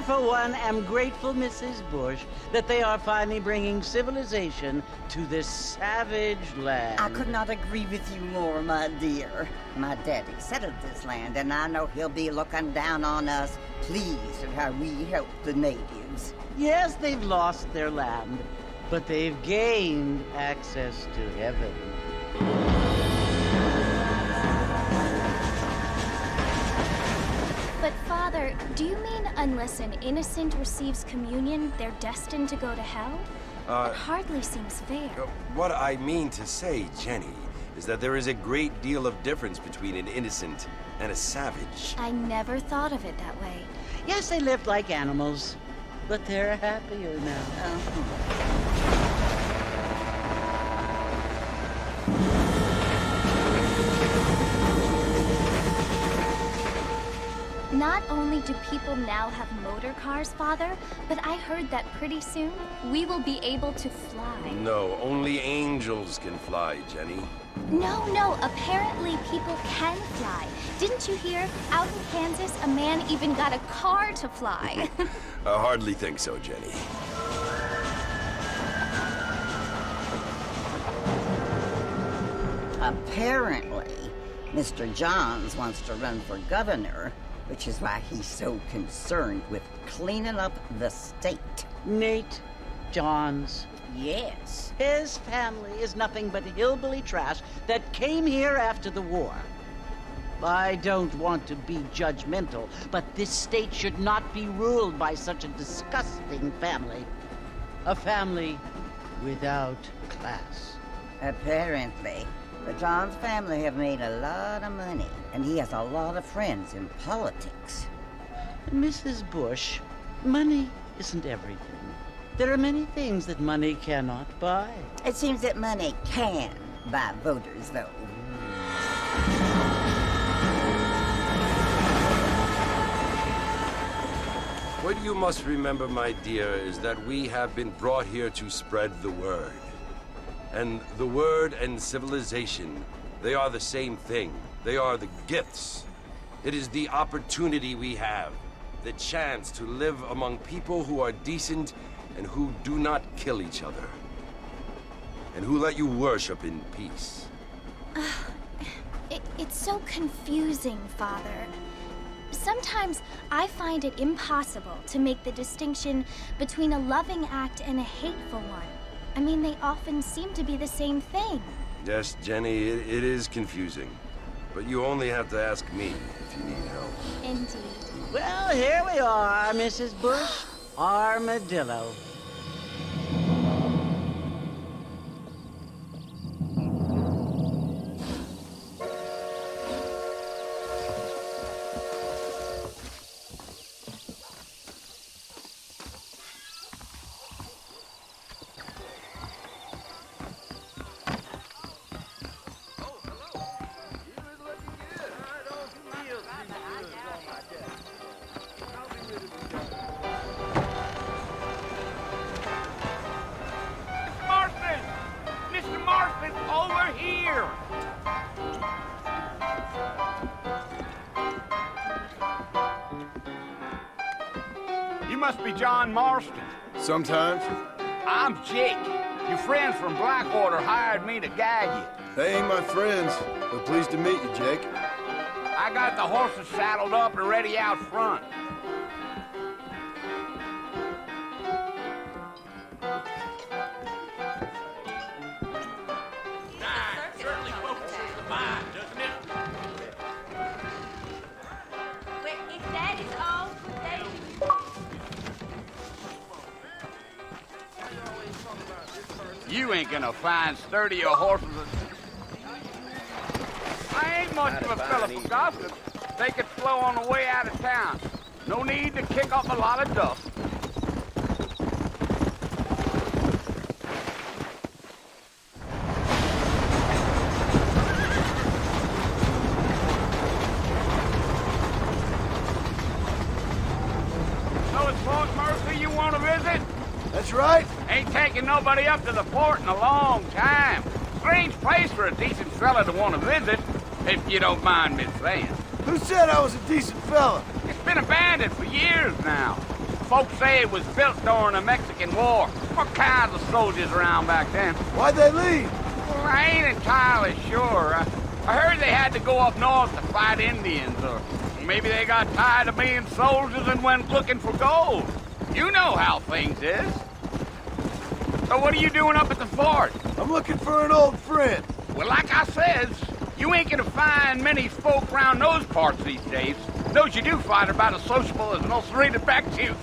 for one, am grateful, Mrs. Bush, that they are finally bringing civilization to this savage land. I could not agree with you more, my dear. My daddy settled this land, and I know he'll be looking down on us, pleased at how we help the natives. Yes, they've lost their land, but they've gained access to heaven. But Father, do you mean unless an innocent receives communion, they're destined to go to hell? It hardly seems fair. What I mean to say, Jenny, is that there is a great deal of difference between an innocent and a savage. I never thought of it that way. Yes, they lived like animals, but they're happier now. Not only do people now have motor cars, Father, but I heard that pretty soon we will be able to fly. No, only angels can fly, Jenny. No, apparently people can fly. Didn't you hear? Out in Kansas, a man even got a car to fly. I hardly think so, Jenny. Apparently, Mr. Johns wants to run for governor, which is why he's so concerned with cleaning up the state. Nate Johns. Yes. His family is nothing but hillbilly trash that came here after the war. I don't want to be judgmental, but this state should not be ruled by such a disgusting family. A family without class. Apparently. The Johns family have made a lot of money, and he has a lot of friends in politics. Mrs. Bush, money isn't everything. There are many things that money cannot buy. It seems that money can buy voters, though. What you must remember, my dear, is that we have been brought here to spread the word. And the word and civilization, they are the same thing. They are the gifts. It is the opportunity we have, the chance to live among people who are decent and who do not kill each other, and who let you worship in peace. It's so confusing, Father. Sometimes I find it impossible to make the distinction between a loving act and a hateful one. I mean, they often seem to be the same thing. Yes, Jenny, it is confusing. But you only have to ask me if you need help. Indeed. Well, here we are, Mrs. Bush. Armadillo. Over here! You must be John Marston. Sometimes. I'm Jake. Your friends from Blackwater hired me to guide you. They ain't my friends, but pleased to meet you, Jake. I got the horses saddled up and ready out front. You ain't gonna find sturdier horses. I ain't much of a fella for gossip. Take it slow on the way out of town. No need to kick up a lot of dust. So it's Fort Mercy you want to visit? That's right. Ain't taking nobody up to the fort in a long time. Strange place for a decent fella to want to visit, if you don't mind me saying. Who said I was a decent fella? It's been abandoned for years now. Folks say it was built during the Mexican War. What kinds of soldiers around back then? Why'd they leave? Well, I ain't entirely sure. I heard they had to go up north to fight Indians, or maybe they got tired of being soldiers and went looking for gold. You know how things is. So what are you doing up at the fort? I'm looking for an old friend. Well, like I says, you ain't gonna find many folk around those parts these days. Those you do find are about as sociable as an ulcerated back tooth.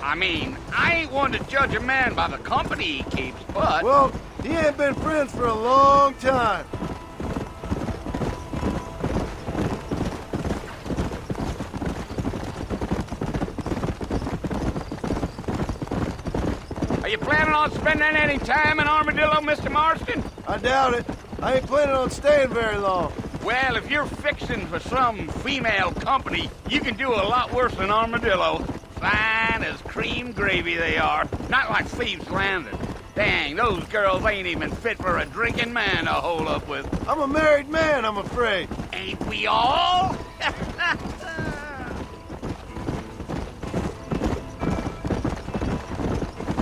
I mean, I ain't one to judge a man by the company he keeps, but... Well, he ain't been friends for a long time. Are you planning on spending any time in Armadillo, Mr. Marston? I doubt it. I ain't planning on staying very long. Well, if you're fixing for some female company, you can do a lot worse than Armadillo. Fine as cream gravy they are. Not like Thieves' Landing. Dang, those girls ain't even fit for a drinking man to hold up with. I'm a married man, I'm afraid. Ain't we all?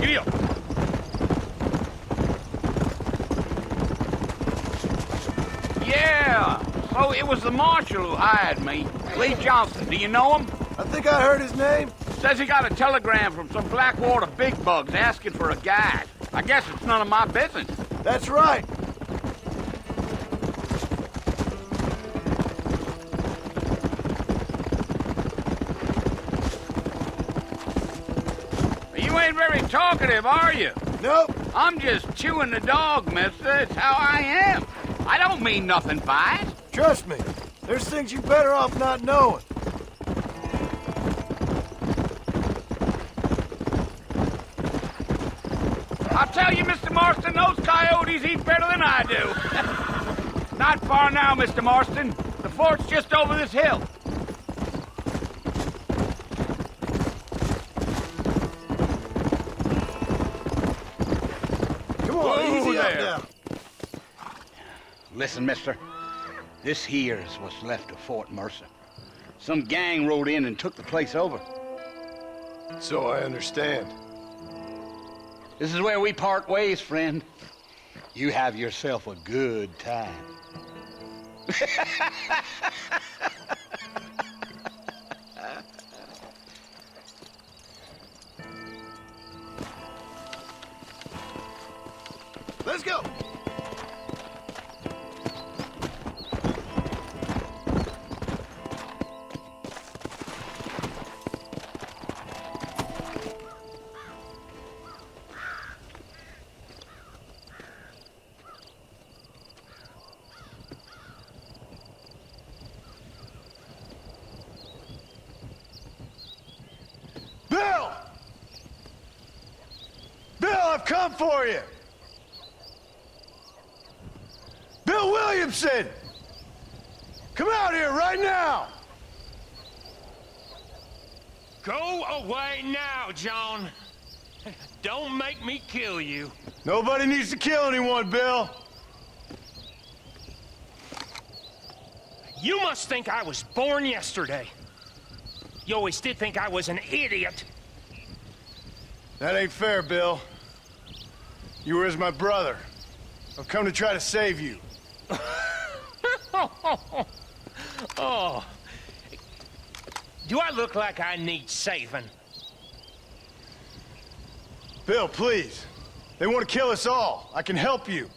Giddy up. Yeah, so it was the marshal who hired me. Lee Johnson, do you know him? I think I heard his name. Says he got a telegram from some Blackwater big bugs asking for a guide. I guess it's none of my business. That's right. You ain't very talkative, are you? Nope. I'm just chewing the dog, mister. It's how I am. I don't mean nothing by it. Trust me. There's things you're better off not knowing. I'll tell you, Mr. Marston, those coyotes eat better than I do. Not far now, Mr. Marston. The fort's just over this hill. Come on, easy up there. now. Listen, mister. This here is what's left of Fort Mercer. Some gang rode in and took the place over. So I understand. This is where we part ways, friend. You have yourself a good time. Let's go. Bill! Bill, I've come for you! Bill Williamson! Come out here right now! Go away now, John. Don't make me kill you. Nobody needs to kill anyone, Bill. You must think I was born yesterday. You always did think I was an idiot. That ain't fair, Bill. You were as my brother. I've come to try to save you. Oh. Do I look like I need saving? Bill, please. They want to kill us all. I can help you.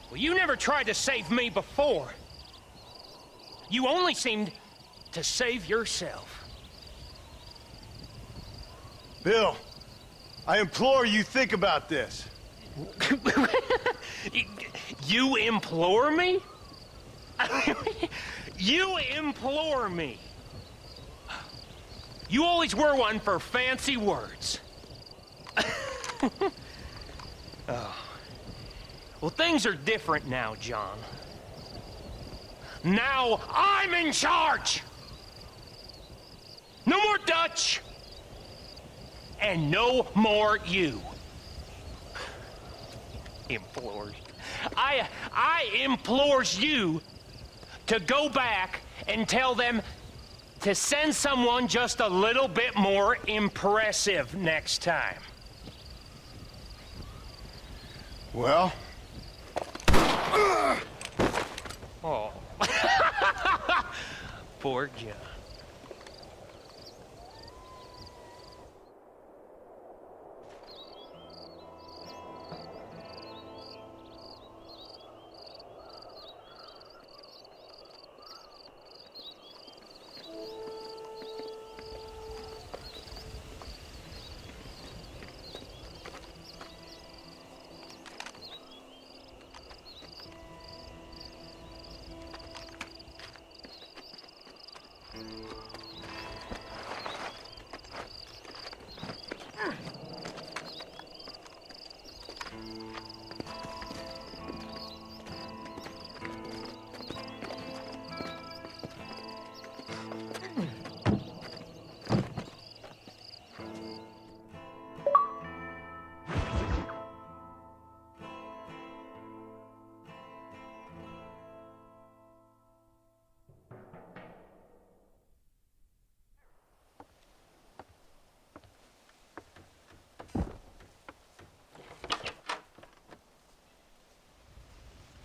Well, you never tried to save me before. You only seemed to save yourself. Bill, I implore you think about this. You implore me? You implore me. You always were one for fancy words. Oh. Well, things are different now, John. Now I'm in charge! No more Dutch! And no more you. Implores. I implores you to go back and tell them to send someone just a little bit more impressive next time. Well? Oh. Poor John.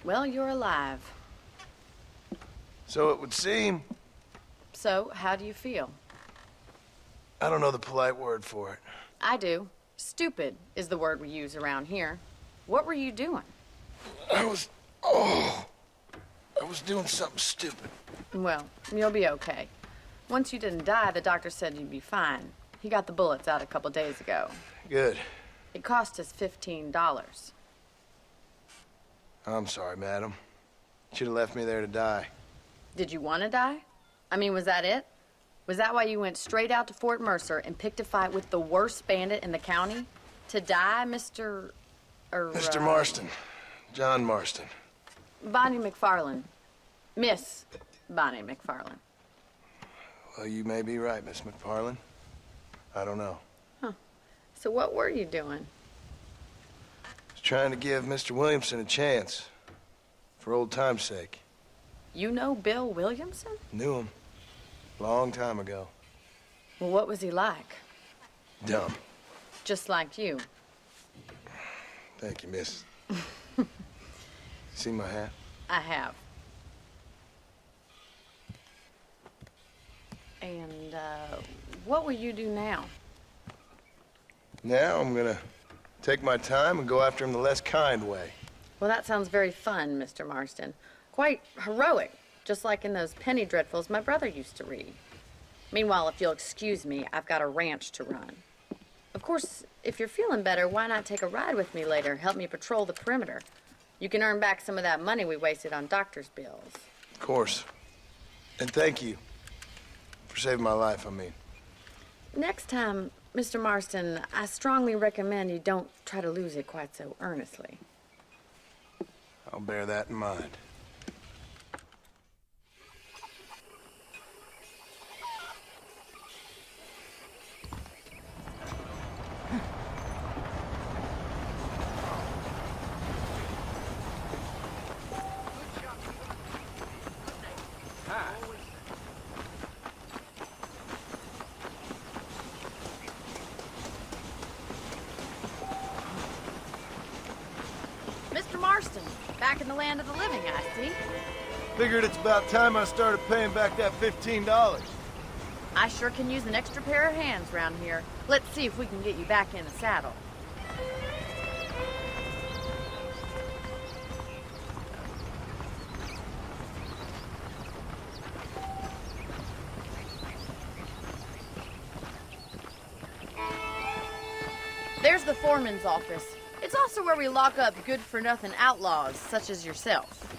Well, you're alive. So it would seem. So, how do you feel? I don't know the polite word for it. I do. Stupid is the word we use around here. What were you doing? I was doing something stupid. Well, you'll be okay. Once you didn't die, the doctor said you'd be fine. He got the bullets out a couple days ago. Good. It cost us $15. I'm sorry, madam. Should have left me there to die. Did you want to die? I mean, was that it? Was that why you went straight out to Fort Mercer and picked a fight with the worst bandit in the county? To die, Mr. Mr. Marston. John Marston. Bonnie McFarland. Miss Bonnie McFarland. Well, you may be right, Miss McFarland. I don't know. Huh. So what were you doing? Was trying to give Mr. Williamson a chance. For old time's sake. You know Bill Williamson? Knew him. Long time ago. Well, what was he like? Dumb. Just like you. Thank you, miss. See my hat? I have. And, what will you do now? Now I'm gonna take my time and go after him the less kind way. Well, that sounds very fun, Mr. Marston. Quite heroic, just like in those penny dreadfuls my brother used to read. Meanwhile, if you'll excuse me, I've got a ranch to run. Of course, if you're feeling better, why not take a ride with me later? Help me patrol the perimeter. You can earn back some of that money we wasted on doctor's bills. Of course. And thank you. For saving my life, I mean. Next time, Mr. Marston, I strongly recommend you don't try to lose it quite so earnestly. I'll bear that in mind. Mr. Marston, back in the land of the living, I see. Figured it's about time I started paying back that $15. I sure can use an extra pair of hands around here. Let's see if we can get you back in the saddle. There's the foreman's office. It's also where we lock up good-for-nothing outlaws, such as yourself.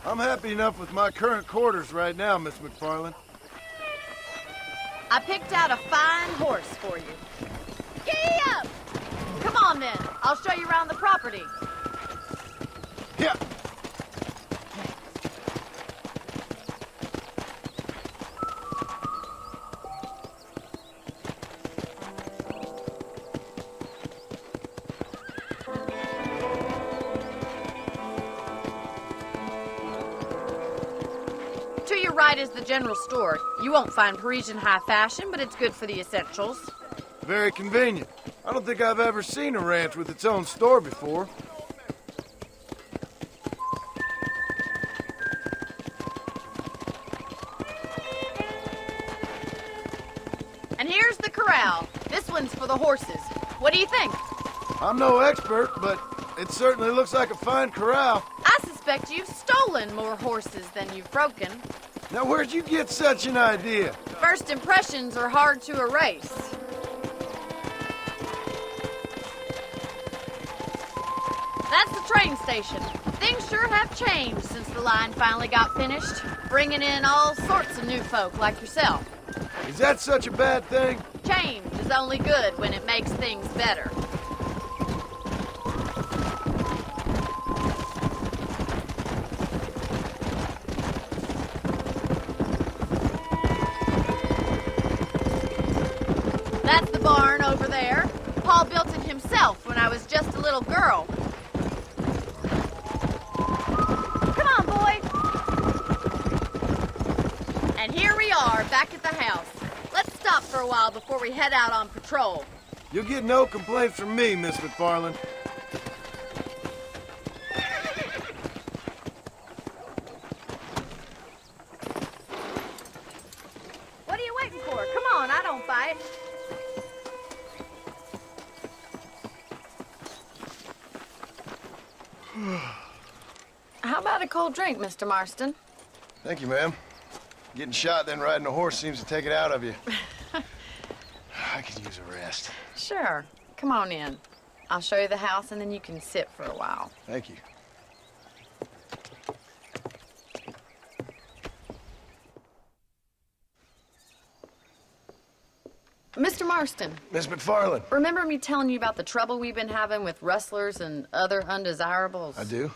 I'm happy enough with my current quarters right now, Miss McFarland. I picked out a fine horse for you. Giddy up! Come on, then. I'll show you around the property. Yeah. right is the general store. You won't find Parisian high fashion, but it's good for the essentials. Very convenient. I don't think I've ever seen a ranch with its own store before. And here's the corral. This one's for the horses. What do you think? I'm no expert, but it certainly looks like a fine corral. I suspect you've stolen more horses than you've broken. Now, where'd you get such an idea? First impressions are hard to erase. That's the train station. Things sure have changed since the line finally got finished, bringing in all sorts of new folk like yourself. Is that such a bad thing? Change is only good when it makes things better. That's the barn over there. Paul built it himself when I was just a little girl. Come on, boy. And here we are, back at the house. Let's stop for a while before we head out on patrol. You'll get no complaints from me, Miss McFarland. What are you waiting for? Come on, I don't bite. How about a cold drink, Mr. Marston? Thank you, ma'am. Getting shot, then riding a horse seems to take it out of you. I could use a rest. Sure. Come on in. I'll show you the house, and then you can sit for a while. Thank you. Mr. Marston, Miss McFarland. remember me telling you about the trouble we've been having with rustlers and other undesirables? I do.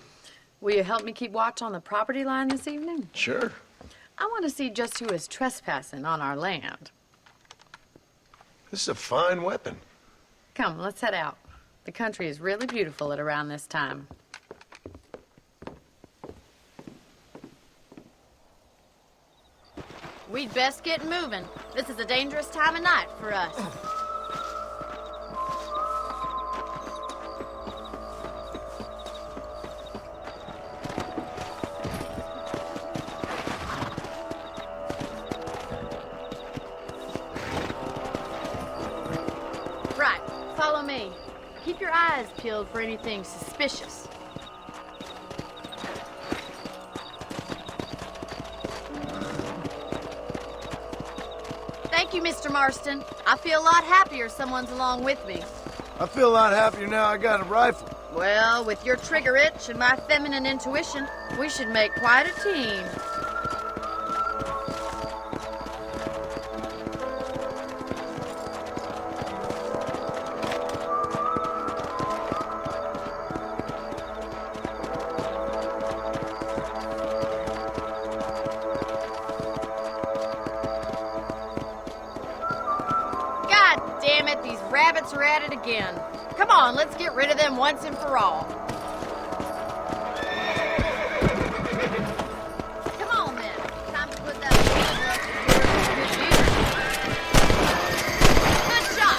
Will you help me keep watch on the property line this evening? Sure. I want to see just who is trespassing on our land. This is a fine weapon. Come, let's head out. The country is really beautiful at around this time. We'd best get moving. This is a dangerous time of night for us. Right, follow me. Keep your eyes peeled for anything suspicious. Thank you, Mr. Marston. I feel a lot happier someone's along with me. I feel a lot happier now I got a rifle. Well, with your trigger itch and my feminine intuition, we should make quite a team. God damn it, these rabbits are at it again. Come on, let's get rid of them once and for all. Come on, then. Time to put that good use. Good shot.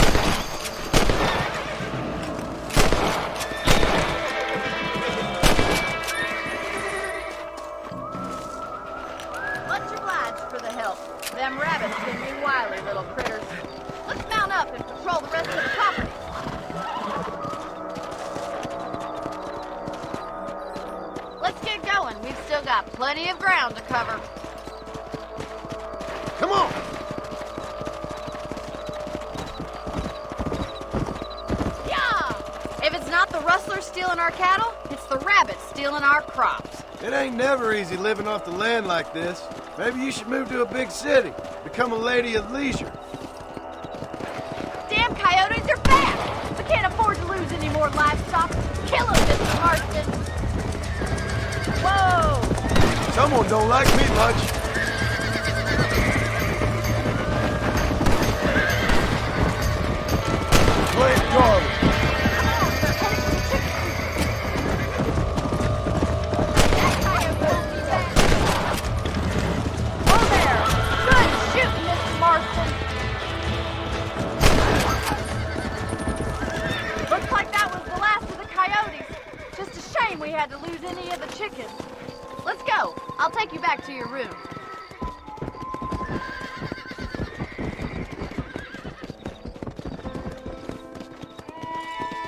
Much obliged for the help. Them rabbits can be wily little critters. Let's mount up and patrol the rest of the property. Let's get going. We've still got plenty of ground to cover. Come on! Yeah! If it's not the rustlers stealing our cattle, it's the rabbits stealing our crops. It ain't never easy living off the land like this. Maybe you should move to a big city. Become a lady of leisure. Damn coyotes are back! We can't afford to lose any more livestock. Kill them, Mr. Marston! Whoa! Someone don't like me much. Wait, darling. Hold talking. Let's go. I'll take you back to your room.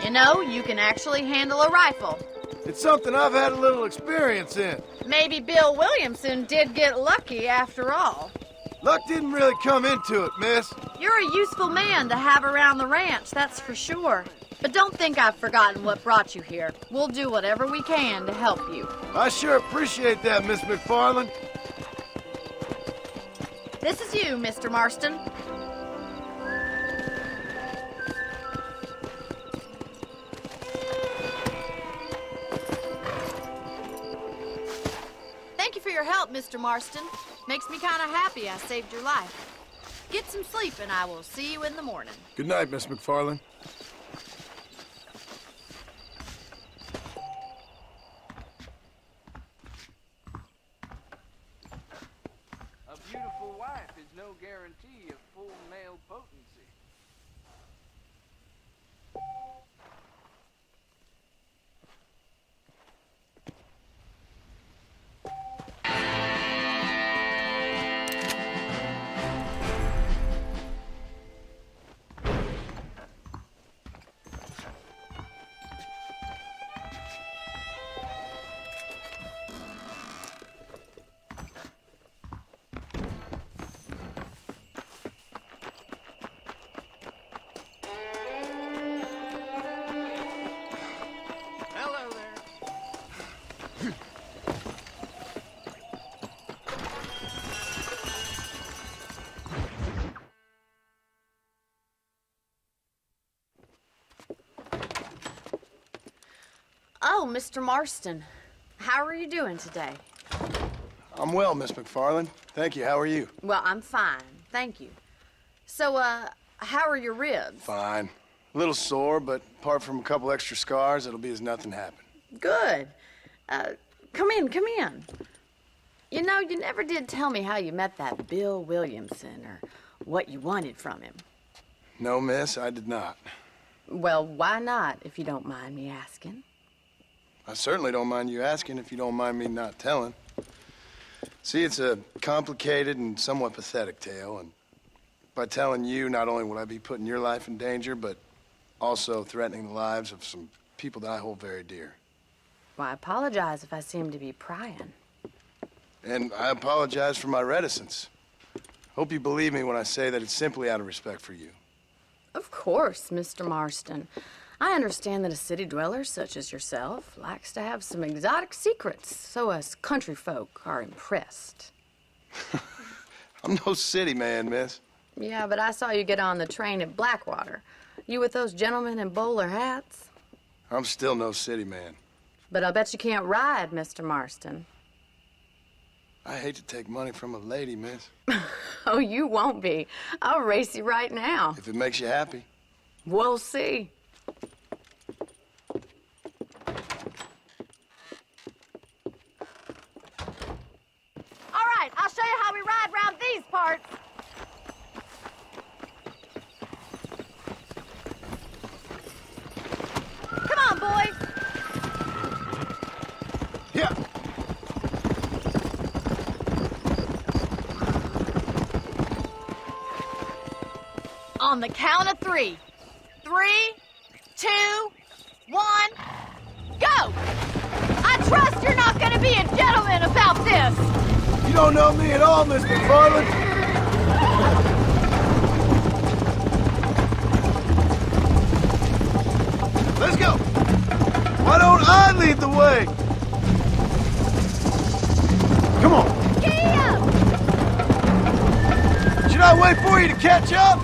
You know, you can actually handle a rifle. It's something I've had a little experience in. Maybe Bill Williamson did get lucky after all. Luck didn't really come into it, miss. You're a useful man to have around the ranch, that's for sure. But don't think I've forgotten what brought you here. We'll do whatever we can to help you. I sure appreciate that, Miss McFarland. This is you, Mr. Marston. Thank you for your help, Mr. Marston. Makes me kind of happy I saved your life. Get some sleep and I will see you in the morning. Good night, Miss McFarland. A beautiful wife is no guarantee of full male potency. Hello there. Oh, Mr. Marston. How are you doing today? I'm well, Miss McFarland. Thank you. How are you? Well, I'm fine. Thank you. So, how are your ribs? Fine. A little sore, but apart from a couple extra scars, it'll be as nothing happened. Good. Come in, come in. You know, you never did tell me how you met that Bill Williamson or what you wanted from him. No, miss, I did not. Well, why not, if you don't mind me asking? I certainly don't mind you asking if you don't mind me not telling. See, it's a complicated and somewhat pathetic tale, and by telling you, not only would I be putting your life in danger, but also threatening the lives of some people that I hold very dear. Well, I apologize if I seem to be prying. And I apologize for my reticence. Hope you believe me when I say that it's simply out of respect for you. Of course, Mr. Marston. I understand that a city dweller such as yourself likes to have some exotic secrets, so us country folk are impressed. I'm no city man, miss. Yeah, but I saw you get on the train at Blackwater. You with those gentlemen in bowler hats? I'm still no city man. But I bet you can't ride, Mr. Marston. I hate to take money from a lady, miss. Oh, you won't be. I'll race you right now. If it makes you happy. We'll see. All right, I'll show you how we ride round these parts. Come on, boys. Yeah. On the count of 3. 3, 2, 1, go! I trust you're not gonna be a gentleman about this! You don't know me at all, Miss McFarland. Let's go. Why don't I lead the way? Come on. Giddy up! Should I wait for you to catch up?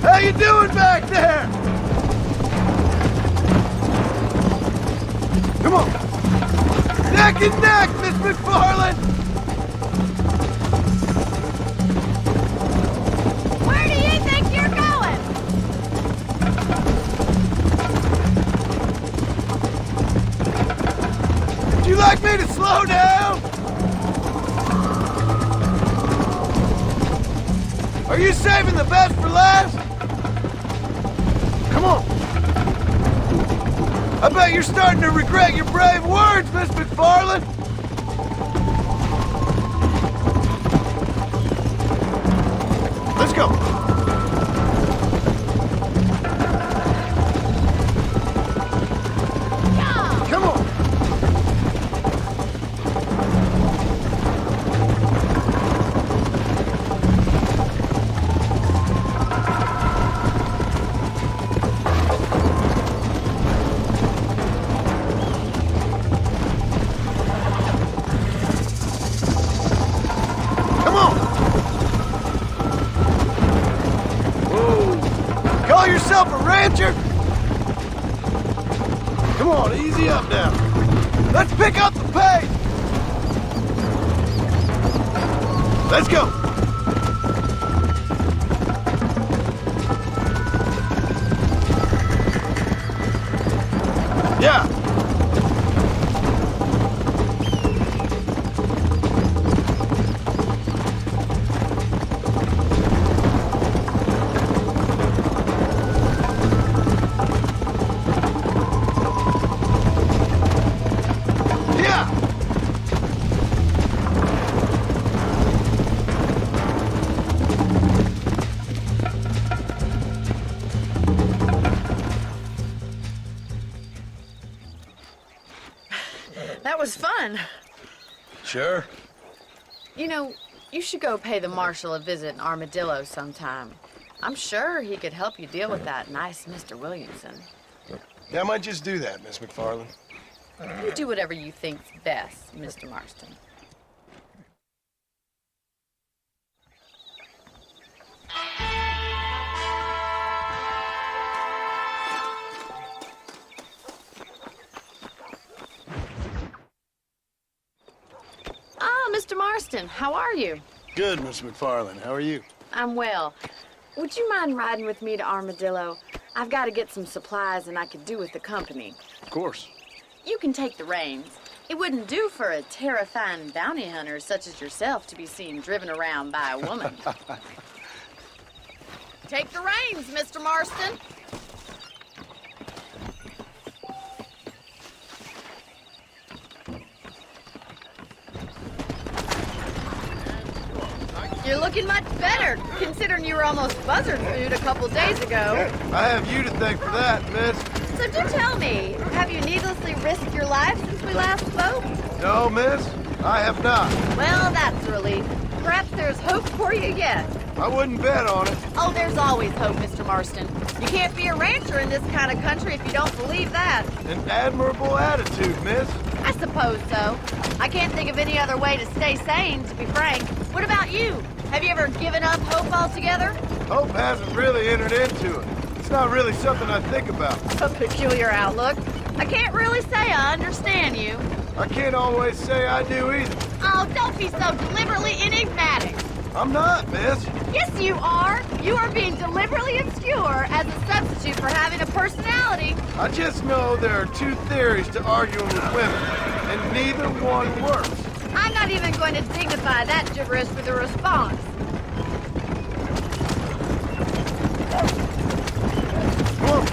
How you doing back there? Come on. Neck and neck, Miss McFarland. Where do you think you're going? Would you like me to slow down? Are you saving the best for last? Come on. I bet you're starting to regret your brave words, Miss McFarland! Let's go! Come on! Come on! Whoa! Call yourself a rancher? Come on, easy up now. Let's pick up the pace! Let's go! Yeah! Yeah! That was fun. Sure. You know, you should go pay the marshal a visit in Armadillo sometime. I'm sure he could help you deal with that nice Mr. Williamson. Yeah, I might just do that, Miss McFarland. You do whatever you think's best, Mr. Marston. Ah, Mr. Marston, how are you? Good, Miss McFarland. How are you? I'm well. Would you mind riding with me to Armadillo? I've got to get some supplies and I could do with the company. Of course. You can take the reins. It wouldn't do for a terrifying bounty hunter such as yourself to be seen driven around by a woman. Take the reins, Mr. Marston. You're looking much better, considering you were almost buzzard food a couple days ago. I have you to thank for that, miss. So do tell me, have you needlessly risked your life since we last spoke? No, miss, I have not. Well, that's a relief. Perhaps there's hope for you yet. I wouldn't bet on it. Oh, there's always hope, Mr. Marston. You can't be a rancher in this kind of country if you don't believe that. An admirable attitude, miss. I suppose so. I can't think of any other way to stay sane, to be frank. What about you? Have you ever given up hope altogether? Hope hasn't really entered into it. It's not really something I think about. A peculiar outlook. I can't really say I understand you. I can't always say I do either. Oh, don't be so deliberately enigmatic. I'm not, miss. Yes, you are. You are being deliberately obscure as a substitute for having a personality. I just know there are two theories to arguing with women, and neither one works. I'm not even going to dignify that gibberish with a response. Come on.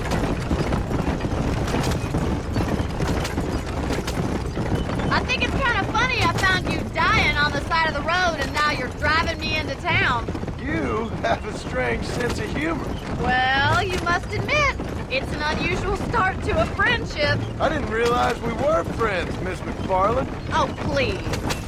I think it's kind of funny I found you dying on the side of the road and now you're driving me into town. You have a strange sense of humor. Well, you must admit, it's an unusual start to a friendship. I didn't realize we were friends, Miss McFarland. Oh, please.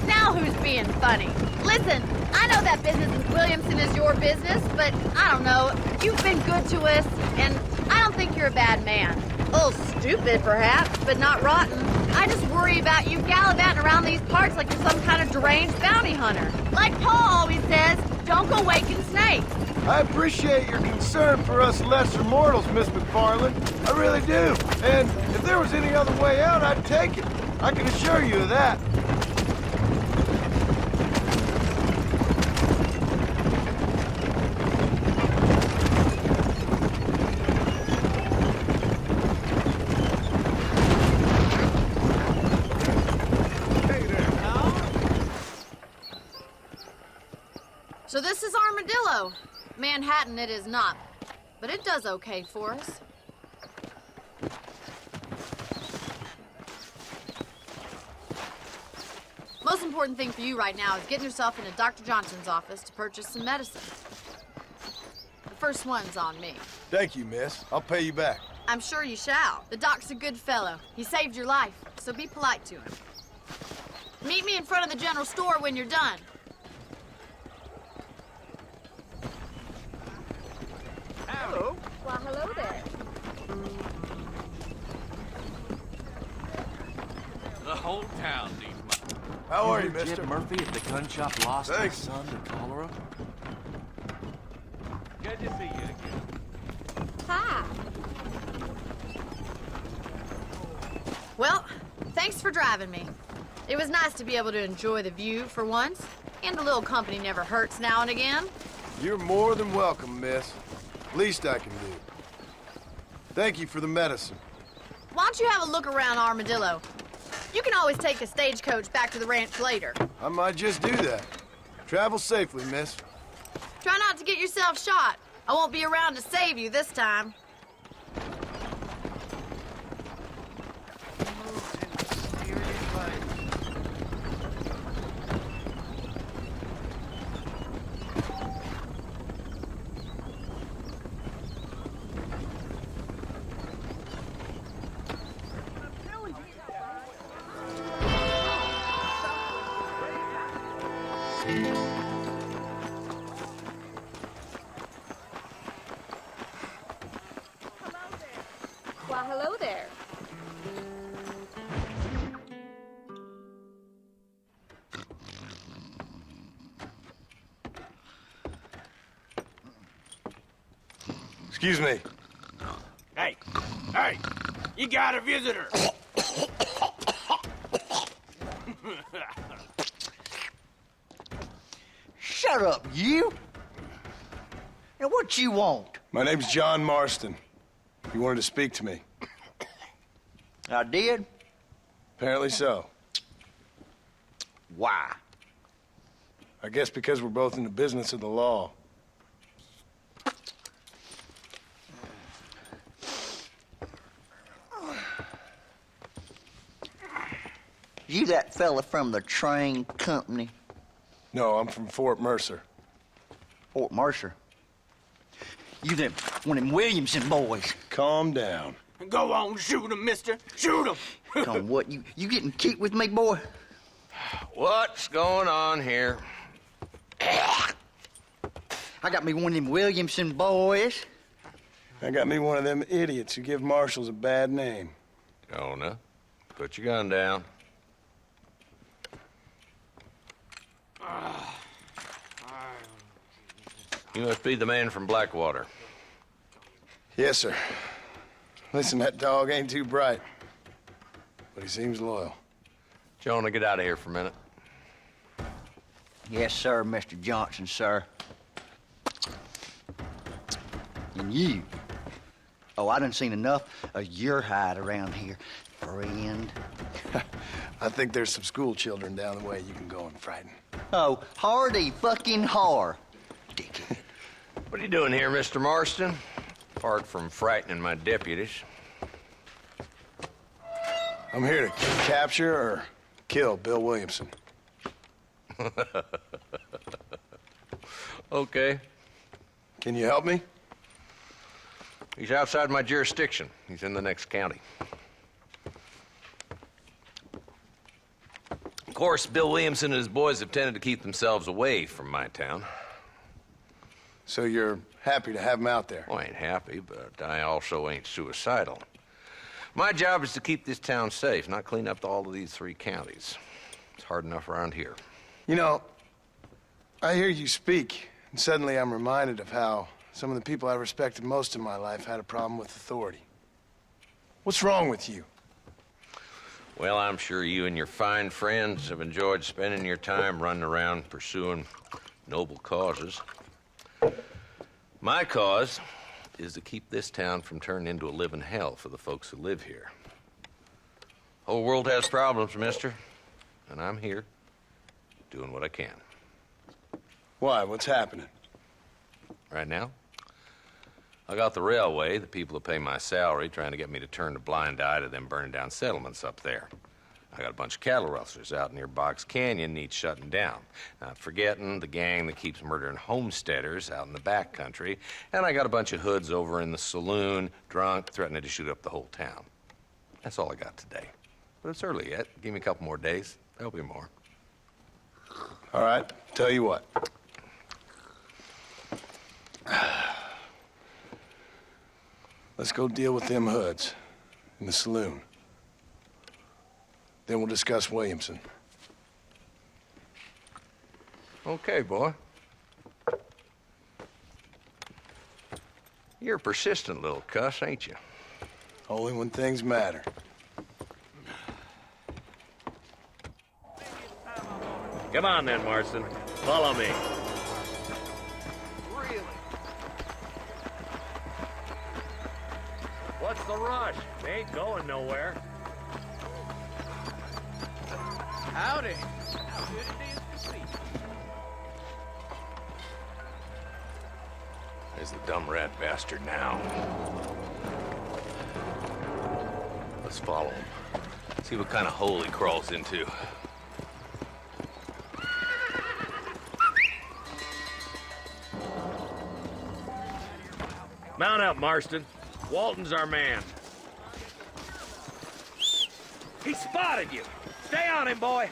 Now who's being funny? Listen, I know that business with Williamson is your business, but I don't know. You've been good to us, and I don't think you're a bad man. A little stupid, perhaps, but not rotten. I just worry about you gallivanting around these parts like you're some kind of deranged bounty hunter. Like Paul always says, don't go waking snakes. I appreciate your concern for us lesser mortals, Miss McFarland. I really do. And if there was any other way out, I'd take it. I can assure you of that. So this is Armadillo. Manhattan it is not, but it does okay for us. most important thing for you right now is getting yourself into Dr. Johnson's office to purchase some medicine. The first one's on me. Thank you, miss. I'll pay you back. I'm sure you shall. The doc's a good fellow. He saved your life, so be polite to him. Meet me in front of the general store when you're done. Hello. Well, hello there. The whole town needs money. How are you, Remember mister? Jim Murphy at the gun shop lost his Thanks. son to cholera? Good to see you again. Hi. Well, thanks for driving me. It was nice to be able to enjoy the view for once, and a little company never hurts now and again. You're more than welcome, miss. Least I can do. Thank you for the medicine. Why don't you have a look around Armadillo? You can always take a stagecoach back to the ranch later. I might just do that. Travel safely, miss. Try not to get yourself shot. I won't be around to save you this time. Well, hello there. Excuse me. Hey, hey, you got a visitor. Shut up, you! And what you want? My name's John Marston. You wanted to speak to me. I did? Apparently so. Why? I guess because we're both in the business of the law. You that fella from the train company? No, I'm from Fort Mercer. Fort Mercer? You them one of them Williamson boys. Calm down. Go on, shoot him, mister. Shoot him. Come what, you getting cute with me, boy? What's going on here? I got me one of them Williamson boys. I got me one of them idiots who give marshals a bad name. Jonah, put your gun down. You must be the man from Blackwater. Yes, sir. Listen, that dog ain't too bright, but he seems loyal. Jonah, get out of here for a minute. Yes, sir, Mr. Johnson, sir. And you. Oh, I done seen enough of your hide around here, friend. I think there's some school children down the way you can go and frighten. Oh, hardy fucking har. Dickhead. What are you doing here, Mr. Marston? Apart from frightening my deputies. I'm here to capture or kill Bill Williamson. Okay. Can you help me? He's outside my jurisdiction. He's in the next county. Of course, Bill Williamson and his boys have tended to keep themselves away from my town. So you're happy to have him out there? Well, I ain't happy, but I also ain't suicidal. My job is to keep this town safe, not clean up all of these 3 counties. It's hard enough around here. You know, I hear you speak, and suddenly I'm reminded of how some of the people I respected most in my life had a problem with authority. What's wrong with you? Well, I'm sure you and your fine friends have enjoyed spending your time running around pursuing noble causes. My cause is to keep this town from turning into a living hell for the folks who live here. Whole world has problems, mister, and I'm here doing what I can. Why? What's happening? Right now, I got the railway, the people who pay my salary, trying to get me to turn a blind eye to them burning down settlements up there. I got a bunch of cattle rustlers out near Box Canyon needs shutting down. Not forgetting the gang that keeps murdering homesteaders out in the back country. And I got a bunch of hoods over in the saloon, drunk, threatening to shoot up the whole town. That's all I got today. But it's early yet. Give me a couple more days. There'll be more. All right, tell you what. Let's go deal with them hoods in the saloon. Then we'll discuss Williamson. Okay, boy. You're a persistent little cuss, ain't you? Only when things matter. Come on then, Marston. Follow me. Really? What's the rush? They ain't going nowhere. Howdy. How good it is to see you. There's the dumb rat bastard now. Let's follow him. See what kind of hole he crawls into. Mount up, Marston. Walton's our man. He spotted you. Stay on him, boy.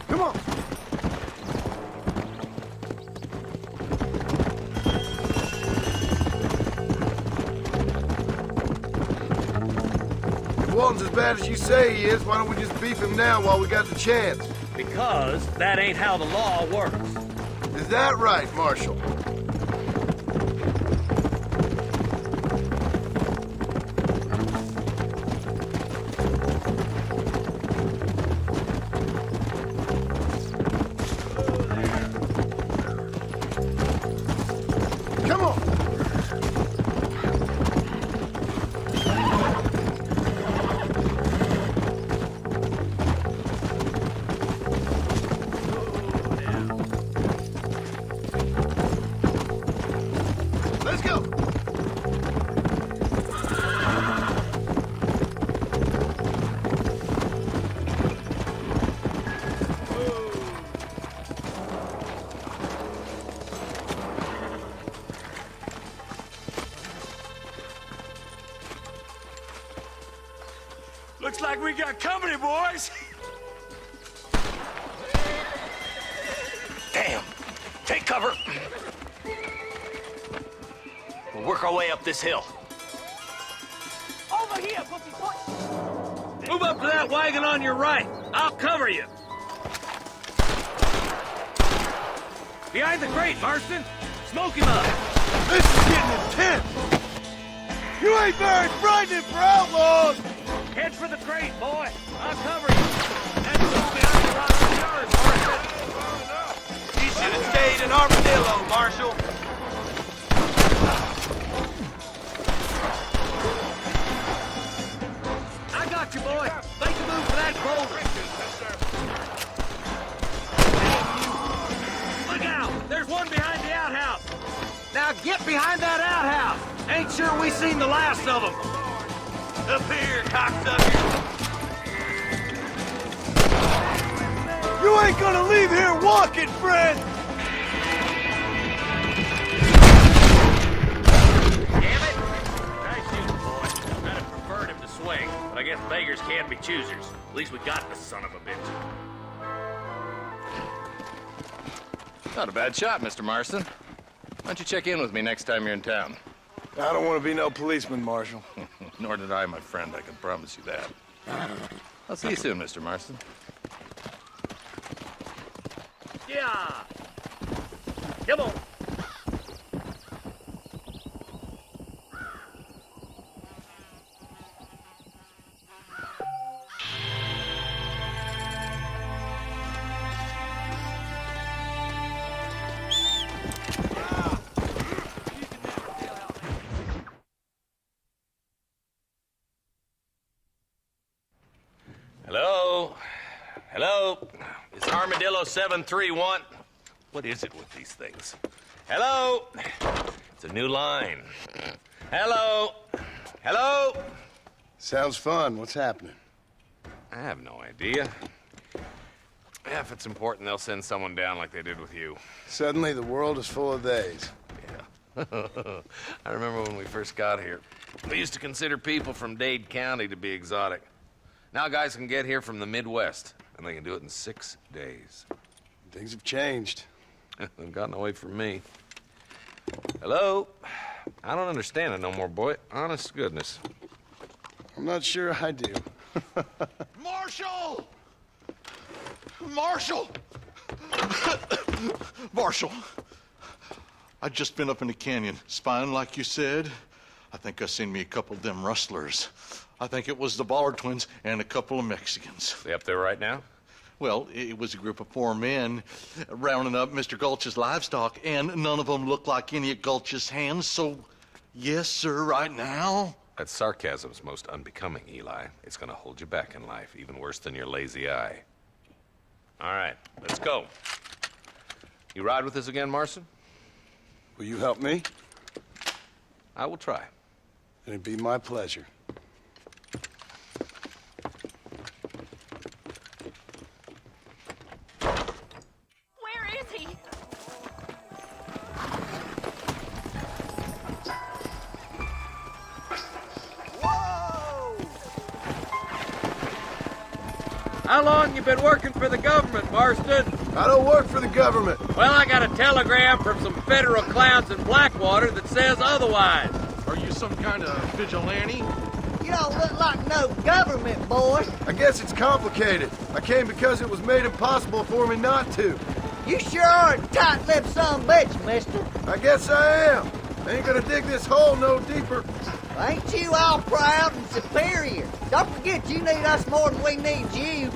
Come on. If Walton's as bad as you say he is, why don't we just beef him now while we got the chance? Because that ain't how the law works. Is that right, Marshal? Come on! Let's go! Looks like we got company, boys. Damn! Take cover! We'll work our way up this hill. Over here, pussy foot. Move up to that wagon on your right. I'll cover you. Behind the crate, Marston. Smoke him up. This is getting intense! You ain't very frightening for outlaws! Head for the crate, boy. I'll cover you. That's all behind the rock of yours, Marston. You should have stayed in Armadillo, Marshal. I got you, boy. Make a move for that boulder. Look out! There's one behind the outhouse. Now get behind that outhouse. Ain't sure we seen the last of them. Up here, cocksucker. You ain't gonna leave here walking, friend! Damn it! Nice shooting, boy. I'd have preferred him to swing, but I guess beggars can't be choosers. At least we got the son of a bitch. Not a bad shot, Mr. Marston. Why don't you check in with me next time you're in town? I don't want to be no policeman, Marshal. Nor did I, my friend. I can promise you that. I'll see you soon, Mr. Marston. Yeah! Come on! Hello? Hello? It's Armadillo 731. What is it with these things? Hello? It's a new line. Hello? Hello? Sounds fun. What's happening? I have no idea. Yeah, if it's important, they'll send someone down like they did with you. Suddenly, the world is full of theys. Yeah. I remember when we first got here. We used to consider people from Dade County to be exotic. Now guys can get here from the Midwest, and they can do it in 6 days. Things have changed. They've gotten away from me. Hello? I don't understand it no more, boy. Honest to goodness. I'm not sure I do. Marshal! Marshal! Marshal! I just been up in the canyon, spying like you said. I think I seen me a couple of them rustlers. I think it was the Ballard twins and a couple of Mexicans. They up there right now? Well, it was a group of 4 men rounding up Mr. Gulch's livestock, and none of them looked like any of Gulch's hands, so yes, sir, right now. That sarcasm's most unbecoming, Eli. It's gonna hold you back in life, even worse than your lazy eye. All right, let's go. You ride with us again, Marston? Will you help me? I will try. It'd be my pleasure. Where is he? How long you been working for the government, Marston? I don't work for the government. Well, I got a telegram from some federal clowns in Blackwater that says otherwise. Are you some kind of vigilante? You don't look like no government, boy. I guess it's complicated. I came because it was made impossible for me not to. You sure are a tight-lipped son of a bitch, mister. I guess I am. I ain't gonna dig this hole no deeper. Ain't you all proud and superior? Don't forget you need us more than we need you.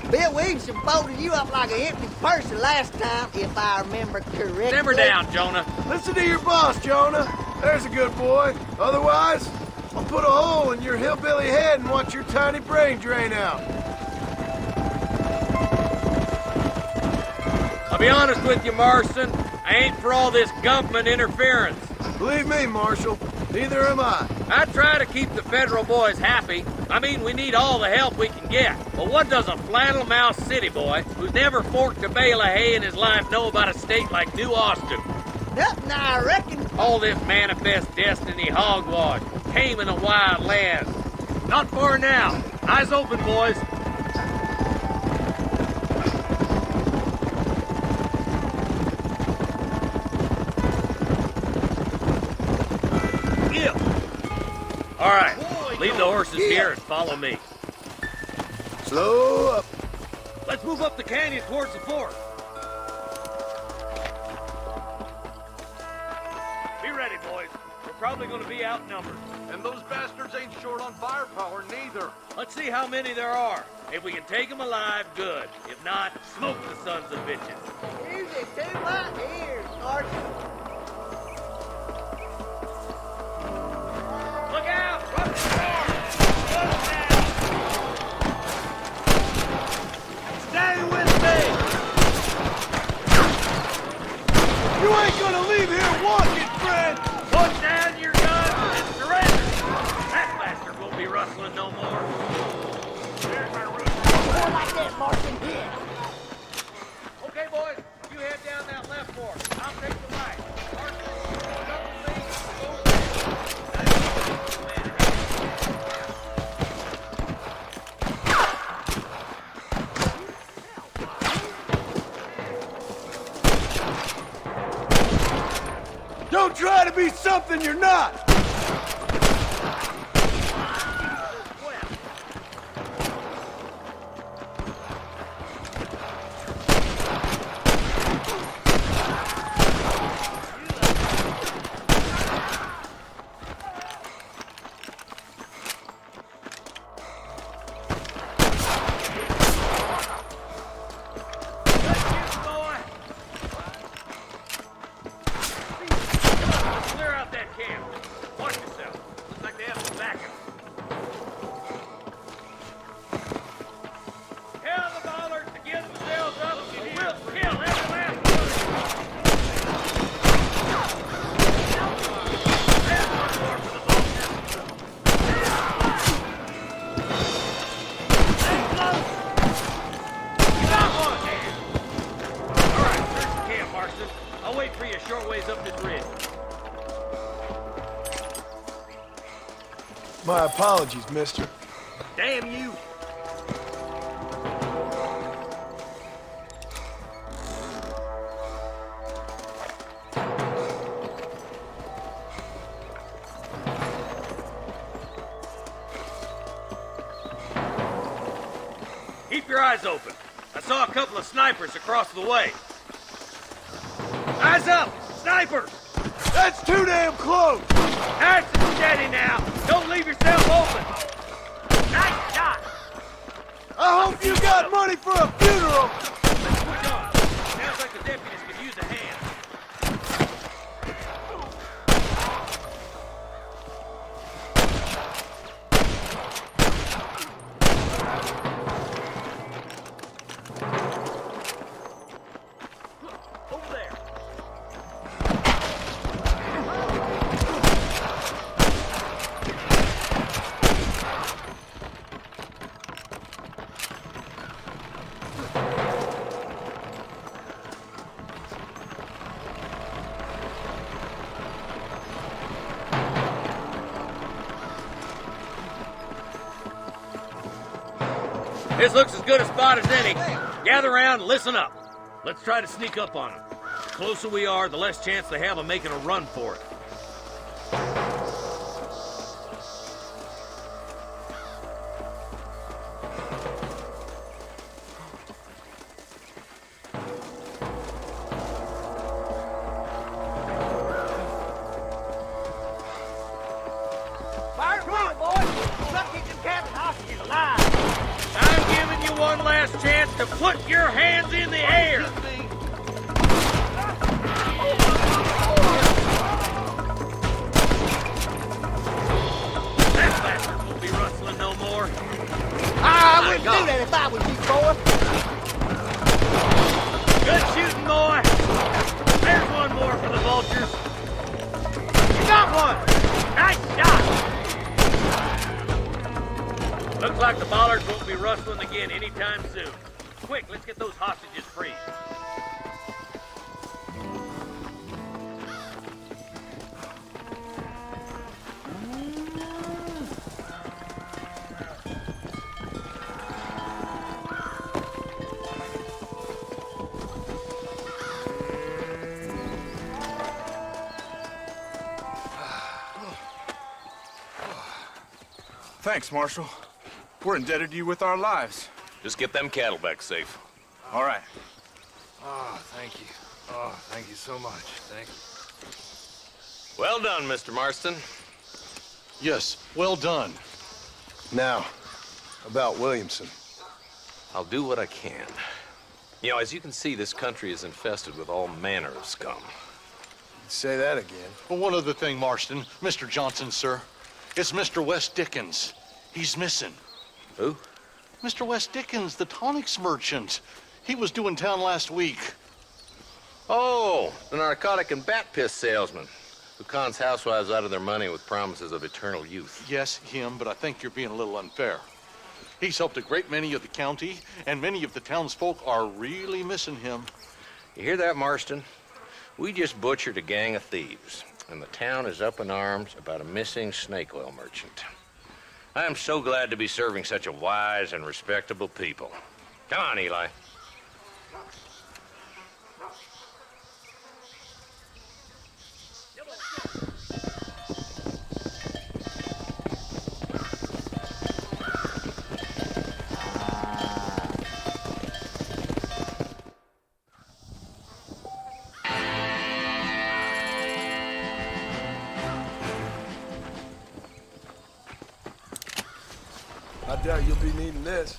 Bill Williamson folded you up like an empty person last time, if I remember correctly. Simmer down, Jonah. Listen to your boss, Jonah. There's a good boy. Otherwise, I'll put a hole in your hillbilly head and watch your tiny brain drain out. I'll be honest with you, Marston. I ain't for all this government interference. Believe me, Marshal, neither am I. I try to keep the federal boys happy. I mean, we need all the help we can get. But what does a flannel-mouthed city boy who's never forked a bale of hay in his life know about a state like New Austin? Nothing, I reckon. All this manifest destiny hogwash, taming a wild land. Not far now. Eyes open, boys. All right, leave the horses here and follow me. Slow up. Let's move up the canyon towards the fort. Be ready, boys. We're probably going to be outnumbered. And those bastards ain't short on firepower, neither. Let's see how many there are. If we can take them alive, good. If not, smoke the sons of bitches. Music to my ears, Marshal. Look out! Run the door! Run it down! Stay with me! You ain't gonna leave here walking, friend! Put down your gun and surrender! That bastard won't be rustling no more. There's my route. More like that, Martin. Okay, boys, you head down that left fork. I'll take the right. Don't try to be something you're not! up this ridge. My apologies, mister. Damn you! Keep your eyes open. I saw a couple of snipers across the way. Eyes up! Snipers! That's too damn close! Nice and steady now. Don't leave yourself open. Nice shot. I hope you got money for a funeral! Let's push on. Sounds like the deputies could use a hand. Over there. This looks as good a spot as any. Gather around and listen up. Let's try to sneak up on them. The closer we are, the less chance they have of making a run for it. Fire quick, boys! Try to keep them cabin hostages alive! I'm giving you one last chance to put your hands in the air. That bastard won't be rustling no more. I wouldn't do that if I was you, boy! Good shooting, boy. There's one more for the vultures. You got one! Nice shot. Looks like the bollards won't be rustling again anytime soon. Quick, let's get those hostages free. Thanks, Marshal. We're indebted to you with our lives. Just get them cattle back safe. All right. Oh, thank you. Oh, thank you so much. Thank you. Well done, Mr. Marston. Yes, well done. Now, about Williamson. I'll do what I can. You know, as you can see, this country is infested with all manner of scum. Say that again. Well, one other thing, Marston. Mr. Johnson, sir. It's Mr. Wes Dickens. He's missing. Who? Mr. Wes Dickens, the tonics merchant. He was due in town last week. Oh, the narcotic and bat piss salesman who cons housewives out of their money with promises of eternal youth. Yes, him, but I think you're being a little unfair. He's helped a great many of the county, and many of the townsfolk are really missing him. You hear that, Marston? We just butchered a gang of thieves, and the town is up in arms about a missing snake oil merchant. I am so glad to be serving such a wise and respectable people. Come on, Eli. I doubt you'll be needing this.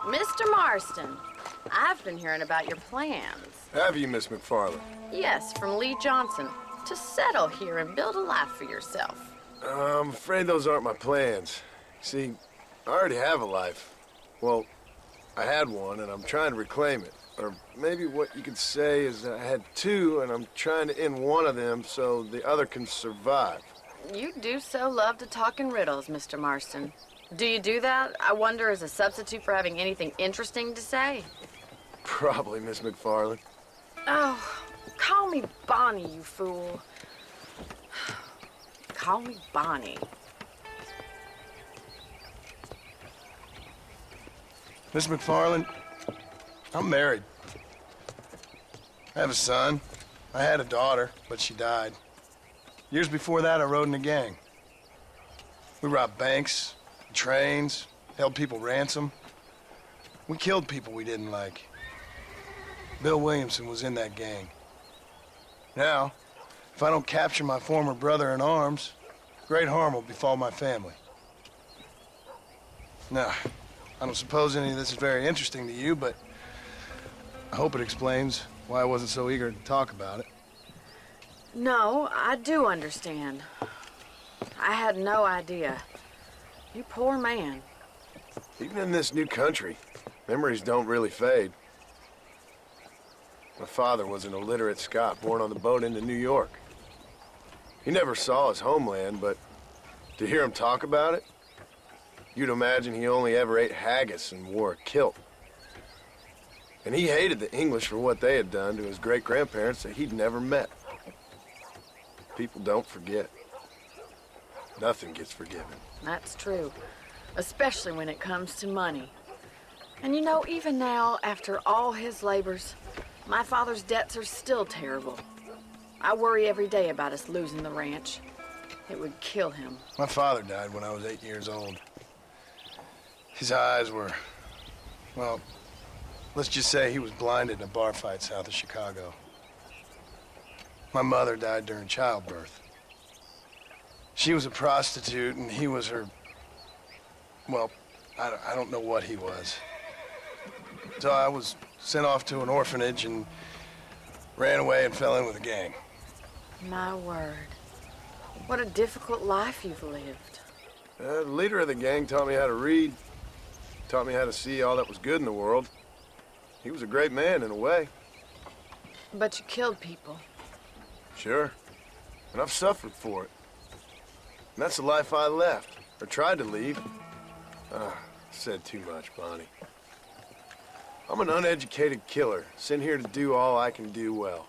Mr. Marston, I've been hearing about your plans. Have you, Miss McFarland? Yes, from Lee Johnson. To settle here and build a life for yourself. I'm afraid those aren't my plans. See, I already have a life. Well, I had one, and I'm trying to reclaim it. Or maybe what you could say is that I had two, and I'm trying to end one of them so the other can survive. You do so love to talk in riddles, Mr. Marston. Do you do that, I wonder, as a substitute for having anything interesting to say? Probably, Miss McFarland. Oh, call me Bonnie, you fool. Call me Bonnie. Miss McFarland, I'm married. I have a son. I had a daughter, but she died. Years before that, I rode in a gang. We robbed banks, trains, held people ransom. We killed people we didn't like. Bill Williamson was in that gang. Now, if I don't capture my former brother in arms, great harm will befall my family. Now, I don't suppose any of this is very interesting to you, but I hope it explains why I wasn't so eager to talk about it. No, I do understand. I had no idea. You poor man. Even in this new country, memories don't really fade. My father was an illiterate Scot born on the boat into New York. He never saw his homeland, but to hear him talk about it, you'd imagine he only ever ate haggis and wore a kilt. And he hated the English for what they had done to his great-grandparents that he'd never met. People don't forget. Nothing gets forgiven. That's true, especially when it comes to money. And you know, even now, after all his labors, my father's debts are still terrible. I worry every day about us losing the ranch. It would kill him. My father died when I was 8 years old. His eyes were, well, let's just say he was blinded in a bar fight south of Chicago. My mother died during childbirth. She was a prostitute, and he was her, well, I don't know what he was. So I was sent off to an orphanage and ran away and fell in with a gang. My word. What a difficult life you've lived. The leader of the gang taught me how to read, taught me how to see all that was good in the world. He was a great man in a way. But you killed people. Sure. And I've suffered for it. And that's the life I left, or tried to leave. Said too much, Bonnie. I'm an uneducated killer, sent here to do all I can do well.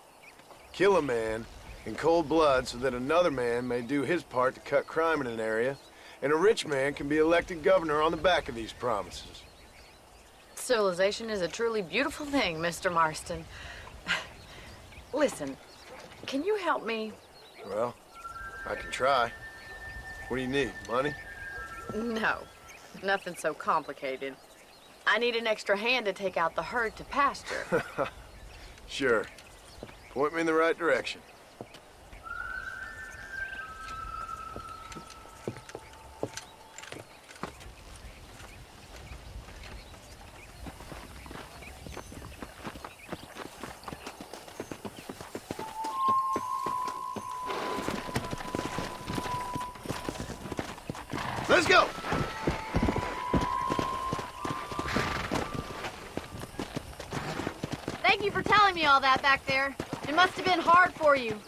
Kill a man in cold blood so that another man may do his part to cut crime in an area, and a rich man can be elected governor on the back of these promises. Civilization is a truly beautiful thing, Mr. Marston. Listen, can you help me? Well, I can try. What do you need, money? No, nothing so complicated. I need an extra hand to take out the herd to pasture. Sure. Point me in the right direction. Let's go! Thank you for telling me all that back there. It must have been hard for you.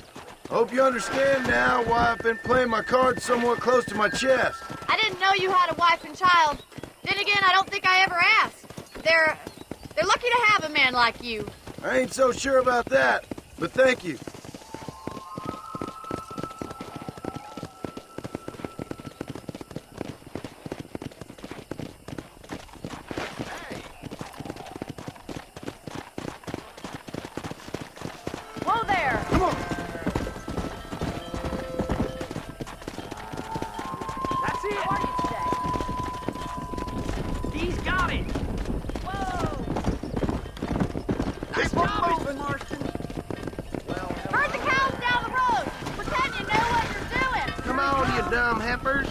Hope you understand now why I've been playing my cards somewhat close to my chest. I didn't know you had a wife and child. Then again, I don't think I ever asked. They're lucky to have a man like you. I ain't so sure about that, but thank you. Whoa there! Come on! That's it! How are you today? He's got it! Whoa! Nice go, Marston. Herd the cows down the road. Pretend you know what you're doing. Come on, you dumb heifers.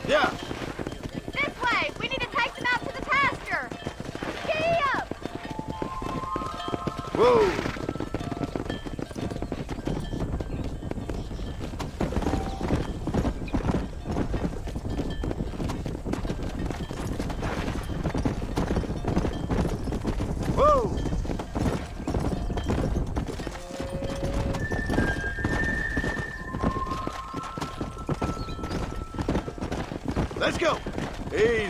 Yeah. This way. We need to take them out to the pasture. Giddy up. Whoa. Let's go. Easy.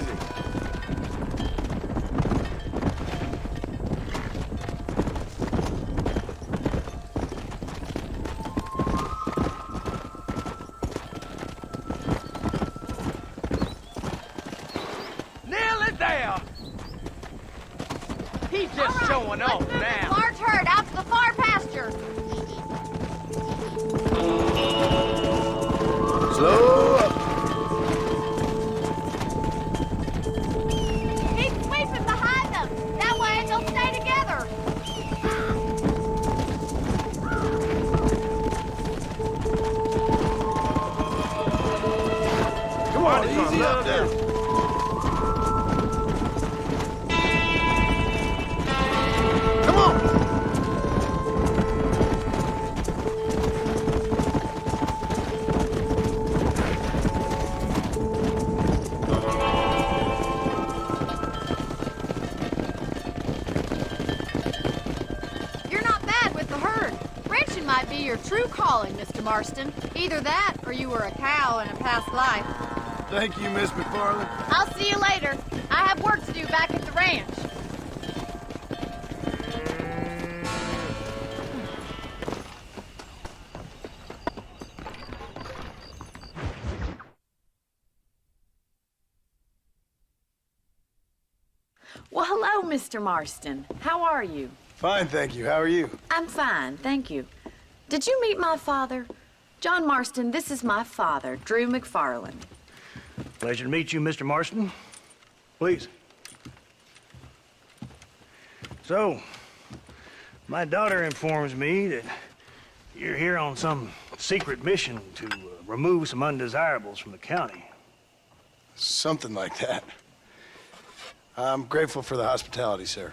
Nail it down. He's just showing off now. Large herd out to the far pasture. Slow up. Keep sweeping behind them. That way they'll stay together. Come on, easy up there. Come on. You're not bad with the herd. Ranching might be your true calling, Mr. Marston. Either that, or you were a cow in a past life. Thank you, Miss McFarland. I'll see you later. I have work to do back at the ranch. Well, hello, Mr. Marston. How are you? Fine, thank you. How are you? I'm fine, thank you. Did you meet my father? John Marston, this is my father, Drew McFarland. Pleasure to meet you, Mr. Marston. Please. So, my daughter informs me that you're here on some secret mission to remove some undesirables from the county. Something like that. I'm grateful for the hospitality, sir.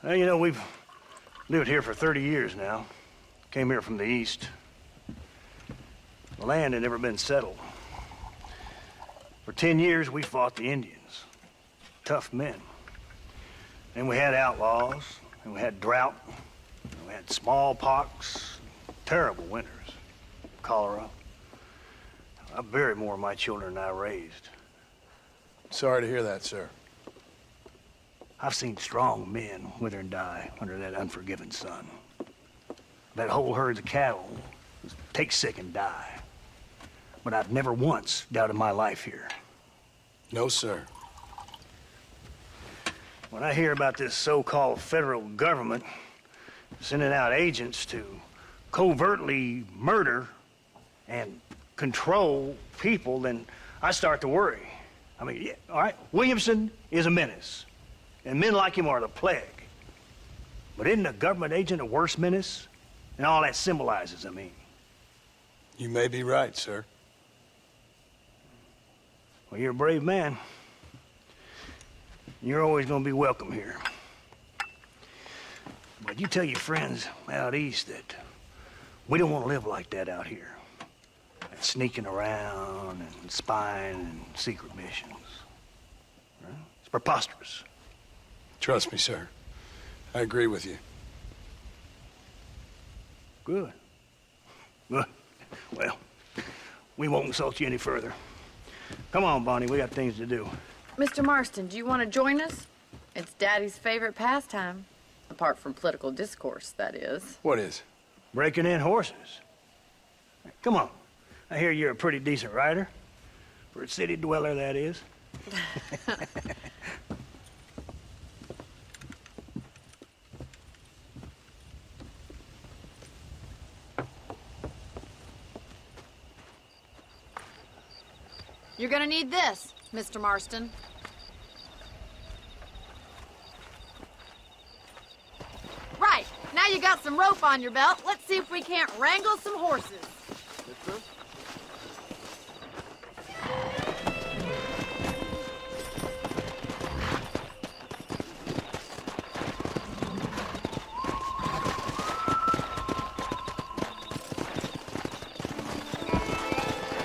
Well, you know, we've lived here for 30 years now. Came here from the east. The land had never been settled. For 10 years, we fought the Indians. Tough men. And we had outlaws, and we had drought, and we had smallpox, terrible winters, cholera. I buried more of my children than I raised. Sorry to hear that, sir. I've seen strong men wither and die under that unforgiving sun. That whole herds of cattle take sick and die. But I've never once doubted my life here. No, sir. When I hear about this so-called federal government sending out agents to covertly murder and control people, then I start to worry. I mean, yeah, all right, Williamson is a menace, and men like him are the plague. But isn't a government agent a worse menace? And all that symbolizes, I mean. You may be right, sir. Well, you're a brave man. You're always gonna be welcome here. But you tell your friends out east that we don't want to live like that out here. That sneaking around and spying and secret missions. Right? It's preposterous. Trust me, sir. I agree with you. Good. Good. Well, we won't insult you any further. Come on, Bonnie, we got things to do. Mr. Marston, do you want to join us? It's Daddy's favorite pastime. Apart from political discourse, that is. What is? Breaking in horses. Come on. I hear you're a pretty decent rider. For a city dweller, that is. You're gonna need this, Mr. Marston. Right, now you got some rope on your belt. Let's see if we can't wrangle some horses.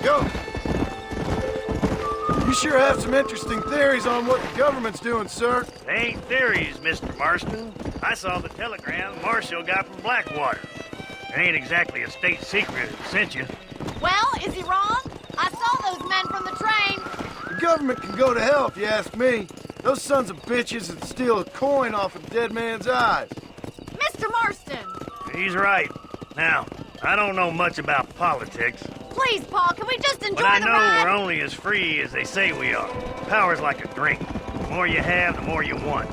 Go! You sure have some interesting theories on what the government's doing, sir. They ain't theories, Mr. Marston. I saw the telegram Marshall got from Blackwater. It ain't exactly a state secret that sent you. Well, is he wrong? I saw those men from the train. The government can go to hell if you ask me. Those sons of bitches would steal a coin off a dead man's eyes. Mr. Marston! He's right. Now, I don't know much about politics. Please, Paul, can we just enjoy But I the know ride? we're only as free as they say we are. Power's like a drink. The more you have, the more you want.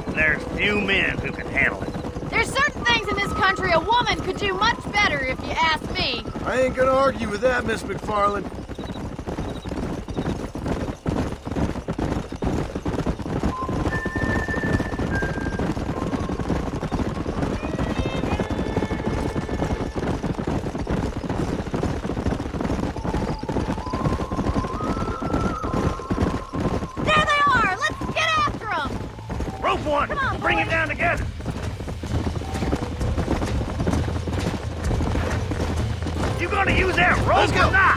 And there's few men who can handle it. There's certain things in this country a woman could do much better, if you ask me. I ain't gonna argue with that, Miss McFarland. There they are! Let's get after them! Rope one! Come on, Bring boys. it down together! You gonna use that rope Let's go. or not?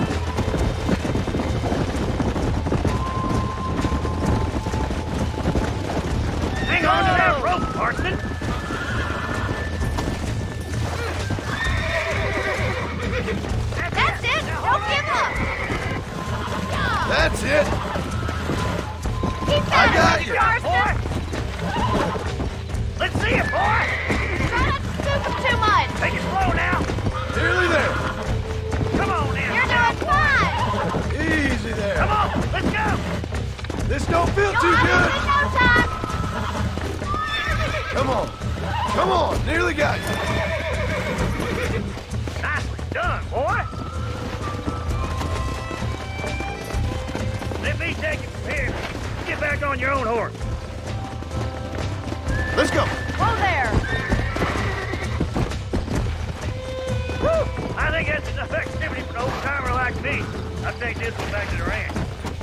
Hang on to that rope, Marston! That's it! Don't give up! That's it. Keep I that, got Mr. you. Marston! Let's see it, boy! Try not to spook them too much! Take it slow now! Nearly there. Come on now! You're doing fine! Easy there. Come on, let's go! This don't feel You'll too have good. it in no time! Come on. Come on. Nearly got you. Nicely done, boy! Let me take it from here. Get back on your own horse. Let's go. Whoa there! Woo! I think that's enough activity for an old-timer like me. I'll take this one back to the ranch.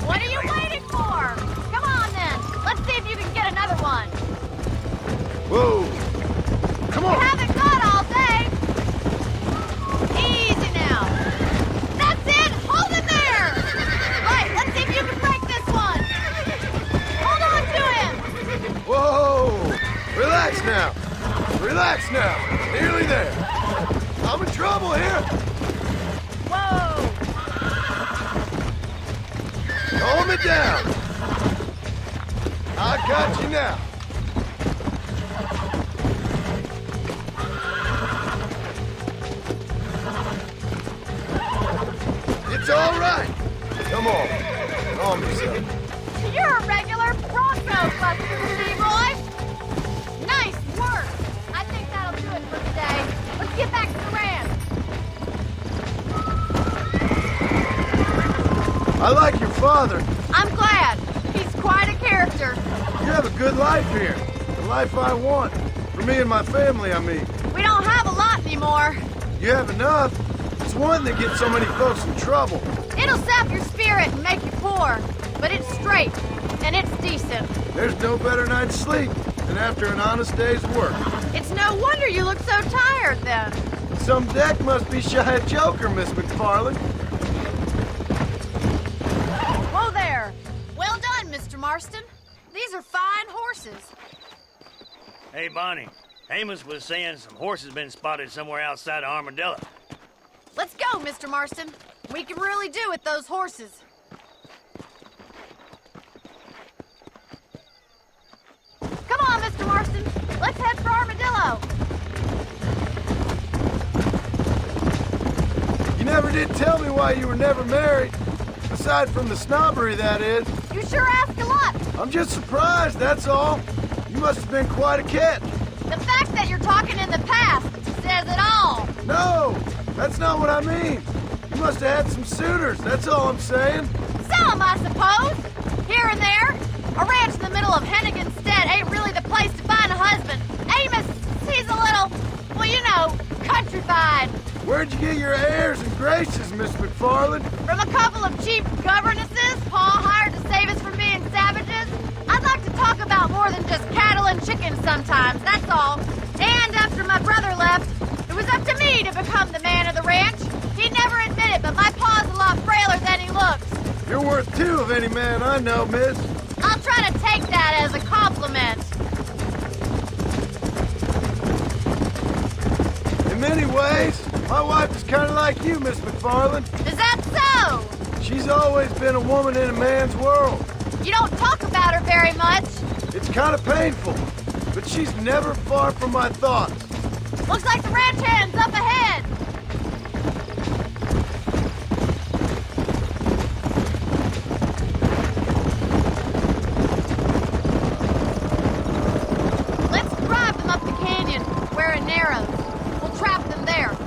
What are you waiting for? Come on then! Let's see if you can get another one! Whoa. Come You on. haven't got all day! Easy now! That's it! Hold it there! Right, let's see if you can break this one! Hold on to him! Whoa. Relax now. Relax now. Nearly there. I'm in trouble here. Whoa! Calm it down. I got you now. It's all right. Come on. Calm yourself. You're a regular Bronco buster, Leroy! Nice work! I think that'll do it for today. Let's get back to the ranch. I like your father. I'm glad. He's quite a character. You have a good life here. The life I want. For me and my family, I mean. We don't have a lot anymore. You have enough. It's one that gets so many folks in trouble. It'll sap your spirit and make you poor. But it's straight, and it's decent. There's no better night's sleep than after an honest day's work. It's no wonder you look so tired then. Some deck must be shy of Joker, Miss McFarland. Whoa there. Well done, Mr. Marston. These are fine horses. Hey, Bonnie. Amos was saying some horses been spotted somewhere outside of Armadillo. Let's go, Mr. Marston. We can really do with those horses. Come on, Mr. Marston. Let's head for Armadillo. You never did tell me why you were never married. Aside from the snobbery, that is. You sure ask a lot. I'm just surprised, that's all. You must have been quite a catch. The fact that you're talking in the past says it all. No, that's not what I mean. You must have had some suitors, that's all I'm saying. Some, I suppose. Here and there. A ranch in the middle of Hennigan's Stead ain't really the place to find a husband. Amos, he's a little, well, you know, countrified. Where'd you get your airs and graces, Miss McFarland? From a couple of cheap governesses Paul hired to save us from being savages. I'd like to talk about more than just cattle and chickens sometimes, that's all. And after my brother left, it was up to me to become the man of the ranch. He'd never admit it, but my pa's a lot frailer than he looks. You're worth two of any man I know, miss. I'll try to take that as a compliment. In many ways, my wife is kind of like you, Miss McFarland. Is that so? She's always been a woman in a man's world. You don't talk about her very much. It's kind of painful, but she's never far from my thoughts. Looks like the ranch hand's up ahead. Let's drive them up the canyon where it narrows. We'll trap them there.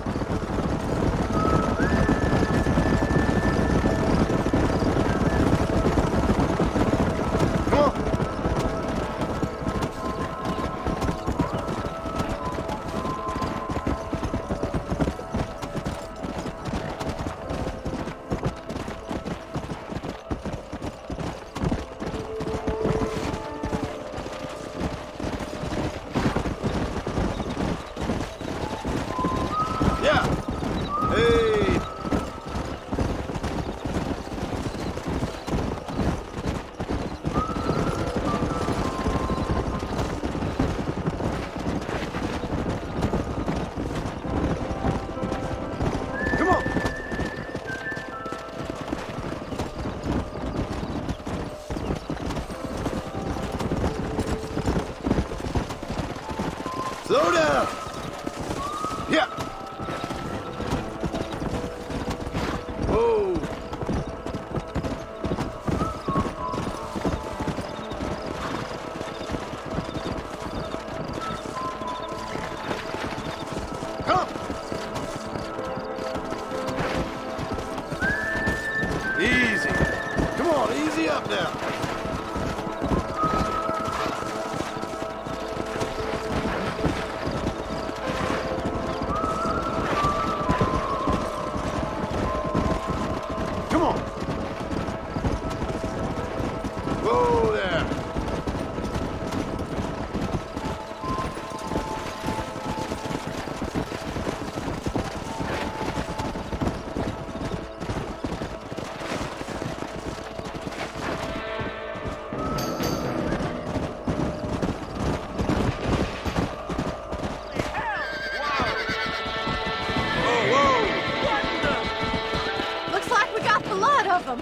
Slow down! Yeah! Whoa! Come! Easy. Come on, easy up now. Whoa there! Looks like we got the lot of them.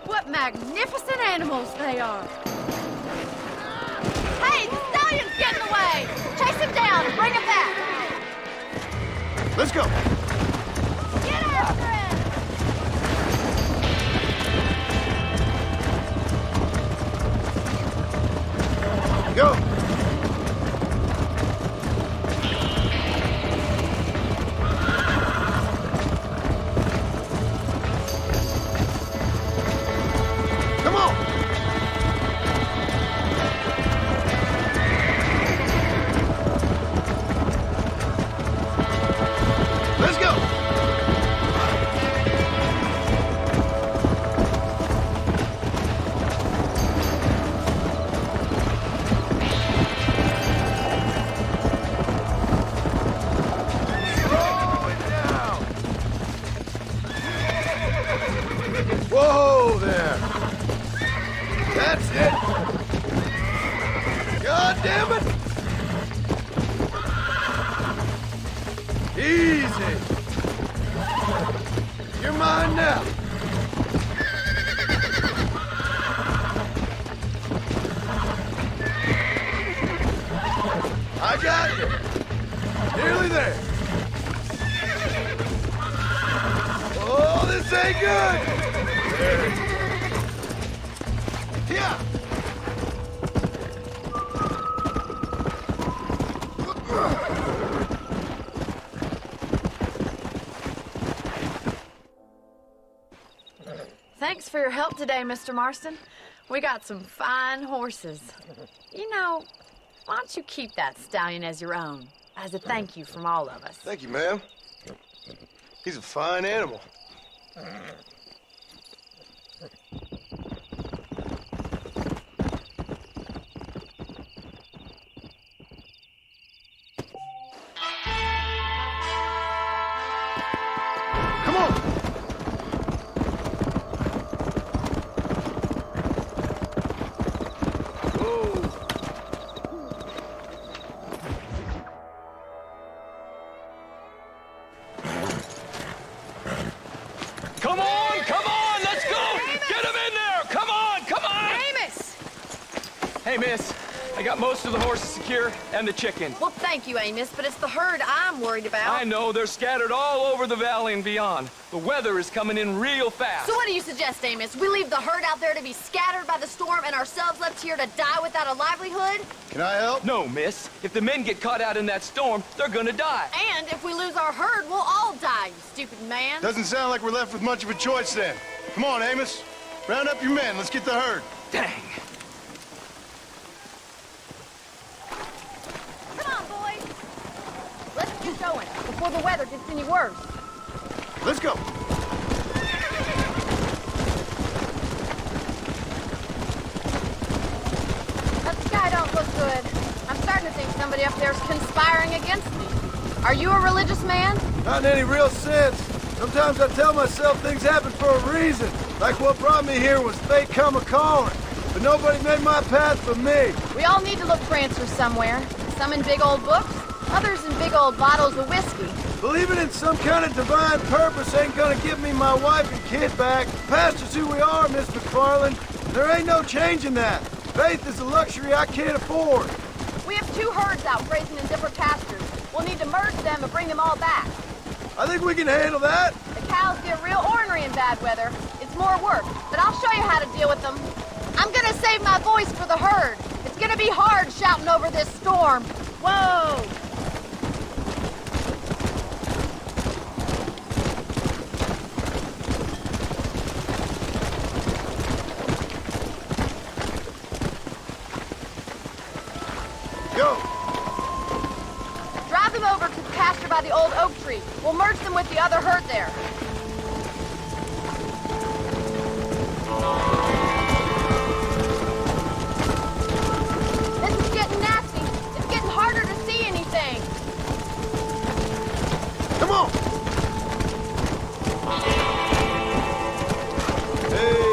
What magnificent animals they are. Hey, the stallion's getting away! Chase him down and bring him back! Let's go! Get after him! Go! Come on! Let's go! Whoa there! That's it! God damn it! Easy! You're mine now! I got you! Nearly there! Oh, this ain't good! Yeah! Thanks for your help today, Mr. Marston. We got some fine horses. You know, why don't you keep that stallion as your own, as a thank you from all of us? Thank you, ma'am. He's a fine animal. Come on! Come on, let's go! Hey, miss. I got most of the horses secure and the chicken. Well, thank you, Amos, but it's the herd I'm worried about. I know, they're scattered all over the valley and beyond. The weather is coming in real fast. So what do you suggest, Amos? We leave the herd out there to be scattered by the storm and ourselves left here to die without a livelihood? Can I help? No, miss. If the men get caught out in that storm, they're gonna die. And if we lose our herd, we'll all die, you stupid man. Doesn't sound like we're left with much of a choice then. Come on, Amos. Round up your men. Let's get the herd. Dang. Come on, boys. Let's get going before the weather gets any worse. Let's go. That sky don't look good. I'm starting to think somebody up there's conspiring against me. Are you a religious man? Not in any real sense. Sometimes I tell myself things happen for a reason. Like what brought me here was fate come a-calling. But nobody made my path for me. We all need to look for answers somewhere. Some in big old books, others in big old bottles of whiskey. Believing in some kind of divine purpose ain't gonna give me my wife and kid back. Past is who we are, Miss McFarland. There ain't no changing that. Faith is a luxury I can't afford. We have 2 herds out grazing in different pastures. We'll need to merge them and bring them all back. I think we can handle that. The cows get real ornery in bad weather. It's more work, but I'll show you how to deal with them. I'm gonna save my voice for the herd. It's gonna be hard shouting over this storm. Whoa! Go! Drive them over to the pasture by the old oak tree. We'll merge them with the other herd there. This is getting nasty. It's getting harder to see anything. Come on! Hey!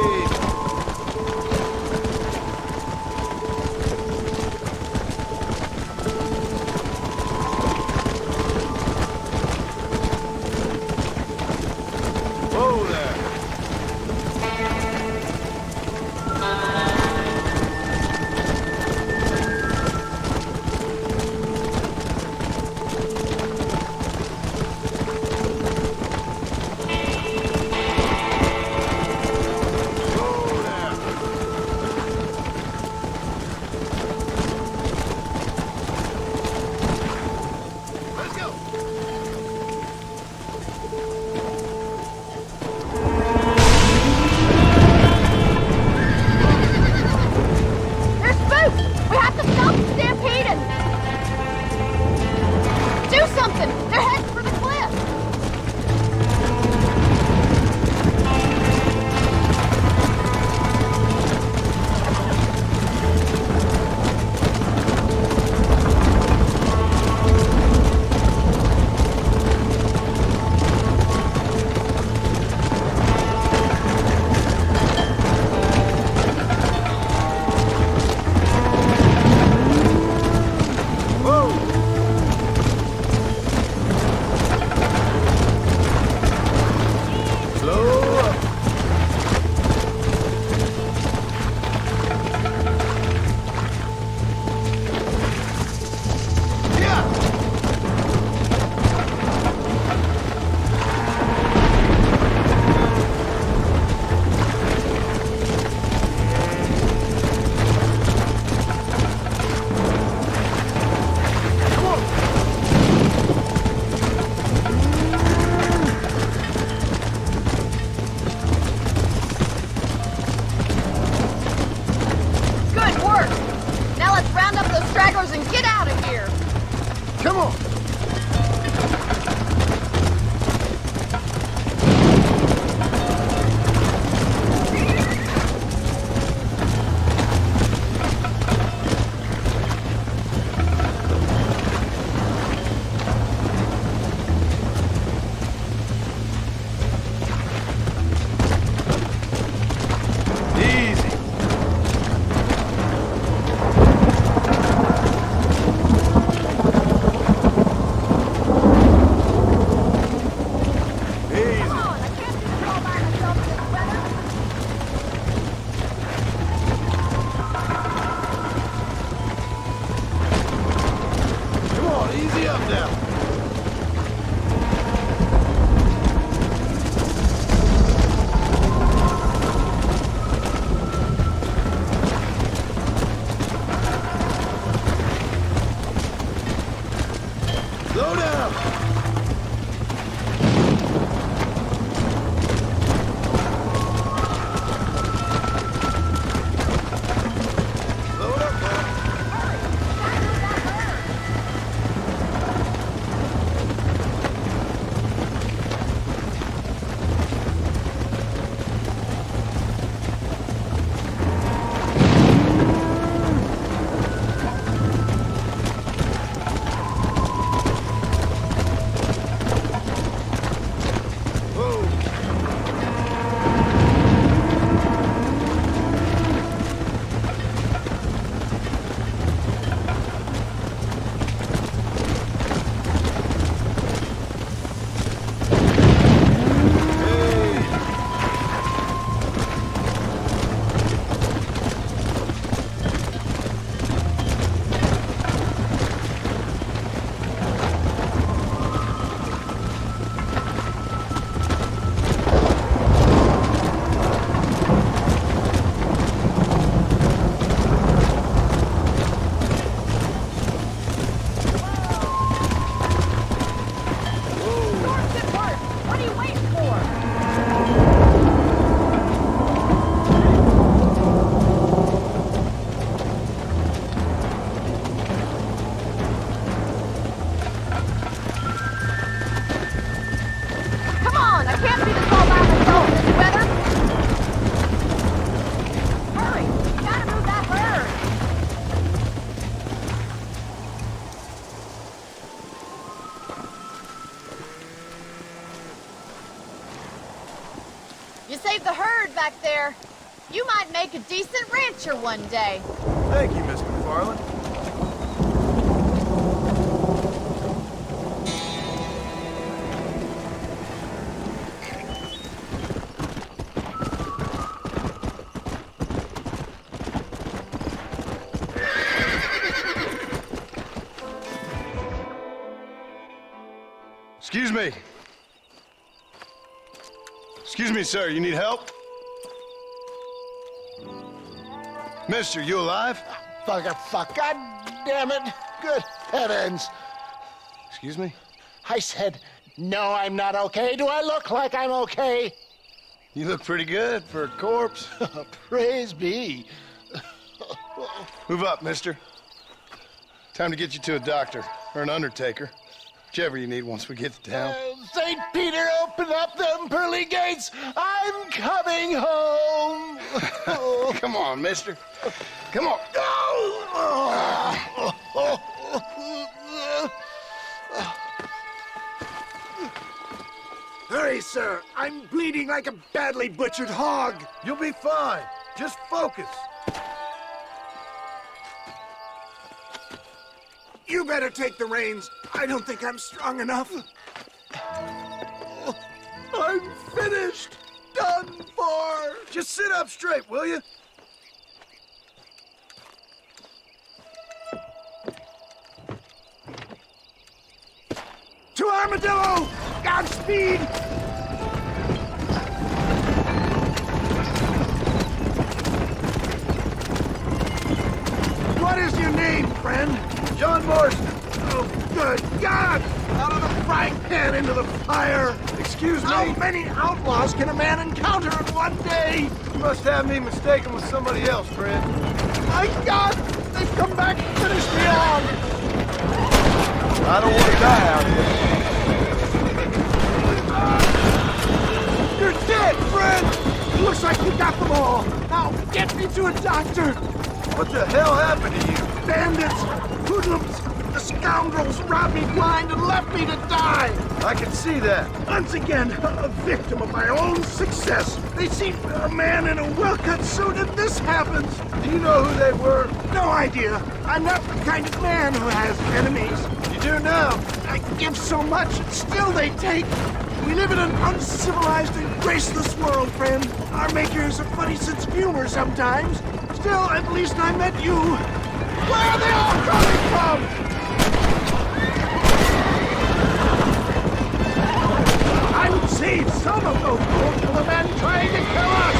herd back there. You might make a decent rancher one day. Thank you, Miss McFarland. Excuse me. Excuse me, sir. You need help? Mister, you alive? Fuck. God damn it. Good heavens. Excuse me? I said, no, I'm not okay. Do I look like I'm okay? You look pretty good for a corpse. Praise be. Move up, mister. Time to get you to a doctor or an undertaker. Whichever you need once we get to town. St. Peter, open up them pearly gates. I'm coming home. Come on, mister. Come on. Hurry, sir. I'm bleeding like a badly butchered hog. You'll be fine. Just focus. You better take the reins. I don't think I'm strong enough. I'm finished. Done for. Just sit up straight, will you? To Armadillo! Godspeed! What is your name, friend? John Marston. Oh, good God! Out of the frying pan into the fire! Excuse me? How many outlaws can a man encounter in one day? You must have me mistaken with somebody else, friend. My God! They've come back to finish me off! I don't want to die out here. You're dead, friend! Looks like you got them all. Now, get me to a doctor! What the hell happened to you? Bandits! Hoodlums! The scoundrels robbed me blind and left me to die! I can see that. Once again, a victim of my own success. They see a man in a well-cut suit and this happens. Do you know who they were? No idea. I'm not the kind of man who has enemies. You do now. I give so much and still they take. We live in an uncivilized and graceless world, friend. Our maker has a funny sense of humor sometimes. Still, at least I met you. Where are they all coming from? I would save some of those fools from the men trying to kill us.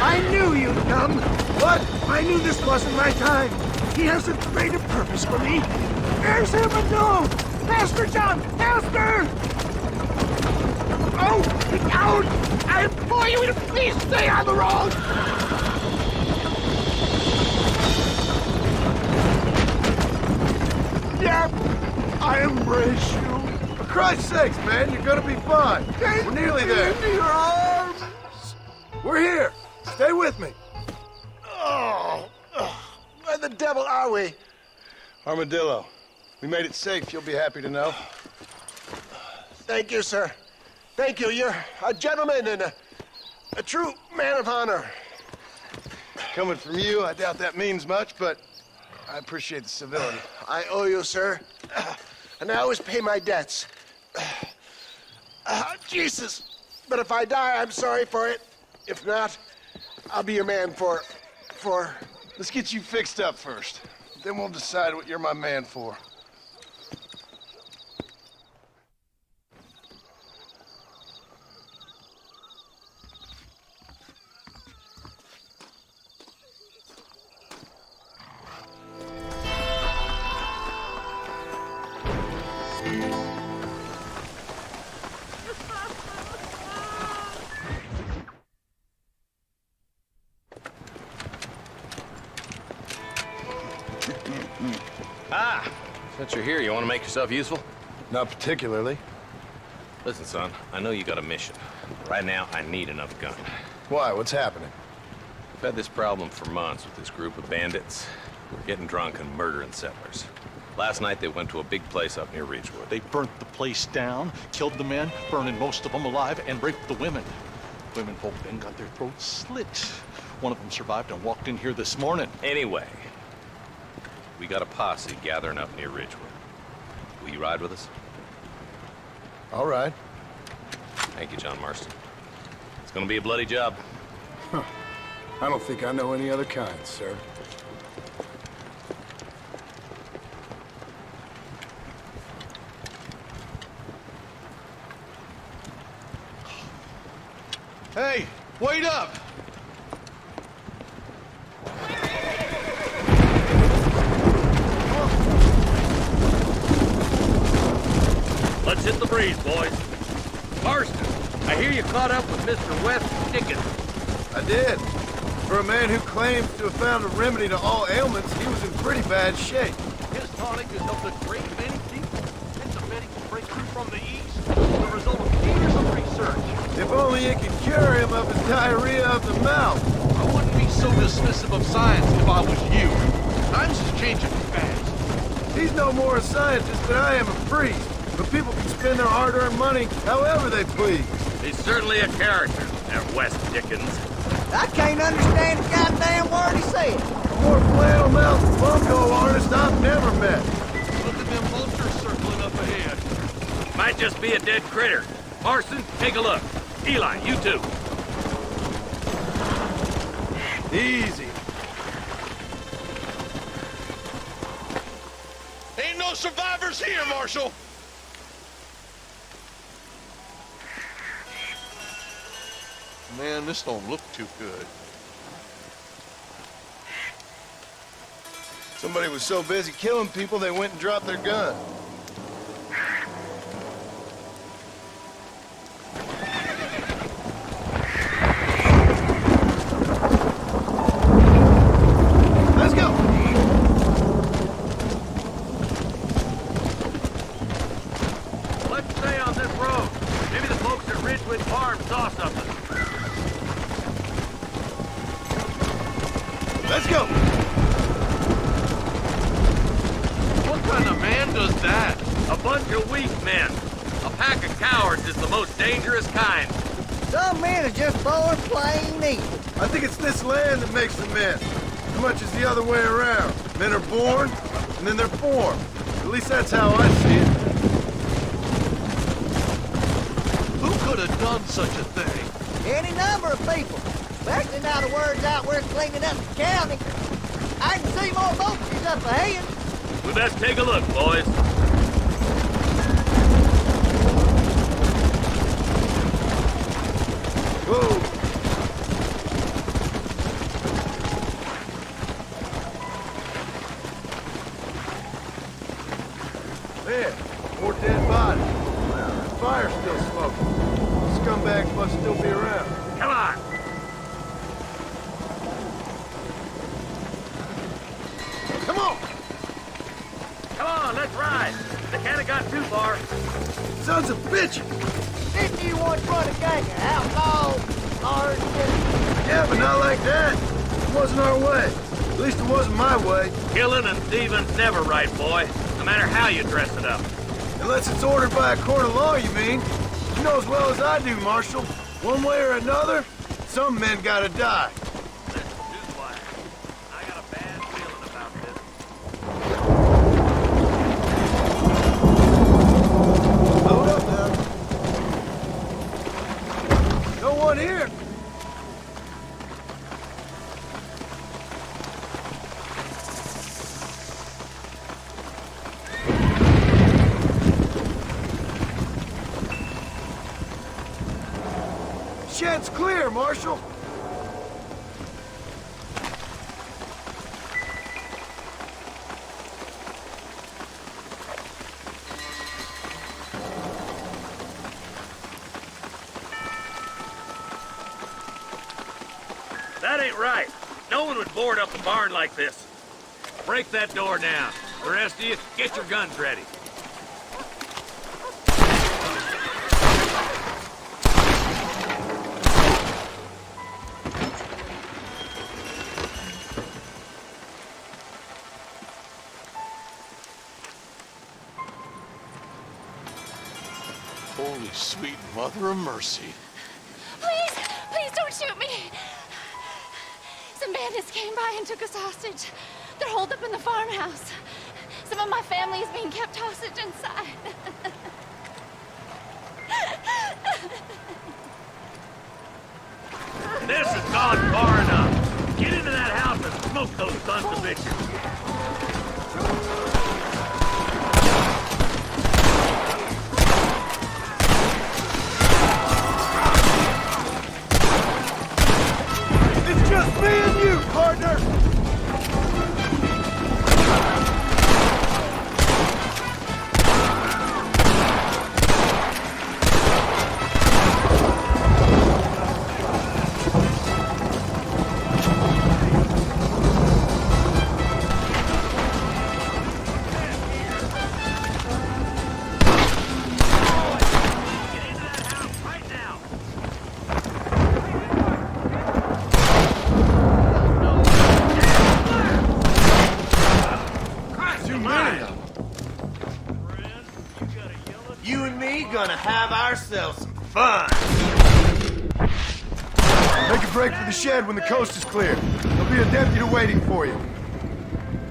I knew you'd come. What? I knew this wasn't my time. He has a greater purpose for me. There's Armadillo! Master John! Master! Oh, get down! I implore you to please stay on the road! Yep, I embrace you. For Christ's sakes, man, you're gonna be fine. We're nearly there. Into your arms. We're here. Stay with me. Oh, where the devil are we? Armadillo. We made it safe, you'll be happy to know. Thank you, sir. Thank you. You're a gentleman and a true man of honor. Coming from you, I doubt that means much, but I appreciate the civility. I owe you, sir. And I always pay my debts. Jesus. But if I die, I'm sorry for it. If not, I'll be your man for... Let's get you fixed up first. Then we'll decide what you're my man for. Since you're here, you want to make yourself useful? Not particularly. Listen, son, I know you got a mission. Right now, I need another gun. Why? What's happening? We've had this problem for months with this group of bandits. We're getting drunk and murdering settlers. Last night, they went to a big place up near Ridgewood. They burnt the place down, killed the men, burning most of them alive, and raped the women. Women folk then got their throats slit. One of them survived and walked in here this morning. Anyway, we got a posse gathering up near Ridgewood. Will you ride with us? All right. Thank you, John Marston. It's gonna be a bloody job. Huh. I don't think I know any other kind, sir. Hey, wait up! Let's hit the breeze, boys. Marston, I hear you caught up with Mr. West Dickens. I did. For a man who claims to have found a remedy to all ailments, he was in pretty bad shape. His tonic has helped a great many people. It's a medical breakthrough from the East, the result of years of research. If only it could cure him of his diarrhea of the mouth. I wouldn't be so dismissive of science if I was you. Times is changing fast. He's no more a scientist than I am a priest. But people can spend their hard-earned money however they please. He's certainly a character, that West Dickens. I can't understand a goddamn word he said. A more flannel-mouthed bunco artist I've never met. Look at them vultures circling up ahead. Might just be a dead critter. Marston, take a look. Eli, you too. Easy. Ain't no survivors here, Marshal. Man, this don't look too good. Somebody was so busy killing people, they went and dropped their gun. Let's go! Let's stay on this road. Maybe the folks at Ridgewood Farm saw something. Let's go! What kind of man does that? A bunch of weak men. A pack of cowards is the most dangerous kind. Some men are just born plain evil. I think it's this land that makes the men. As much as the other way around. Men are born, and then they're formed. At least that's how I see it. Who could have done such a thing? Any number of people. Especially now the word's out we're cleaning up the county. I can see more boats up ahead. We best take a look, boys. Whoa! Man, more dead bodies. The fire's still smoking. Scumbags must still be around. Come on. Come on! Come on, let's ride. They can't have got too far. Sons of bitches! Didn't you once run a gang of outlaws? Hard Yeah, but not like that. It wasn't our way. At least it wasn't my way. Killing and thieving's never right, boy. No matter how you dress it up. Unless it's ordered by a court of law, you mean? You know as well as I do, Marshal. One way or another, some men gotta die. Hold up now. No one here. Shed's clear, Marshal. That ain't right. No one would board up a barn like this. Break that door down. The rest of you, get your guns ready. Holy sweet mother of mercy. Please, Some bandits came by and took us hostage. They're holed up in the farmhouse. Some of my family is being kept hostage inside. This has gone far enough. Get into that house and smoke those sons of bitches. It's just me and you, partner! You and me gonna have ourselves some fun. Make a break for the shed when the coast is clear. There'll be a deputy waiting for you.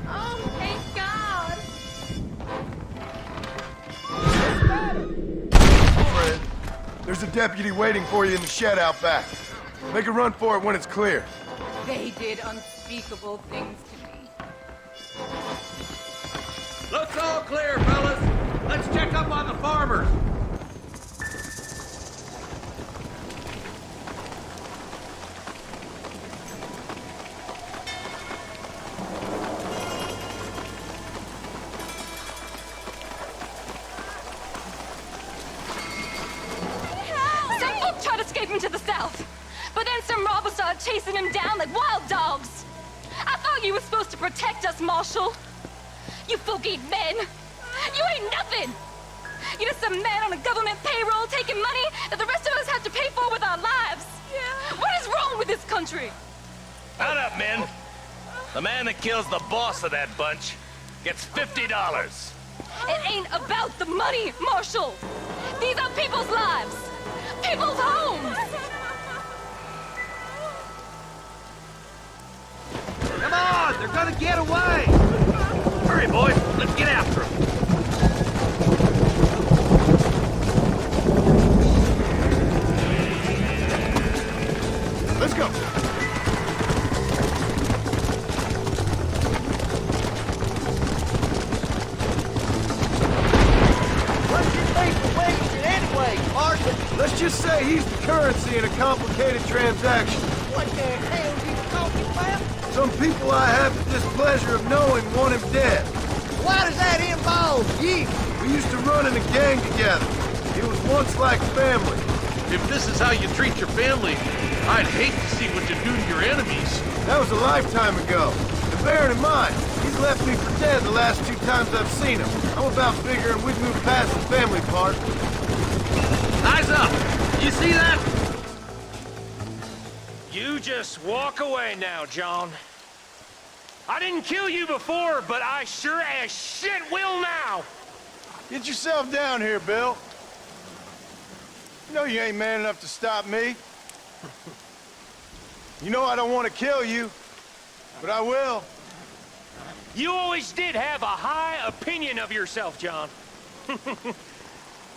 Oh, thank God. Fred, there's a deputy waiting for you in the shed out back. Make a run for it when it's clear. They did unspeakable things to me. Looks all clear, fellas. Let's check up on the farmers. Some folk tried escaping to the south, but then some robbers started chasing him down like wild dogs. I thought you were supposed to protect us, Marshal. You folk ain't men. You ain't nothing. You're just some man on a government payroll taking money that the rest of us have to pay for with our lives. Yeah. What is wrong with this country? Mount up, men. The man that kills the boss of that bunch gets $50. It ain't about the money, Marshal. These are people's lives, people's homes. Come on, they're gonna get away. Hurry, boys. Let's get after them. Let's go. What do you think the wasted anyway, Marshal? Let's just say he's the currency in a complicated transaction. What the hell are you talking about? Some people I have the displeasure of knowing want him dead. Why does that involve you? We used to run in a gang together. It was once like family. If this is how you treat your family, I'd hate to see what you do to your enemies. That was a lifetime ago. And bearing in mind, he's left me for dead the last 2 times I've seen him. I'm about figuring we've moved past the family part. Eyes up! You see that? You just walk away now, John. I didn't kill you before, but I sure as shit will now! Get yourself down here, Bill. You know you ain't man enough to stop me. You know I don't want to kill you, but I will. You always did have a high opinion of yourself, John.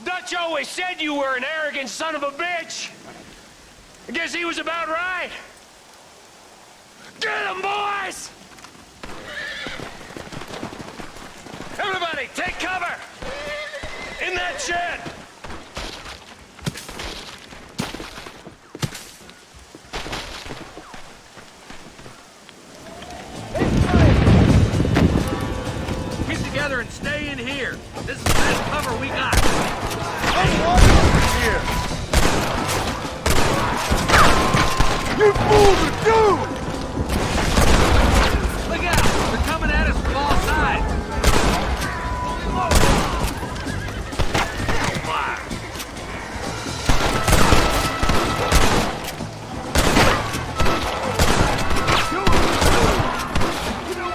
Dutch always said you were an arrogant son of a bitch. I guess he was about right. Get him, boys! Everybody, take cover! In that shed! Get together and stay in here. This is the best cover we got. Here. You fools are doomed! Look out! They're coming at us from all sides. Fire.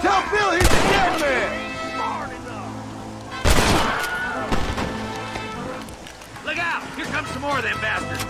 Tell Bill he's a dead man! Look out! Here comes some more of them bastards.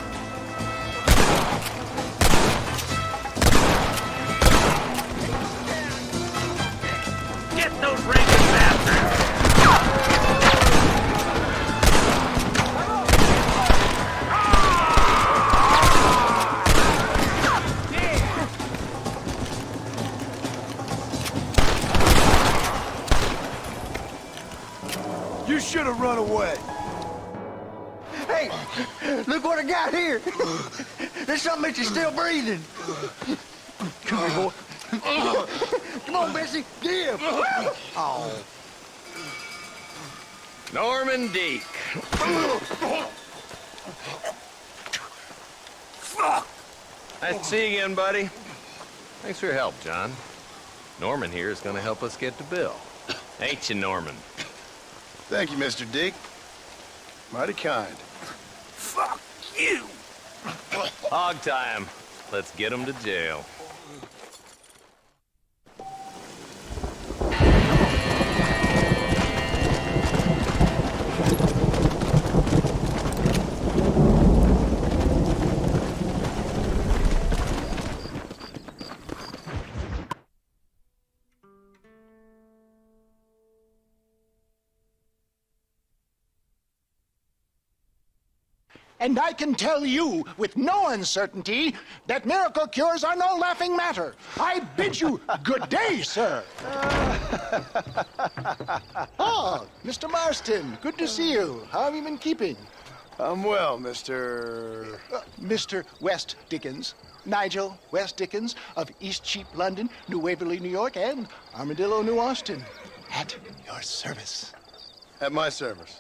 should have run away. Hey, look what I got here. There's something that you're still breathing. Come here, boy. Come on, Bessie, give. Oh. Norman Deek. Nice to see you again, buddy. Thanks for your help, John. Norman here is going to help us get to Bill. Ain't you, Norman? Thank you, Mr. Deek. Mighty kind. Fuck you. Hog time. Let's get him to jail. And I can tell you with no uncertainty that miracle cures are no laughing matter. I bid you good day, sir. Oh, Mr. Marston, good to see you. How have you been keeping? I'm well, Mr. Mr. West Dickens. Nigel West Dickens of East Cheap, London, New Waverly, New York, and Armadillo, New Austin. At your service. At my service.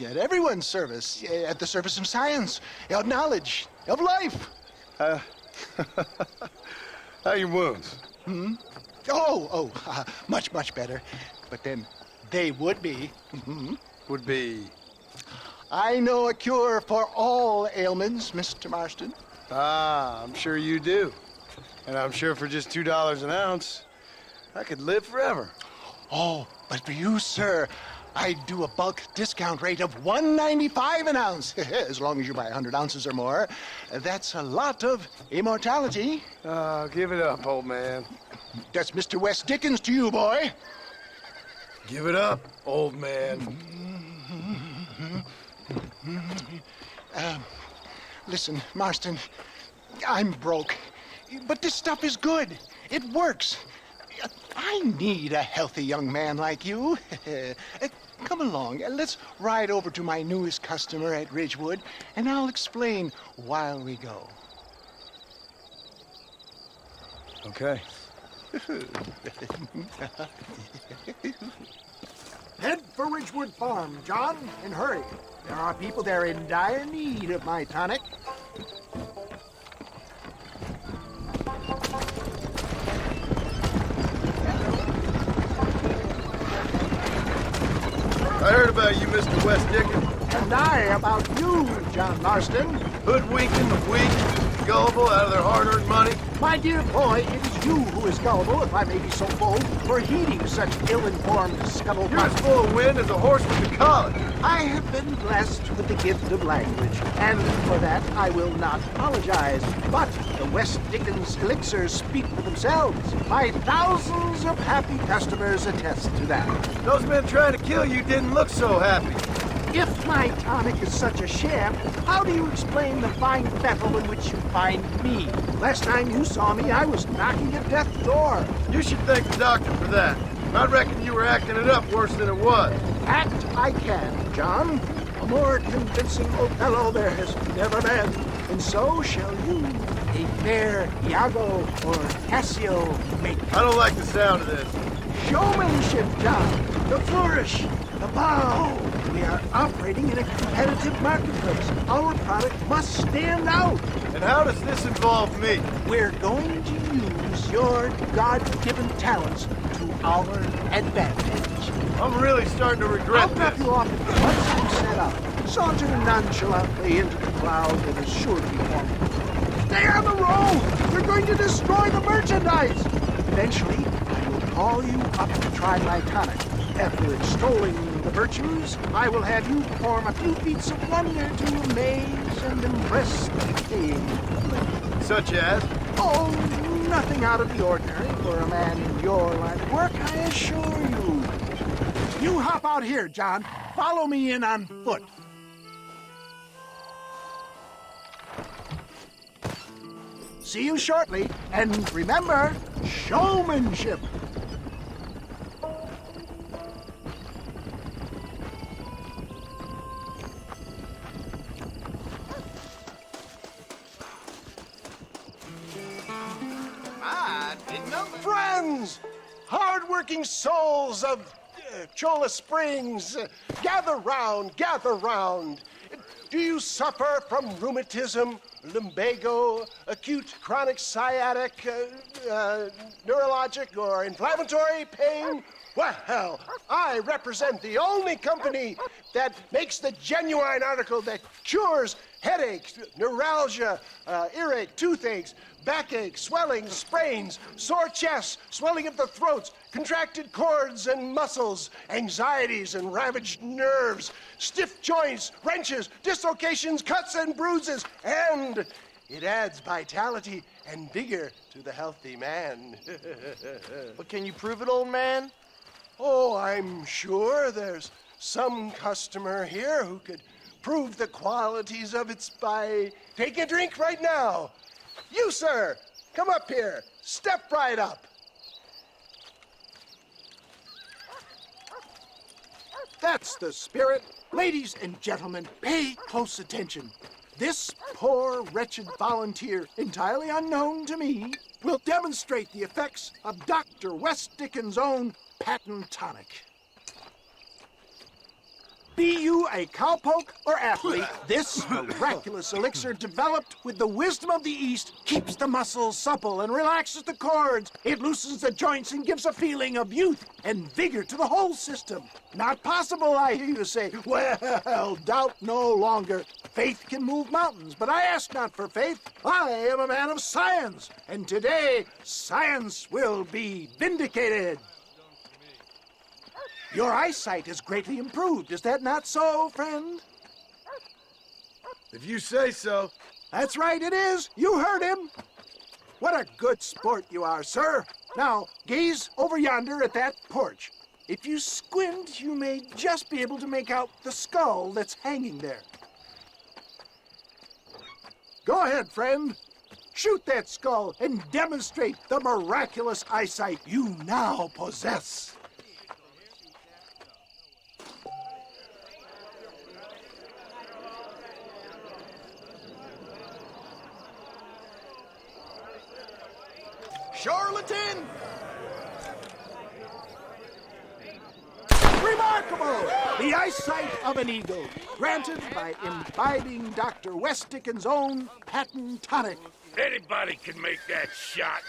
At everyone's service. At the service of science, of knowledge, of life. How are your wounds? Much, much better. But then they would be. Would be? I know a cure for all ailments, Mr. Marston. Ah, I'm sure you do. And I'm sure for just $2 an ounce, I could live forever. Oh, but for you, sir, I'd do a bulk discount rate of $1.95 an ounce, as long as you buy 100 ounces or more. That's a lot of immortality. Give it up, old man. That's Mr. West Dickens to you, boy. Give it up, old man. Listen, Marston, I'm broke, but this stuff is good. It works. I need a healthy young man like you. Come along. Let's ride over to my newest customer at Ridgewood, and I'll explain while we go. Okay. Head for Ridgewood Farm, John, and hurry. There are people there in dire need of my tonic. I heard about you, Mr. West Dickens. And I about you, John Marston. Hoodwinking the weak, gullible out of their hard-earned money. My dear boy, it is you who is gullible, if I may be so bold, for heeding such ill-informed scuttlebutt. You're as full of wind as a horse with the collar. I have been blessed with the gift of language, and for that I will not apologize. But the West Dickens elixirs speak for themselves. My thousands of happy customers attest to that. Those men trying to kill you didn't look so happy. If my tonic is such a sham, how do you explain the fine fettle in which you find me? Last time you saw me, I was knocking at death's door. You should thank the doctor for that. I reckon you were acting it up worse than it was. Act I can, John. A more convincing Othello there has never been. And so shall you, a fair Iago or Cassio make. I don't like the sound of this. Showmanship, John. The flourish, the bow. We are operating in a competitive marketplace. Our product must stand out. And how does this involve me? We're going to use your God-given talents to our advantage. I'm really starting to regret I'll drop you off once I'm set up. Saunter nonchalantly into the crowd that is sure to be forming. Stay on the road! You're going to destroy the merchandise! Eventually, I will call you up to try my tonic. After extolling the virtues, I will have you perform a few feats of wonder to amaze and impress the king. Such as? Oh, nothing out of the ordinary for a man in your line of work, I assure you. You hop out here, John. Follow me in on foot. See you shortly, and remember, showmanship. Friends, hard-working souls of Cholla Springs, gather round, gather round. Do you suffer from rheumatism, lumbago, acute chronic sciatic, neurologic, or inflammatory pain? Well, I represent the only company that makes the genuine article that cures headaches, neuralgia, earache, toothaches, backache, swelling, sprains, sore chests, swelling of the throats, contracted cords and muscles, anxieties and ravaged nerves, stiff joints, wrenches, dislocations, cuts and bruises, and it adds vitality and vigor to the healthy man. But can you prove it, old man? Oh, I'm sure there's some customer here who could prove the qualities of it by taking a drink right now. You, sir, come up here. Step right up. That's the spirit. Ladies and gentlemen, pay close attention. This poor, wretched volunteer, entirely unknown to me, will demonstrate the effects of Dr. West Dickens' own patent tonic. Be you a cowpoke or athlete, this miraculous elixir developed with the wisdom of the East keeps the muscles supple and relaxes the cords. It loosens the joints and gives a feeling of youth and vigor to the whole system. Not possible, I hear you say. Well, doubt no longer. Faith can move mountains, but I ask not for faith. I am a man of science, and today science will be vindicated. Your eyesight is greatly improved. Is that not so, friend? If you say so. That's right, it is. You heard him. What a good sport you are, sir. Now, gaze over yonder at that porch. If you squint, you may just be able to make out the skull that's hanging there. Go ahead, friend. Shoot that skull and demonstrate the miraculous eyesight you now possess. Charlatan! Remarkable! The eyesight of an eagle, granted by imbibing Dr. West Dickens' own patent tonic. Anybody can make that shot.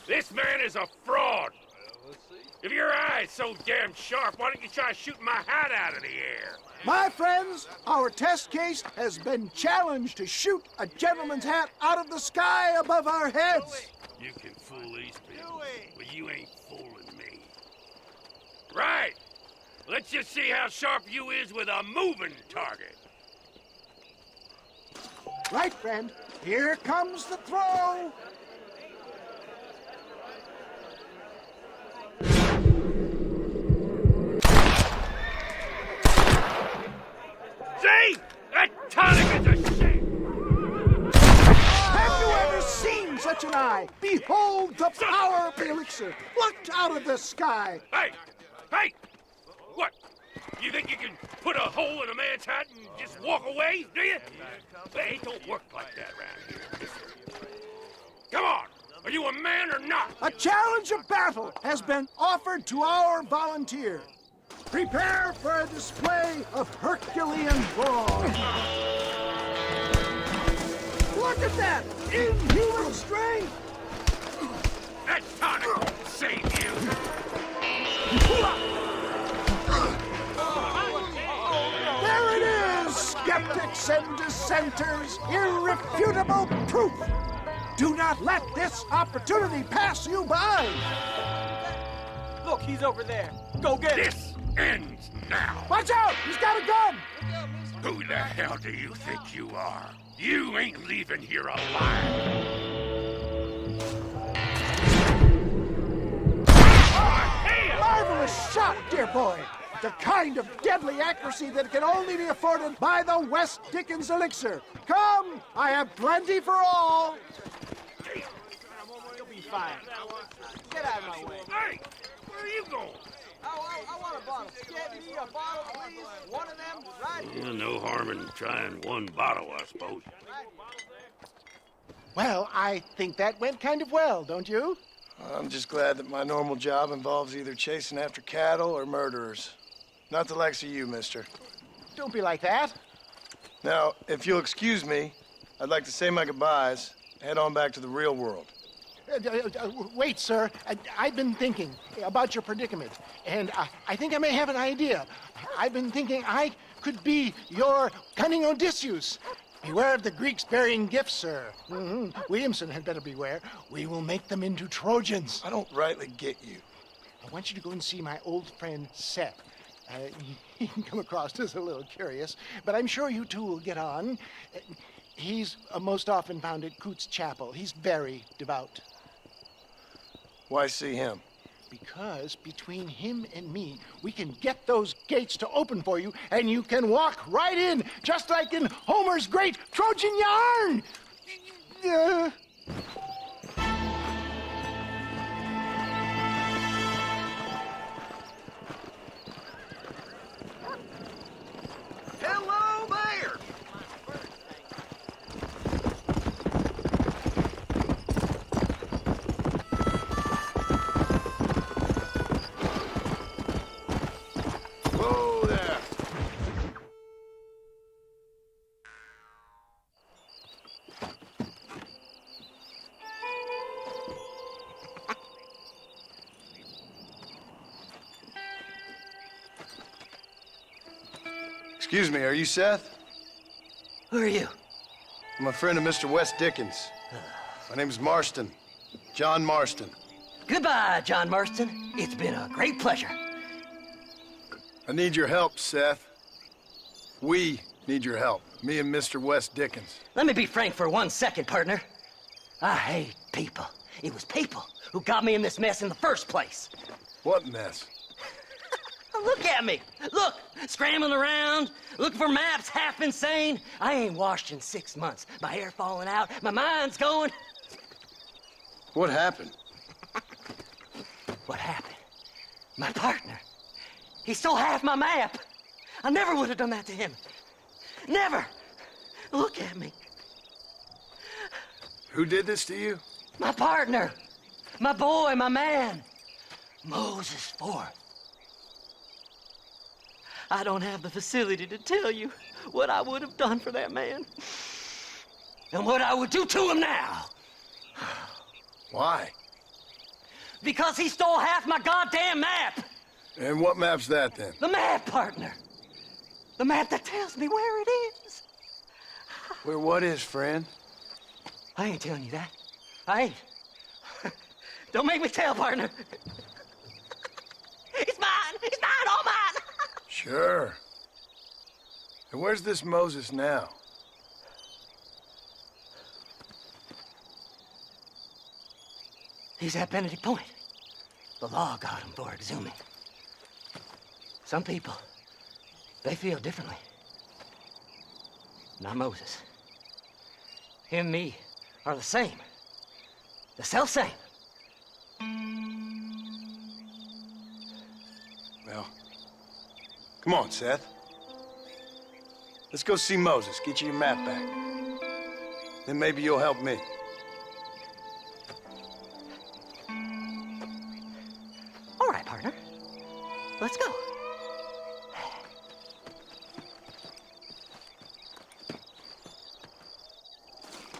This man is a fraud. If your eye's so damn sharp, why don't you try shooting my hat out of the air? My friends, our test case has been challenged to shoot a gentleman's hat out of the sky above our heads. You can fool these people, but you ain't fooling me. Right. Let's just see how sharp you is with a moving target. Right, friend. Here comes the throw. See? That tonic is a shame. Have you ever seen such an eye? Behold the power of the elixir, plucked out of the sky. Hey! Hey! What? You think you can put a hole in a man's hat and just walk away, do you? It don't work like that around here. Come on! Are you a man or not? A challenge of battle has been offered to our volunteer. Prepare for a display of Herculean brawn. Look at that! Inhuman strength! That tonic won't save you! There it is! Skeptics and dissenters, irrefutable proof! Do not let this opportunity pass you by! Look, he's over there. Go get him. This ends now! Watch out! He's got a gun! Who the hell do you think you are? You ain't leaving here alive! Marvelous shot, dear boy! The kind of deadly accuracy that can only be afforded by the West Dickens elixir. Come, I have plenty for all. You'll be fine. Get out of my way. Hey, where are you going? I want a bottle. Get me a bottle, please. One of them, right here. No harm in trying one bottle, I suppose. Well, I think that went kind of well, don't you? I'm just glad that my normal job involves either chasing after cattle or murderers. Not the likes of you, mister. Don't be like that. Now, if you'll excuse me, I'd like to say my goodbyes, head on back to the real world. Wait, sir. I've been thinking about your predicament, and I think I may have an idea. I've been thinking I could be your cunning Odysseus. Beware of the Greeks burying gifts, sir. Williamson had better beware. We will make them into Trojans. I don't rightly get you. I want you to go and see my old friend Seth. He can come across as a little curious, but I'm sure you two will get on. He's most often found at Coots Chapel. He's very devout. Why see him? Because between him and me, we can get those gates to open for you, and you can walk right in, just like in Homer's great Trojan yarn! Hello there! Whoa there! Excuse me, are you Seth? Who are you? I'm a friend of Mr. West Dickens. My name's Marston. John Marston. Goodbye, John Marston. It's been a great pleasure. I need your help, Seth. We need your help. Me and Mr. West Dickens. Let me be frank for 1 second, partner. I hate people. It was people who got me in this mess in the first place. What mess? Look at me. Look, scrambling around, looking for maps, half insane. I ain't washed in 6 months. My hair falling out, my mind's going. What happened? What happened? My partner. He stole half my map. I never would have done that to him. Never. Look at me. Who did this to you? My partner. My boy, my man. Moses Ford. I don't have the facility to tell you what I would have done for that man. And what I would do to him now. Why? Because he stole half my goddamn map. And what map's that, then? The map, partner. The map that tells me where it is. Where what is, friend? I ain't telling you that. I ain't. Don't make me tell, partner. It's mine. It's mine, all mine. Sure. And where's this Moses now? He's at Benedict Point. The law got him for exhuming. Some people, they feel differently. Not Moses. Him and me are the same. The self-same. Well, come on, Seth. Let's go see Moses, get you your map back. Then maybe you'll help me. All right, partner. Let's go.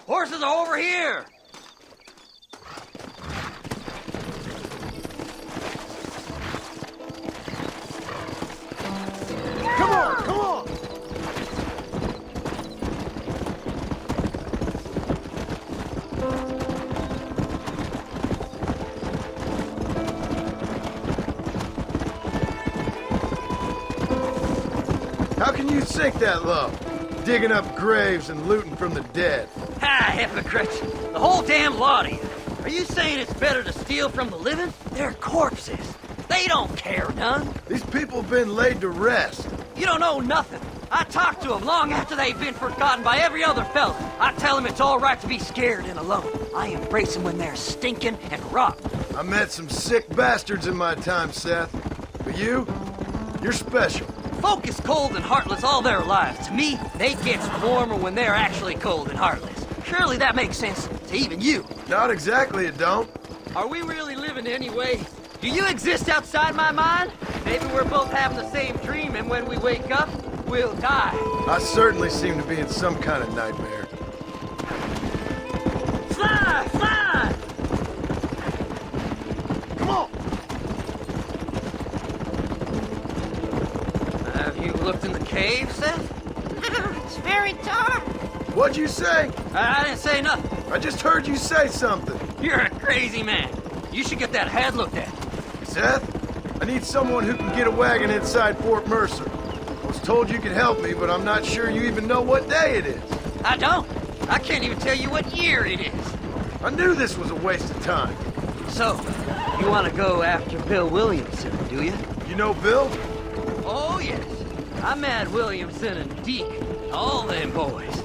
Horses are over here! Come on, come on! How can you sink that low? Digging up graves and looting from the dead. Ah, hypocrites! The whole damn lot of you. Are you saying it's better to steal from the living? They're corpses. They don't care none. These people have been laid to rest. You don't know nothing. I talk to them long after they've been forgotten by every other fella. I tell them it's all right to be scared and alone. I embrace them when they're stinking and rotten. I met some sick bastards in my time, Seth. But you're special. Folk is cold and heartless all their lives. To me, they get warmer when they're actually cold and heartless. Surely that makes sense to even you. Not exactly, it don't. Are we really living anyway? Do you exist outside my mind? Maybe we're both having the same dream, and when we wake up, we'll die. I certainly seem to be in some kind of nightmare. Fly! Fly! Come on! Have you looked in the cave, Seth? It's very dark. What'd you say? I didn't say nothing. I just heard you say something. You're a crazy man. You should get that head looked at. Seth, I need someone who can get a wagon inside Fort Mercer. I was told you could help me, but I'm not sure you even know what day it is. I don't. I can't even tell you what year it is. I knew this was a waste of time. So, you want to go after Bill Williamson, do you? You know Bill? Oh, yes. I met Williamson and Deke, all them boys.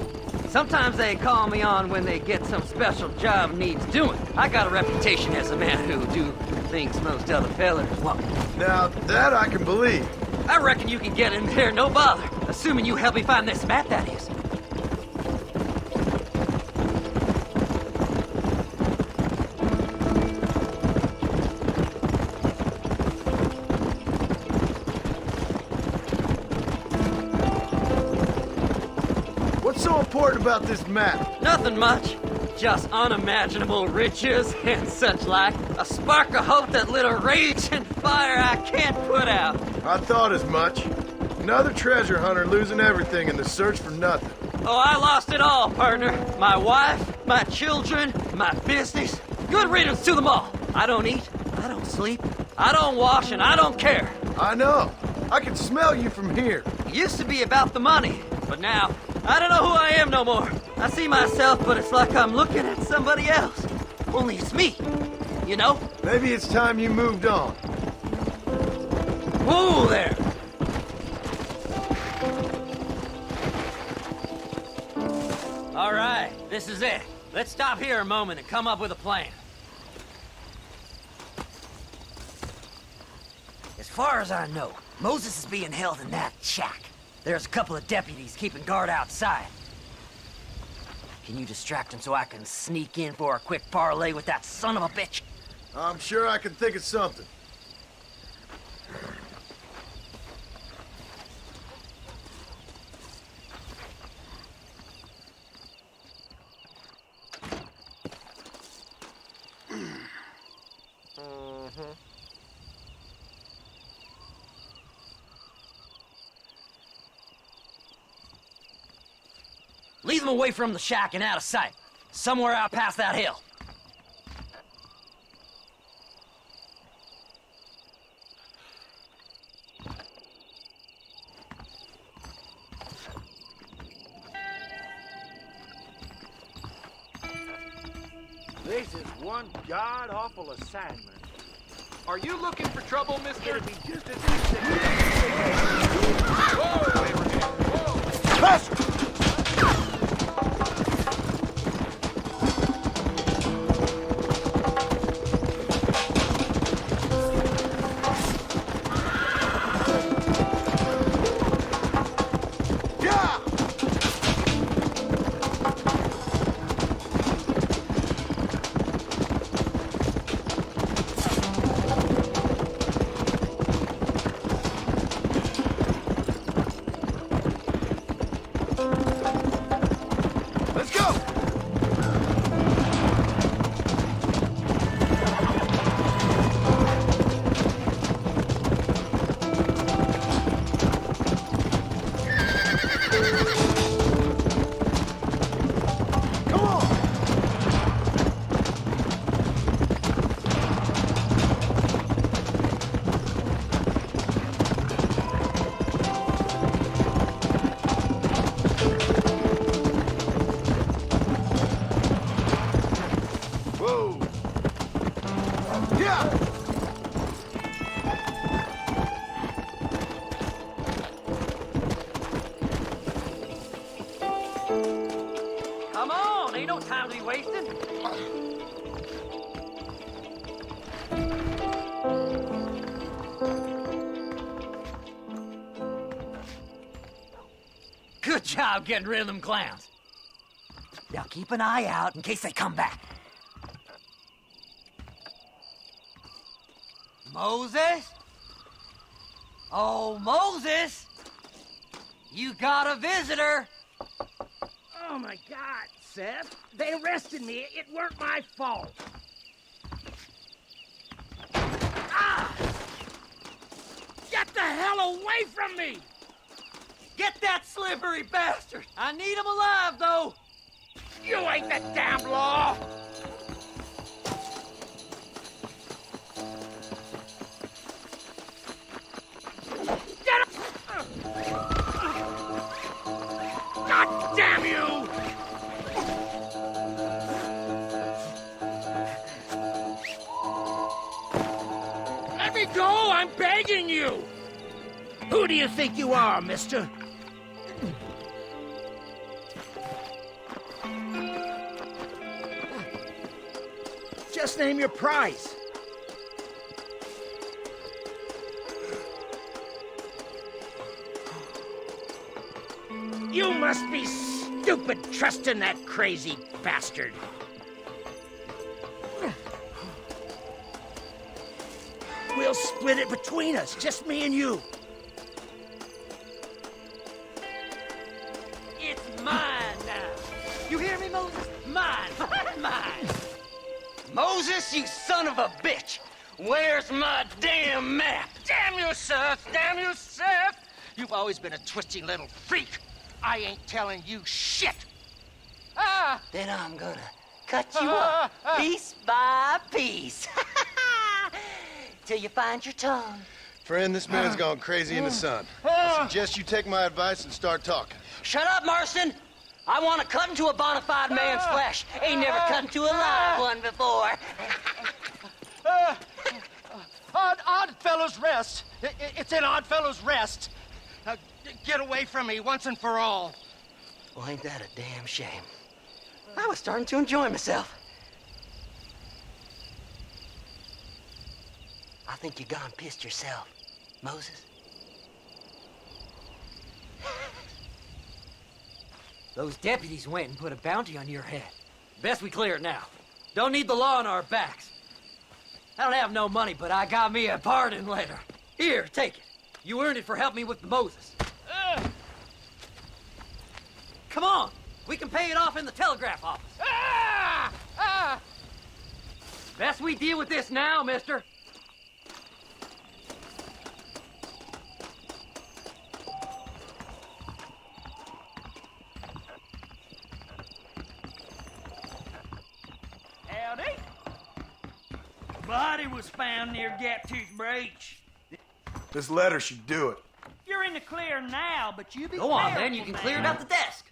Sometimes they call me on when they get some special job needs doing. I got a reputation as a man who do things most other fellers won't. Now, that I can believe. I reckon you can get in there, no bother. Assuming you help me find this map, that is. What's so important about this map? Nothing much. Just unimaginable riches and such like. A spark of hope that lit a raging fire I can't put out. I thought as much. Another treasure hunter losing everything in the search for nothing. Oh, I lost it all, partner. My wife, my children, my business. Good riddance to them all. I don't eat, I don't sleep, I don't wash, and I don't care. I know. I can smell you from here. It used to be about the money, but now, I don't know who I am no more. I see myself, but it's like I'm looking at somebody else. Only it's me, you know? Maybe it's time you moved on. Whoa there! All right, this is it. Let's stop here a moment and come up with a plan. As far as I know, Moses is being held in that shack. There's a couple of deputies keeping guard outside. Can you distract him so I can sneak in for a quick parlay with that son of a bitch? I'm sure I can think of something. Lead them away from the shack and out of sight. Somewhere out past that hill. This is one god-awful assignment. Are you looking for trouble, mister? It'll be just as easy. Whoa, Abraham! Whoa! Faster! Come on, ain't no time to be wasting. Good job getting rid of them clowns. Now keep an eye out in case they come back. Moses? Oh, Moses! You got a visitor! Oh, my God, Seth. They arrested me. It weren't my fault. Ah! Get the hell away from me! Get that slippery bastard! I need him alive, though! You ain't the damn law! Get him! God damn you! Let me go! I'm begging you! Who do you think you are, mister? Just name your price. You must be stupid trusting that crazy bastard. We'll split it between us, just me and you. It's mine now. You hear me, Moses? Mine. Mine. Moses, you son of a bitch! Where's my damn map? Damn you, Seth! Damn you, Seth! You've always been a twisting little freak. I ain't telling you shit. Ah! Then I'm gonna cut you up piece by piece. Till you find your tongue. Friend, this man's gone crazy in the sun. I suggest you take my advice and start talking. Shut up, Marston! I want to cut into a bona fide man's flesh. Ain't never cut into a live one before. Oddfellows Rest. It's in Oddfellows Rest. Get away from me once and for all. Well, ain't that a damn shame? I was starting to enjoy myself. I think you gone pissed yourself, Moses. Those deputies went and put a bounty on your head. Best we clear it now. Don't need the law on our backs. I don't have no money, but I got me a pardon letter. Here, take it. You earned it for helping me with the Moses. Come on. We can pay it off in the telegraph office. Best we deal with this now, mister. Howdy. Body was found near Gaptooth Breach. This letter should do it. You're in the clear now, but you be Go on, careful, then. You can clear it out the desk.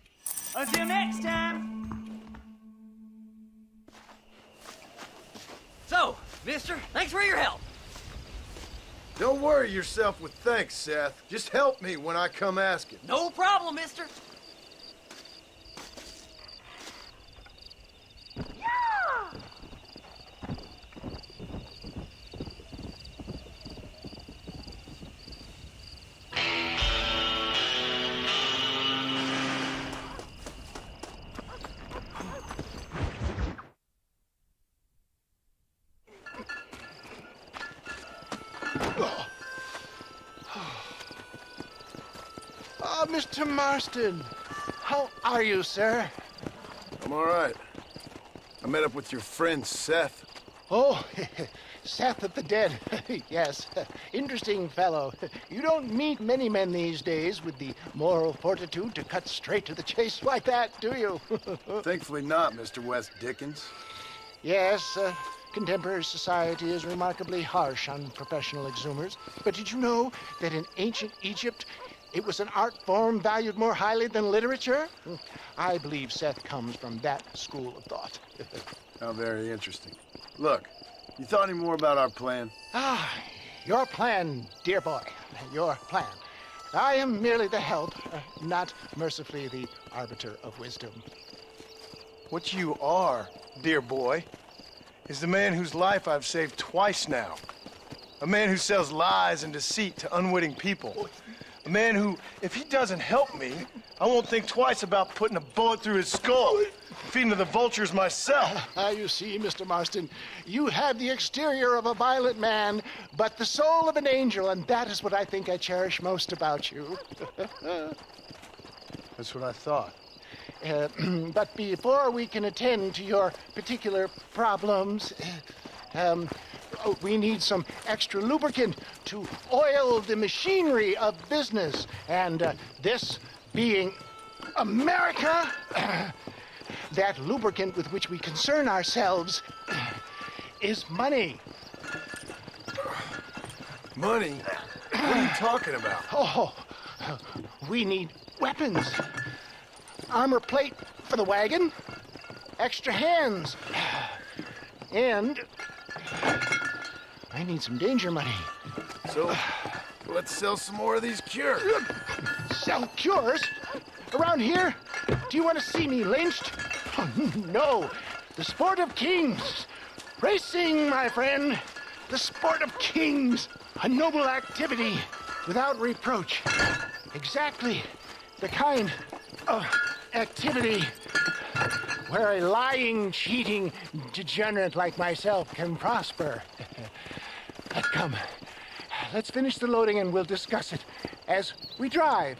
Until next time. So, mister, thanks for your help. Don't worry yourself with thanks, Seth. Just help me when I come asking. No problem, mister. Mr. Marston. How are you, sir? I'm all right. I met up with your friend, Seth. Oh, Seth of the Dead. Yes, interesting fellow. You don't meet many men these days with the moral fortitude to cut straight to the chase like that, do you? Thankfully not, Mr. West Dickens. Yes, contemporary society is remarkably harsh on professional exhumers. But did you know that in ancient Egypt, it was an art form valued more highly than literature? I believe Seth comes from that school of thought. How very interesting. Look, you thought any more about our plan? Your plan, dear boy. Your plan. I am merely the help, not mercifully the arbiter of wisdom. What you are, dear boy, is the man whose life I've saved twice now. A man who sells lies and deceit to unwitting people. A man who, if he doesn't help me, I won't think twice about putting a bullet through his skull. feeding to the vultures myself. You see, Mr. Marston, you have the exterior of a violent man, but the soul of an angel, and that is what I think I cherish most about you. That's what I thought. But before we can attend to your particular problems, we need some extra lubricant to oil the machinery of business. And this being America, that lubricant with which we concern ourselves is money. Money? What are you talking about? Oh, we need weapons. Armor plate for the wagon, extra hands, and I need some danger money. So, let's sell some more of these cures. Sell cures? Around here? Do you want to see me lynched? Oh, no. The sport of kings. Racing, my friend. The sport of kings. A noble activity without reproach. Exactly the kind of activity where a lying, cheating degenerate like myself can prosper. But come, let's finish the loading and we'll discuss it as we drive.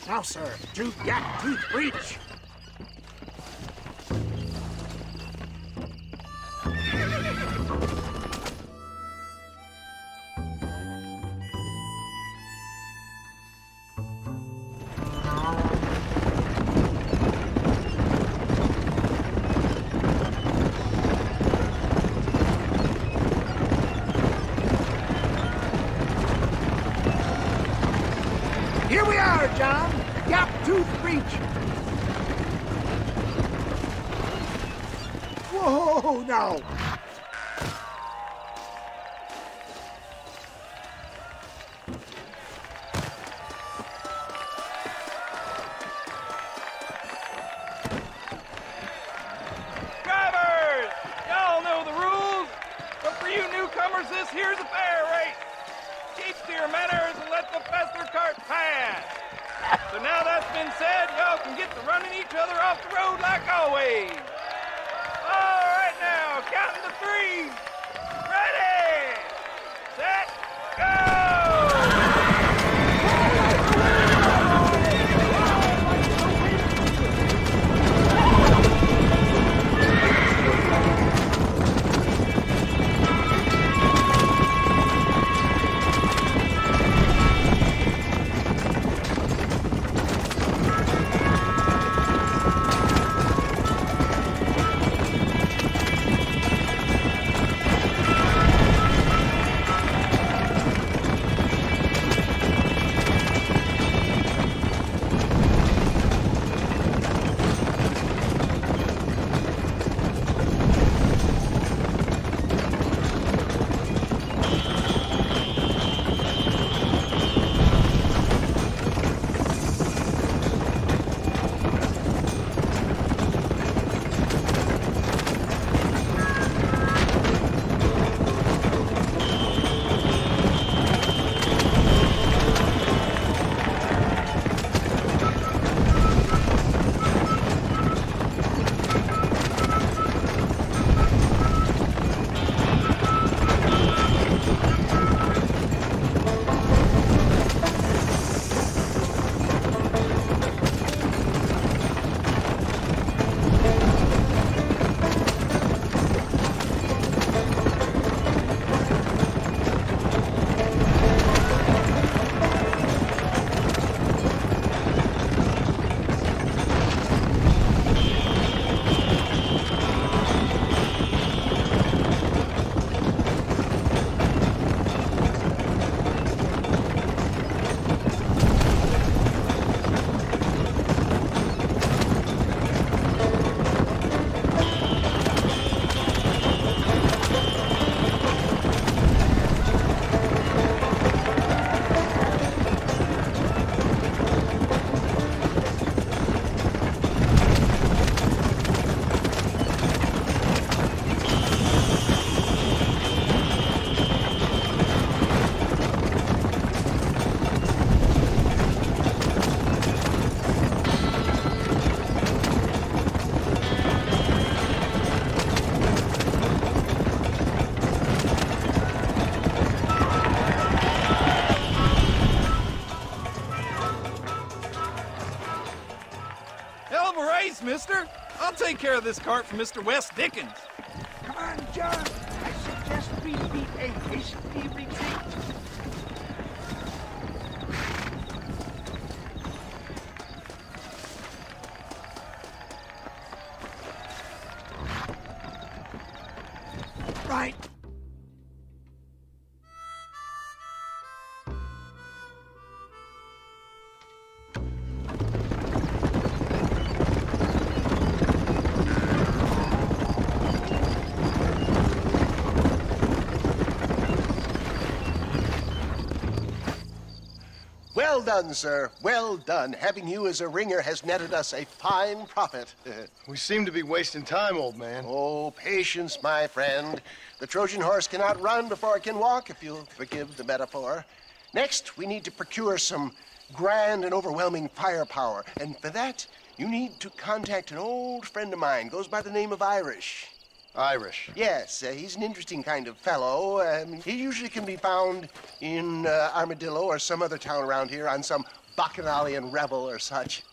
Now, sir, to Gap Tooth Breach. Here we are, John. Gap Tooth Breach. Whoa, no. Drivers! Y'all know the rules, but for you newcomers, this here's a fair race. Keep to your manners and let the faster cart pass. So now that's been said, y'all can get to running each other off the road like always. All right now, counting to 3. Ready, set, go! a raise, mister. I'll take care of this cart for Mr. West Dickens. Come on, John. I suggest we meet a hasty retreat. Right. Well done, sir. Well done. Having you as a ringer has netted us a fine profit. We seem to be wasting time, old man. Oh, patience, my friend. The Trojan horse cannot run before it can walk, if you'll forgive the metaphor. Next, we need to procure some grand and overwhelming firepower. And for that, you need to contact an old friend of mine. Goes by the name of Irish. Irish? Yes, he's an interesting kind of fellow. He usually can be found in Armadillo or some other town around here on some bacchanalian revel or such.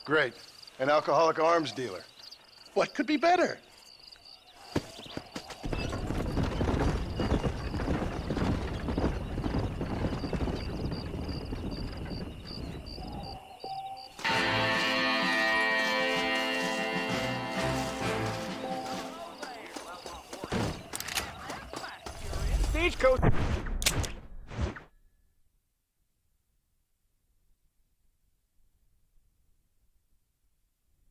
Great. An alcoholic arms dealer. What could be better? Stagecoach.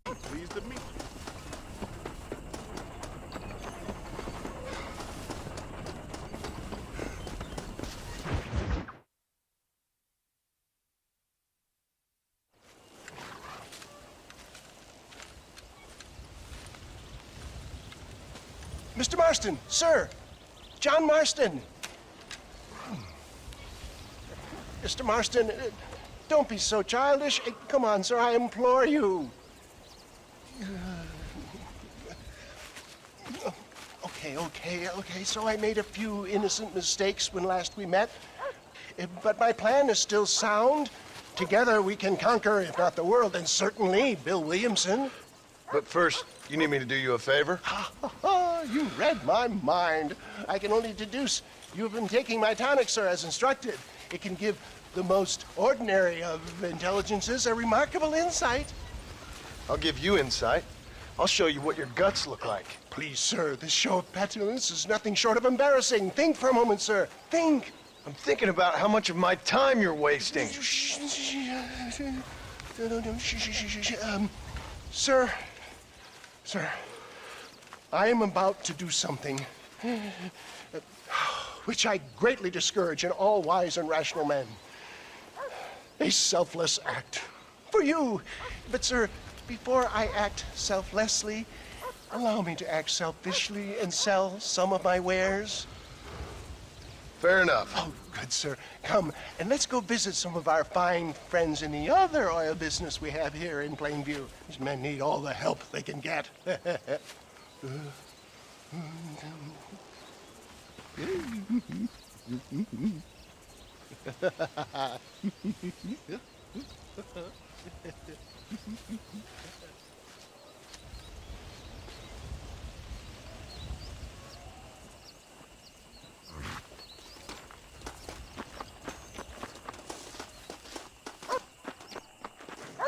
Pleased to meet you. Mr. Marston, sir. John Marston. Mr. Marston, don't be so childish. Come on, sir, I implore you. Okay. So I made a few innocent mistakes when last we met. But my plan is still sound. Together we can conquer, if not the world, then certainly Bill Williamson. But first, you need me to do you a favor? You read my mind. I can only deduce you've been taking my tonic, sir, as instructed. It can give the most ordinary of intelligences a remarkable insight. I'll give you insight. I'll show you what your guts look like. Please, sir, this show of petulance is nothing short of embarrassing. Think for a moment, sir. Think. I'm thinking about how much of my time you're wasting. Sir, I am about to do something which I greatly discourage in all wise and rational men. A selfless act for you. But, sir, before I act selflessly, allow me to act selfishly and sell some of my wares. Fair enough. Oh, good, sir. Come, and let's go visit some of our fine friends in the other oil business we have here in Plainview. These men need all the help they can get.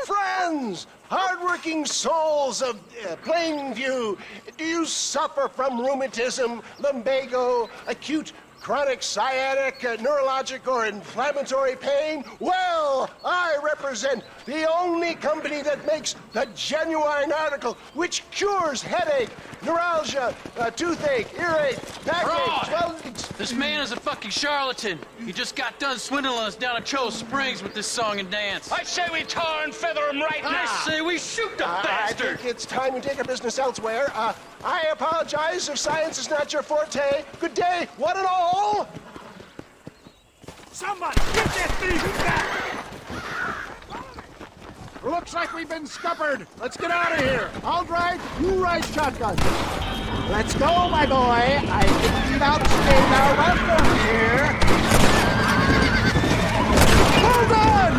Friends, hardworking souls of Plainview, do you suffer from rheumatism, lumbago, acute chronic sciatic, neurologic, or inflammatory pain? Well, I represent the only company that makes the genuine article which cures headache, neuralgia, toothache, earache, backache, This man is a fucking charlatan. He just got done swindling us down at Cho Springs with this song and dance. I say we tar and feather him right now. I say we shoot the bastard. I think it's time we take our business elsewhere. I apologize if science is not your forte. Good day, one and all. Somebody, get this thing back! Looks like we've been scuppered. Let's get out of here. I'll drive, you ride shotgun. Let's go, my boy. I think we've outstayed our welcome here. Hold on!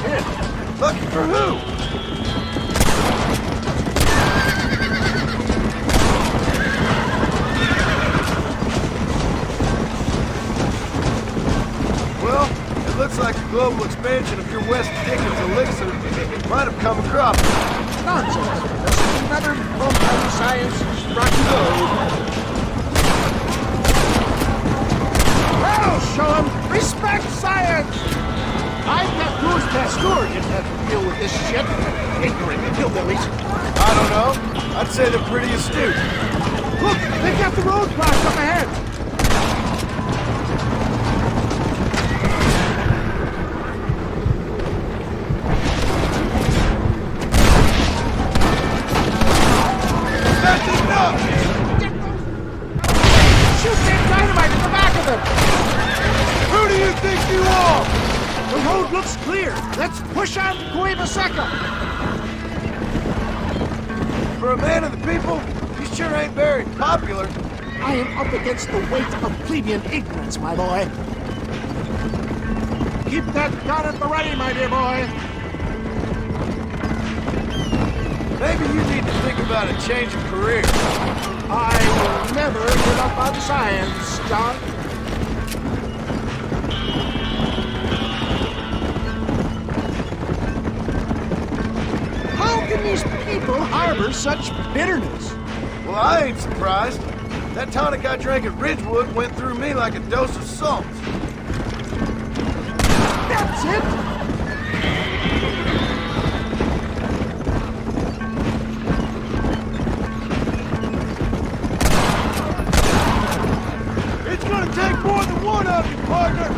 Shit. Looking for who? Well, it looks like the global expansion of your West Dickens elixir might have come across. Nonsense. This is another full-time science rocky road. Well, show 'em respect science! I bet Goose Pasteur didn't have to deal with this shit. Ignorant hillbillies. I don't know. I'd say they're pretty astute. Look, they got the roadblock up ahead. That's enough! Shoot that dynamite in the back of them! Who do you think you are? The road looks clear. Let's push on Cueva Seca. For a man of the people, you sure ain't very popular. I am up against the weight of plebeian ignorance, my boy. Keep that gun at the ready, my dear boy. Maybe you need to think about a change of career. I will never give up on science, John. How can these people harbor such bitterness? Well, I ain't surprised. That tonic I drank at Ridgewood went through me like a dose of salt. That's it! It's gonna take more than one of you, partner!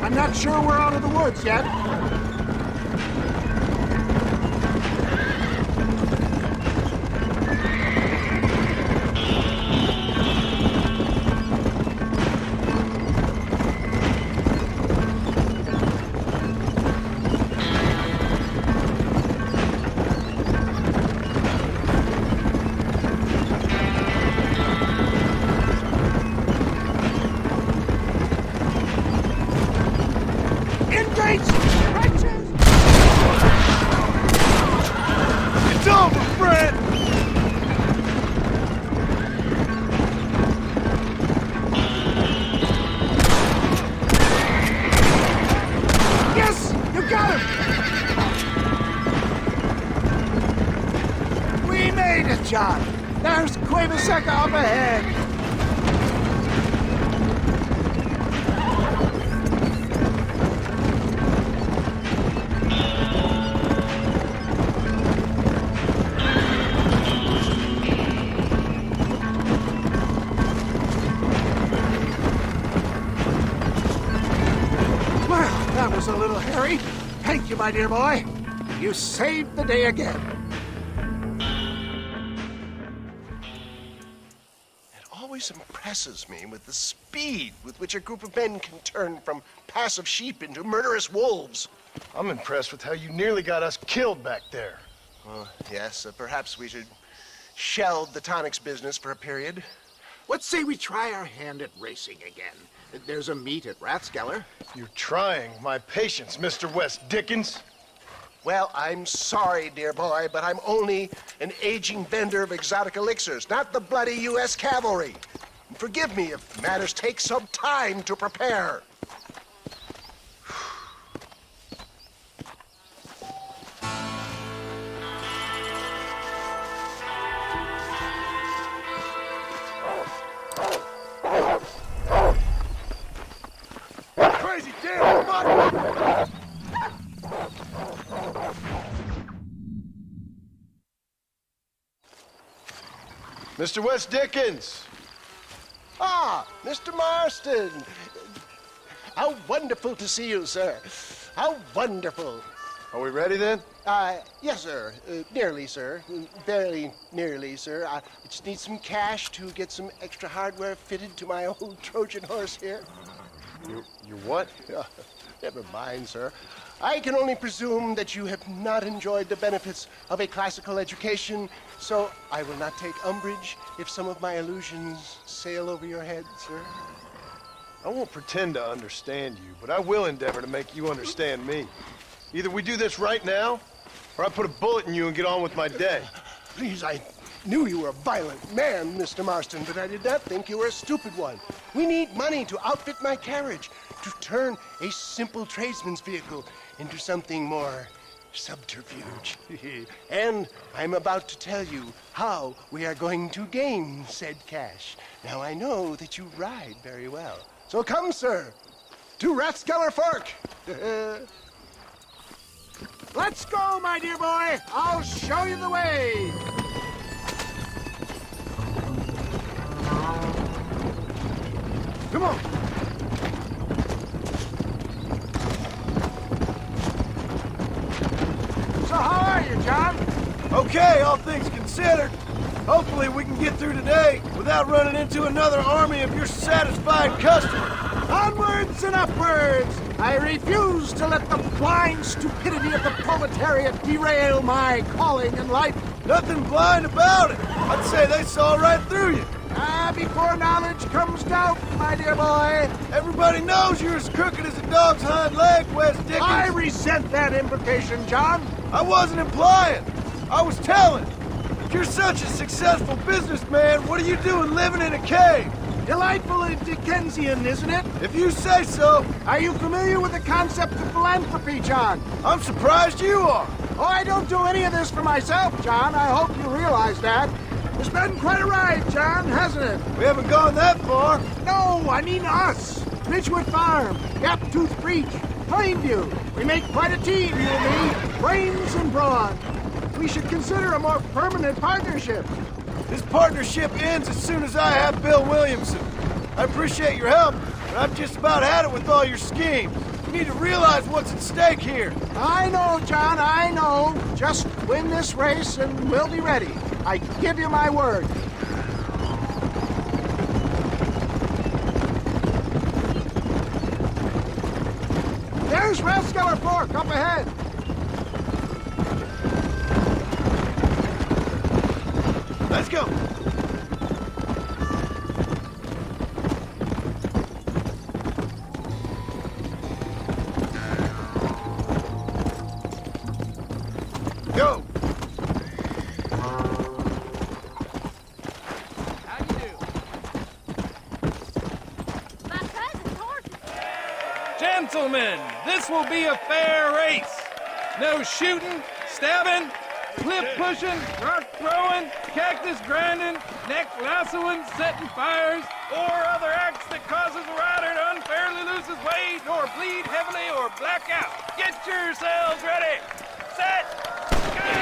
I'm not sure we're out of the woods yet. It's over, Fred! Yes! You got him! We made it, John. There's Cueva Seca up ahead. That was a little hairy. Thank you, my dear boy. You saved the day again. It always impresses me with the speed with which a group of men can turn from passive sheep into murderous wolves. I'm impressed with how you nearly got us killed back there. Yes, perhaps we should shelve the tonics business for a period. Let's say we try our hand at racing again. There's a meet at Rathskeller. You're trying my patience, Mr. West Dickens. Well, I'm sorry, dear boy, but I'm only an aging vendor of exotic elixirs, not the bloody U.S. cavalry. Forgive me if matters take some time to prepare. Crazy damn fuck! Mr. West Dickens! Ah, Mr. Marston! How wonderful to see you, sir. How wonderful. Are we ready then? Yes, sir. Nearly, sir. Barely nearly, sir. I just need some cash to get some extra hardware fitted to my old Trojan horse here. Your what? Never mind, sir. I can only presume that you have not enjoyed the benefits of a classical education, so I will not take umbrage if some of my allusions sail over your head, sir. I won't pretend to understand you, but I will endeavor to make you understand me. Either we do this right now, or I put a bullet in you and get on with my day. Please, I knew you were a violent man, Mr. Marston, but I did not think you were a stupid one. We need money to outfit my carriage, to turn a simple tradesman's vehicle into something more subterfuge. And I'm about to tell you how we are going to gain said cash. Now, I know that you ride very well. So come, sir, to Rathskeller Fork. Let's go, my dear boy. I'll show you the way. Come on. So how are you, John? Okay, all things considered. Hopefully we can get through today without running into another army of your satisfied customers. Onwards and upwards! I refuse to let the blind stupidity of the proletariat derail my calling in life. Nothing blind about it. I'd say they saw right through you. Before knowledge comes doubt, my dear boy. Everybody knows you're as crooked as a dog's hind leg, Wes Dickens. I resent that implication, John. I wasn't implying. I was telling. If you're such a successful businessman, what are you doing living in a cave? Delightful and Dickensian, isn't it? If you say so. Are you familiar with the concept of philanthropy, John? I'm surprised you are. Oh, I don't do any of this for myself, John. I hope you realize that. It's been quite a ride, John, hasn't it? We haven't gone that far. No, I mean us. Ridgewood Farm, Gaptooth Breach, Plainview. We make quite a team, you and me. Brains and brawn. We should consider a more permanent partnership. This partnership ends as soon as I have Bill Williamson. I appreciate your help, but I've just about had it with all your schemes. You need to realize what's at stake here. I know, John, I know. Just win this race and we'll be ready. I give you my word. There's Rathskeller Fork up ahead. Let's go. Go. How you do? My cousin's horses. Gentlemen, this will be a fair race. No shooting, stabbing, cliff pushing, rock throwing, cactus grinding, neck lassoing, setting fires, or other acts that causes a rider to unfairly lose his weight, or bleed heavily, or black out. Get yourselves ready. Set. Go!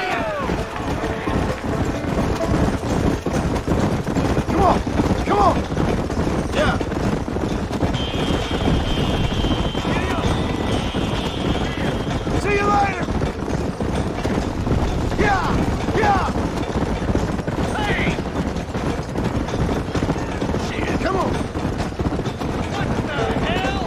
Come on. Come on. Yeah. See you later. Yeah. Yeah. Hey! Shit, come on. What the hell?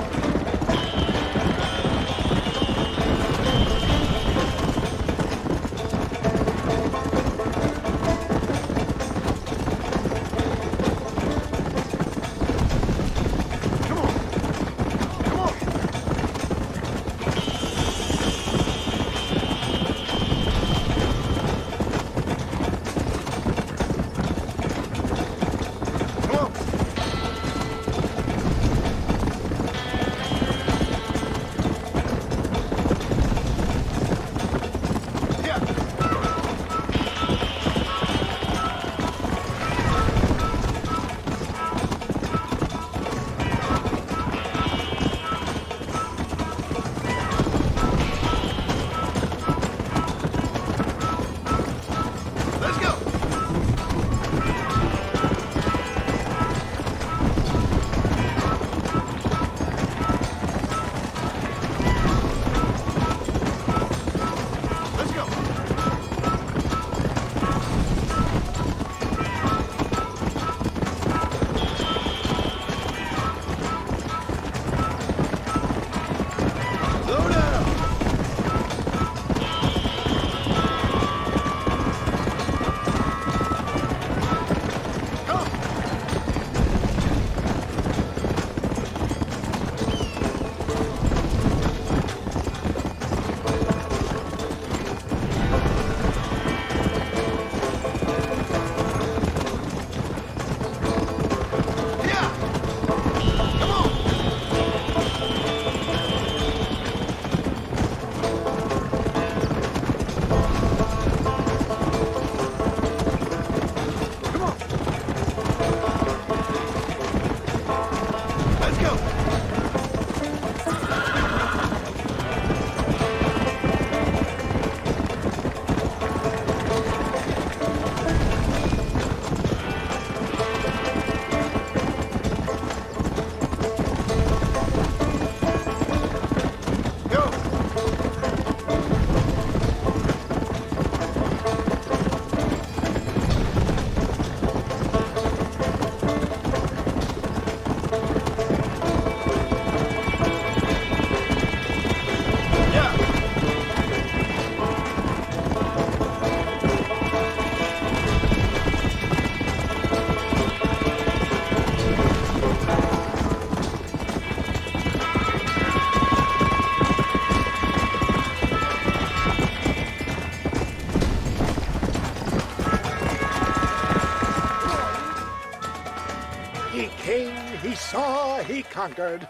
Payne, he saw, he conquered.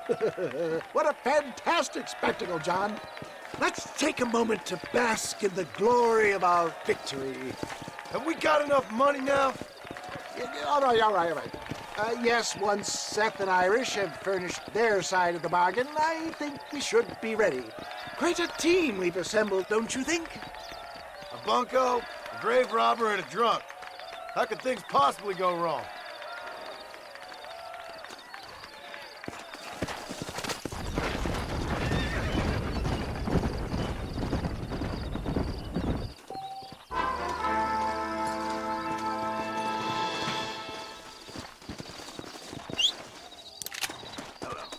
What a fantastic spectacle, John. Let's take a moment to bask in the glory of our victory. Have we got enough money now? All right. Yes, once Seth and Irish have furnished their side of the bargain, I think we should be ready. Quite a team we've assembled, don't you think? A bunco, a grave robber, and a drunk. How could things possibly go wrong?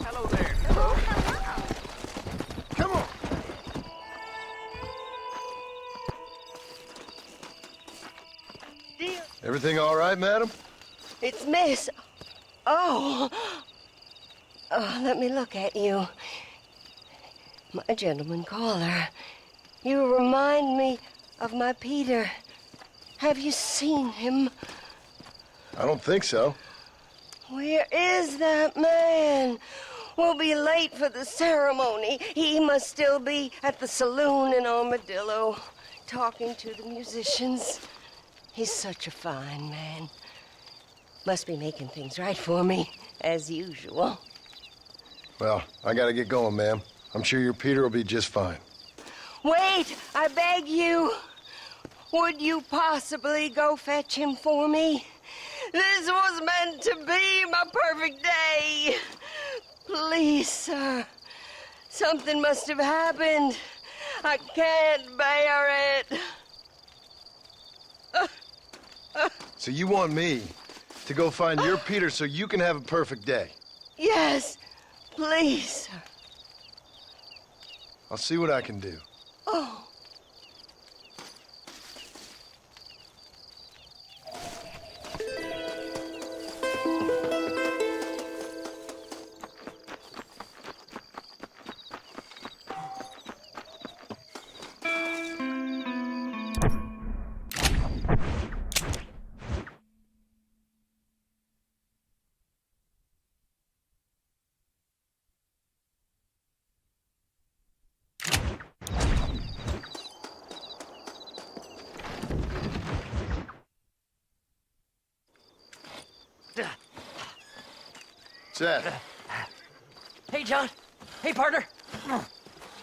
Hello there. Come on. Dear, Everything all right, madam? it's Miss. Oh. Let me look at you. My gentleman caller. You remind me of my Peter. Have you seen him? I don't think so. Where is that man? We'll be late for the ceremony. He must still be at the saloon in Armadillo, talking to the musicians. He's such a fine man. Must be making things right for me, as usual. Well, I gotta get going, ma'am. I'm sure your Peter will be just fine. Wait, I beg you. Would you possibly go fetch him for me? This was meant to be my perfect day. Please, sir. Something must have happened. I can't bear it. So you want me to go find your Peter so you can have a perfect day? Yes, please, sir. I'll see what I can do. Oh. Seth, Hey, John. Hey, partner.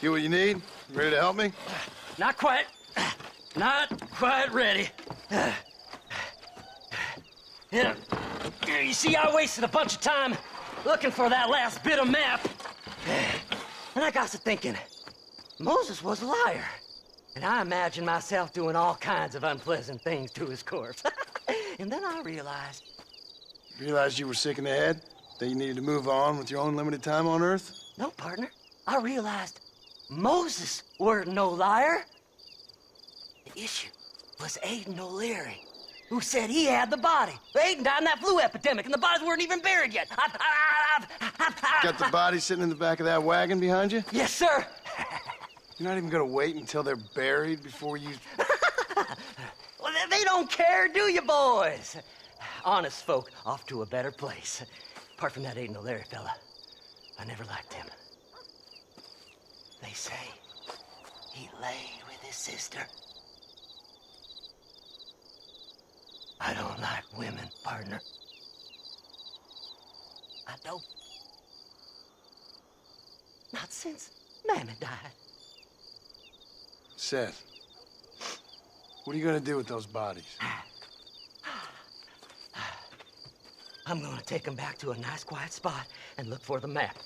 get what you need? You ready to help me? Not quite. Not quite ready. Yeah. You see, I wasted a bunch of time looking for that last bit of map. And I got to thinking, Moses was a liar. And I imagined myself doing all kinds of unpleasant things to his corpse. And then I realized... Realized you were sick in the head? That you needed to move on with your own limited time on Earth? No, partner. I realized Moses weren't no liar. The issue was Aiden O'Leary, who said he had the body. Aiden died in that flu epidemic, and the bodies weren't even buried yet. Got the body sitting in the back of that wagon behind you? Yes, sir. You're not even gonna wait until they're buried before you... Well, they don't care, do you, boys? Honest folk off to a better place. Apart from that Aiden O'Leary fella, I never liked him. They say he lay with his sister. I don't like women, partner. I don't. Not since Mammy died. Seth, what are you gonna do with those bodies? I'm gonna take them back to a nice quiet spot and look for the map.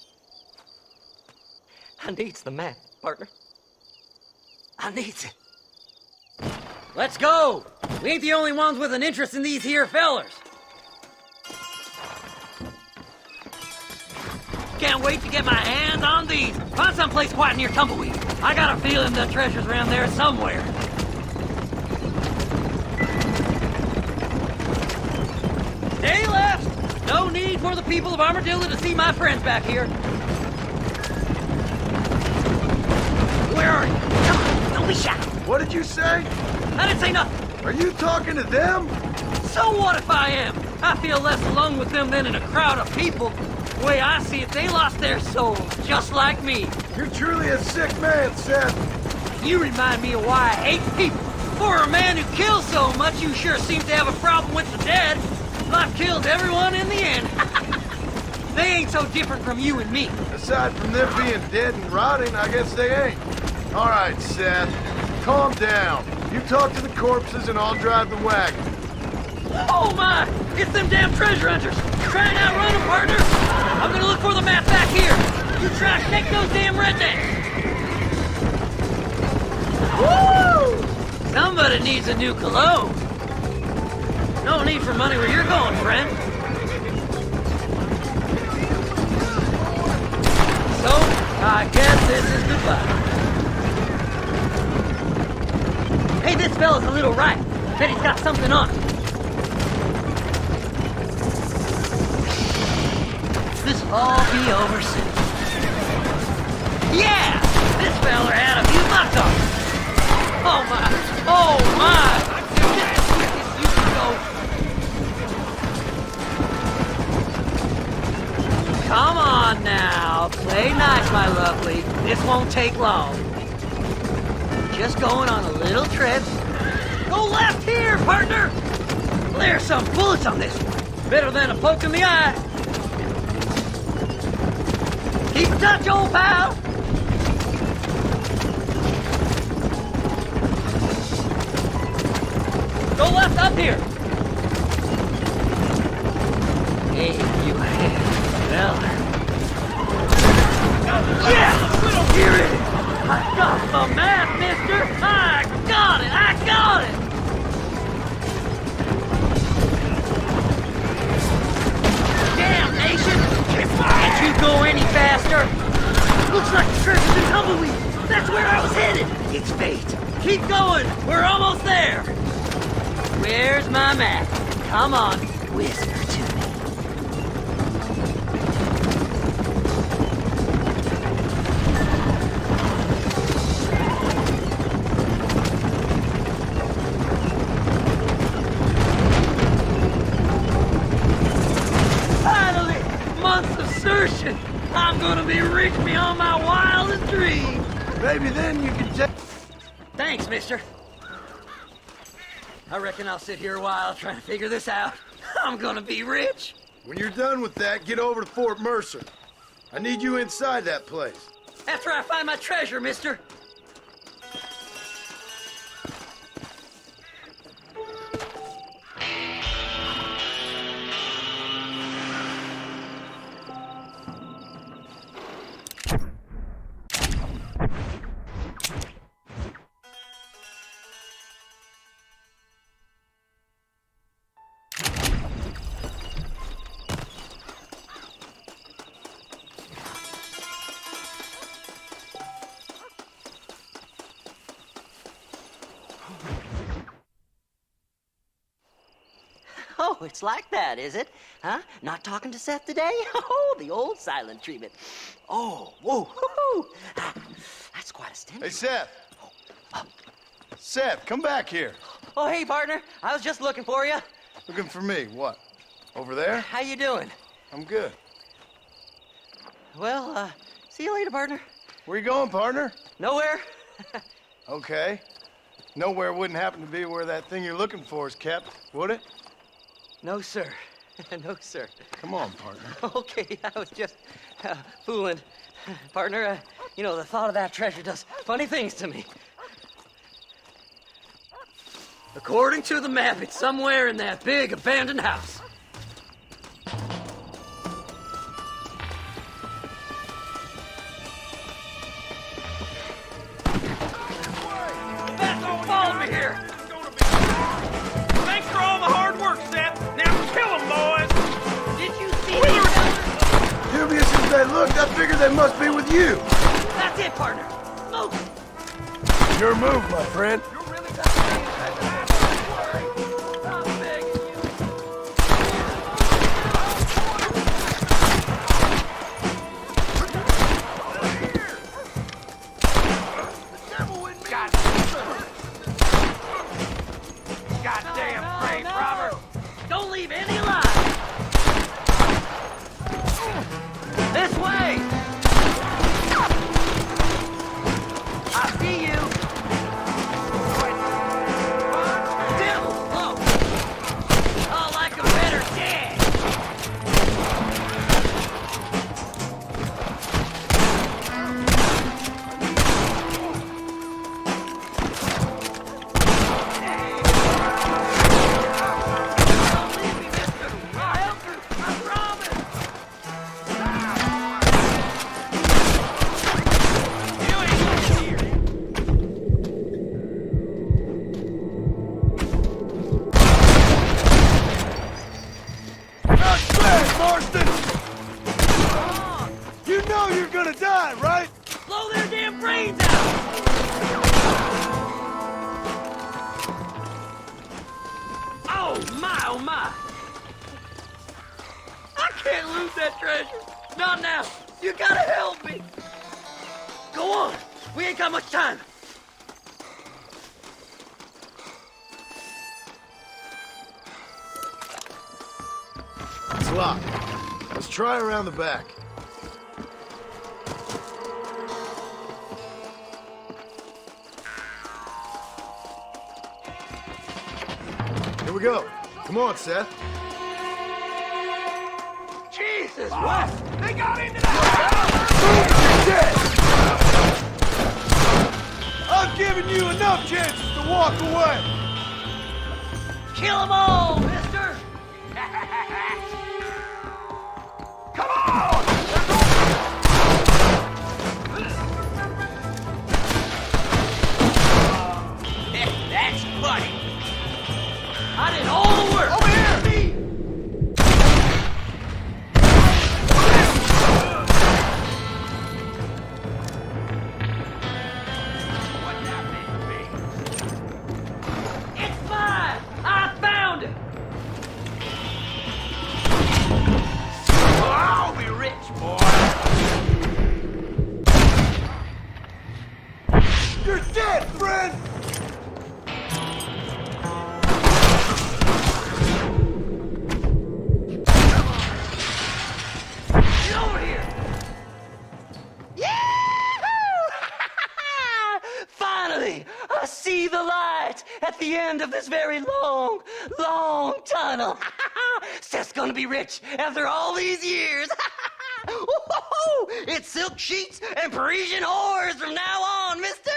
I needs the map, partner. I needs it. Let's go! We ain't the only ones with an interest in these here fellers. Can't wait to get my hands on these. Find someplace quiet near Tumbleweed. I got a feeling the treasure's around there somewhere. Stay left! No need for the people of Armadillo to see my friends back here. Where are you? Come on, don't be shy. What did you say? I didn't say nothing. Are you talking to them? So what if I am? I feel less alone with them than in a crowd of people. The way I see it, they lost their souls, just like me. You're truly a sick man, Seth. You remind me of why I hate people. For a man who kills so much, you sure seem to have a problem with the dead. I've killed everyone in the end. They ain't so different from you and me. Aside from them being dead and rotting, I guess they ain't. All right, Seth, calm down. You talk to the corpses and I'll drive the wagon. Oh my! It's them damn treasure hunters! Try and outrun them, partner! I'm gonna look for the map back here! You try to take those damn rednecks! Woo! Somebody needs a new cologne. No need for money where you're going, friend. So, I guess this is goodbye. Hey, this fella's a little right. Bet he's got something on him. This will all be over soon. Yeah! This fella had a few bucks on him. Oh my! Oh my! You can go. Come on now. Play nice, my lovely. This won't take long. Just going on a little trip. Go left here, partner! There's some bullets on this one. Better than a poke in the eye. Keep in touch, old pal! Go left up here! Hey, you fella. Yeah! Here it is! I got the map, mister! I got it! I got it! Damnation! Can't you go any faster? Looks like the treasure's in Tumbleweed. That's where I was headed. It's fate. Keep going. We're almost there. Where's my map? Come on, whisper to me. Finally, months of searching. I'm gonna be rich beyond my wildest dreams. Maybe then you can take... Thanks, mister. I reckon I'll sit here a while trying to figure this out. I'm gonna be rich. When you're done with that, get over to Fort Mercer. I need you inside that place. After I find my treasure, mister. Oh, it's like that, is it? Huh? Not talking to Seth today? Oh, the old silent treatment. Oh, whoa, whoo-hoo. That's quite a stimulus. Hey, Seth. Seth, come back here. Oh, hey, partner. I was just looking for you. Looking for me? What? Over there? How you doing? I'm good. Well, see you later, partner. Where you going, partner? Nowhere. Okay. Nowhere wouldn't happen to be where that thing you're looking for is kept, would it? No, sir. No, sir. Come on, partner. Okay, I was just fooling. Partner, you know, the thought of that treasure does funny things to me. According to the map, it's somewhere in that big abandoned house. Follow me here. Thanks for all the hard work, Seth. Now kill them, boys. Did you see me? Dubious as they looked, I figured they must be with you. That's it, partner. Move. Your move, my friend. Goddamn grave robber. leave any alive. This way! I see you! Devil! Low! Oh, like a better dead! You know you're gonna die, right? Blow their damn brains out! Oh my! I can't lose that treasure! Not now! You gotta help me! Go on! We ain't got much time! It's locked. Let's try around the back. Here we go. Come on, Seth. Jesus! What? They got into the house! I've given you enough chances to walk away. Kill them all, mister! Come on! That's funny! I did all the work! Over here! It's mine! I found it! I'll be rich, boy! You're dead, friend! Get over here! Finally, I see the light at the end of this very long, long tunnel. Seth's gonna be rich after all these years. It's silk sheets and Parisian whores from now on, mister.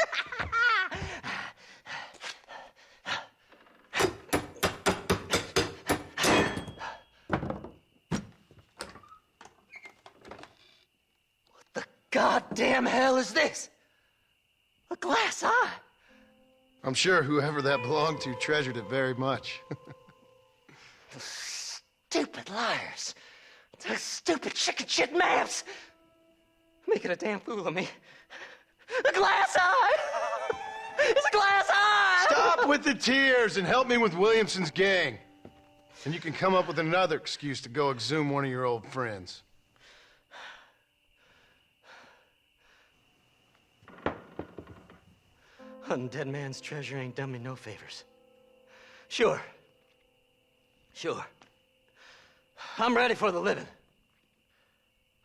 What the goddamn hell is this? A glass eye? I'm sure whoever that belonged to treasured it very much. Stupid liars. Those stupid chicken shit maps. Making a damn fool of me. A glass eye! It's a glass eye! Stop with the tears and help me with Williamson's gang. And you can come up with another excuse to go exhume one of your old friends. Hunting dead man's treasure ain't done me no favors. Sure. I'm ready for the living.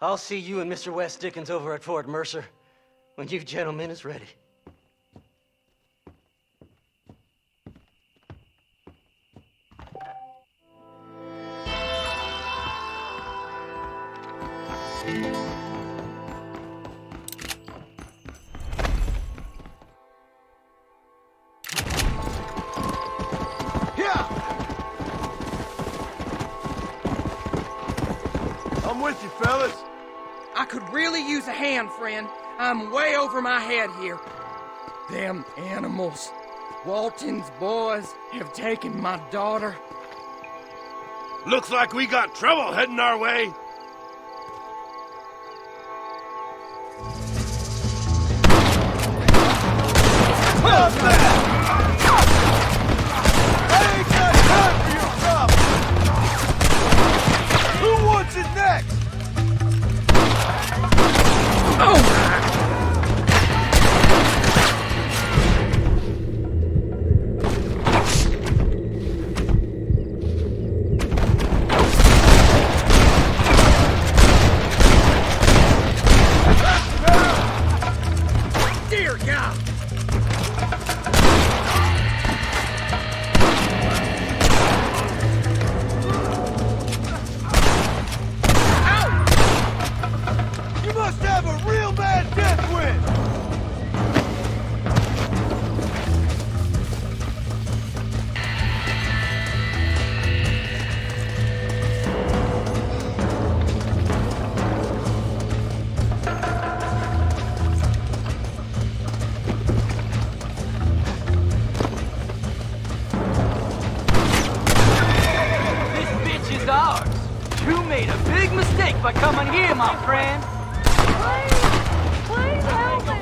I'll see you and Mr. West Dickens over at Fort Mercer when you gentlemen is ready. I'm with you, fellas. I could really use a hand, friend. I'm way over my head here. Them animals. Walton's boys have taken my daughter. Looks like we got trouble heading our way. Stop that! I ain't got time for your problem! Who wants it next? Oh! made a big mistake by coming here, my friend. Please help me.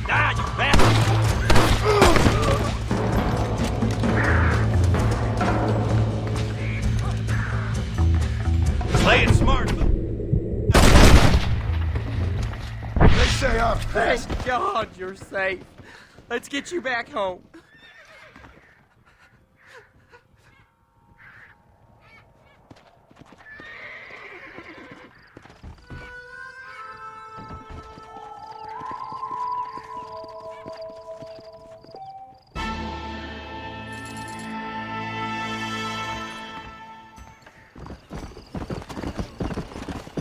Die, you bastard! Play it smart. They say I'm fast. Thank God you're safe. Let's get you back home.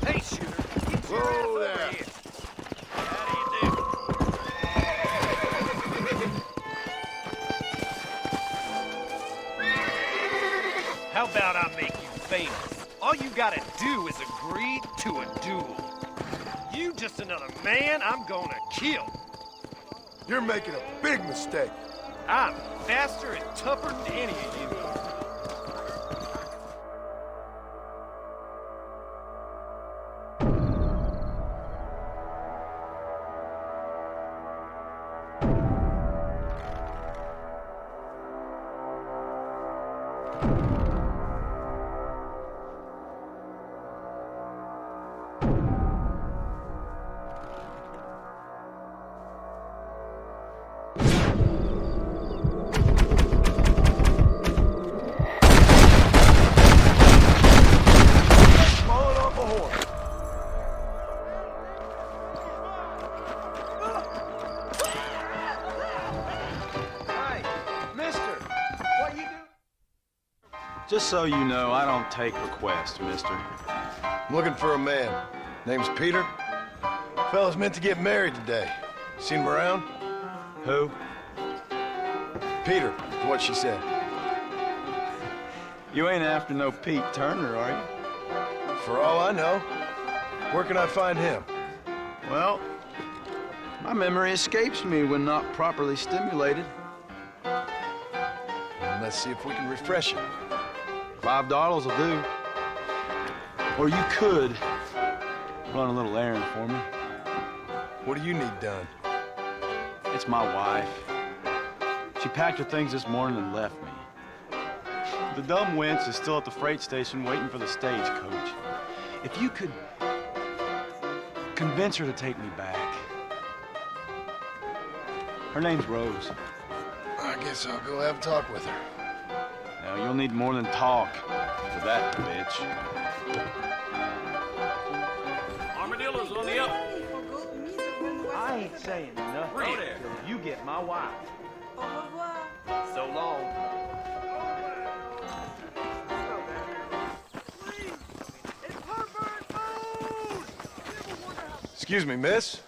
Hey, shooter. Whoa there. How about I make you famous? All you gotta do is agree to a duel. You just another man I'm gonna kill. You're making a big mistake. I'm faster and tougher than any of you. Falling off a horse. Hey, mister, what you do? Just so you know, I don't take requests, mister. I'm looking for a man. Name's Peter. Fella's meant to get married today. Seen him around? Who? Peter, is what she said. You ain't after no Pete Turner, are you? For all I know. Where can I find him? Well, my memory escapes me when not properly stimulated. Let's see if we can refresh it. $5 will do. Or you could run a little errand for me. What do you need done? It's my wife. She packed her things this morning and left me. The dumb wench is still at the freight station waiting for the stagecoach. If you could convince her to take me back. Her name's Rose. I guess I'll go have a talk with her. Now, you'll need more than talk for that bitch. Armadillo's on the up. I ain't saying nothing till you get my wife. So long. Excuse me, miss?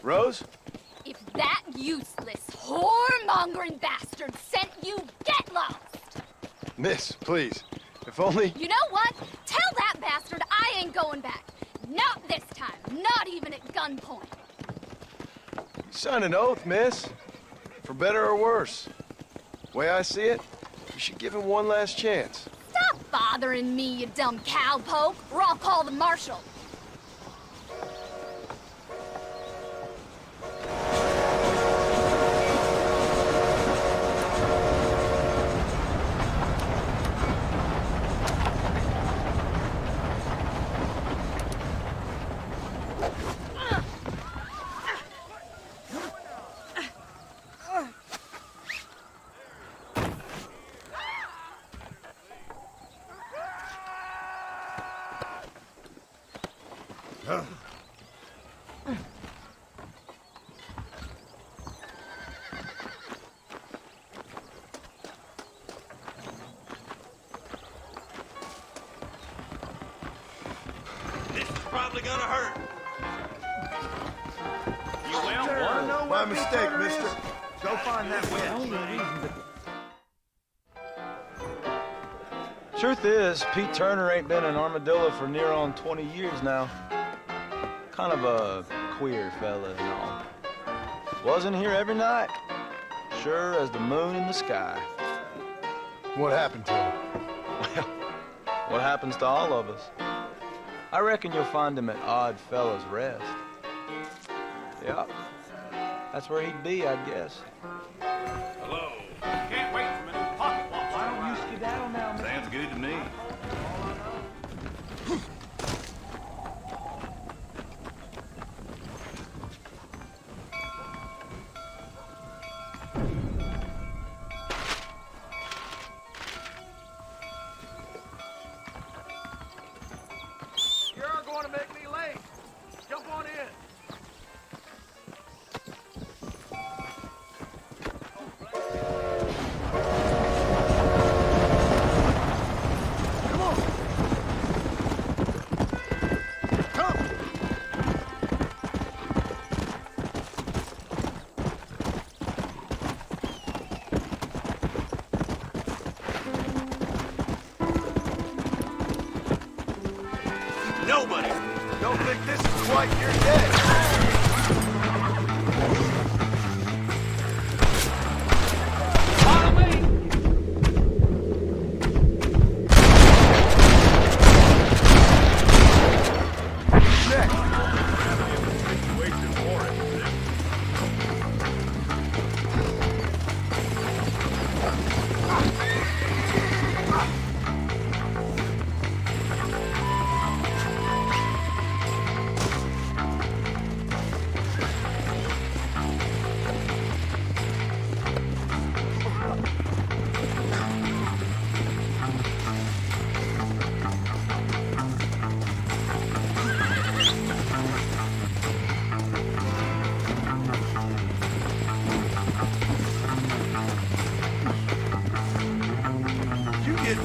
Rose? If that useless, whoremongering bastard sent you, get lost! Miss, please. If only... You know what? Tell that bastard I ain't going back. Not this time. Not even at gunpoint. Sign an oath, miss. For better or worse. Way I see it, you should give him one last chance. Stop bothering me, you dumb cowpoke, or I'll call the marshal. Probably gonna hurt. You will? Know My mistake, mister. Go find that witch. Truth is, Pete Turner ain't been an armadillo for near on 20 years now. Kind of a queer fella and all. Wasn't here every night. Sure as the moon in the sky. What happened to him? Well, what happens to all of us? I reckon you'll find him at Odd Fella's Rest. Yep. That's where he'd be, I guess. Hello. Can't wait for a minute. Pocket watch. Why don't you skedaddle now, man? Sounds good to me. You're going to make me late. Jump on in. Nobody! Don't think this is quite your day.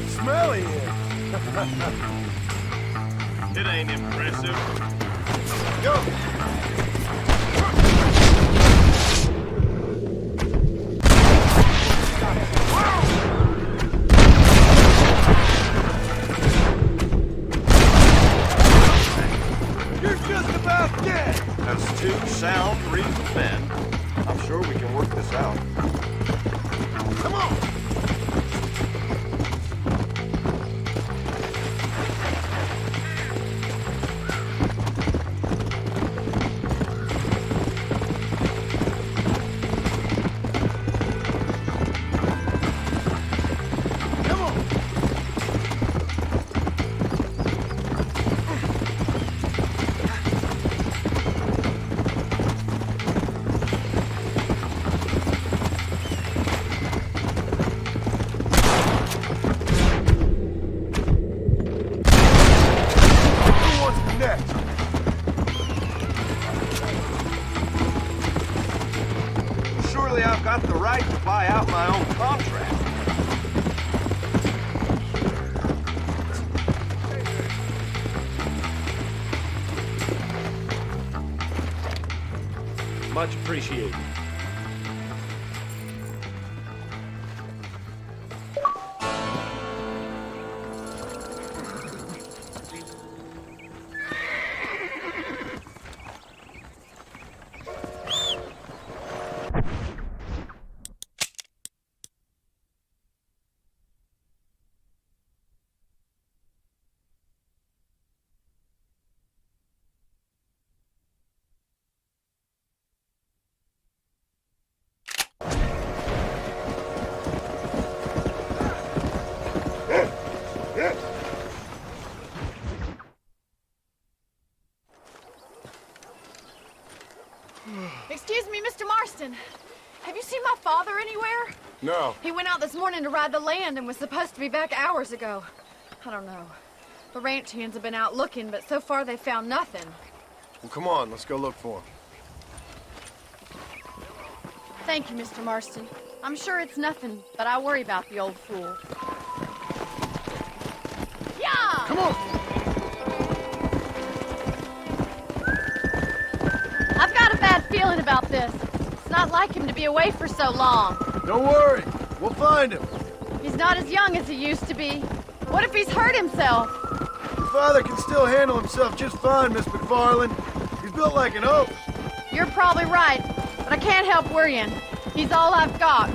Smelly here. It ain't impressive. Go. You're just about dead. That's 2 sound reasoned men. I'm sure we can work this out. Come on. Surely I've got the right to buy out my own contract. Much appreciated. Excuse me, Mr. Marston. Have you seen my father anywhere? No. He went out this morning to ride the land and was supposed to be back hours ago. I don't know. The ranch hands have been out looking, but so far they found nothing. Well, come on, let's go look for him. Thank you, Mr. Marston. I'm sure it's nothing, but I worry about the old fool. Yeah! Come on! I've got a bad feeling about this. It's not like him to be away for so long. Don't worry, we'll find him. He's not as young as he used to be. What if he's hurt himself? Your father can still handle himself just fine, Miss McFarland. He's built like an oak. You're probably right, but I can't help worrying. He's all I've got.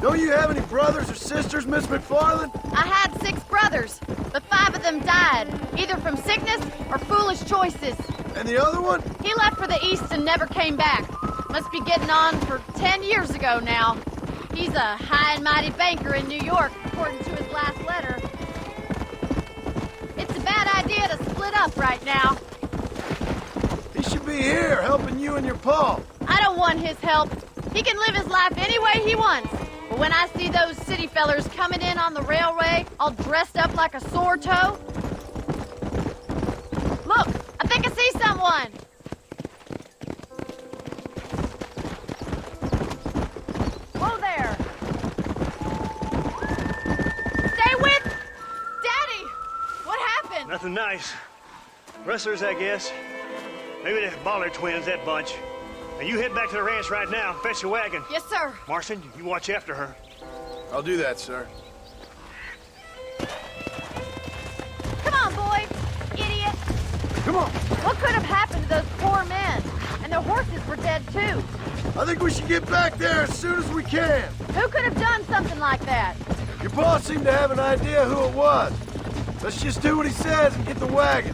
Don't you have any brothers or sisters, Miss McFarland? I had 6 brothers, but 5 of them died, either from sickness or foolish choices. And the other one? He left for the East and never came back. Must be getting on for 10 years ago now. He's a high and mighty banker in New York, according to his last letter. It's a bad idea to split up right now. He should be here, helping you and your pa. I don't want his help. He can live his life any way he wants. But when I see those city fellers coming in on the railway, all dressed up like a sore toe... Look, I think I see someone. Whoa there. Stay with... Daddy! What happened? Nothing nice. Rustlers, I guess. Maybe the Baller twins, that bunch. Now you head back to the ranch right now. Fetch a wagon. Yes, sir. Marston, you watch after her. I'll do that, sir. Come on, boy. Idiot. Come on. What could have happened to those poor men? And their horses were dead, too. I think we should get back there as soon as we can. Who could have done something like that? Your boss seemed to have an idea who it was. Let's just do what he says and get the wagon.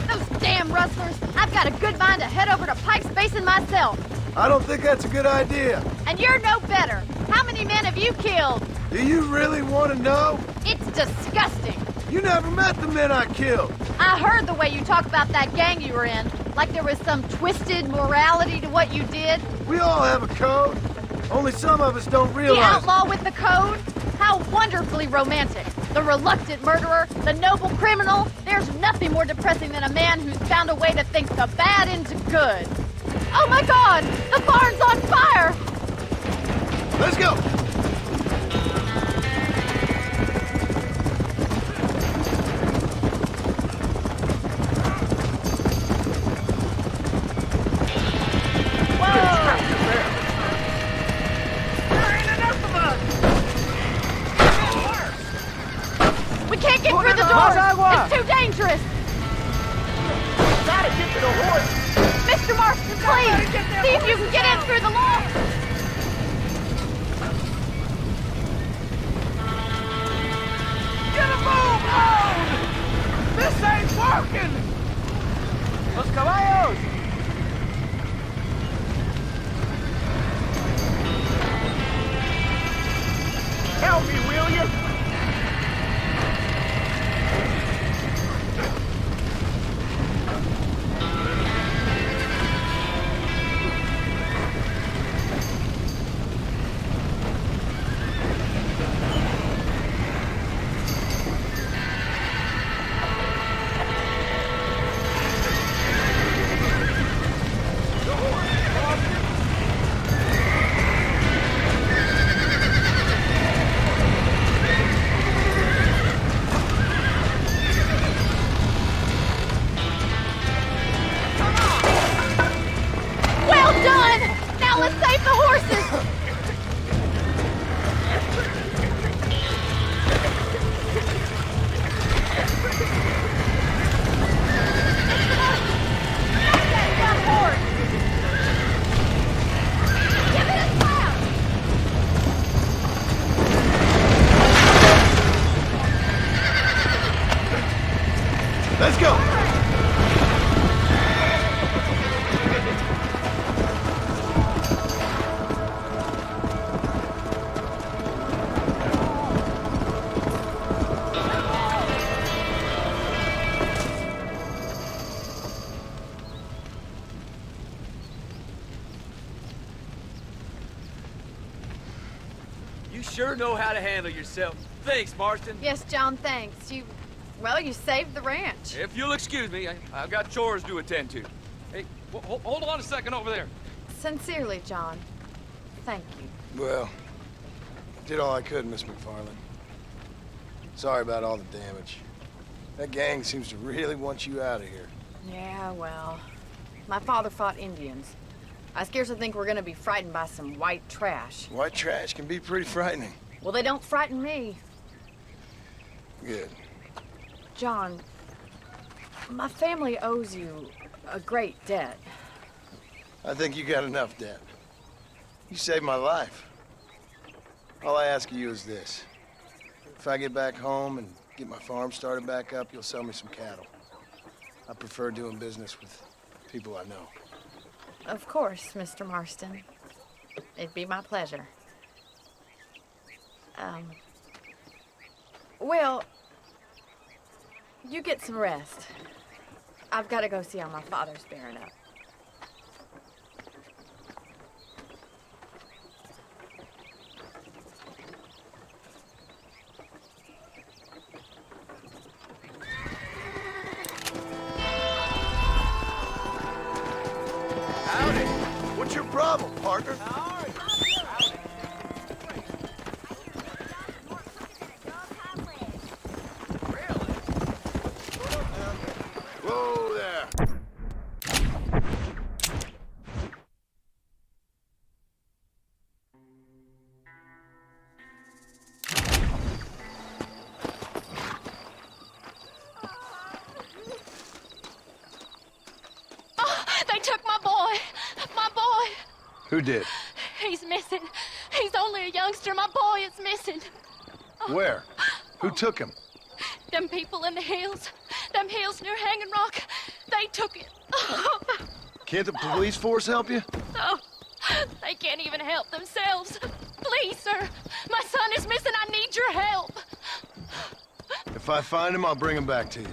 Those damn rustlers! I've got a good mind to head over to Pike's Basin myself. I don't think that's a good idea. And you're no better. How many men have you killed? Do you really want to know? It's disgusting. You never met the men I killed. I heard the way you talk about that gang you were in, like there was some twisted morality to what you did. We all have a code. Only some of us don't realize. The outlaw with the code? How wonderfully romantic. The reluctant murderer, the noble criminal. There's nothing more depressing than a man who's found a way to think the bad into good. Oh my God! The barn's on fire! Let's go! We can't get through the doors! It's too dangerous! Gotta get to the horse! Mr. Marston, please! See if you can get in through the loft! Get a move on! This ain't working! Los caballos! Help me, will you? Let's go! You sure know how to handle yourself. Thanks, Marston. Yes, John, thanks. Well, you saved the ranch. If you'll excuse me, I've got chores to attend to. Hey, hold on a second over there. Sincerely, John. Thank you. Well, I did all I could, Miss McFarland. Sorry about all the damage. That gang seems to really want you out of here. Yeah, well, my father fought Indians. I scarcely think we're gonna be frightened by some white trash. White trash can be pretty frightening. Well, they don't frighten me. Good. John, my family owes you a great debt. I think you got enough debt. You saved my life. All I ask of you is this. If I get back home and get my farm started back up, you'll sell me some cattle. I prefer doing business with people I know. Of course, Mr. Marston. It'd be my pleasure. Well, you get some rest. I've got to go see how my father's bearing up. Howdy. What's your problem, partner? Whoa there. They took my boy. My boy. Who did? He's missing. He's only a youngster. My boy is missing. Where? Who took him? Them people in the hills. Them hills near Hanging Rock. They took it. Can't the police force help you? Oh, they can't even help themselves. Please, sir. My son is missing. I need your help. If I find him, I'll bring him back to you.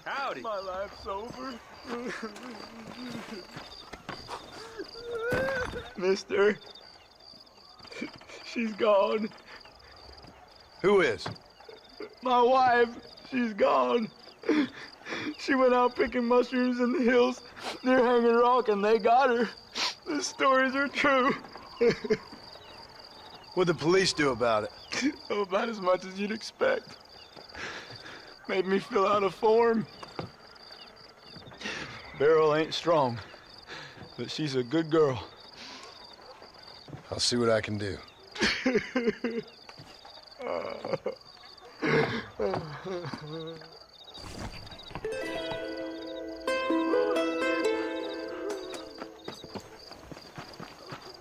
Howdy. My life's over. Mister, she's gone. Who is? My wife, she's gone. She went out picking mushrooms in the hills near Hanging Rock and they got her. The stories are true. What'd the police do about it? Oh, about as much as you'd expect. Made me fill out a form. Beryl ain't strong, but she's a good girl. I'll see what I can do.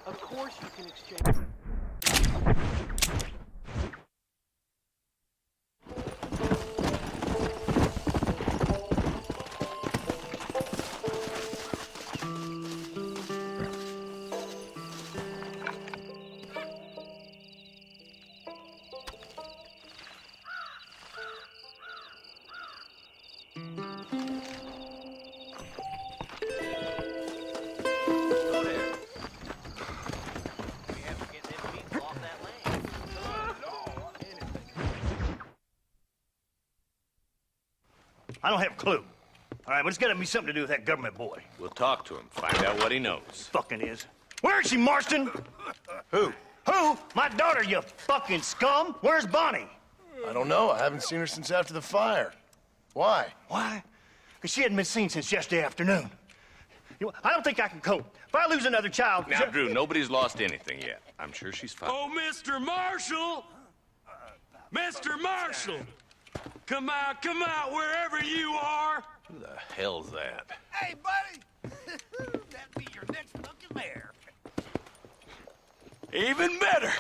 Of course you can exchange. I don't have a clue. All right, but it's got to be something to do with that government boy. We'll talk to him, find out what he knows. Fucking is. Where is she, Marston? Who? Who? My daughter, you fucking scum. Where's Bonnie? I don't know. I haven't seen her since after the fire. Why? Why? Because she hadn't been seen since yesterday afternoon. You know, I don't think I can cope. If I lose another child... Now, Drew, nobody's lost anything yet. I'm sure she's fine. Oh, Mr. Marshall! Mr. Marshall! Come out, wherever you are! Who the hell's that? Hey, buddy! That'd be your next looking mare. Even better!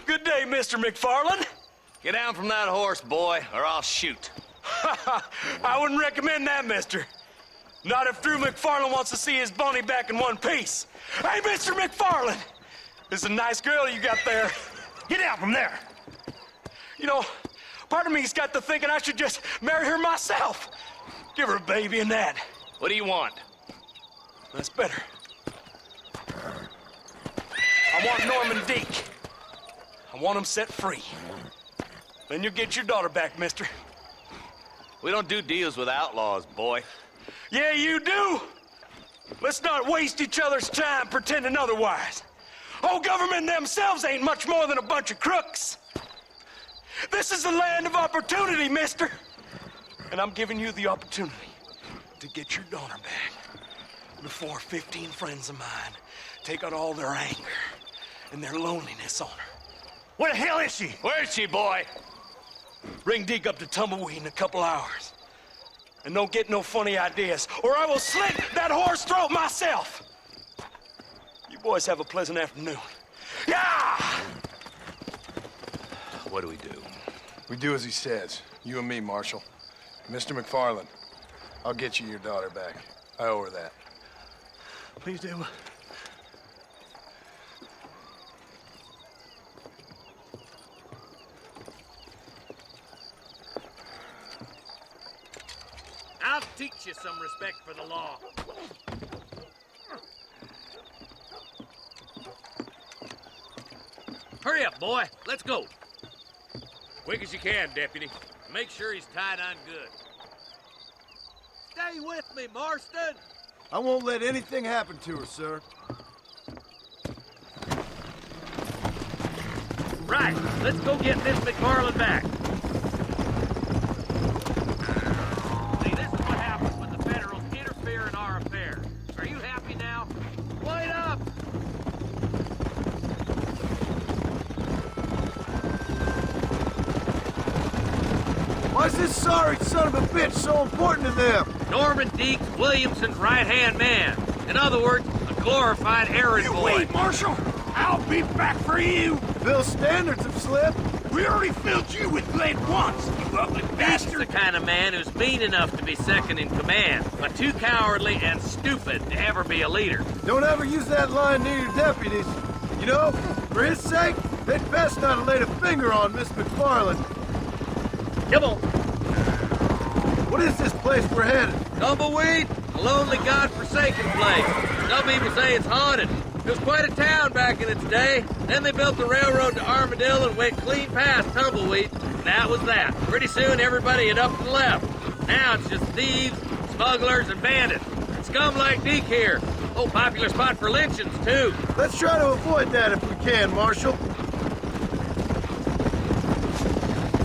Good day, Mr. McFarland. Get down from that horse, boy, or I'll shoot. I wouldn't recommend that, mister. Not if Drew McFarland wants to see his Bonnie back in one piece. Hey, Mr. McFarland! This is a nice girl you got there. Get out from there! You know, part of me's got to thinking I should just marry her myself. Give her a baby and that. What do you want? That's better. I want Norman Deke. I want him set free. Then you'll get your daughter back, mister. We don't do deals with outlaws, boy. Yeah, you do. Let's not waste each other's time pretending otherwise. Old government themselves ain't much more than a bunch of crooks. This is the land of opportunity, mister. And I'm giving you the opportunity to get your daughter back before 15 friends of mine take out all their anger and their loneliness on her. Where the hell is she? Where is she, boy? Bring Deke up to Tumbleweed in a couple hours. And don't get no funny ideas, or I will slit that horse's throat myself. You boys have a pleasant afternoon. Yeah! What do we do? We do as he says. You and me, Marshal. Mr. McFarland, I'll get you your daughter back. I owe her that. Please do. I'll teach you some respect for the law. Hurry up, boy. Let's go. Quick as you can, Deputy. Make sure he's tied on good. Stay with me, Marston. I won't let anything happen to her, sir. Right. Let's go get Miss McFarland back. See, this is what happens when the Federals interfere in our affairs. Are you happy now? Wait up! Why is this sorry son of a bitch so important to them? Norman Deeks, Williamson's right-hand man. In other words, a glorified errand boy. Wait, Marshal! I'll be back for you! Bill's standards have slipped. We already filled you with lead once, you ugly That's bastard! the kind of man who's mean enough to be second in command, but too cowardly and stupid to ever be a leader. Don't ever use that line near your deputies. You know, for his sake, they'd best not have laid a finger on Miss McFarland. Come on. What is this place we're headed? Tumbleweed, a lonely, godforsaken place. Some people say it's haunted. It was quite a town back in its day. Then they built the railroad to Armadillo and went clean past Tumbleweed. And that was that. Pretty soon everybody had up and left. Now it's just thieves, smugglers, and bandits. Scum like Deke here. Oh, popular spot for lynchings, too. Let's try to avoid that if we can, Marshal.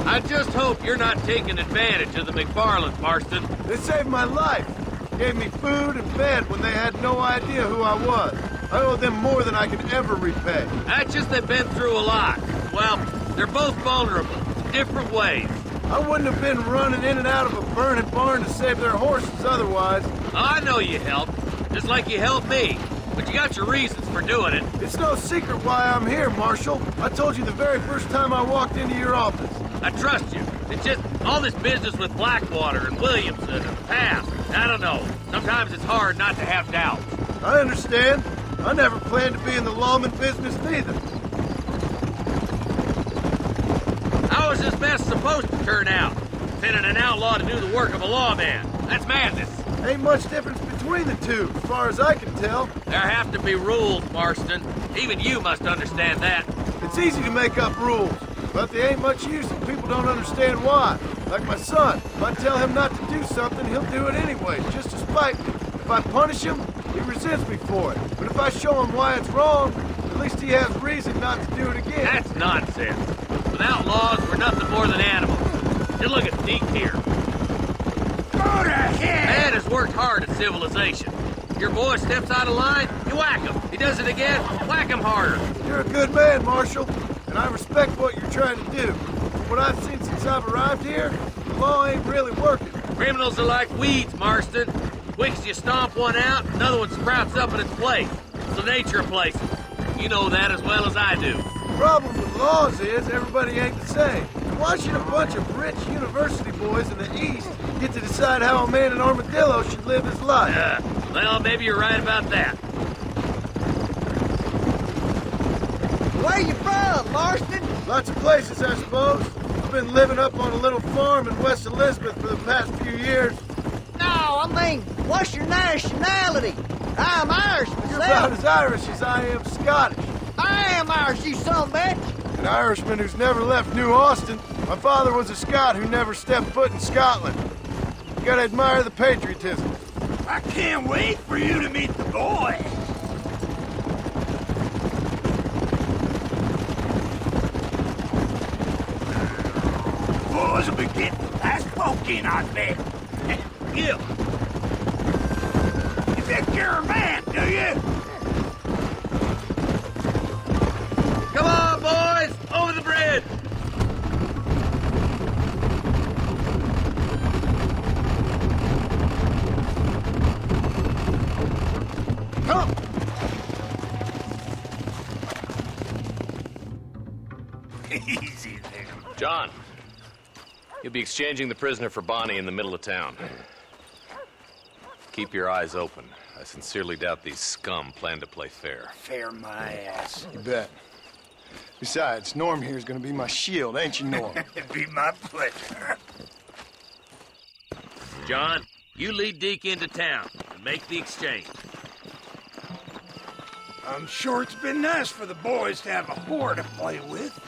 I just hope you're not taking advantage of the McFarlands, Marston. They saved my life. Gave me food and bed when they had no idea who I was. I owe them more than I could ever repay. That's just they've been through a lot. Well, they're both vulnerable, different ways. I wouldn't have been running in and out of a burning barn to save their horses otherwise. I know you helped, just like you helped me. But you got your reasons for doing it. It's no secret why I'm here, Marshal. I told you the very first time I walked into your office. I trust you. It's just all this business with Blackwater and Williamson and the past. I don't know. Sometimes it's hard not to have doubts. I understand. I never planned to be in the lawman business neither. How is this mess supposed to turn out? Sending an outlaw to do the work of a lawman. That's madness. Ain't much difference between the two, as far as I can tell. There have to be rules, Marston. Even you must understand that. It's easy to make up rules, but they ain't much use if people don't understand why. Like my son. If I tell him not to do something, he'll do it anyway, just to spite me. If I punish him, he resents me for it. But if I show him why it's wrong, at least he has reason not to do it again. That's nonsense. Without laws, we're nothing more than animals. You look at Deke here. Go to hell! Man has worked hard at civilization. Your boy steps out of line, you whack him. He does it again, whack him harder. You're a good man, Marshal, and I respect what you're trying to do. What I've seen since I've arrived here, the law ain't really working. Criminals are like weeds, Marston. Quick as you stomp one out, another one sprouts up in its place. It's the nature of places. You know that as well as I do. The problem with laws is everybody ain't the same. Why should a bunch of rich university boys in the East get to decide how a man in Armadillo should live his life? Well, maybe you're right about that. Where you from, Marston? Lots of places, I suppose. I've been living up on a little farm in West Elizabeth for the past few years. No, I mean, what's your nationality? I'm Irish myself. You're about as Irish as I am Scottish. I am Irish, you son of a bitch. An Irishman who's never left New Austin. My father was a Scot who never stepped foot in Scotland. You gotta admire the patriotism. I can't wait for you to meet the boys. Boys will be getting the last poke in, I bet. Gil. You think you're a man, do you? Come on, boys! Over the bridge! Come! Easy there. John, you'll be exchanging the prisoner for Bonnie in the middle of town. Keep your eyes open. I sincerely doubt these scum plan to play fair. Fair my ass. You bet. Besides, Norm here is gonna be my shield, ain't you, Norm? It'd be my pleasure. John, you lead Deke into town and make the exchange. I'm sure it's been nice for the boys to have a whore to play with.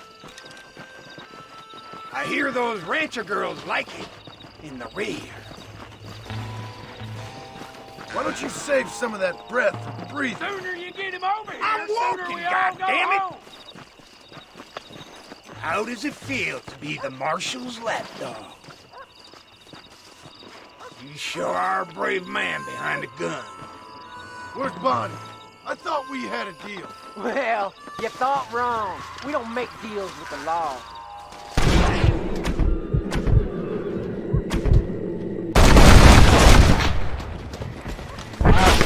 I hear those rancher girls like it in the rear. Why don't you save some of that breath for breathing? Sooner you get him over here, I'm sooner walking, we all go goddammit. home. How does it feel to be the Marshal's lapdog? You sure are a brave man behind a gun. Where's Bonnie? I thought we had a deal. Well, you thought wrong. We don't make deals with the law.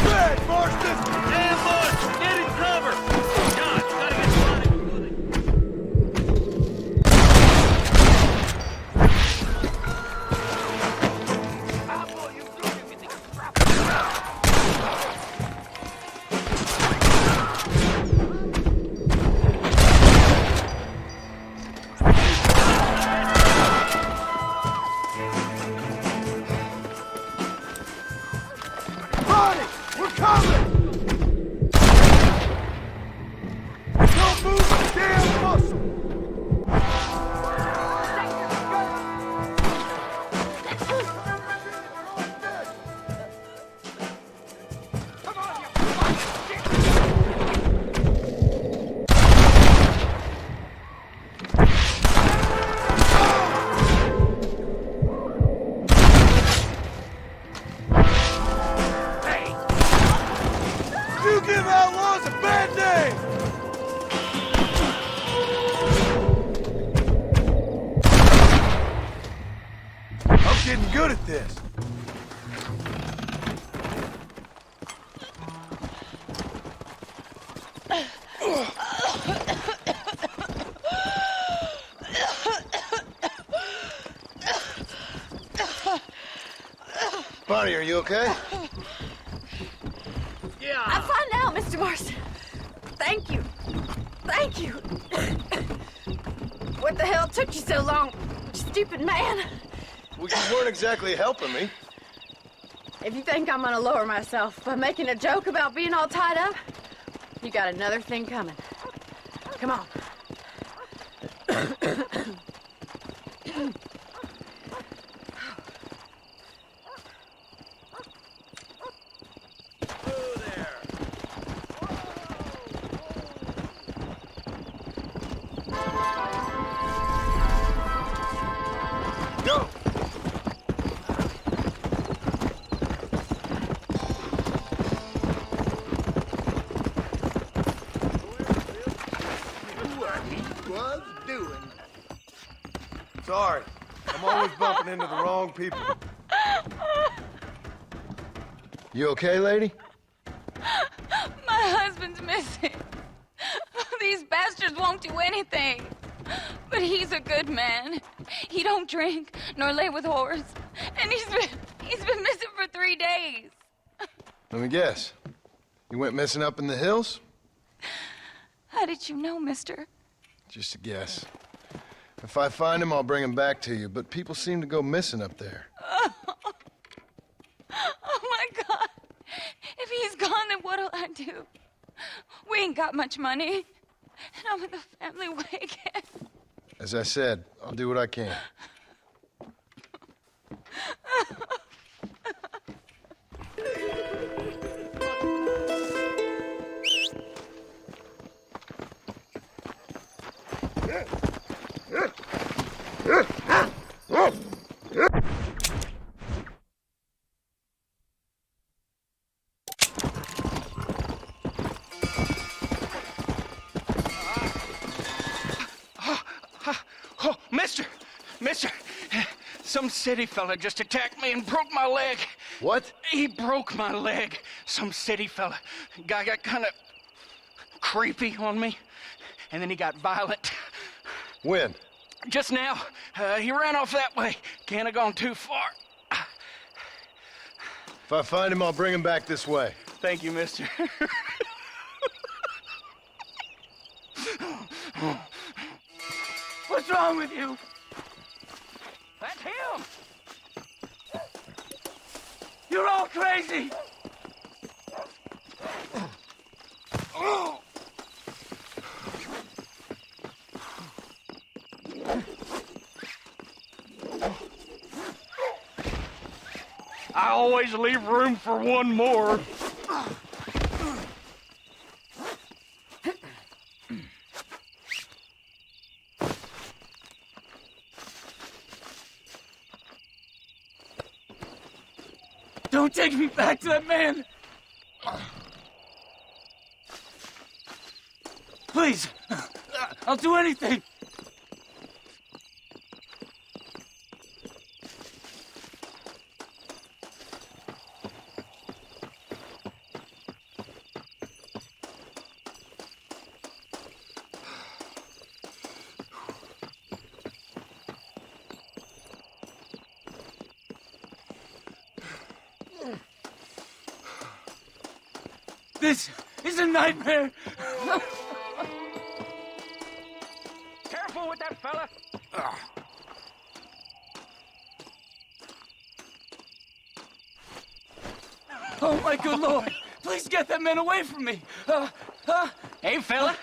Red, Marston! Ambush! Get in cover! John, you gotta get Bonnie before they... Bonnie! We're coming! Don't move a damn muscle! You give outlaws a bad name! I'm getting good at this. Bonnie, are you okay? I'm fine now, Mr. Marston. Thank you. Thank you. What the hell took you so long, stupid man? Well, you weren't exactly helping me. If you think I'm gonna lower myself by making a joke about being all tied up, you got another thing coming. Come on. Go! was doing. Sorry. I'm always bumping into the wrong people. You okay, lady? My husband's missing. These bastards won't do anything. But he's a good man. He don't drink nor lay with whores. And he's been missing for 3 days. Let me guess. You went missing up in the hills? How did you know, mister? Just a guess. If I find him, I'll bring him back to you, but people seem to go missing up there. Oh my God. If he's gone, then what'll I do? We ain't got much money. And I'm in the family way again. As I said, I'll do what I can. Oh, mister, some city fella just attacked me and broke my leg. What? He broke my leg. Some city fella. Guy got kind of creepy on me, and then he got violent. When? Just now. He ran off that way. Can't have gone too far. If I find him, I'll bring him back this way. Thank you, mister. What's wrong with you? That's him! You're all crazy! Oh. I always leave room for one more. Don't take me back to that man! Please! I'll do anything! This is a nightmare! Careful with that fella! Oh my good lord! Please get that man away from me! Hey fella!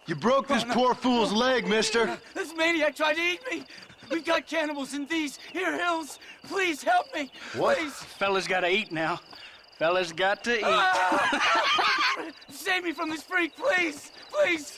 You broke this poor fool's leg, mister. This maniac tried to eat me! We've got cannibals in these here hills! Please help me! What? Please. Fella's gotta eat now. Fella's got to eat. Save me from this freak, please! Please!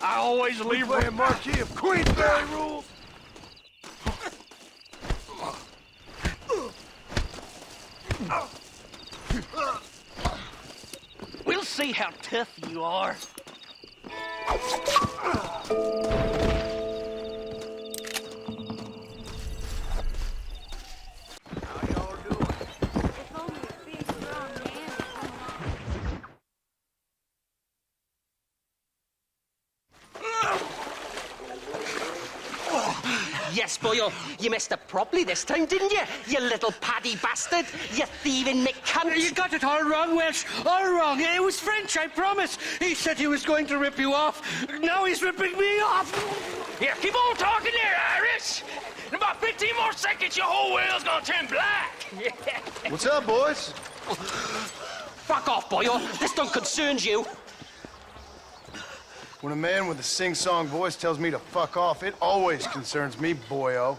I always leave a Marquis of Queensberry rules. We'll see how tough you are. Yes, boyo, you messed up properly this time, didn't you? You little paddy bastard! You thieving McCunt! You got it all wrong, Welsh. All wrong. It was French, I promise. He said he was going to rip you off. Now he's ripping me off. Yeah, keep on talking there, Irish. In about 15 more seconds, your whole world's gonna turn black. What's up, boys? Fuck off, boyo. This don't concern you. When a man with a sing-song voice tells me to fuck off, it always concerns me, boyo.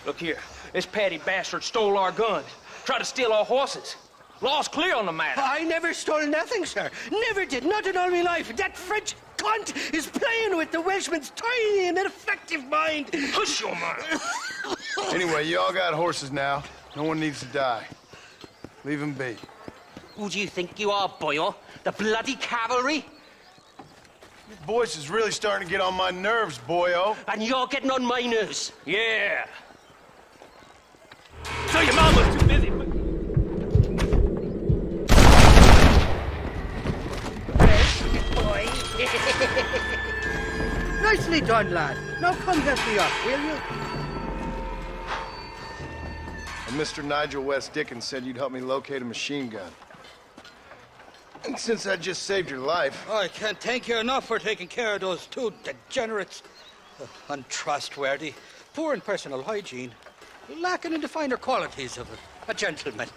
Look here. This Paddy bastard stole our guns. Tried to steal our horses. Law's clear on the matter. I never stole nothing, sir. Never did. Not in all my life. That French cunt is playing with the Welshman's tiny and ineffective mind. Hush your mouth. Anyway, you all got horses now. No one needs to die. Leave them be. Who do you think you are, boyo? The bloody cavalry? Your voice is really starting to get on my nerves, boyo. And you're getting on my nerves. Yeah. So your mom was too busy. Boy. Nicely done, lad. Now come help me up, will you? And Mr. Nigel West Dickens said you'd help me locate a machine gun. And since I just saved your life... I can't thank you enough for taking care of those two degenerates. Untrustworthy, poor in personal hygiene, lacking in the finer qualities of a gentleman.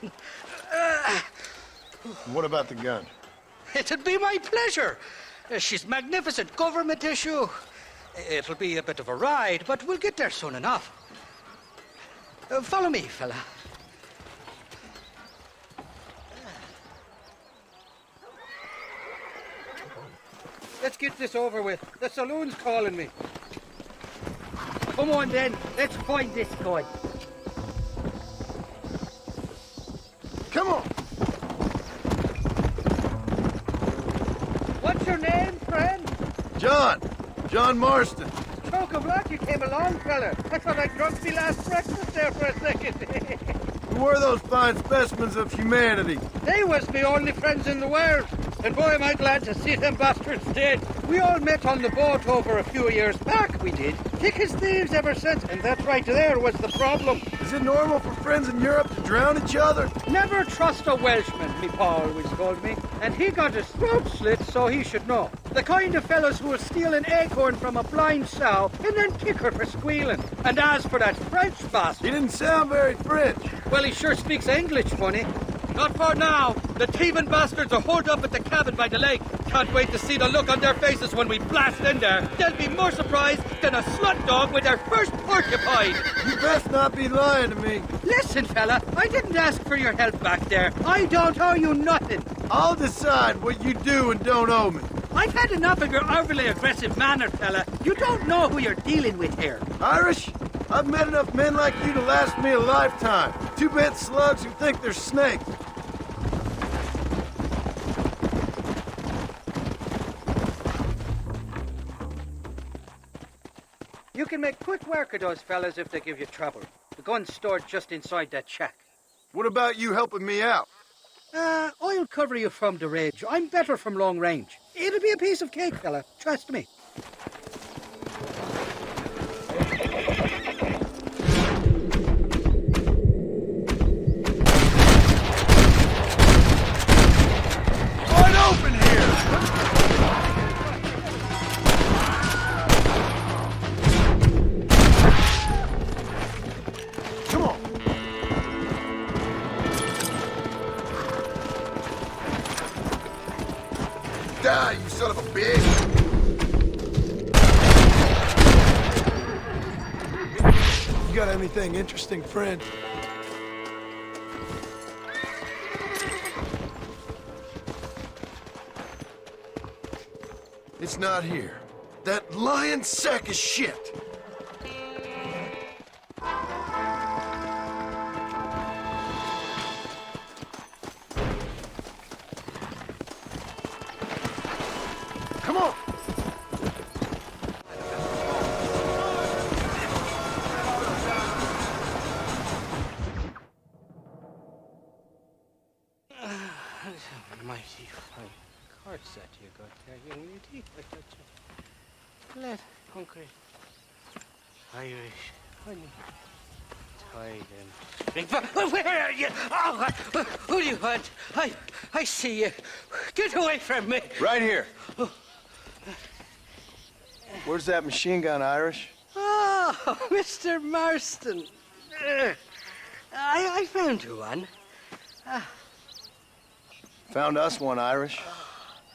What about the gun? It'd be my pleasure. She's magnificent, government issue. It'll be a bit of a ride, but we'll get there soon enough. Follow me, fella. Let's get this over with. The saloon's calling me. Come on, then. Let's find this guy. Come on. What's your name, friend? John Marston. Choke of luck, you came along, fella. I thought I drunk me last breakfast there for a second. Who were those fine specimens of humanity? They was me only friends in the world. And boy, am I glad to see them bastards dead. We all met on the boat over a few years back, we did. Thick as thieves ever since, and that right there was the problem. Is it normal for friends in Europe to drown each other? Never trust a Welshman, me pa always told me. And he got his throat slit, so he should know. The kind of fellows who will steal an acorn from a blind sow and then kick her for squealing. And as for that French bastard... He didn't sound very French. Well, he sure speaks English funny. Not for now. The thieving bastards are holed up at the cabin by the lake. Can't wait to see the look on their faces when we blast in there. They'll be more surprised than a slut dog with their first porcupine. You best not be lying to me. Listen, fella, I didn't ask for your help back there. I don't owe you nothing. I'll decide what you do and don't owe me. I've had enough of your overly aggressive manner, fella. You don't know who you're dealing with here. Irish? I've met enough men like you to last me a lifetime. Two-bit slugs who think they're snakes. You can make quick work of those fellas if they give you trouble. The gun's stored just inside that shack. What about you helping me out? I'll cover you from the ridge. I'm better from long range. It'll be a piece of cake, fella. Trust me. Wide open here! Come on! Die, you son of a bitch! You got anything interesting, friend? It's not here. That lying sack of shit! Come on! Mighty fine card set you got there, young lady. I got you. Let hungry Irish honey. Tie them. Where are you? Oh, who do you want? I see you. Get away from me. Right here. Where's that machine gun, Irish? Oh, Mr. Marston. I found you one. Found us one, Irish.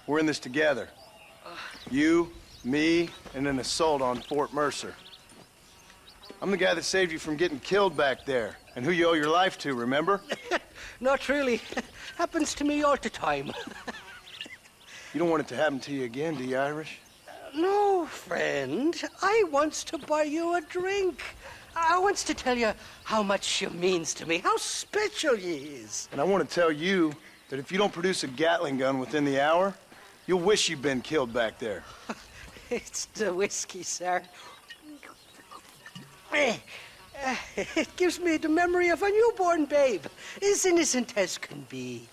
We're in this together. You, me, and an assault on Fort Mercer. I'm the guy that saved you from getting killed back there, and who you owe your life to, remember? Not really. Happens to me all the time. You don't want it to happen to you again, do you, Irish? No, friend. I wants to buy you a drink. I wants to tell you how much she means to me, how special you is. And I want to tell you that if you don't produce a Gatling gun within the hour, you'll wish you'd been killed back there. It's the whiskey, sir. It gives me the memory of a newborn babe, as innocent as can be.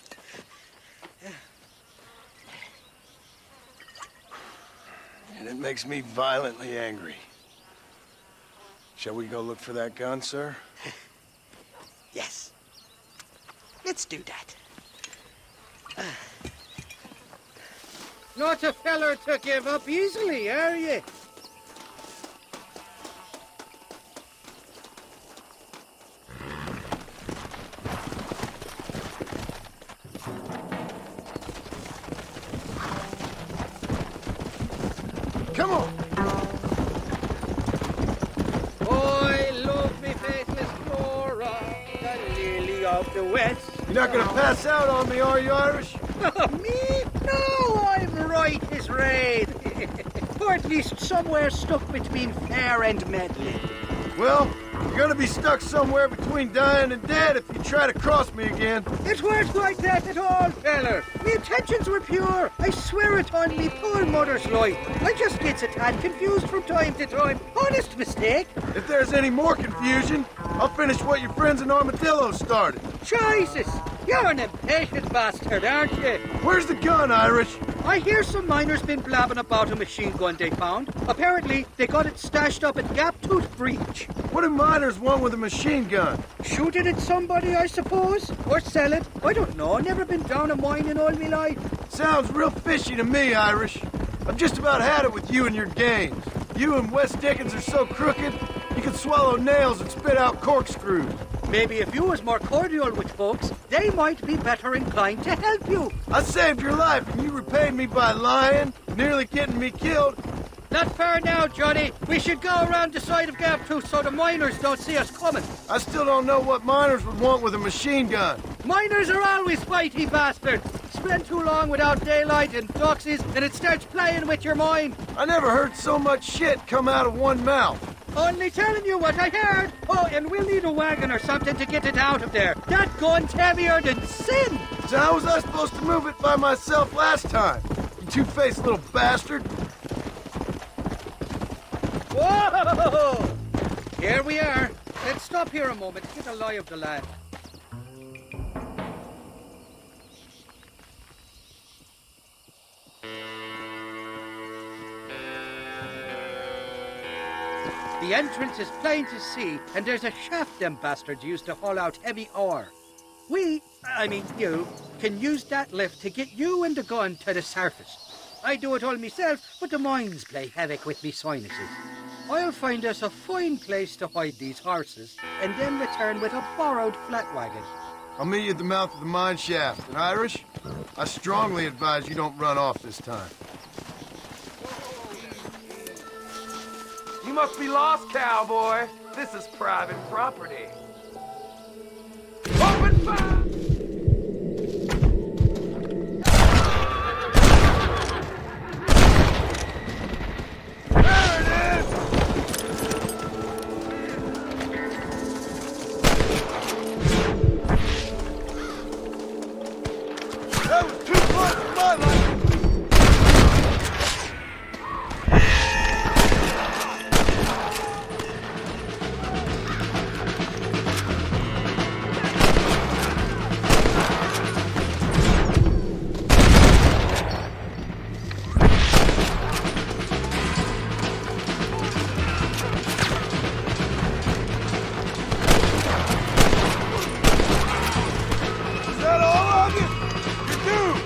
And it makes me violently angry. Shall we go look for that gun, sir? Yes. Let's do that. Not a feller to give up easily, are you? Come on! I love me faithless Flora, the lily of the west. You're not gonna pass out on me, are you, Irish? Me? No, I'm right as rain. Or at least somewhere stuck between fair and medley. Well, you're gonna be stuck somewhere between dying and dead if you try to cross me again. It weren't like that at all, feller. Me intentions were pure. I swear it on me poor mother's life. I just gets a tad confused from time to time. Honest mistake. If there's any more confusion, I'll finish what your friends in Armadillo started. Jesus! You're an impatient bastard, aren't you? Where's the gun, Irish? I hear some miners been blabbing about a machine gun they found. Apparently, they got it stashed up at Gap Tooth Breach. What do miners want with a machine gun? Shoot it at somebody, I suppose? Or sell it? I don't know. Never been down a mine in all my life. Sounds real fishy to me, Irish. I've just about had it with you and your games. You and Wes Dickens are so crooked, you can swallow nails and spit out corkscrews. Maybe if you was more cordial with folks, they might be better inclined to help you. I saved your life and you repaid me by lying, nearly getting me killed. Not far now, Johnny. We should go around the side of Gap Tooth so the miners don't see us coming. I still don't know what miners would want with a machine gun. Miners are always fighty bastards. Spend too long without daylight and doxies and it starts playing with your mind. I never heard so much shit come out of one mouth. Only telling you what I heard. Oh, and we'll need a wagon or something to get it out of there. That gun's heavier than sin. So how was I supposed to move it by myself last time? You two-faced little bastard. Whoa! Here we are. Let's stop here a moment to get a lie of the land. The entrance is plain to see, and there's a shaft them bastards used to haul out heavy ore. You, can use that lift to get you and the gun to the surface. I do it all myself, but the mines play havoc with me sinuses. I'll find us a fine place to hide these horses, and then return with a borrowed flat wagon. I'll meet you at the mouth of the mine shaft. And Irish, I strongly advise you don't run off this time. You must be lost, cowboy. This is private property. Open fire! That was too close for my life! Is that all of you? You're doomed!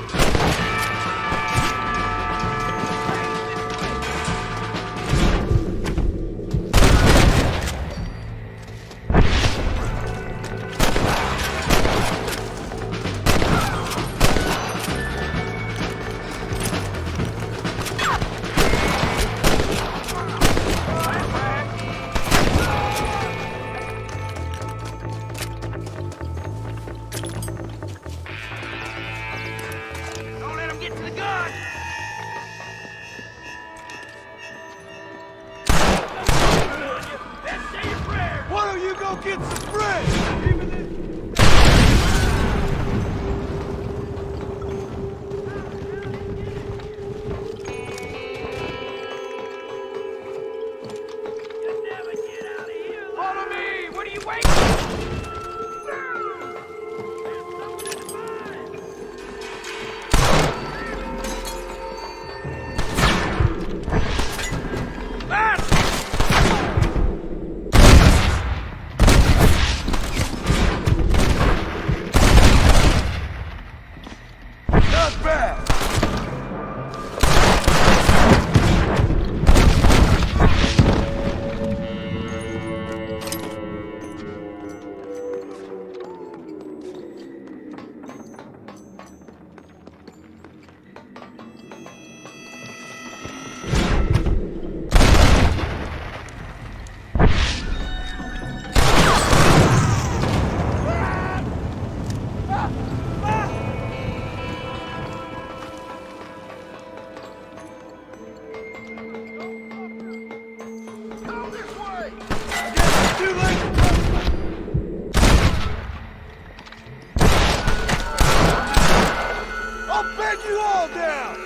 you all down!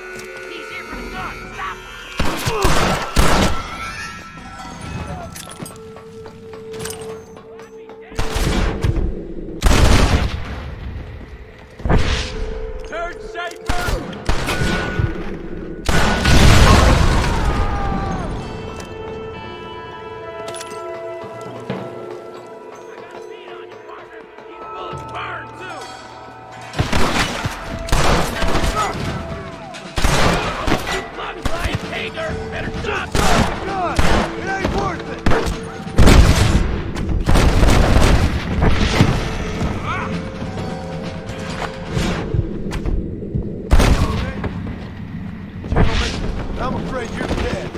He's here for the gun. Stop him. Turn shaper! Burn, too! You blood-blind hater! Better stop! God, it ain't worth it! Gentlemen, I'm afraid you're dead.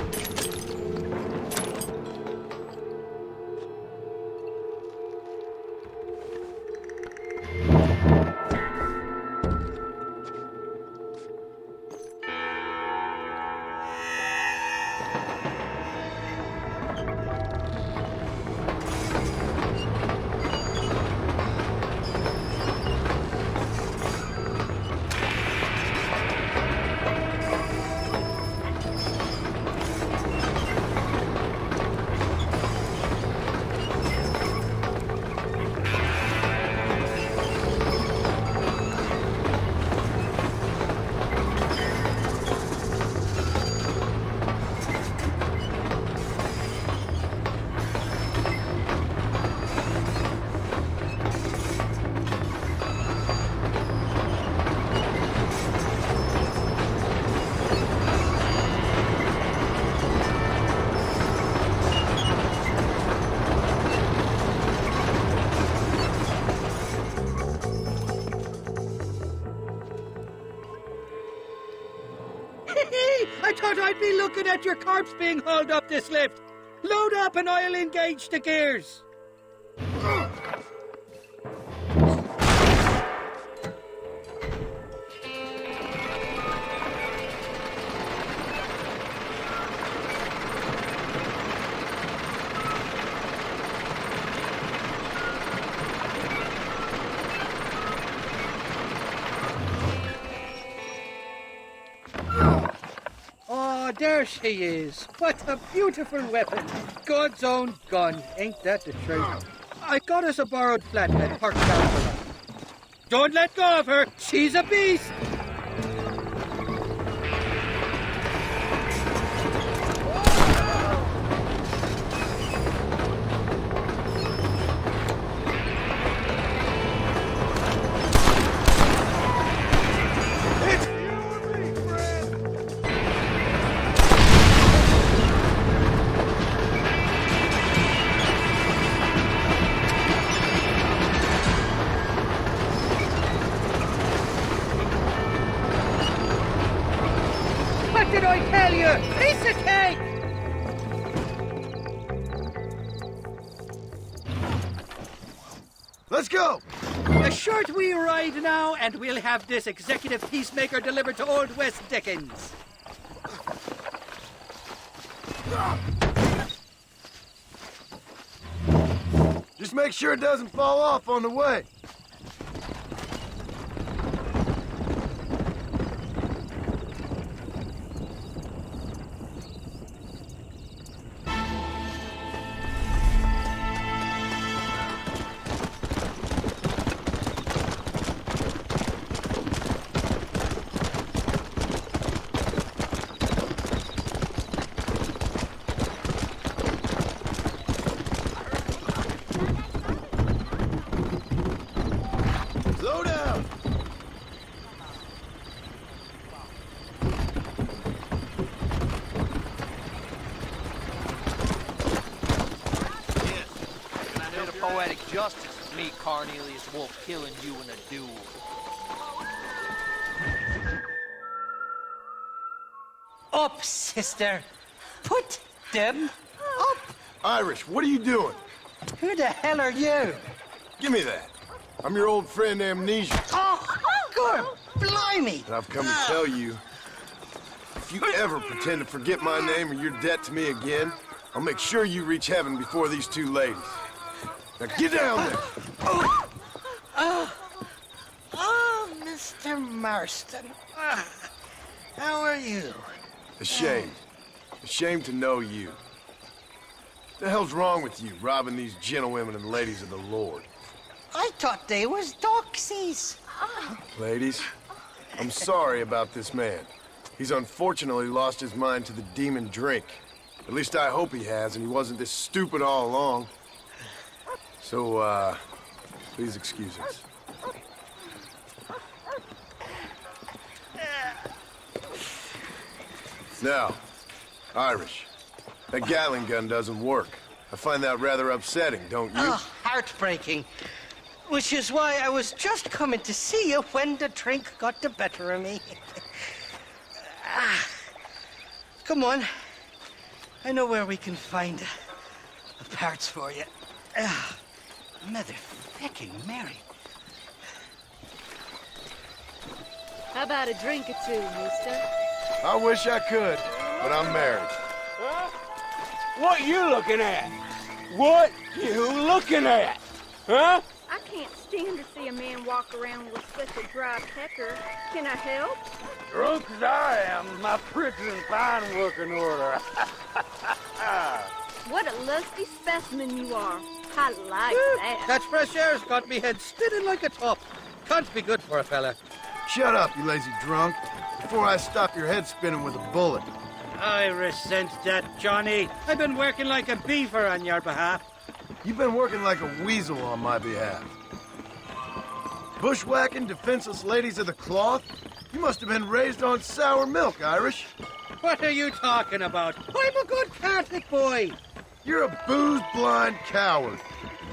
I thought I'd be looking at your corpse being hauled up this lift. Load up and I'll engage the gears. Oh, there she is. What a beautiful weapon. God's own gun. Ain't that the truth? I got us a borrowed flatbed parked down below. Don't let go of her. She's a beast. What did I tell you? Piece of cake! Let's go! A short wee ride now, and we'll have this executive peacemaker delivered to Old West Dickens. Just make sure it doesn't fall off on the way. Slow down! A bit of poetic justice with me, Cornelius Wolf, killing you in a duel. Up, sister. Put them up. Irish, what are you doing? Who the hell are you? Give me that. I'm your old friend Amnesia. Oh, good. Blimey. And I've come to tell you, if you ever pretend to forget my name or your debt to me again, I'll make sure you reach heaven before these two ladies. Now get down there. Oh, Mr. Mr. Marston. How are you? Ashamed. Ashamed to know you. What the hell's wrong with you, robbing these gentlewomen and ladies of the Lord? I thought they was doxies. Ladies, I'm sorry about this man. He's unfortunately lost his mind to the demon drink. At least I hope he has, and he wasn't this stupid all along. So, please excuse us. Now, Irish, that Gatling gun doesn't work. I find that rather upsetting, don't you? Oh, heartbreaking. Which is why I was just coming to see you when the drink got the better of me. Come on. I know where we can find the parts for you. Motherfucking Mary. How about a drink or two, mister? I wish I could, but I'm married. What you looking at? What you looking at? Huh? I can't stand to see a man walk around with such a dry pecker. Can I help? Drunk as I am, my prison fine working order. What a lusty specimen you are. I like that. That fresh air's got me head spinning like a top. Can't be good for a fella. Shut up, you lazy drunk, before I stop your head spinning with a bullet. I resent that, Johnny. I've been working like a beaver on your behalf. You've been working like a weasel on my behalf. Bushwhacking defenseless ladies of the cloth? You must have been raised on sour milk, Irish. What are you talking about? I'm a good Catholic boy. You're a booze-blind coward.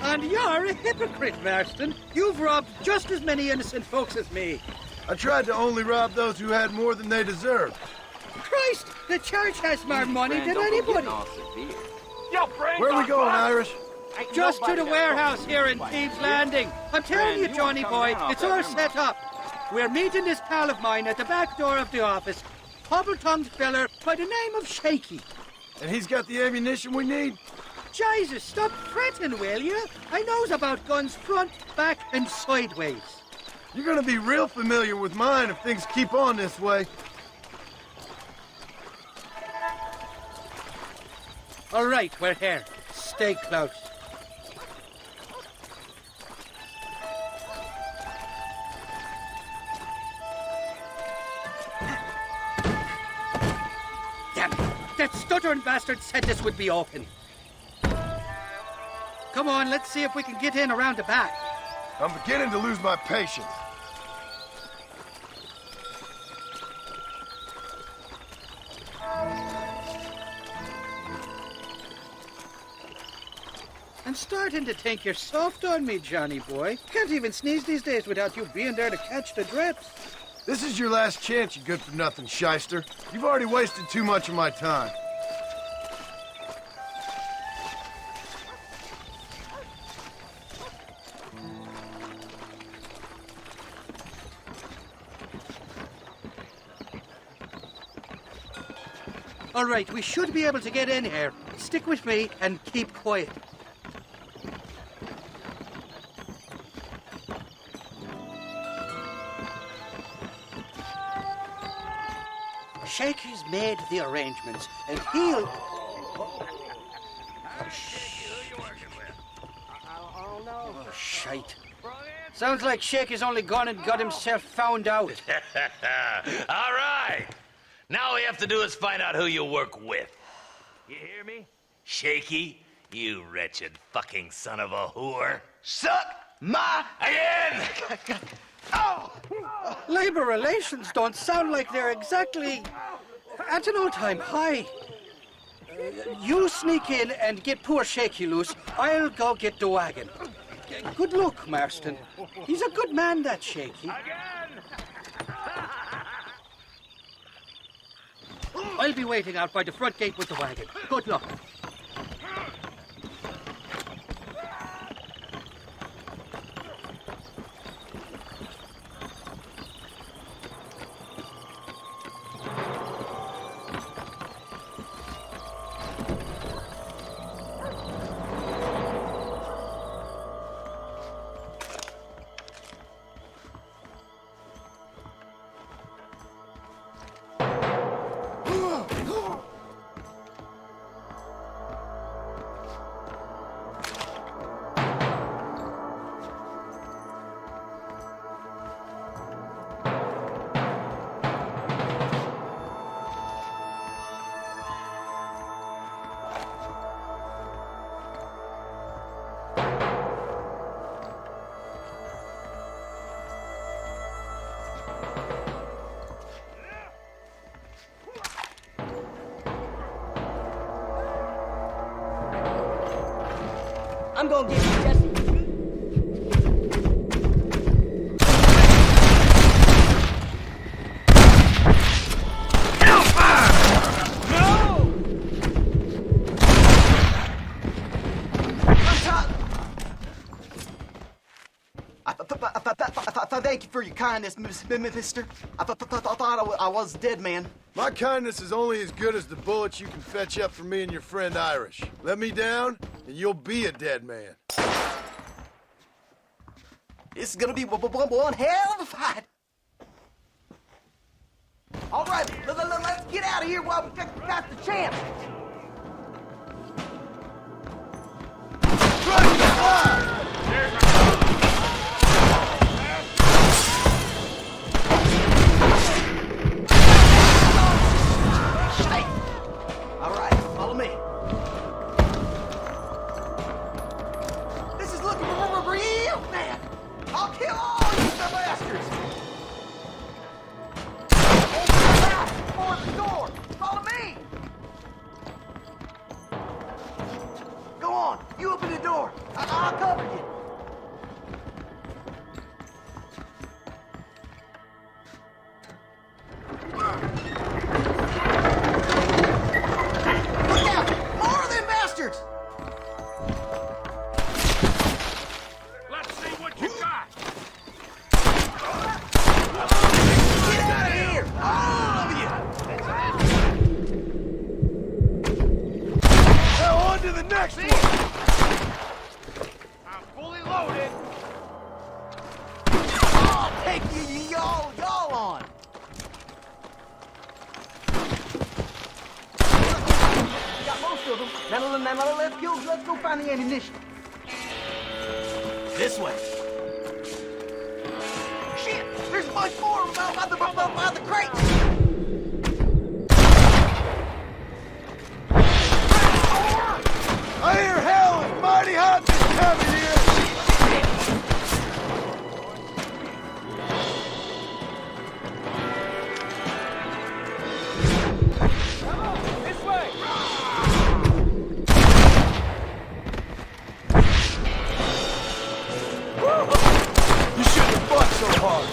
And you're a hypocrite, Marston. You've robbed just as many innocent folks as me. I tried to only rob those who had more than they deserved. Christ, the church has more money than anybody. Where are we going, Irish? Just to the warehouse here in Thieves Landing. I'm telling you, Johnny boy, it's all set up. We're meeting this pal of mine at the back door of the office. Hobble-tongued feller by the name of Shaky. And he's got the ammunition we need? Jesus, stop fretting, will you? I knows about guns front, back, and sideways. You're gonna be real familiar with mine if things keep on this way. All right, we're here. Stay close. Damn it! That stuttering bastard said this would be open. Come on, let's see if we can get in around the back. I'm beginning to lose my patience. I'm starting to think you're soft on me, Johnny boy. Can't even sneeze these days without you being there to catch the drips. This is your last chance, you good-for-nothing shyster. You've already wasted too much of my time. All right, we should be able to get in here. Stick with me and keep quiet. Shaky's made the arrangements, and he'll... Oh, shite. Sounds like Shaky's only gone and got himself found out. All right. Now all we have to do is find out who you work with. You hear me? Shaky, you wretched fucking son of a whore. Suck my again! Oh! Labor relations don't sound like they're exactly at an all-time high. You sneak in and get poor Shaky loose. I'll go get the wagon. Good luck, Marston. He's a good man, that Shaky. I'll be waiting out by the front gate with the wagon. Good luck. gonna get you, Jesse. Thank you for your kindness, mister. I thought I was a dead man. My kindness is only as good as the bullets you can fetch up for me and your friend Irish. Let me down, and you'll be a dead man. This is gonna be one hell of a fight. All right, let's get out of here while we got the chance. All right, follow me. This is looking real bad. I'll kill all you bastards. Open the mouth toward the door. Follow me. Go on, you open the door. I'll cover you. Look out! More of them bastards! Let's see what you got. Get out of here! All of you! Now on to the next one! I'm fully loaded. I'll take y'all on! Got most of them. Now let's go find the ammunition. This way. Shit! There's a bunch more by the crates! I hear hell is mighty hot this time of year! This way! You shouldn't have fought so hard.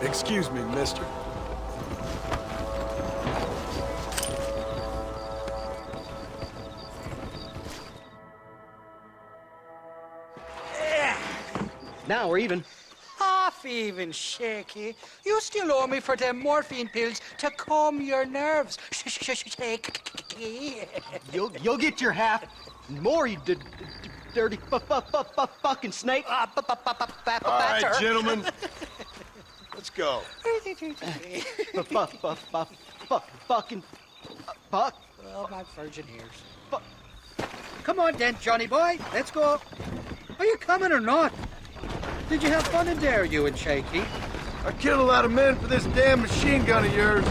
Excuse me, mister. Now we're even. Half even, Shaky. You still owe me for them morphine pills to calm your nerves. Shaky. You'll get your half. More, you dirty fucking snake. All right, gentlemen. Let's go. Fucking fuck. Well, my virgin ears. Come on then, Johnny boy. Let's go. Are you coming or not? Did you have fun in there, you and Shaky? I killed a lot of men for this damn machine gun of yours.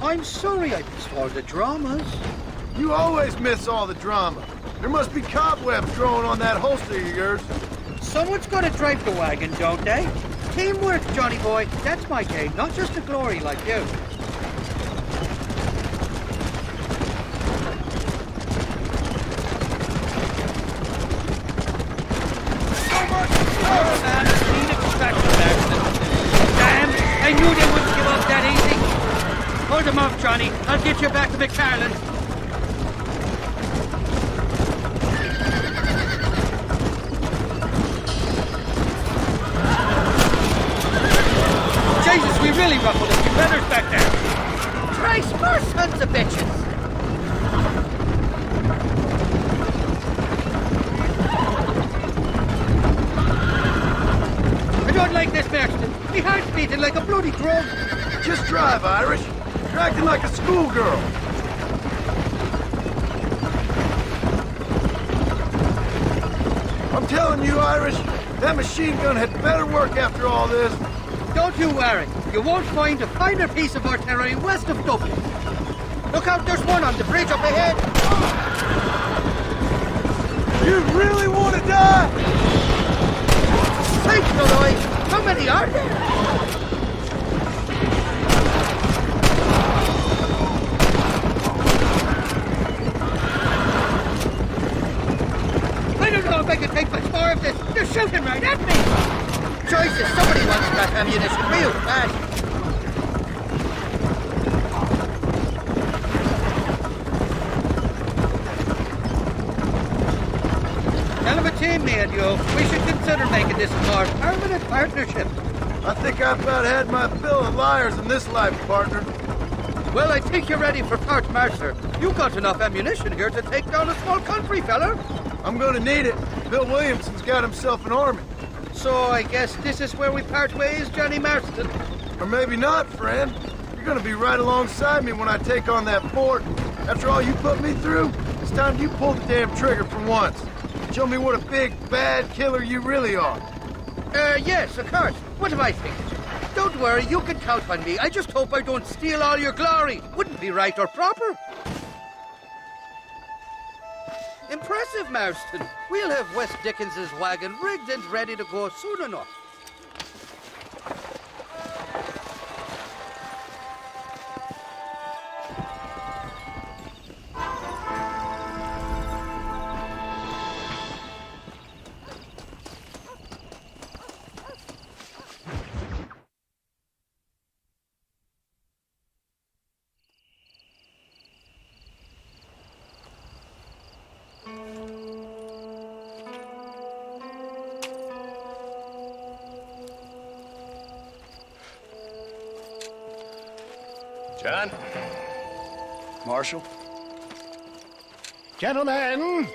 I'm sorry I missed all the dramas. You always miss all the drama. There must be cobwebs growing on that holster of yours. Someone's got to drive the wagon, don't they? Teamwork, Johnny boy. That's my game, not just the glory like you. Damn, I knew they wouldn't give up that easy. Hold them off, Johnny. I'll get you back to McFarland. Jesus, we really ruffled a few feathers back there. Christ, more sons of bitches. I don't like this, Marston. My heart's beating like a bloody drum. Just drive, Irish. You're acting like a schoolgirl. I'm telling you, Irish, that machine gun had better work after all this. Don't you worry. You won't find a finer piece of artillery west of Dublin. Look out, there's one on the bridge up ahead. You really want to die? Thanks, Malloy. How many are there? I don't right at me! Choices, somebody wants that ammunition real fast. Hell of a team, me and you. We should consider making this a more permanent partnership. I think I've about had my fill of liars in this life, partner. Well, I think you're ready for court-martial. You've got enough ammunition here to take down a small country, fella. I'm gonna need it. Bill Williamson's got himself an army. So I guess this is where we part ways, Johnny Marston. Or maybe not, friend. You're gonna be right alongside me when I take on that fort. After all you put me through, it's time you pull the damn trigger for once. Show me what a big, bad killer you really are. Yes, of course. What am I thinking? Don't worry, you can count on me. I just hope I don't steal all your glory. Wouldn't be right or proper. Impressive, Marston. We'll have West Dickens's wagon rigged and ready to go soon enough. John? Marshal? Gentlemen!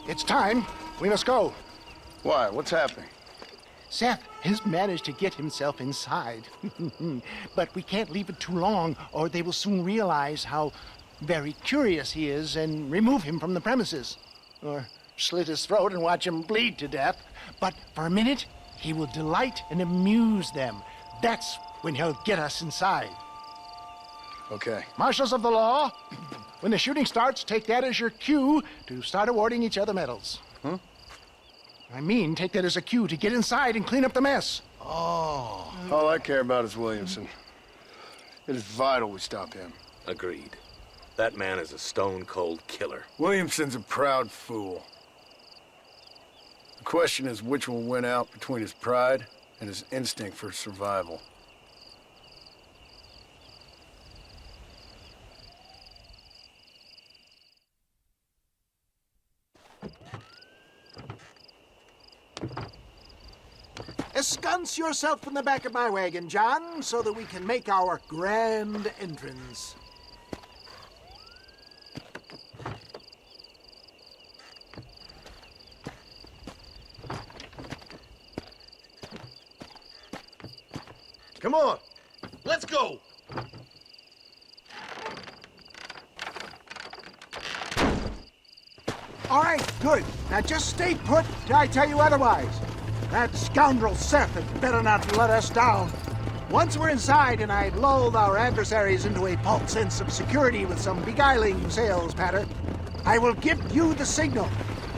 It's time. We must go. Why? What's happening? Seth has managed to get himself inside. But we can't leave it too long, or they will soon realize how very curious he is and remove him from the premises. Or slit his throat and watch him bleed to death. But for a minute, he will delight and amuse them. That's when he'll get us inside. Okay. Marshals of the law, when the shooting starts, take that as your cue to start awarding each other medals. Huh? I mean, take that as a cue to get inside and clean up the mess. Oh. All I care about is Williamson. It is vital we stop him. Agreed. That man is a stone-cold killer. Williamson's a proud fool. The question is which will win out between his pride and his instinct for survival. Ensconce yourself in the back of my wagon, John, so that we can make our grand entrance. Come on, let's go. All right, good. Now just stay put till I tell you otherwise. That scoundrel Seth had better not let us down. Once we're inside and I lulled our adversaries into a false sense of security with some beguiling sales patter, I will give you the signal.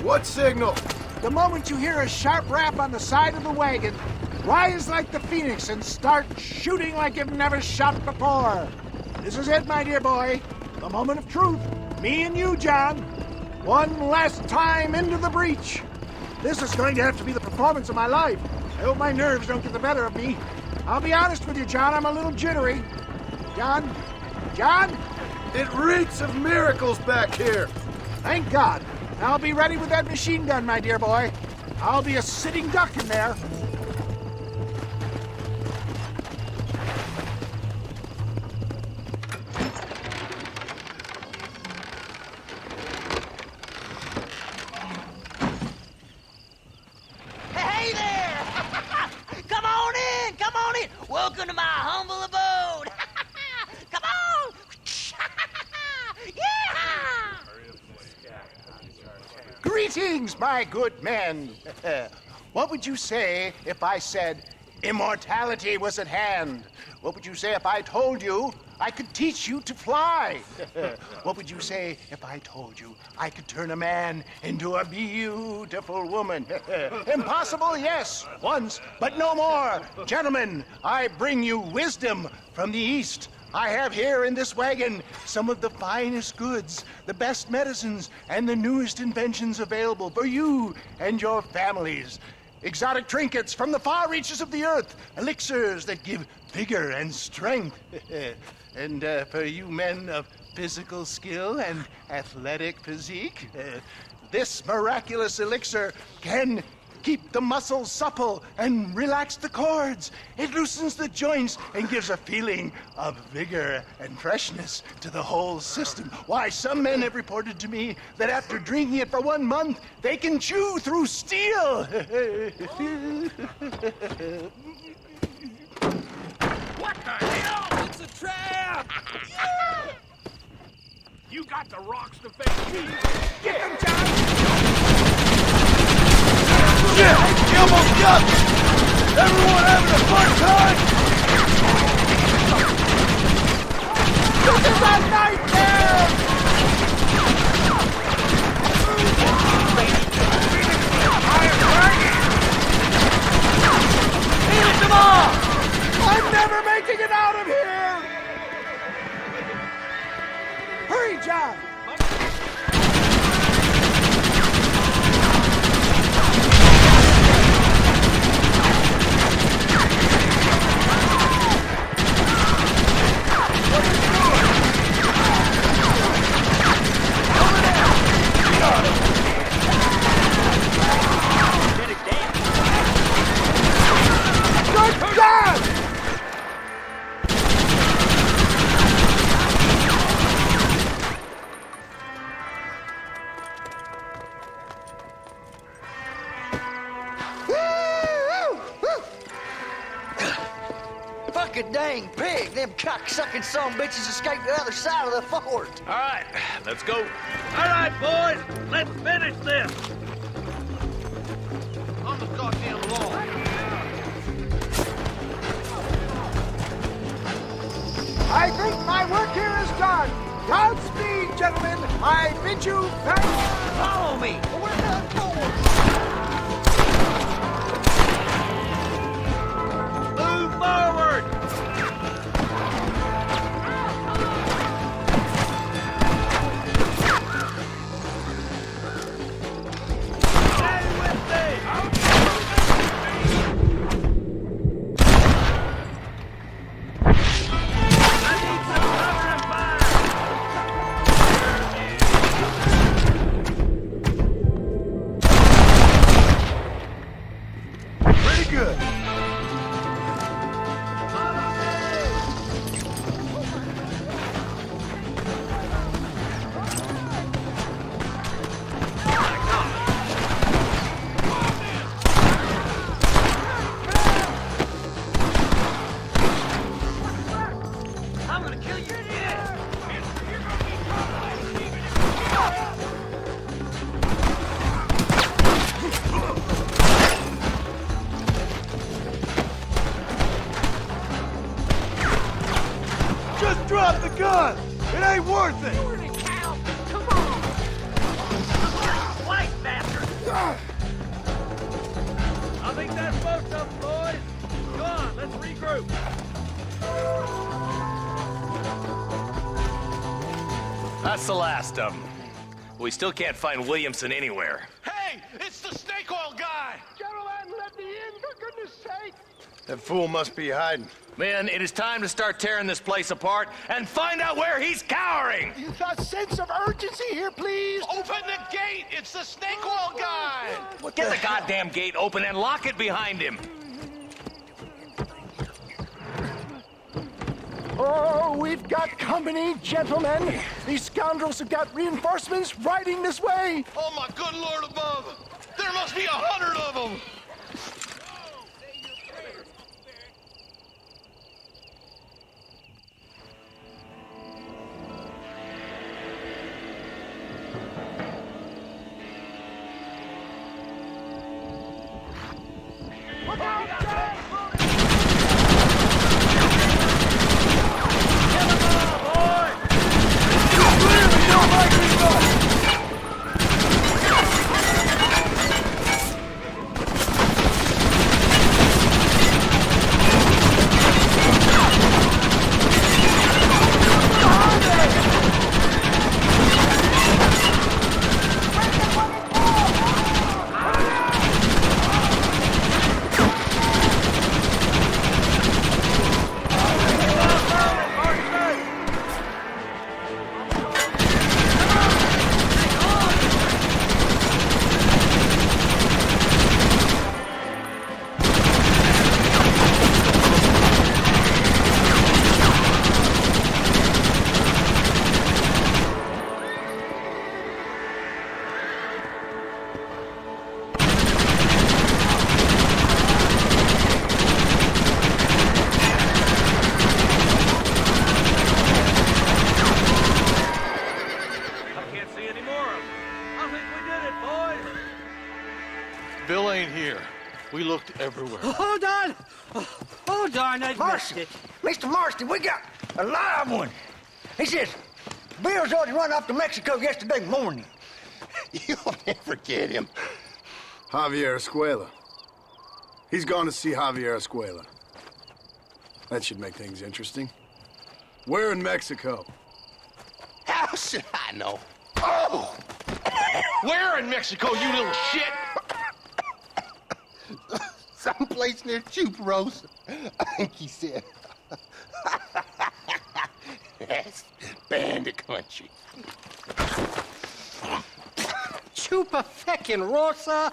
What signal? The moment you hear a sharp rap on the side of the wagon, rise like the phoenix and start shooting like you've never shot before. This is it, my dear boy. The moment of truth. Me and you, John. One last time into the breach. This is going to have to be the performance of my life. I hope my nerves don't get the better of me. I'll be honest with you, John, I'm a little jittery. John? John? It reeks of miracles back here. Thank God. I'll be ready with that machine gun, my dear boy. I'll be a sitting duck in there. Hey there! Come on in, come on in. Welcome to my humble abode. Come on! Yeah! Greetings, my good men. What would you say if I said immortality was at hand? What would you say if I told you I could teach you to fly? What would you say if I told you I could turn a man into a beautiful woman? Impossible, yes, once, but no more. Gentlemen, I bring you wisdom from the East. I have here in this wagon some of the finest goods, the best medicines, and the newest inventions available for you and your families. Exotic trinkets from the far reaches of the earth, elixirs that give vigor and strength. And for you men of physical skill and athletic physique, this miraculous elixir can keep the muscles supple and relax the cords. It loosens the joints and gives a feeling of vigor and freshness to the whole system. Why, some men have reported to me that after drinking it for 1 month, they can chew through steel. What the hell? It's a trap! You got the rocks to face me. Get them, John! Shit! He almost got me! Everyone having a fun time? This is a nightmare! Finish them all! I'm never making it out of here! Hurry, John! Good God! Fucking dang pig! Them cock-sucking son-bitches escaped the other side of the fort! All right, let's go. All right, boys, let's finish this. On the goddamn law. I think my work here is done. Godspeed, gentlemen. I bid you thanks. Follow me! We're done forward. Move forward. Stay with me. I need some cover and fire. Pretty good. I'm gonna kill you again! Just drop the gun! It ain't worth it! White bastard! I think that's most of them, boys. Go on, let's regroup. That's the last of them. We still can't find Williamson anywhere. Hey! It's the snake oil guy! Gentlemen, let me in, for goodness sake. That fool must be hiding. Men, it is time to start tearing this place apart and find out where he's cowering! A sense of urgency here, please. Open the gate! It's the snake oil guy! Get the goddamn gate open and lock it behind him! Oh, we've got company, gentlemen. These scoundrels have got reinforcements riding this way. Oh, my good Lord above! There must be 100 of them! Look out, Jack! Bill ain't here. We looked everywhere. Hold on! Oh, darn, I missed it. Mr. Marston, we got a live one. He says, Bill's already run off to Mexico yesterday morning. You'll never get him. Javier Escuela. He's gone to see Javier Escuela. That should make things interesting. Where in Mexico? How should I know? Oh! Where in Mexico, you little shit? Someplace near Chuparosa, I think he said. That's bandit country. Chupa-feckin' Rosa.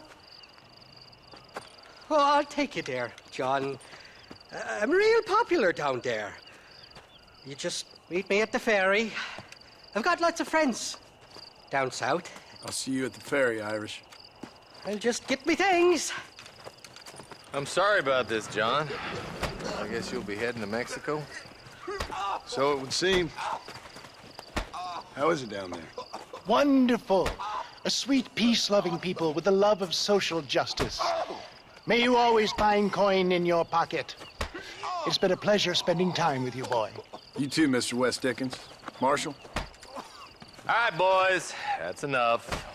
Oh, I'll take you there, John. I'm real popular down there. You just meet me at the ferry. I've got lots of friends down south. I'll see you at the ferry, Irish. I'll just get me things. I'm sorry about this, John. I guess you'll be heading to Mexico? So it would seem. How is it down there? Wonderful. A sweet, peace-loving people with the love of social justice. May you always find coin in your pocket. It's been a pleasure spending time with you, boy. You too, Mr. West Dickens. Marshal? All right, boys. That's enough.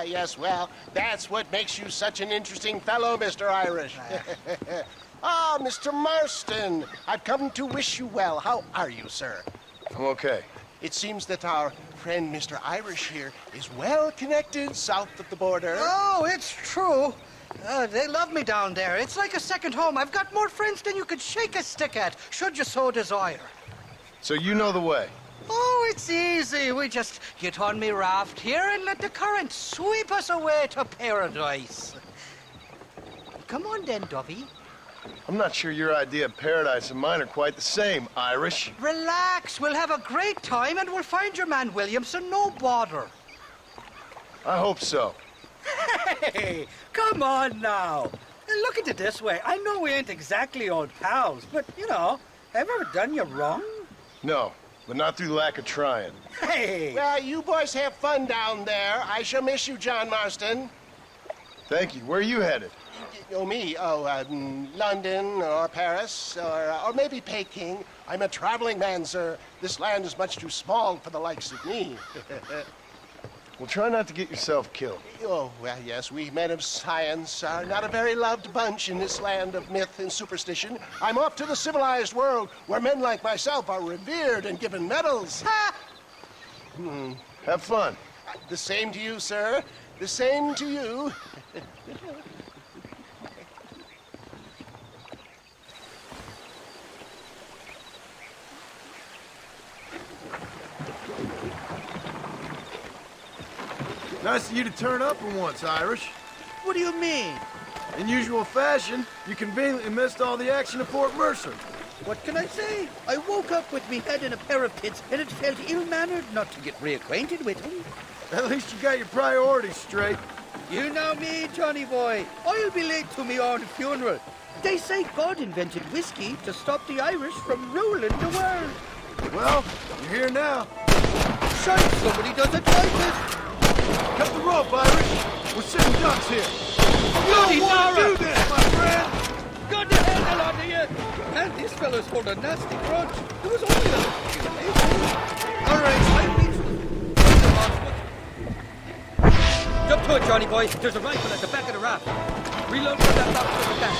Yes, well, that's what makes you such an interesting fellow, Mr. Irish. Ah, Mr. Marston, I've come to wish you well. How are you, sir? I'm okay. It seems that our friend Mr. Irish here is well connected south of the border. Oh, it's true. They love me down there. It's like a second home. I've got more friends than you could shake a stick at, should you so desire. So you know the way? Oh, it's easy. We just get on me raft here and let the current sweep us away to paradise. Come on then, Dovey. I'm not sure your idea of paradise and mine are quite the same, Irish. Relax. We'll have a great time and we'll find your man Williamson, no bother. I hope so. Hey, come on now. Look at it this way. I know we ain't exactly old pals, but, you know, have I ever done you wrong? No, but not through lack of trying. Hey! Well, you boys have fun down there. I shall miss you, John Marston. Thank you. Where are you headed? Oh, me? Oh, London or Paris or maybe Peking. I'm a traveling man, sir. This land is much too small for the likes of me. Well, try not to get yourself killed. Oh, well, yes, we men of science are not a very loved bunch in this land of myth and superstition. I'm off to the civilized world where men like myself are revered and given medals. Ha! Have fun. The same to you, sir. The same to you. Nice of you to turn up for once, Irish. What do you mean? In usual fashion, you conveniently missed all the action at Fort Mercer. What can I say? I woke up with me head in a pair of pits, and it felt ill-mannered not to get reacquainted with him. At least you got your priorities straight. You know me, Johnny boy. I'll be late to me own funeral. They say God invented whiskey to stop the Irish from ruling the world. Well, you're here now. Shite, somebody doesn't like this. Cut the rope, Irish. We're sitting ducks here. You don't want to do this, my friend. God the hell out of you. And these fellas hold a nasty grudge. There was only a few days. All right, I reached the Jump to it, Johnny boy. There's a rifle at the back of the raft. Reload from that box with that.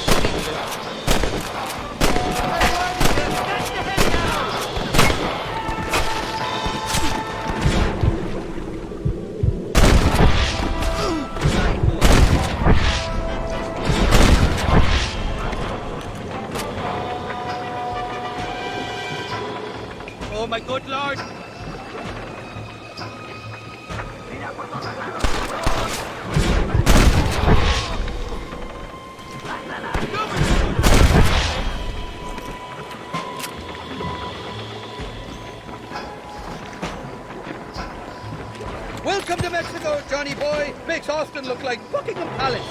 my good lord. Welcome to Mexico, Johnny boy. Makes Austin look like Buckingham Palace.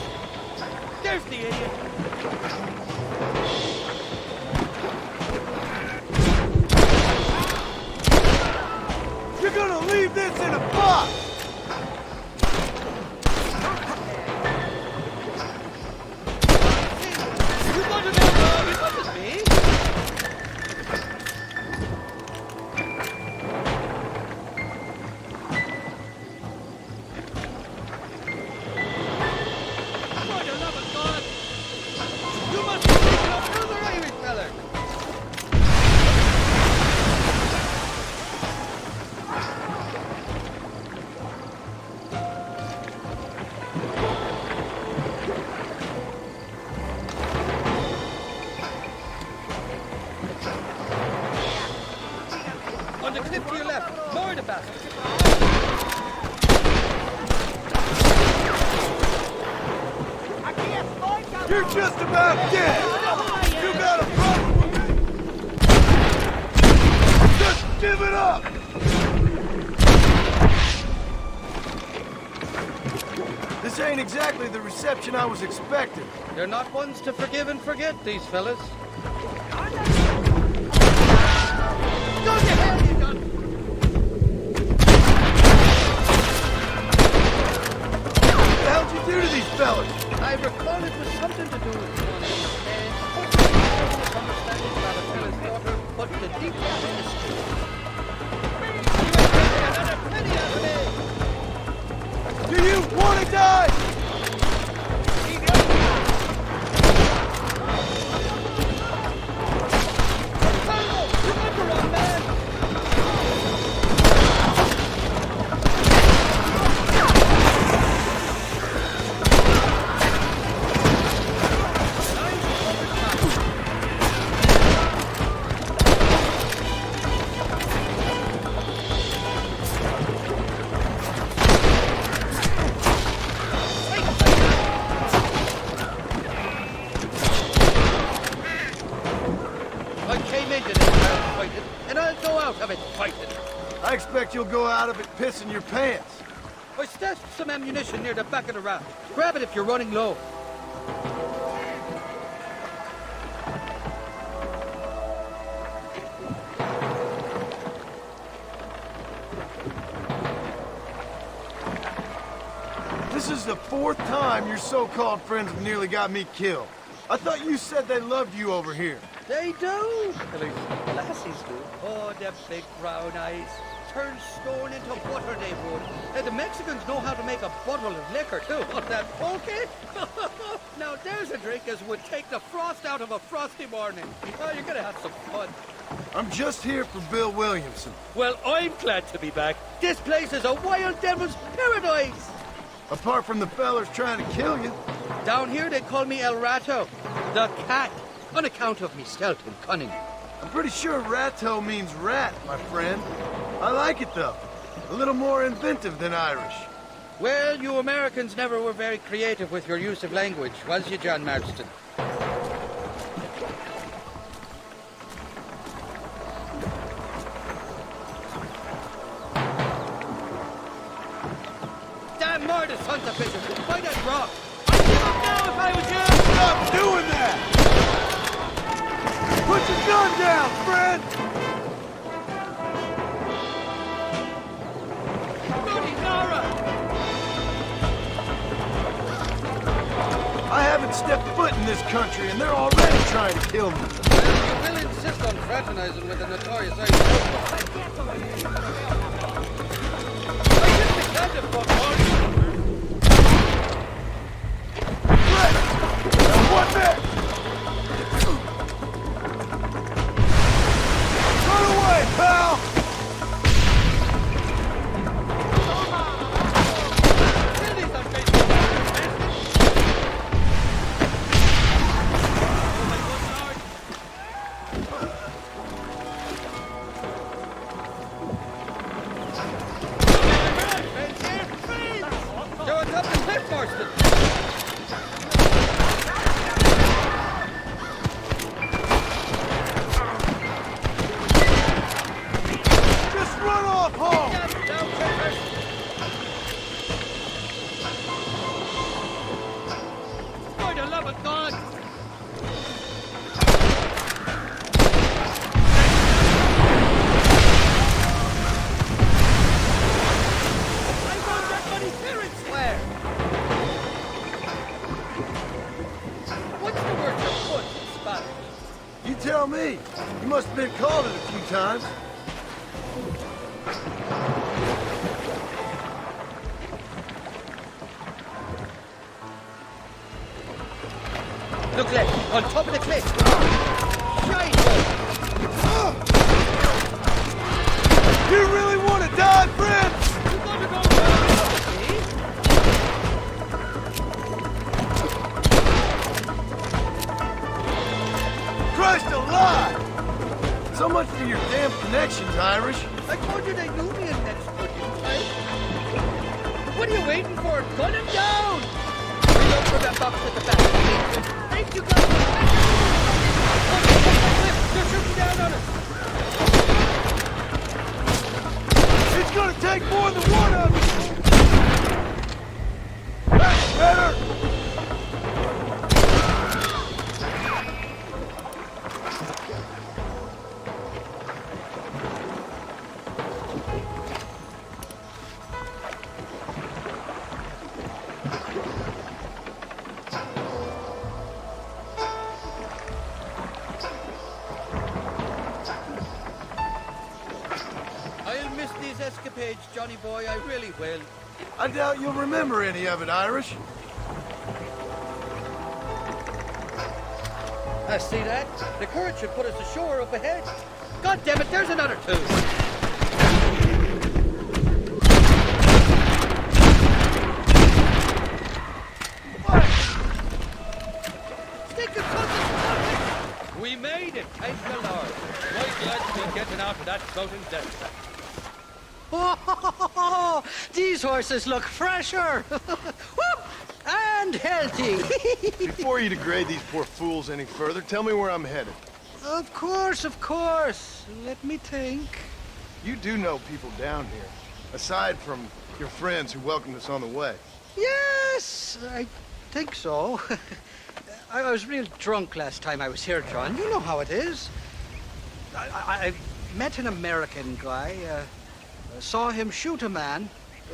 There's the idiot. You're gonna leave this in a box! You got to know, it wasn't me. For the love of God, you must be thinking of another Irish feller. On the cliff to your left, more the bastard. You're just about dead! You got a problem with me? Just give it up! This ain't exactly the reception I was expecting. They're not ones to forgive and forget, these fellas. Go to hell, you done! What the hell did you do to these fellas? I recall it was something to do with one understanding about a fella's daughter, but the details of the street. You ain't taking another penny out of me! Do you want to die? I expect you'll go out of it pissing your pants. I stashed some ammunition near the back of the raft. Grab it if you're running low. This is the fourth time your so-called friends have nearly got me killed. I thought you said they loved you over here. They do. At least lassies do. Oh, them big brown eyes. Turn stone into butter, they would. And the Mexicans know how to make a bottle of liquor, too. What's that, pulque? Now, there's a drink as would take the frost out of a frosty morning. Oh, you're gonna have some fun. I'm just here for Bill Williamson. Well, I'm glad to be back. This place is a wild devil's paradise. Apart from the fellers trying to kill you. Down here, they call me El Rato, the cat, on account of me stealth and cunning. I'm pretty sure Rato means rat, my friend. I like it, though. A little more inventive than Irish. Well, you Americans never were very creative with your use of language, was you, John Marston? Damn murder, sons of bitches! By that rock! I'd give up now if I was you! Stop doing that! Put your gun down, friend! I haven't stepped foot in this country, and they're already trying to kill me. Well, you will insist on fraternizing with the notorious Irish. I just be glad to fuck on. What next? Run away, pal! must have been called it a few times. Look, lad, on top of the cliff. Right. You really want to die, friend? You gotta go down, see? Christ alive! So much for your damn connections, Irish. I told you they knew me in Mexico, didn't I? What are you waiting for? Gun him down! Reload for that box at the back. Thank you, guys. They're shooting down on us. It's gonna take more than one of you! That's better! I'll miss these escapades, Johnny boy. I really will. I doubt you'll remember any of it, Irish. I see that. The current should put us ashore up ahead. God damn it, there's another two. Stick of cousins. We made it, thank the Lord. Right glad to be getting out of that floating desert. Oh, these horses look fresher. Woo! And healthy. Before you degrade these poor fools any further, tell me where I'm headed. Of course, of course. Let me think. You do know people down here, aside from your friends who welcomed us on the way. Yes, I think so. I was real drunk last time I was here, John. You know how it is. I met an American guy, saw him shoot a man,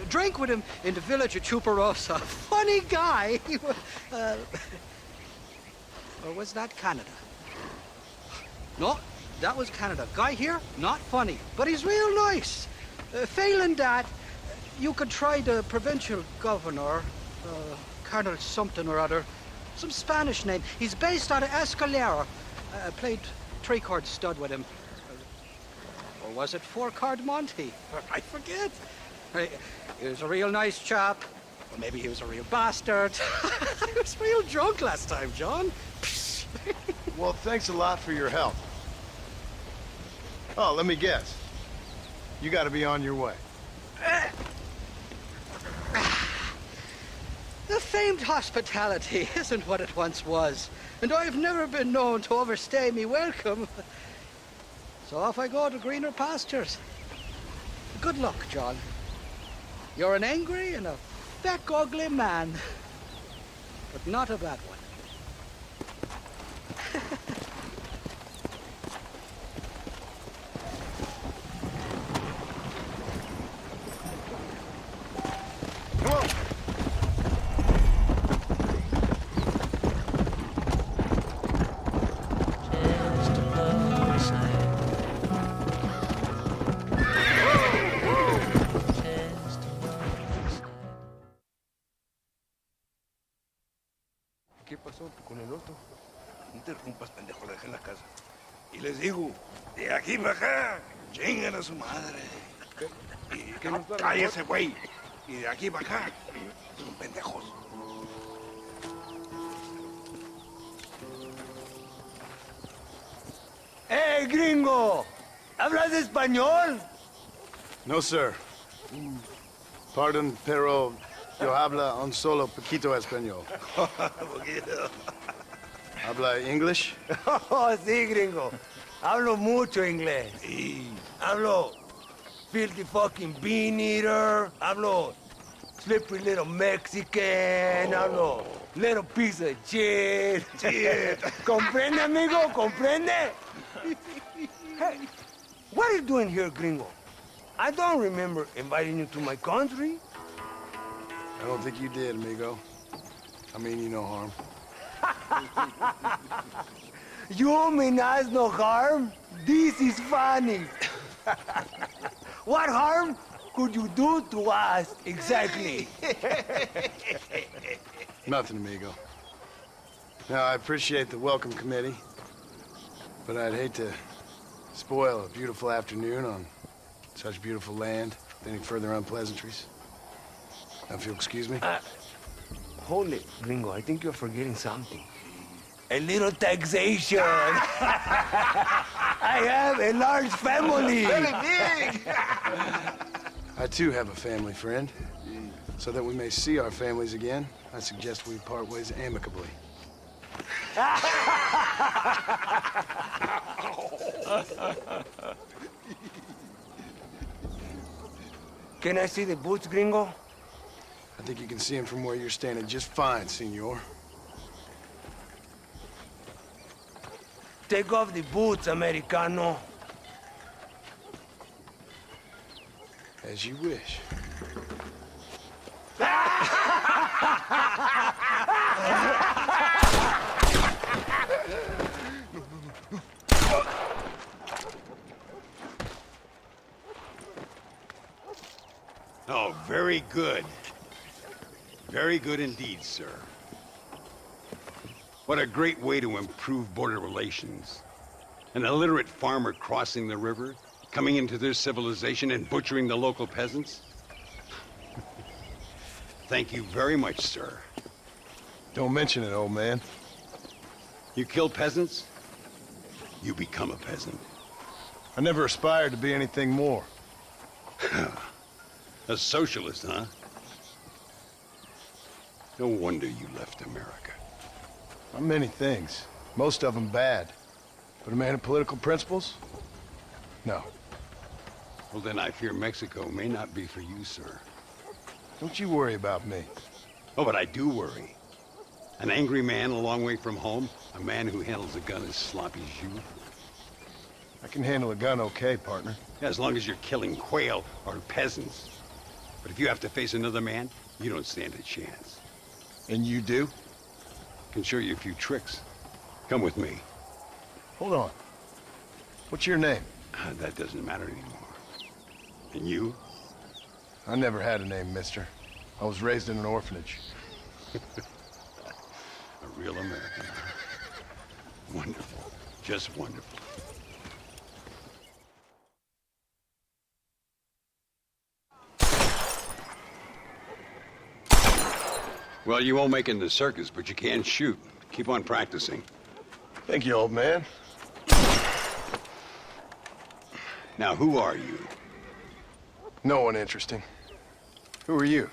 drank with him in the village of Chuparosa. Funny guy. Or was that Canada? No, that was Canada. Guy here, not funny, but he's real nice. Failing that, you could try the provincial governor, Colonel something or other, some Spanish name. He's based out of Escalera. Played three-chord stud with him. Or was it four-chord Monty? I forget. He was a real nice chap. Or maybe he was a real bastard. I was real drunk last time, John. Well, thanks a lot for your help. Oh, let me guess. You gotta be on your way. The famed hospitality isn't what it once was, and I've never been known to overstay me welcome. So off I go to greener pastures. Good luck, John. You're an angry and a feck ugly man, but not a bad one. Come on. ¿Qué pasó con el otro? No interrumpas, pendejo, la dejé en la casa. Y les digo, de aquí para acá, chingan a su madre. Cállese, güey. Y de aquí para acá, son pendejos. ¡Hey, gringo! ¿Hablas español? No, sir. Pardon, pero yo habla un solo poquito español. ¿Habla English? Oh, sí, gringo. Hablo mucho inglés. Sí. Hablo filthy fucking bean eater. Hablo slippery little Mexican. Hablo little piece of shit. ¿Comprende, amigo? ¿Comprende? Hey, what are you doing here, gringo? I don't remember inviting you to my country. I don't think you did, amigo. I mean you no harm. You mean us no harm? This is funny. What harm could you do to us exactly? Nothing, amigo. Now, I appreciate the welcome committee, but I'd hate to spoil a beautiful afternoon on such beautiful land with any further unpleasantries. Now, if you'll excuse me. Hold it, Gringo. I think you're forgetting something. A little taxation. I have a large family. Very big. I too have a family, friend. So that we may see our families again, I suggest we part ways amicably. Can I see the boots, Gringo? I think you can see him from where you're standing just fine, senor. Take off the boots, Americano. As you wish. Oh, very good. Very good indeed, sir. What a great way to improve border relations. An illiterate farmer crossing the river, coming into their civilization and butchering the local peasants. Thank you very much, sir. Don't mention it, old man. You kill peasants, you become a peasant. I never aspired to be anything more. A socialist, huh? No wonder you left America. I'm many things. Most of them bad. But a man of political principles? No. Well, then I fear Mexico may not be for you, sir. Don't you worry about me. Oh, but I do worry. An angry man a long way from home, a man who handles a gun as sloppy as you. I can handle a gun okay, partner. Yeah, as long as you're killing quail or peasants. But if you have to face another man, you don't stand a chance. And you do? Can show you a few tricks. Come with me. Hold on. What's your name? That doesn't matter anymore. And you? I never had a name, mister. I was raised in an orphanage. A real American. Wonderful. Just wonderful. Well, you won't make it in the circus, but you can shoot. Keep on practicing. Thank you, old man. Now, who are you? No one interesting. Who are you?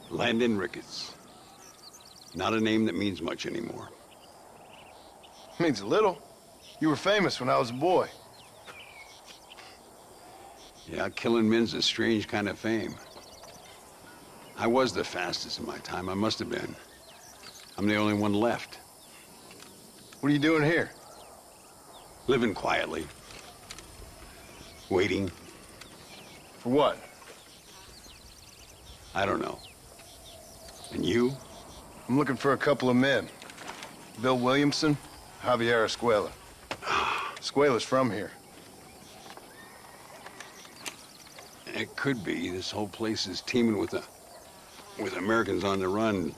Landon Ricketts. Not a name that means much anymore. Means a little. You were famous when I was a boy. Yeah, killing men's a strange kind of fame. I was the fastest in my time. I must have been. I'm the only one left. What are you doing here? Living quietly. Waiting. For what? I don't know. And you? I'm looking for a couple of men. Bill Williamson, Javier Escuela. Escuela's from here. It could be. This whole place is teeming with Americans on the run.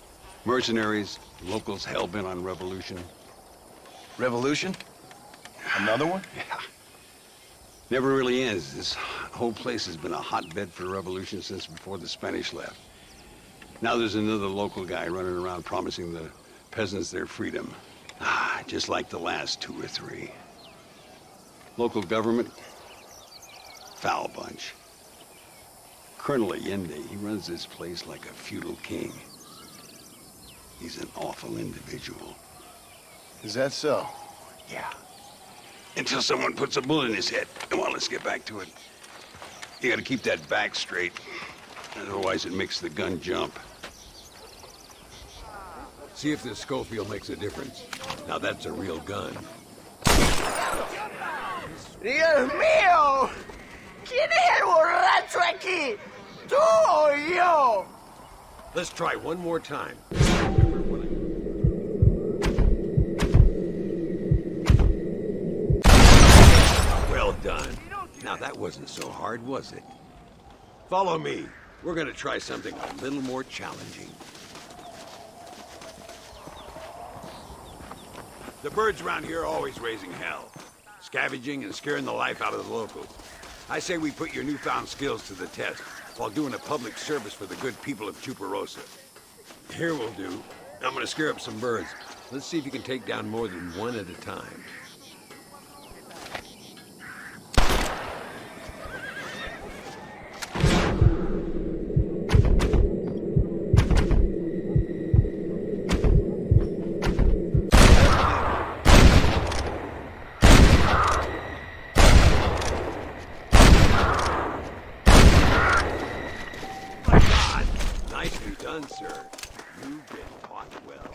Mercenaries, locals hell-bent on revolution. Revolution? Another one? Yeah. Never really ends. This whole place has been a hotbed for revolution since before the Spanish left. Now there's another local guy running around promising the peasants their freedom. Just like the last 2 or 3. Local government, foul bunch. Colonel Allende, he runs this place like a feudal king. He's an awful individual. Is that so? Yeah. Until someone puts a bullet in his head. Come on, let's get back to it. You gotta keep that back straight. Otherwise it makes the gun jump. See if this Schofield makes a difference. Now that's a real gun. ¡Dios mío! ¿Quién es el borracho aquí? ¿Tú o yo? Let's try one more time. Now that wasn't so hard, was it? Follow me. We're gonna try something a little more challenging. The birds around here are always raising hell, scavenging and scaring the life out of the locals. I say we put your newfound skills to the test while doing a public service for the good people of Chuparosa. Here will do. I'm gonna scare up some birds. Let's see if you can take down more than one at a time. Nicely done, sir. You've been caught well.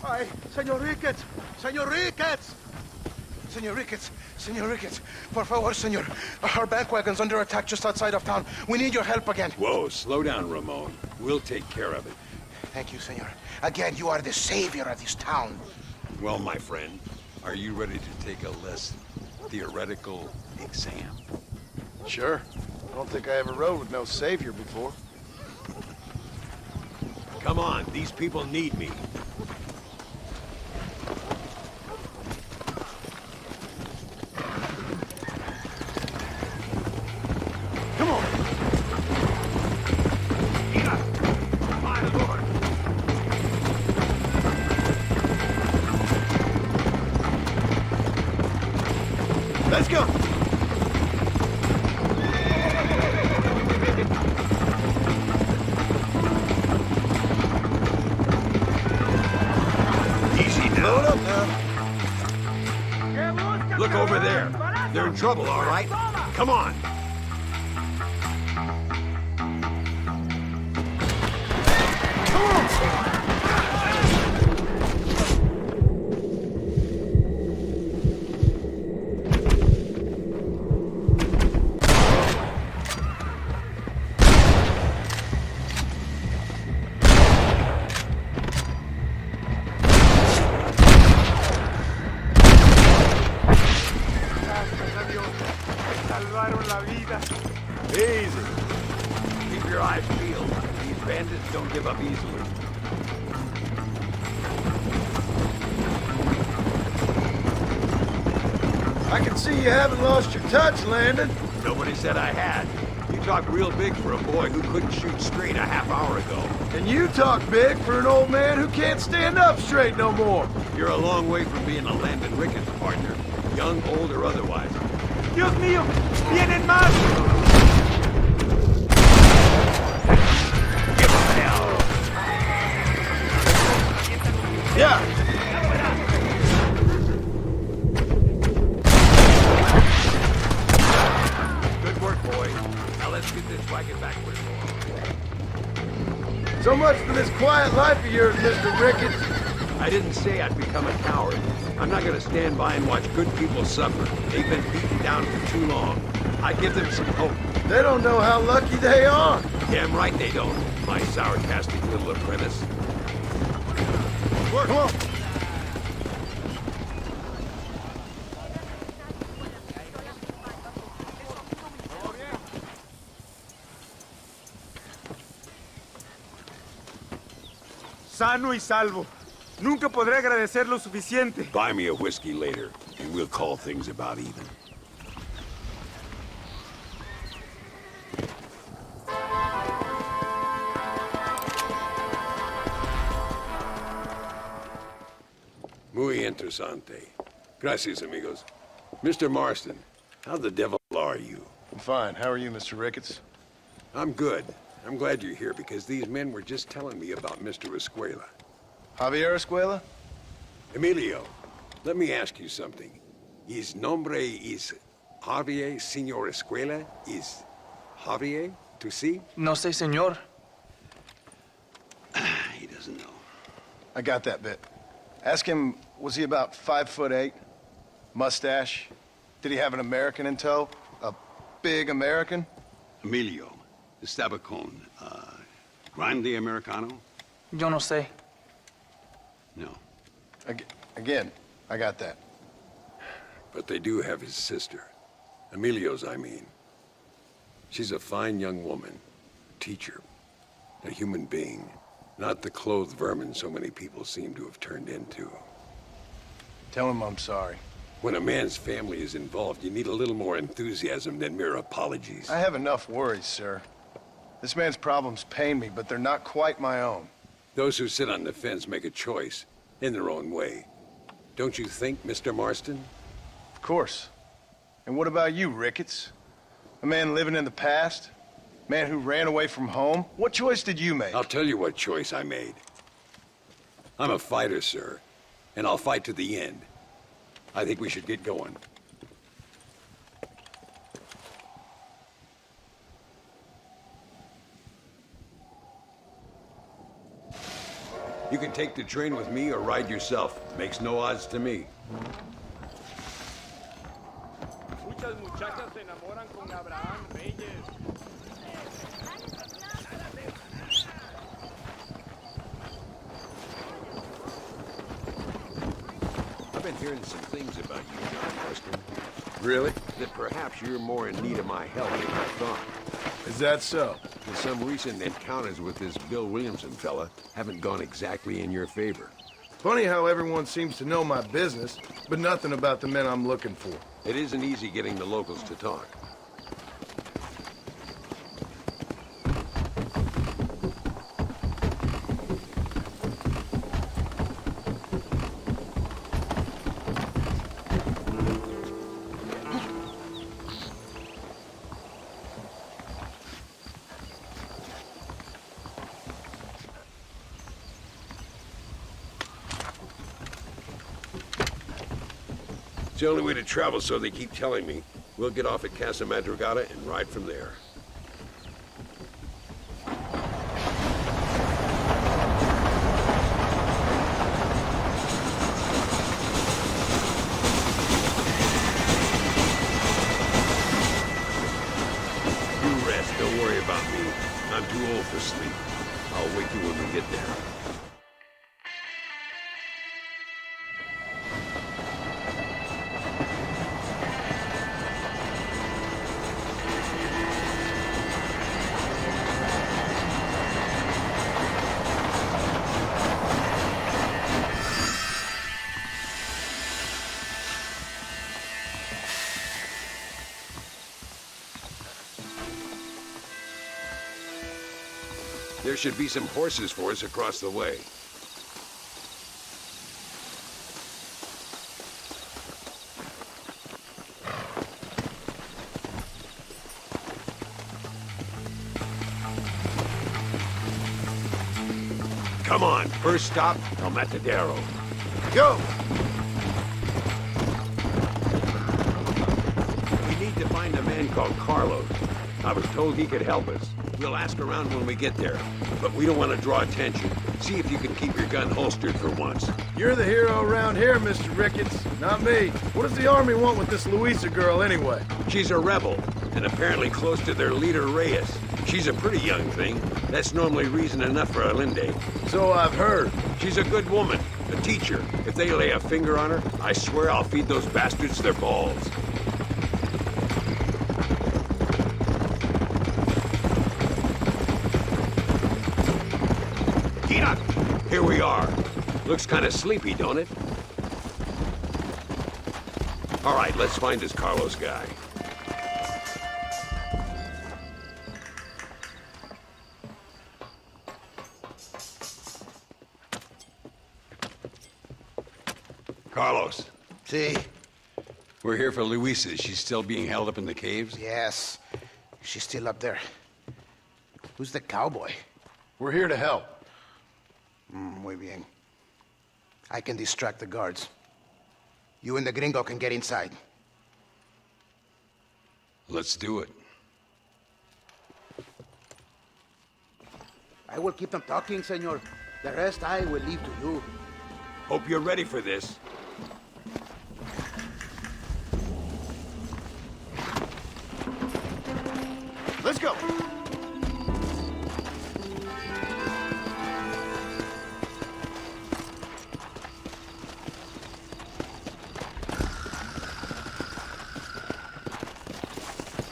Ay, Señor Ricketts! Señor Ricketts! Señor Ricketts! Señor Ricketts! Por favor, señor. Our bank wagon's under attack just outside of town. We need your help again. Whoa, slow down, Ramon. We'll take care of it. Thank you, senor. Again, you are the savior of this town. Well, my friend, are you ready to take a less theoretical exam? Sure. I don't think I ever rode with no savior before. Come on, these people need me. Come on! My lord! Let's go! Easy now. Load up now. Look over there. They're in trouble, all right? Come on. Easy. Keep your eyes peeled. These bandits don't give up easily. I can see you haven't lost your touch, Landon. Nobody said I had. You talk real big for a boy who couldn't shoot straight a half hour ago. And you talk big for an old man who can't stand up straight no more. You're a long way from being a Landon Ricketts partner, young, old, or otherwise. Dios mío! ¡Vienen más! Give him hell! Yeah! Good work, boy. Now let's get this wagon back where it belongs. So much for this quiet life of yours, Mr. Ricketts. I didn't say I'd become a coward. I'm not gonna stand by and watch good people suffer. They've been beaten down for too long. I give them some hope. They don't know how lucky they are. Damn right they don't, my sarcastic little apprentice. Come on. Sano y salvo. Nunca podré agradecer lo suficiente. Buy me a whiskey later, and we'll call things about even. Muy interesante. Gracias, amigos. Mr. Marston, how the devil are you? I'm fine. How are you, Mr. Ricketts? I'm good. I'm glad you're here because these men were just telling me about Mr. Escuela. Javier Escuela? Emilio, let me ask you something. His nombre is Javier Señor Escuela? Is Javier to see? No sé, señor. He doesn't know. I got that bit. Ask him, was he about 5'8"? Mustache? Did he have an American in tow? A big American? Emilio, the Stabacon, Grande Americano? Yo no sé. No. Again, I got that. But they do have his sister. Emilio's, I mean. She's a fine young woman. Teacher. A human being. Not the clothed vermin so many people seem to have turned into. Tell him I'm sorry. When a man's family is involved, you need a little more enthusiasm than mere apologies. I have enough worries, sir. This man's problems pain me, but they're not quite my own. Those who sit on the fence make a choice, in their own way. Don't you think, Mr. Marston? Of course. And what about you, Ricketts? A man living in the past? Man who ran away from home? What choice did you make? I'll tell you what choice I made. I'm a fighter, sir, and I'll fight to the end. I think we should get going. You can take the train with me or ride yourself. Makes no odds to me. Muchas muchachas se enamoran con Abraham Reyes. I've been hearing some things about you, John Marston. Really? That perhaps you're more in need of my help than I thought. Is that so? And some recent encounters with this Bill Williamson fella haven't gone exactly in your favor. Funny how everyone seems to know my business, but nothing about the men I'm looking for. It isn't easy getting the locals to talk. It's the only way to travel, so they keep telling me. We'll get off at Casa Madrugada and ride from there. You rest, don't worry about me. I'm too old for sleep. I'll wake you when we get there. There should be some horses for us across the way. Come on, first stop, El Matadero. Go! We need to find a man called Carlos. I was told he could help us. We'll ask around when we get there, but we don't want to draw attention. See if you can keep your gun holstered for once. You're the hero around here, Mr. Ricketts, not me. What does the army want with this Luisa girl anyway? She's a rebel, and apparently close to their leader, Reyes. She's a pretty young thing. That's normally reason enough for Allende. So I've heard. She's a good woman, a teacher. If they lay a finger on her, I swear I'll feed those bastards their balls. Here we are. Looks kind of sleepy, don't it? All right, let's find this Carlos guy. Carlos. See? We're here for Luisa. She's still being held up in the caves? Yes. She's still up there. Who's the cowboy? We're here to help. Muy bien. I can distract the guards. You and the gringo can get inside. Let's do it. I will keep them talking, senor. The rest I will leave to you. Hope you're ready for this. Let's go.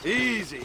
Easy.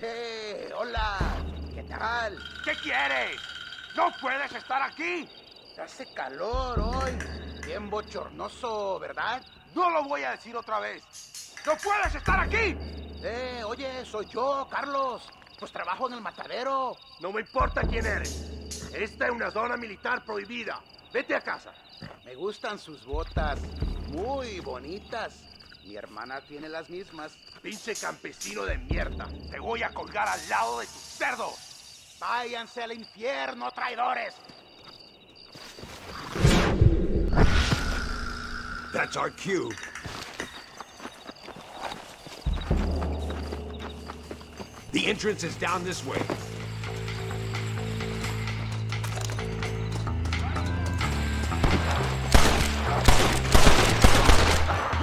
¡Eh! ¡Hola! ¿Qué tal? ¿Qué quieres? ¡No puedes estar aquí! Hace calor hoy. Bien bochornoso, ¿verdad? No lo voy a decir otra vez. ¡No puedes estar aquí! Oye, soy yo, Carlos. Pues trabajo en el matadero. No me importa quién eres. Esta es una zona militar prohibida. Vete a casa. Me gustan sus botas. Muy bonitas. Mi hermana tiene las mismas. Pinche campesino de mierda. Te voy a colgar al lado de tus cerdos. Váyanse al infierno, traidores. That's our cue. The entrance is down this way.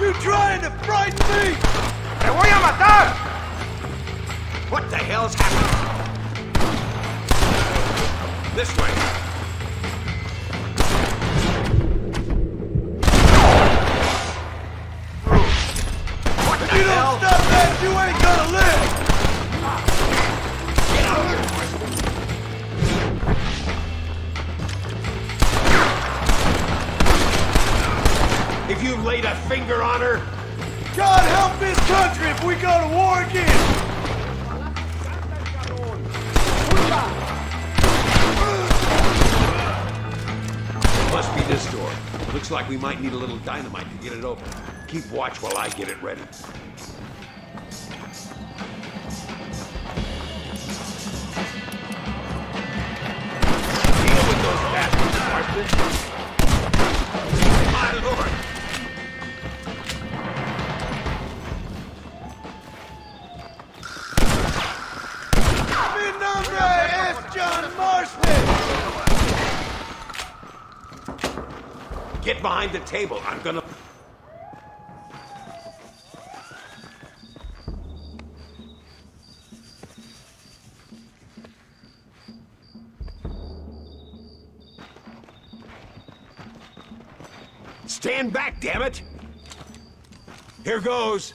You trying to frighten me? ¡Te voy a matar! What the hell's happening? This way. What the If you hell? don't stop that, you ain't gonna live! Get out here! If you laid a finger on her... God help this country if we go to war again! Must be this door. Looks like we might need a little dynamite to get it open. Keep watch while I get it ready. Deal with those bastards, Marston. My lord! Mi nombre es John Marston! Get behind the table. I'm gonna... Stand back, damn it! Here goes.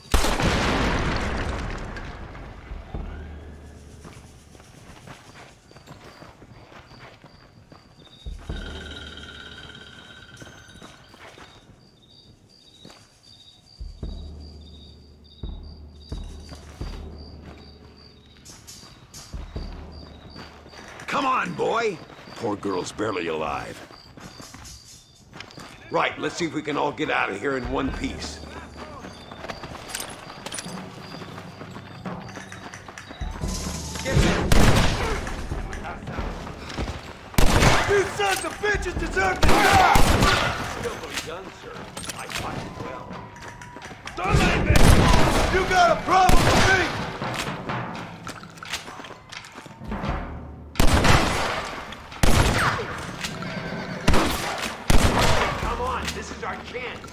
Come on, boy! Poor girl's barely alive. Right, let's see if we can all get out of here in one piece. You sons of bitches deserve to die! Skillfully done, sir. I fought you well. Don't leave me! You got a problem with me? This is our chance.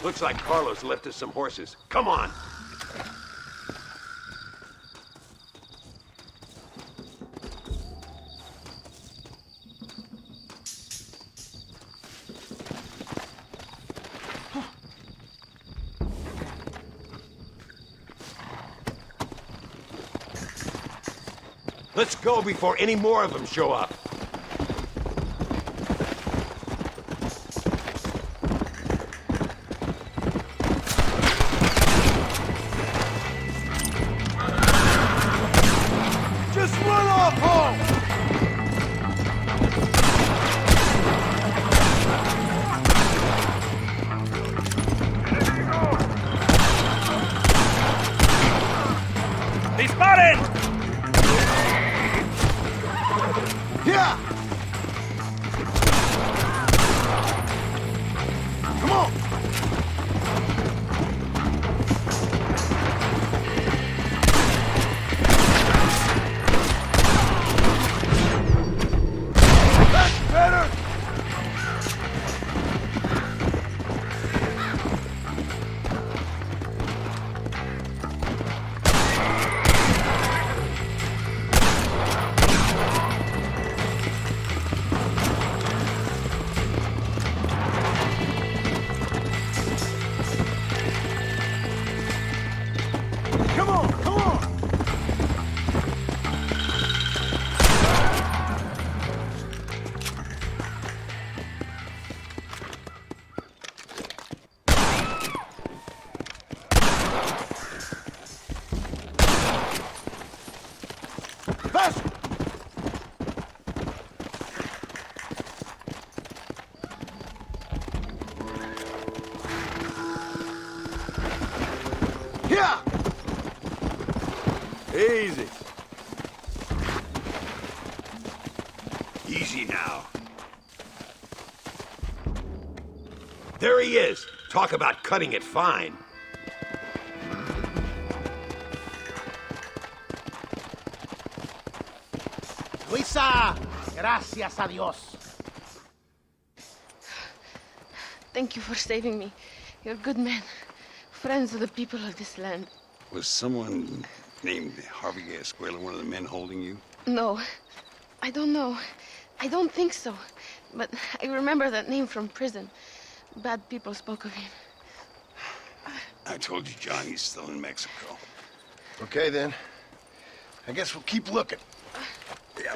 Looks like Carlos left us some horses. Come on. Let's go before any more of them show up. Just run off home! He's spotted! Yeah! Come on! That's better! Come on, come on! Faster! Yeah! Easy. Easy now. There he is. Talk about cutting it fine. Luisa! Gracias a Dios. Thank you for saving me. You're good men. Friends of the people of this land. Was someone named Harvey Escuela one of the men holding you? No, I don't know. I don't think so. But I remember that name from prison. Bad people spoke of him. I told you, John, he's still in Mexico. Okay, then. I guess we'll keep looking. Yeah.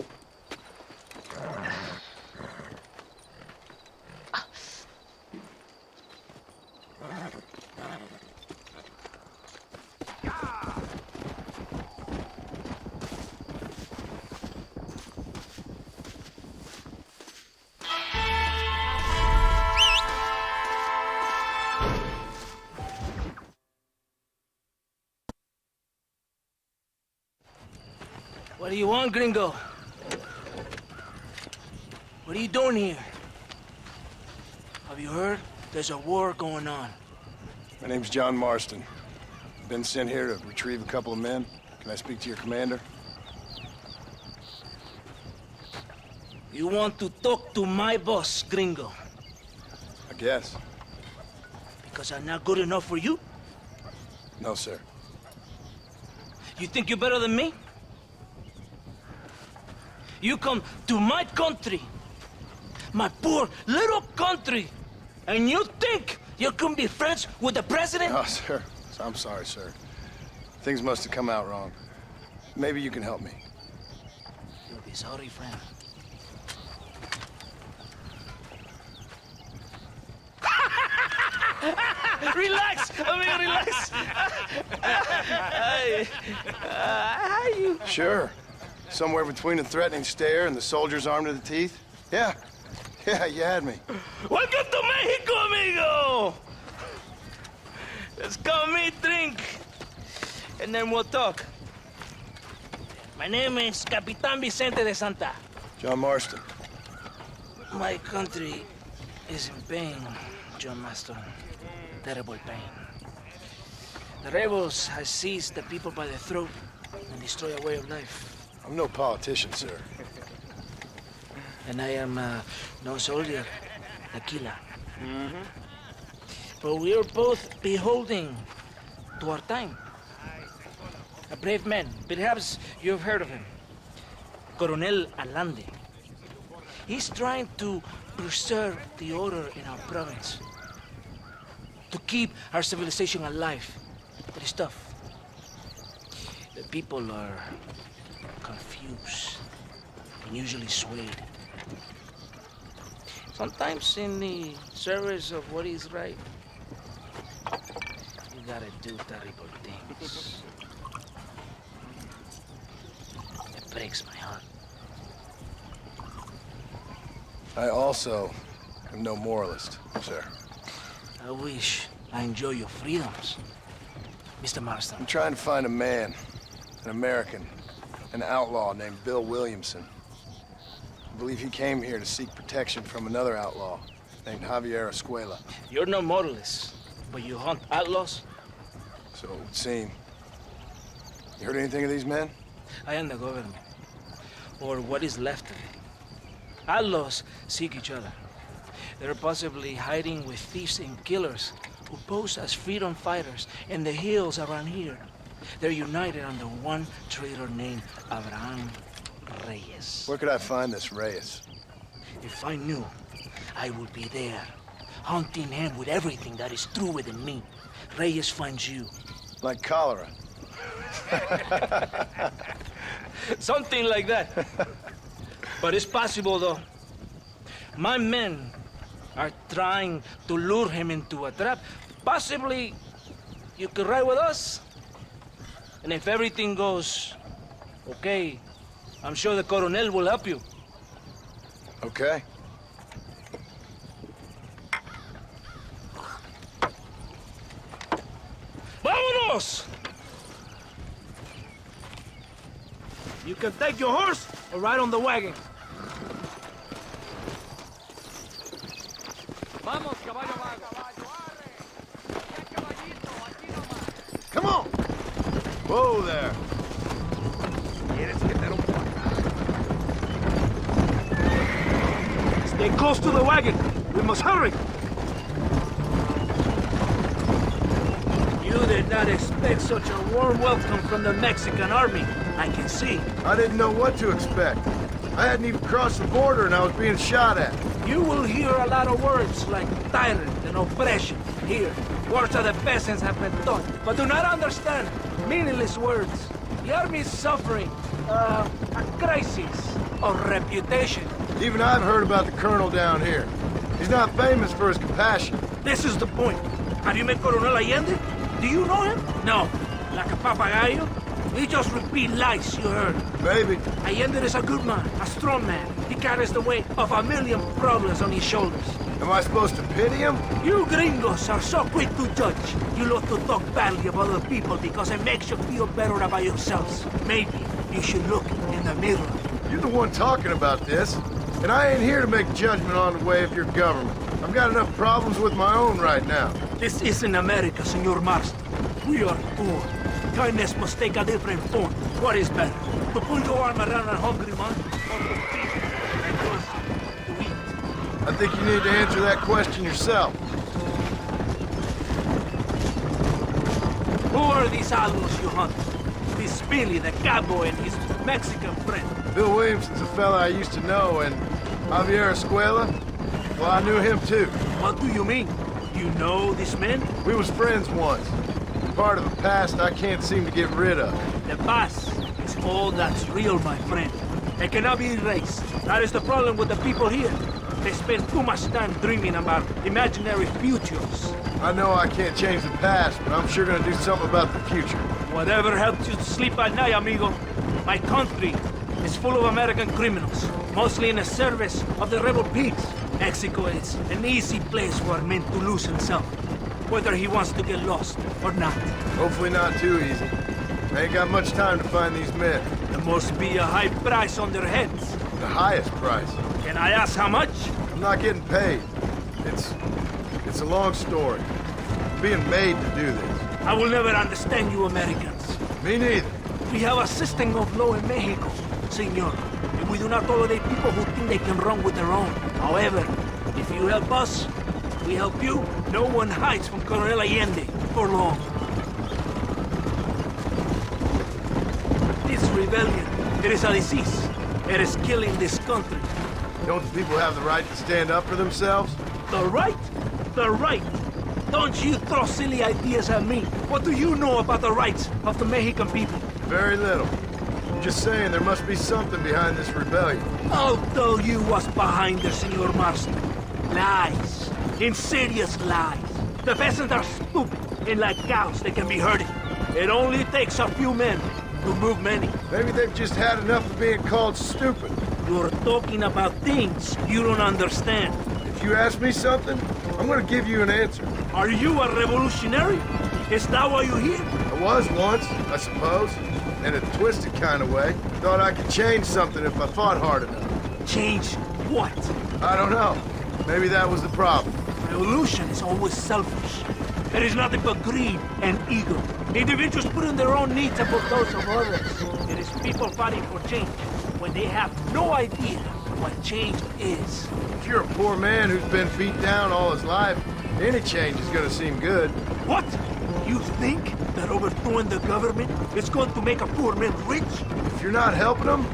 What do you want, gringo? What are you doing here? Have you heard? There's a war going on. My name's John Marston. Been sent here to retrieve a couple of men. Can I speak to your commander? You want to talk to my boss, gringo? I guess. Because I'm not good enough for you? No, sir. You think you're better than me? You come to my country, my poor little country, and you think you can be friends with the president? No, sir. I'm sorry, sir. Things must have come out wrong. Maybe you can help me. You'll be sorry, friend. Relax, amigo, relax. How you? Sure. Somewhere between a threatening stare and the soldiers armed to the teeth? Yeah. Yeah, you had me. Welcome to Mexico, amigo! Let's come meet, drink, and then we'll talk. My name is Capitan Vicente de Santa. John Marston. My country is in pain, John Master. Terrible pain. The rebels has seized the people by the throat and destroy a way of life. I'm no politician, sir. And I am no soldier, a killer. But we are both beholding to our time. A brave man. Perhaps you've heard of him. Coronel Allende. He's trying to preserve the order in our province. To keep our civilization alive. But it's tough. The people are confused and usually swayed. Sometimes in the service of what is right, you gotta do terrible things. It breaks my heart. I also am no moralist, sir. I wish I enjoy your freedoms, Mr. Marston. I'm trying to find a man, an American, an outlaw named Bill Williamson. I believe he came here to seek protection from another outlaw named Javier Escuela. You're no moralist, but you hunt outlaws? So it would seem. You heard anything of these men? I am the government, or what is left of it. Outlaws seek each other. They're possibly hiding with thieves and killers who pose as freedom fighters in the hills around here. They're united under one traitor named Abraham Reyes. Where could I find this Reyes? If I knew, I would be there, hunting him with everything that is true within me. Reyes finds you. Like cholera. Something like that. But it's possible, though. My men are trying to lure him into a trap. Possibly, you could ride with us. And if everything goes okay, I'm sure the Coronel will help you. Okay. ¡Vámonos! You can take your horse or ride on the wagon. Vamos, caballo vago. Come on! Whoa there! Stay close to the wagon. We must hurry. You did not expect such a warm welcome from the Mexican army. I can see. I didn't know what to expect. I hadn't even crossed the border and I was being shot at. You will hear a lot of words like tyrant and oppression here. Words that the peasants have been taught, but do not understand. Meaningless words. The army is suffering a crisis of reputation. Even I've heard about the colonel down here. He's not famous for his compassion. This is the point. Have you met Coronel Allende? Do you know him? No. Like a papagayo? He just repeat lies you heard. Maybe. Allende is a good man, a strong man. He carries the weight of a million problems on his shoulders. Am I supposed to pity him? You gringos are so quick to judge. You love to talk badly about other people because it makes you feel better about yourselves. Maybe you should look in the mirror. You're the one talking about this, and I ain't here to make judgment on the way of your government. I've got enough problems with my own right now. This isn't America, Senor Marston. We are poor. Kindness must take a different form. What is better? To put your arm around a hungry man? Or to feed and us to eat? I think you need to answer that question yourself. Who are these outlaws you hunt? This Billy, the cowboy, and his Mexican friend. Bill Williamson's a fella I used to know, and Javier Escuela, well, I knew him too. What do you mean? You know this man? We was friends once. Part of the past I can't seem to get rid of. The past is all that's real, my friend. It cannot be erased. That is the problem with the people here. They spend too much time dreaming about imaginary futures. I know I can't change the past, but I'm sure gonna do something about the future. Whatever helps you sleep at night, amigo. My country is full of American criminals, mostly in the service of the rebel pigs. Mexico is an easy place for a man to lose himself, whether he wants to get lost or not. Hopefully not too easy. I ain't got much time to find these men. There must be a high price on their heads. The highest price. Can I ask how much? I'm not getting paid. It's It's a long story. I'm being made to do this. I will never understand you Americans. Me neither. We have a system of law in Mexico, senor. And we do not tolerate people who think they can run with their own. However, if you help us, we help you. No one hides from Colonel Allende for long. This rebellion, it is a disease. It is killing this country. Don't the people have the right to stand up for themselves? The right? The right. Don't you throw silly ideas at me. What do you know about the rights of the Mexican people? Very little. I'm just saying there must be something behind this rebellion. I'll tell you what's behind it, Senor Marston. Lies. Insidious lies. The peasants are stupid, and like cows, they can be herded. It only takes a few men to move many. Maybe they've just had enough of being called stupid. You're talking about things you don't understand. If you ask me something, I'm gonna give you an answer. Are you a revolutionary? Is that why you're here? I was once, I suppose. In a twisted kind of way. Thought I could change something if I fought hard enough. Change what? I don't know. Maybe that was the problem. Revolution is always selfish. It is nothing but greed and ego. Individuals putting their own needs above those of others. It is people fighting for change when they have no idea what change is. If you're a poor man who's been beat down all his life, any change is gonna seem good. What? You think that overthrowing the government is going to make a poor man rich? If you're not helping them,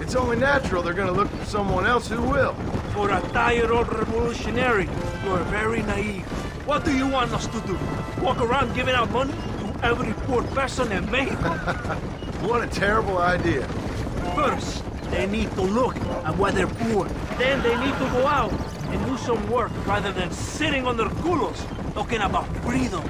it's only natural they're gonna look for someone else who will. For a tired old revolutionary, you're very naive. What do you want us to do? Walk around giving out money to every poor person in Mexico? What a terrible idea. First, they need to look at why they're poor. Then they need to go out and do some work rather than sitting on their culos talking about freedom.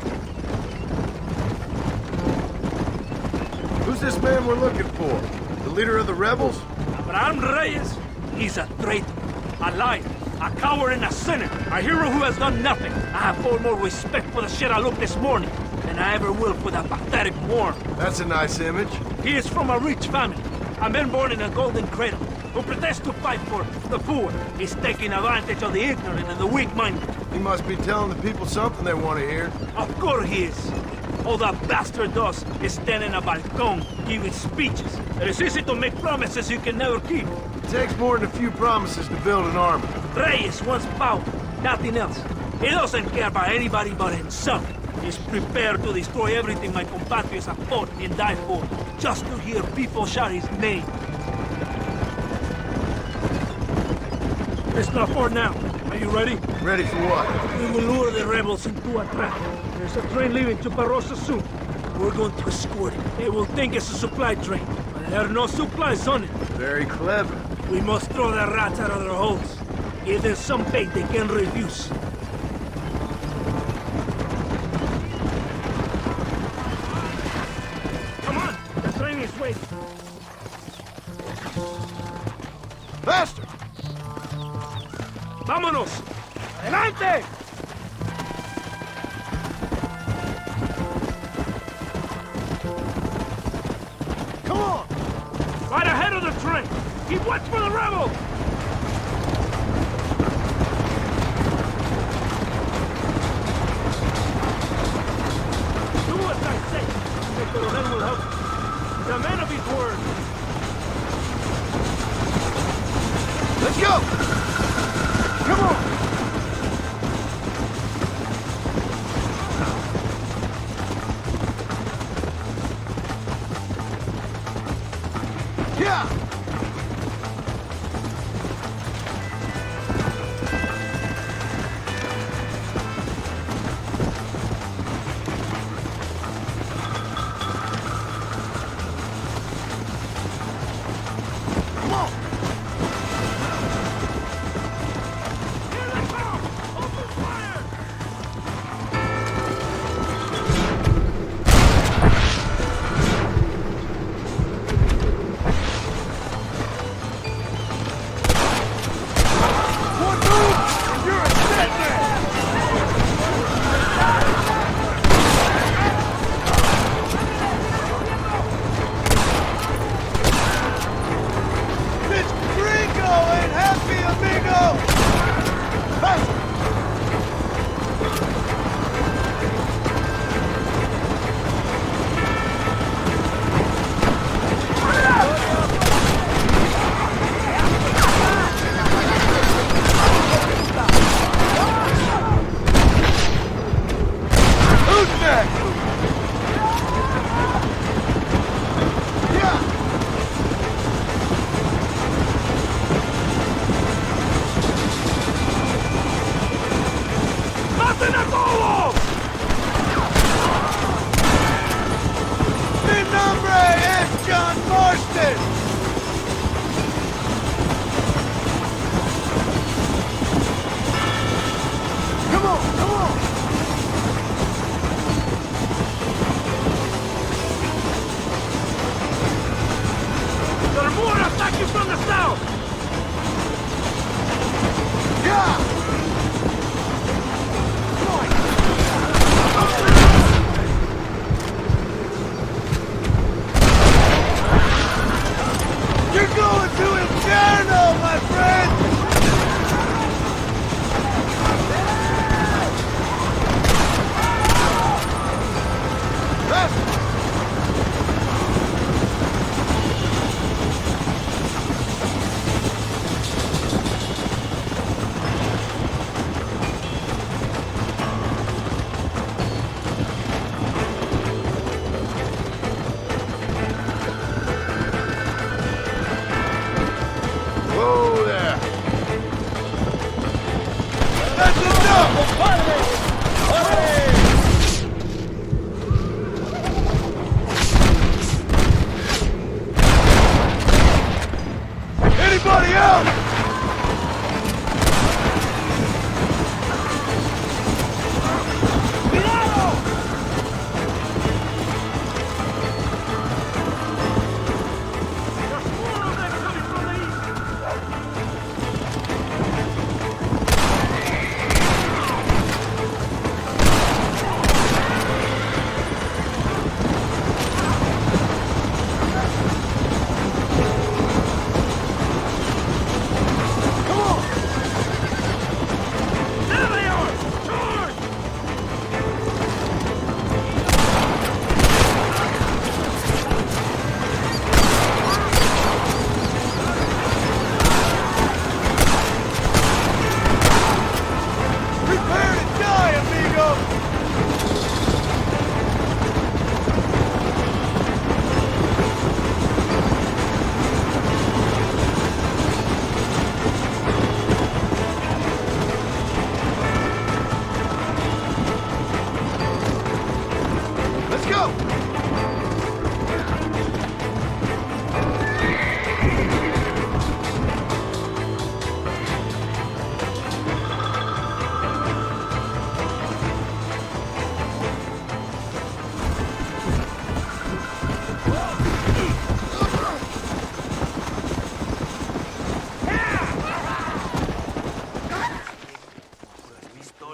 Who's this man we're looking for? The leader of the rebels? Abraham Reyes, he's a traitor, a liar, a coward and a sinner, a hero who has done nothing. I have far more respect for the shit I looked this morning than I ever will for that pathetic worm. That's a nice image. He is from a rich family, a man born in a golden cradle, who pretends to fight for the poor. He's taking advantage of the ignorant and the weak-minded. He must be telling the people something they want to hear. Of course he is. All that bastard does is stand in a balcón, giving speeches. It is easy to make promises you can never keep. It takes more than a few promises to build an army. Reyes wants power, nothing else. He doesn't care about anybody but himself. He's prepared to destroy everything my compatriots have fought and died for, just to hear people shout his name. It's not far now. Are you ready? Ready for what? We will lure the rebels into a trap. There's a train leaving to Barrosa soon. We're going to escort it. They will think it's a supply train, but there are no supplies on it. Very clever. We must throw the rats out of their holes. Give them some bait they can refuse. Come on! The train is waiting. Faster! ¡Vámonos! ¡Adelante! Come on! Right ahead of the train! Keep watch for the rebels! Do as I say! The Colonel will help you. He's a man of his word. Let's go! Come on! Yeah! Anybody else?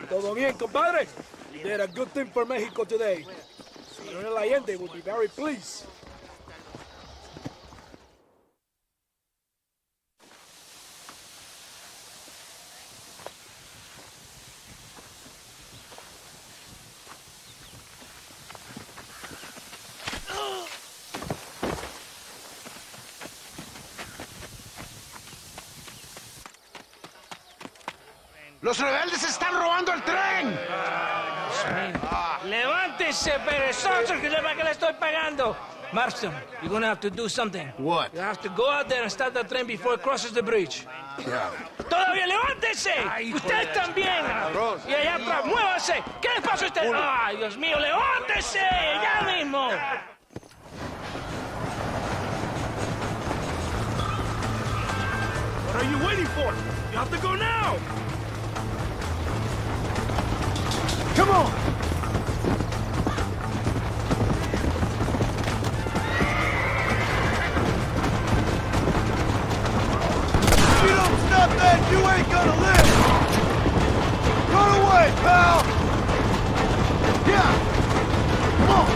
Todo bien, compadre? You did a good thing for Mexico today. Señor Allende will be very pleased. ¡Los rebeldes están robando el tren! ¡Levántese, perezoso, que le estoy pagando! Marston, you're gonna have to do something. What? You have to go out there and start the train before it crosses the bridge. Yeah. ¡Todavía levántese! ¡Usted también! Y allá atrás, muévase. ¿Qué le pasa a usted? ¡Ay, Dios mío, levántese! ¡Ya mismo! What are you waiting for? You have to go now! Come on! If you don't stop that, you ain't gonna live! Run away, pal! Yeah! Come on!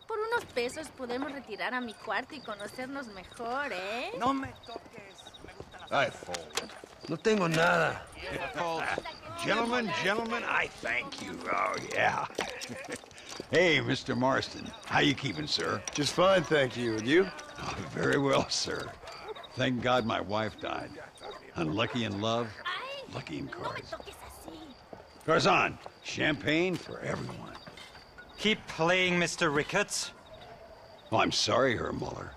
Por unos pesos podemos retirar a mi cuarto y conocernos mejor, ¿eh? No me toques. Me gustan las... I fold. No tengo nada. Gentlemen, I thank you. Oh, yeah. Hey, Mr. Marston. How you keeping, sir? Just fine, thank you. And you? Oh, very well, sir. Thank God my wife died. Unlucky in love, lucky in cards. Garzon, champagne for everyone. Keep playing, Mr. Ricketts. Oh, I'm sorry, Herr Muller.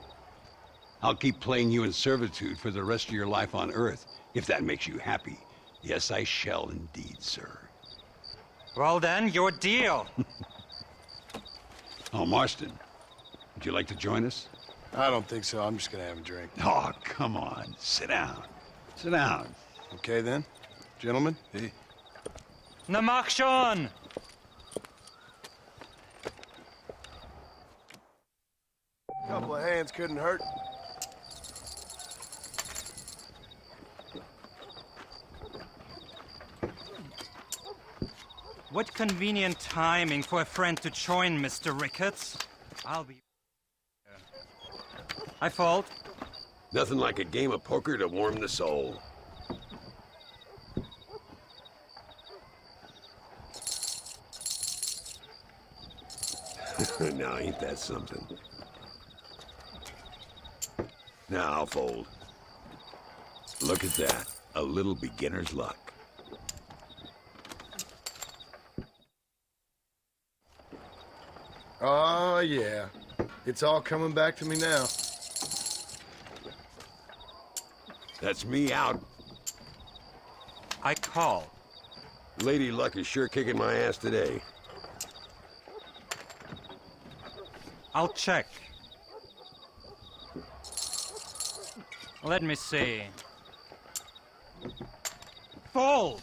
I'll keep playing you in servitude for the rest of your life on Earth, if that makes you happy. Yes, I shall indeed, sir. Well then, your deal. Oh, Marston, would you like to join us? I don't think so. I'm just gonna have a drink. Oh, come on. Sit down. Sit down. Okay, then. Gentlemen? Hey. Na mach schon! Couple of hands couldn't hurt. What convenient timing for a friend to join, Mr. Ricketts. I'll be... I fold. Nothing like a game of poker to warm the soul. Now, ain't that something? Now, I'll fold. Look at that. A little beginner's luck. Oh, yeah. It's all coming back to me now. That's me out. I call. Lady Luck is sure kicking my ass today. I'll check. Let me see. Fold!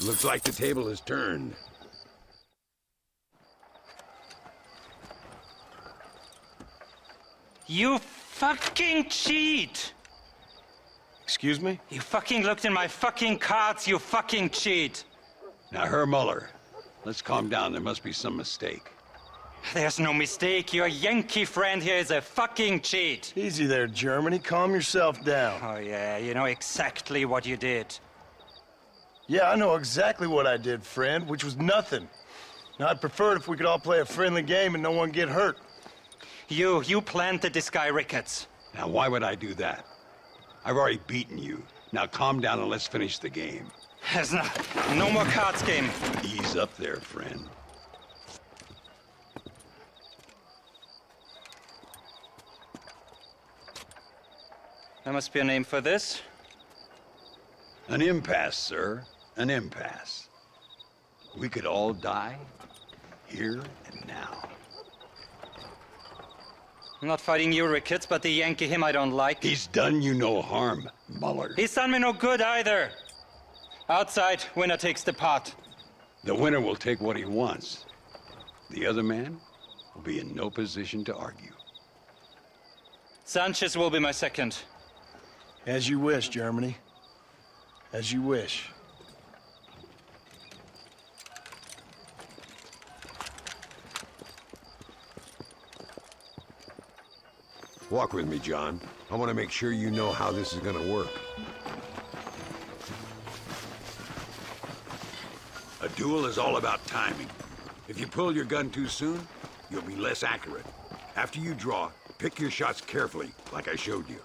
Looks like the table has turned. You fucking cheat! Excuse me? You fucking looked in my fucking cards, you fucking cheat! Now, Herr Muller, let's calm down. There must be some mistake. There's no mistake. Your Yankee friend here is a fucking cheat. Easy there, Germany. Calm yourself down. Oh, yeah, you know exactly what you did. Yeah, I know exactly what I did, friend, which was nothing. Now, I'd prefer it if we could all play a friendly game and no one get hurt. You planted this guy, Ricketts. Now, why would I do that? I've already beaten you. Now, calm down and let's finish the game. There's no more cards game. Ease up there, friend. There must be a name for this. An impasse, sir. An impasse. We could all die here and now. I'm not fighting you, Ricketts, but the Yankee him I don't like. He's done you no harm, Muller. He's done me no good either. Outside, winner takes the pot. The winner will take what he wants. The other man will be in no position to argue. Sanchez will be my second. As you wish, Germany. As you wish. Walk with me, John. I want to make sure you know how this is going to work. A duel is all about timing. If you pull your gun too soon, you'll be less accurate. After you draw, pick your shots carefully, like I showed you.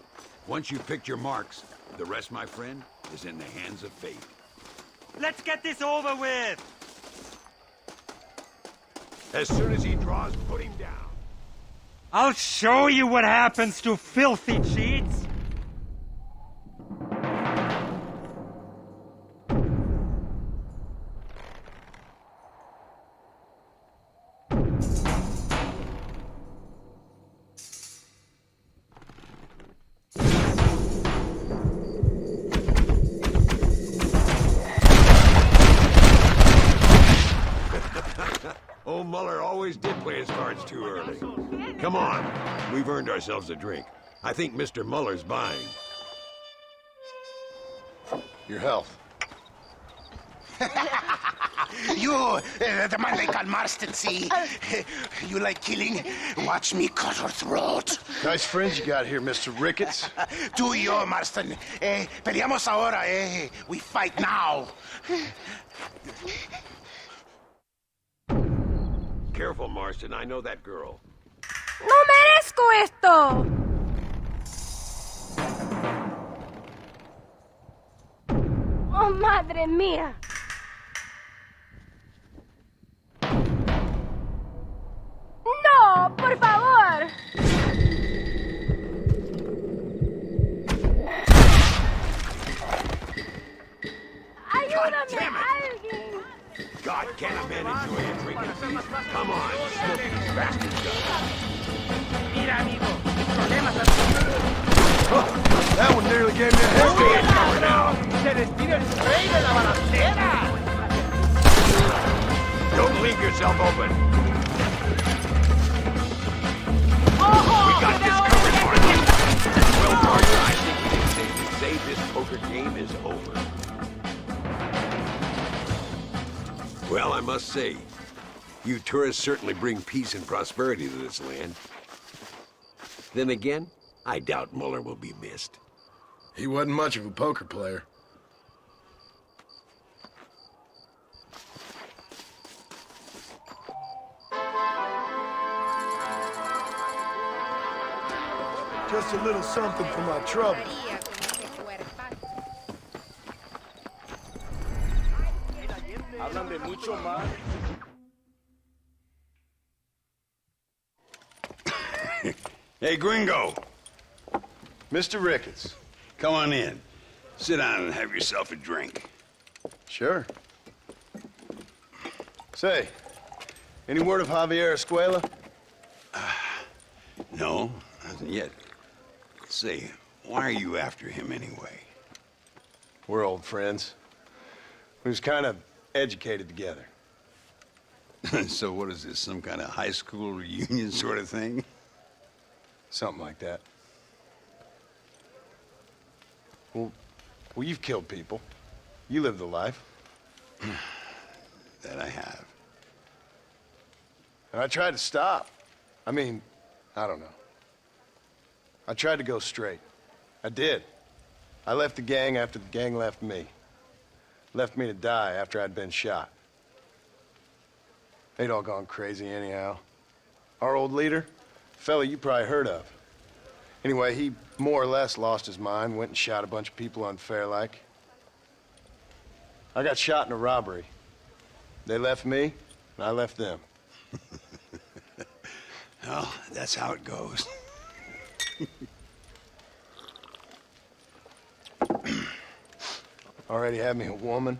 Once you've picked your marks, the rest, my friend, is in the hands of fate. Let's get this over with! As soon as he draws, put him down. I'll show you what happens to filthy cheats! Old Muller always did play his cards too early. Come on, we've earned ourselves a drink. I think Mr. Muller's buying. Your health. You, the man they call Marston, see? You like killing? Watch me cut her throat. Nice friends you got here, Mr. Ricketts. Tú y yo, Marston. Peleamos ahora, We fight now. Careful, Marston. I know that girl. ¡No merezco esto! ¡Oh, madre mía! ¡No, por favor! ¡Ayúdame, alguien! God, can't a man enjoy a drink in peace? Come on, smoke these bastards up. Mira, amigo, problemas That one nearly gave me a head Cover now. Se despide el rey de la balacera. Don't leave yourself open. Oh, We got this covered, Martin. Well, partner, I think we can safely say this poker game is over. Well, I must say, you tourists certainly bring peace and prosperity to this land. Then again, I doubt Muller will be missed. He wasn't much of a poker player. Just a little something for my trouble. Hablan de mucho más. Hey, Gringo. Mr. Ricketts. Come on in. Sit down and have yourself a drink. Sure. Say, any word of Javier Escuela? No, nothing yet. Say, why are you after him anyway? We're old friends. We was kind of educated together. So what is this, some kind of high school reunion sort of thing? Something like that. Well, you've killed people. You lived the life. That I have. And I tried to stop. I mean, I don't know. I tried to go straight. I did. I left the gang after the gang left me. Left me to die after I'd been shot. They'd all gone crazy anyhow. Our old leader, fella you probably heard of. Anyway, he more or less lost his mind, went and shot a bunch of people unfair-like. I got shot in a robbery. They left me, and I left them. Well, that's how it goes. Already had me a woman,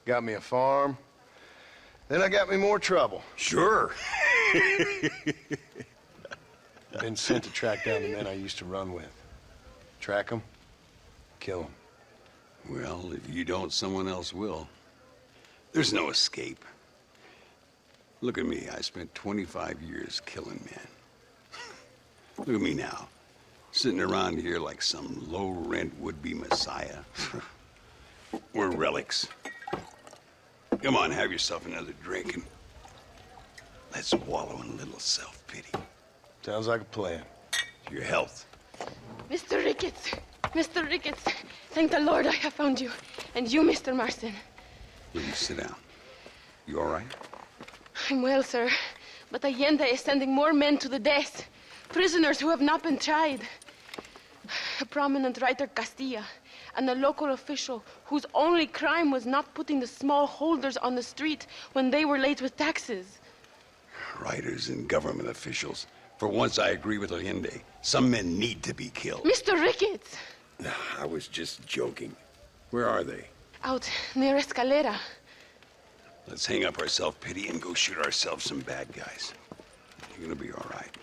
got me a farm, then I got me more trouble. Sure. Been sent to track down the men I used to run with. Track them, kill them. Well, if you don't, someone else will. There's no escape. Look at me, I spent 25 years killing men. Look at me now, sitting around here like some low-rent would-be messiah. We're relics. Come on, have yourself another drink and let's wallow in a little self-pity. Sounds like a plan. Your health. Mr. Ricketts! Mr. Ricketts! Thank the Lord I have found you. And you, Mr. Marston. Will you sit down? You all right? I'm well, sir. But Allende is sending more men to the death. Prisoners who have not been tried. A prominent writer, Castilla, and a local official whose only crime was not putting the small holders on the street when they were late with taxes. Writers and government officials. For once, I agree with Allende. Some men need to be killed. Mr. Ricketts! I was just joking. Where are they? Out near Escalera. Let's hang up our self-pity and go shoot ourselves some bad guys. You're gonna be all right.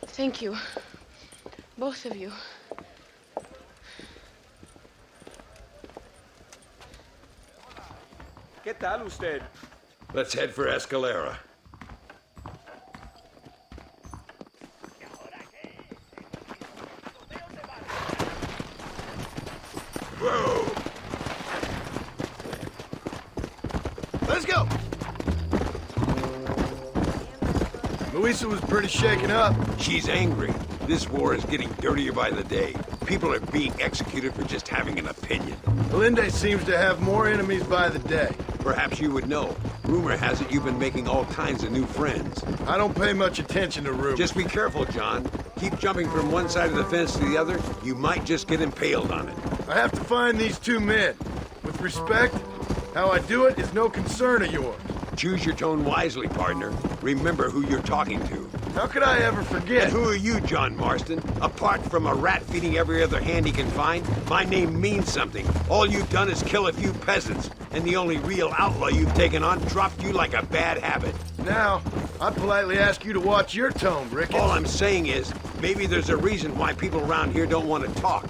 Thank you. Both of you. ¿Qué tal usted? Let's head for Escalera. Whoa! Let's go! Luisa was pretty shaken up. She's angry. This war is getting dirtier by the day. People are being executed for just having an opinion. Allende seems to have more enemies by the day. Perhaps you would know. Rumor has it you've been making all kinds of new friends. I don't pay much attention to rumors. Just be careful, John. Keep jumping from one side of the fence to the other. You might just get impaled on it. I have to find these two men. With respect, how I do it is no concern of yours. Choose your tone wisely, partner. Remember who you're talking to. How could I ever forget? And who are you, John Marston? Apart from a rat feeding every other hand he can find, my name means something. All you've done is kill a few peasants, and the only real outlaw you've taken on dropped you like a bad habit. Now, I politely ask you to watch your tone, Ricketts. All I'm saying is, maybe there's a reason why people around here don't want to talk.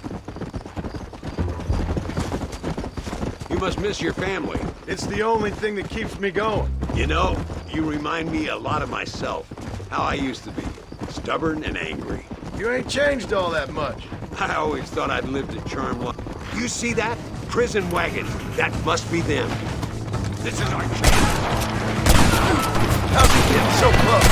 You must miss your family. It's the only thing that keeps me going. You know, you remind me a lot of myself. How I used to be. Stubborn and angry. You ain't changed all that much. I always thought I'd lived a charmed life. You see that? Prison wagons. That must be them. This is our chance. How's he getting so close?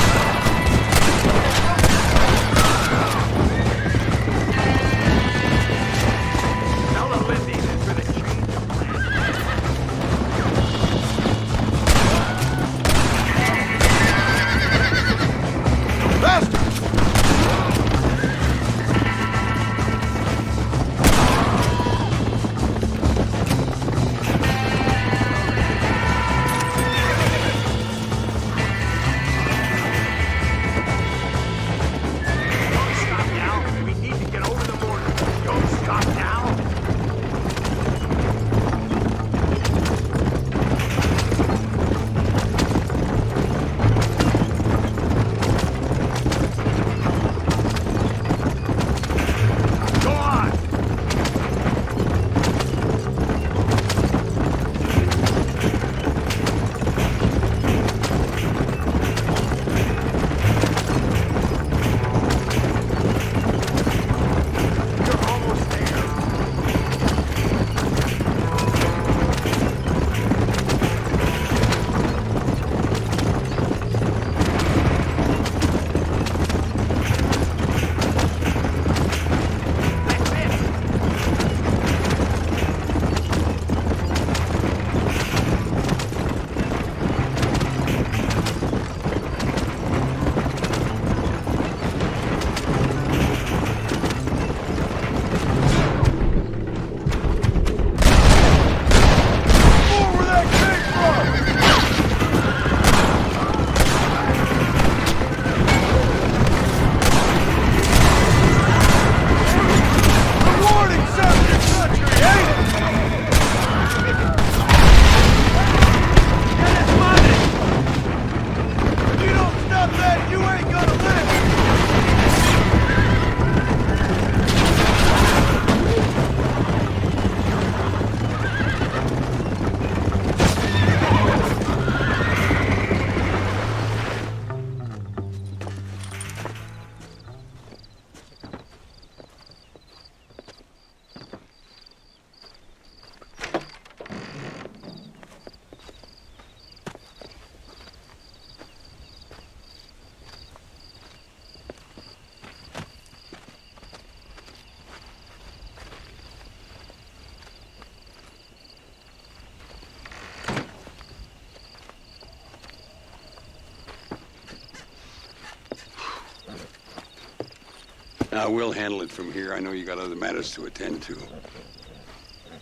Now, we'll handle it from here. I know you got other matters to attend to.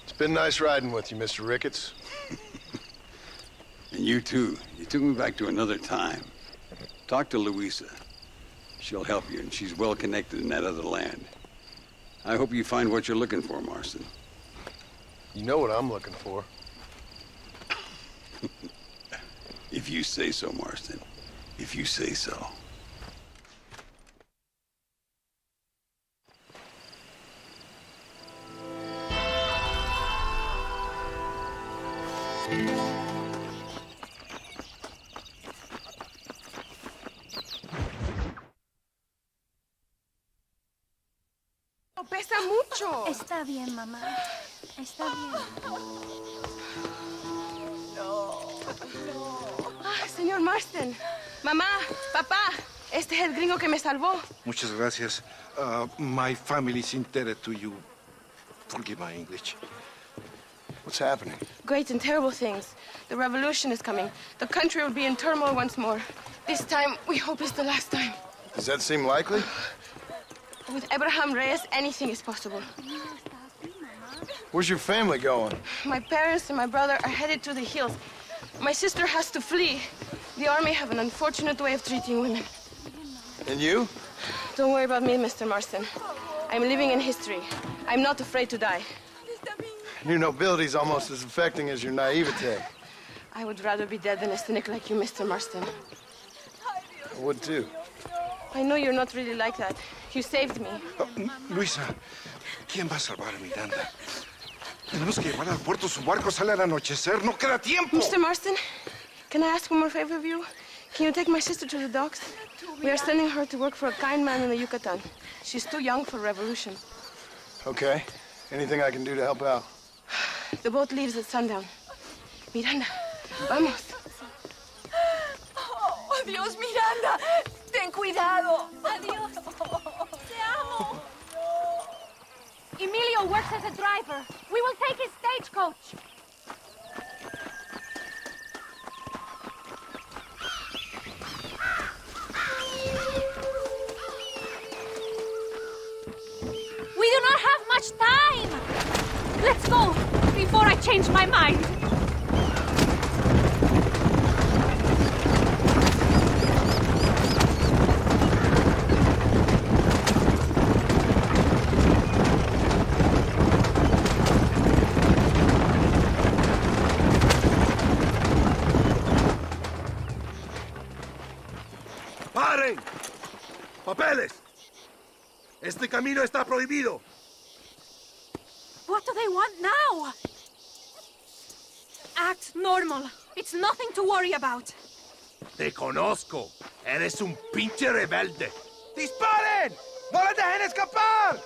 It's been nice riding with you, Mr. Ricketts. And you, too. You took me back to another time. Talk to Louisa. She'll help you, and she's well connected in that other land. I hope you find what you're looking for, Marston. You know what I'm looking for. If you say so, Marston. If you say so. Pesa mucho. Está bien, mamá. Está bien. Ah, señor Marston. Mamá, papá, este es el gringo que me salvó. Muchas gracias. My family is indebted to you. Forgive my English. What's happening? great and terrible things. The revolution is coming. The country will be in turmoil once more. This time, we hope it's the last time. Does that seem likely? With Abraham Reyes, anything is possible. Where's your family going? My parents and my brother are headed to the hills. My sister has to flee. The army have an unfortunate way of treating women. And you? Don't worry about me, Mr. Marston. I'm living in history. I'm not afraid to die. Your nobility's almost as affecting as your naivete. I would rather be dead than a cynic like you, Mr. Marston. I would too. I know you're not really like that. You saved me. Luisa, ¿quién va a salvar a Miranda? Tenemos que llevar al puerto. Su barco sale al anochecer. No queda tiempo. Mr. Marston, can I ask one more favor of you? Can you take my sister to the docks? We are sending her to work for a kind man in the Yucatan. She's too young for revolution. Okay. Anything I can do to help out? The boat leaves at sundown. Miranda, vamos. Oh, Dios, Miranda. Ten cuidado. Adiós. Te amo. Emilio works as a driver. We will take his stagecoach. We do not have much time. Let's go before I change my mind. ¡Paren! ¡Papeles! Este camino está prohibido. What do they want now? Act normal. It's nothing to worry about. Te conozco. Eres un pinche rebelde. ¡Disparen! ¡No les dejen escapar!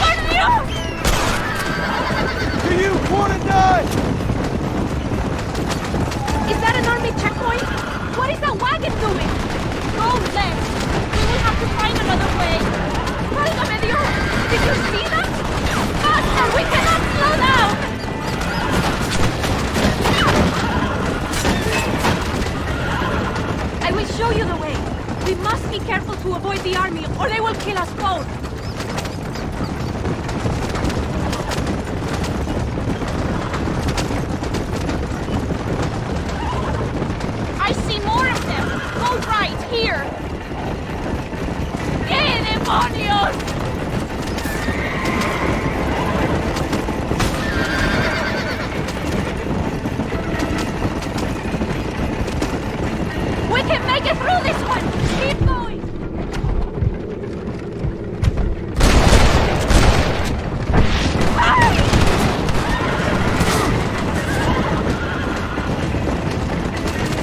¡Por Dios! Do you want to die? Is that an army checkpoint? What is that wagon doing? Go left. We will have to find another way. Válgame Dios! Did you see that? Faster! We cannot slow down! I will show you the way. We must be careful to avoid the army, or they will kill us both. I see more of them. Go right, here. ¡Qué demonios! We can make it through this one! Keep going!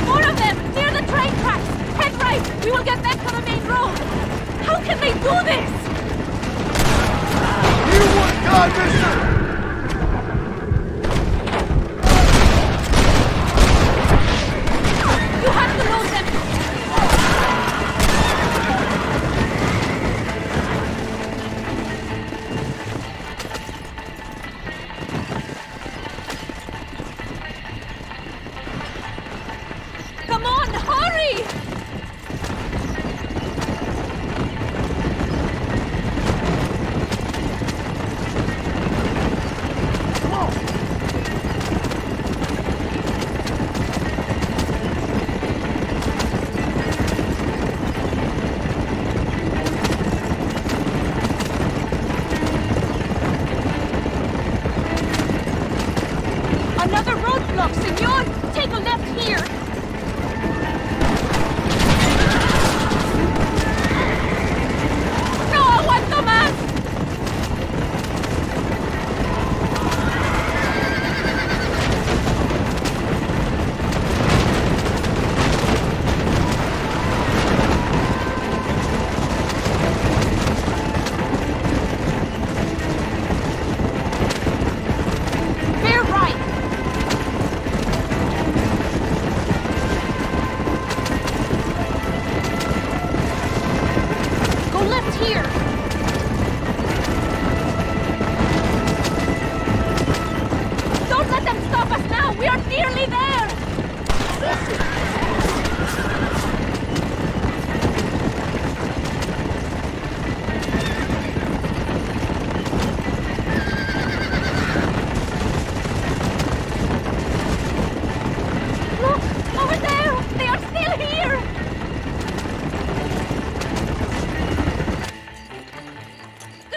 More of them! Near the train tracks! Head right! We will get back to the main road! How can they do this? You want God, mister! You have to load them! Come on, hurry! Another roadblock, senor! Take a left here! ¡No aguanto más! Bear right!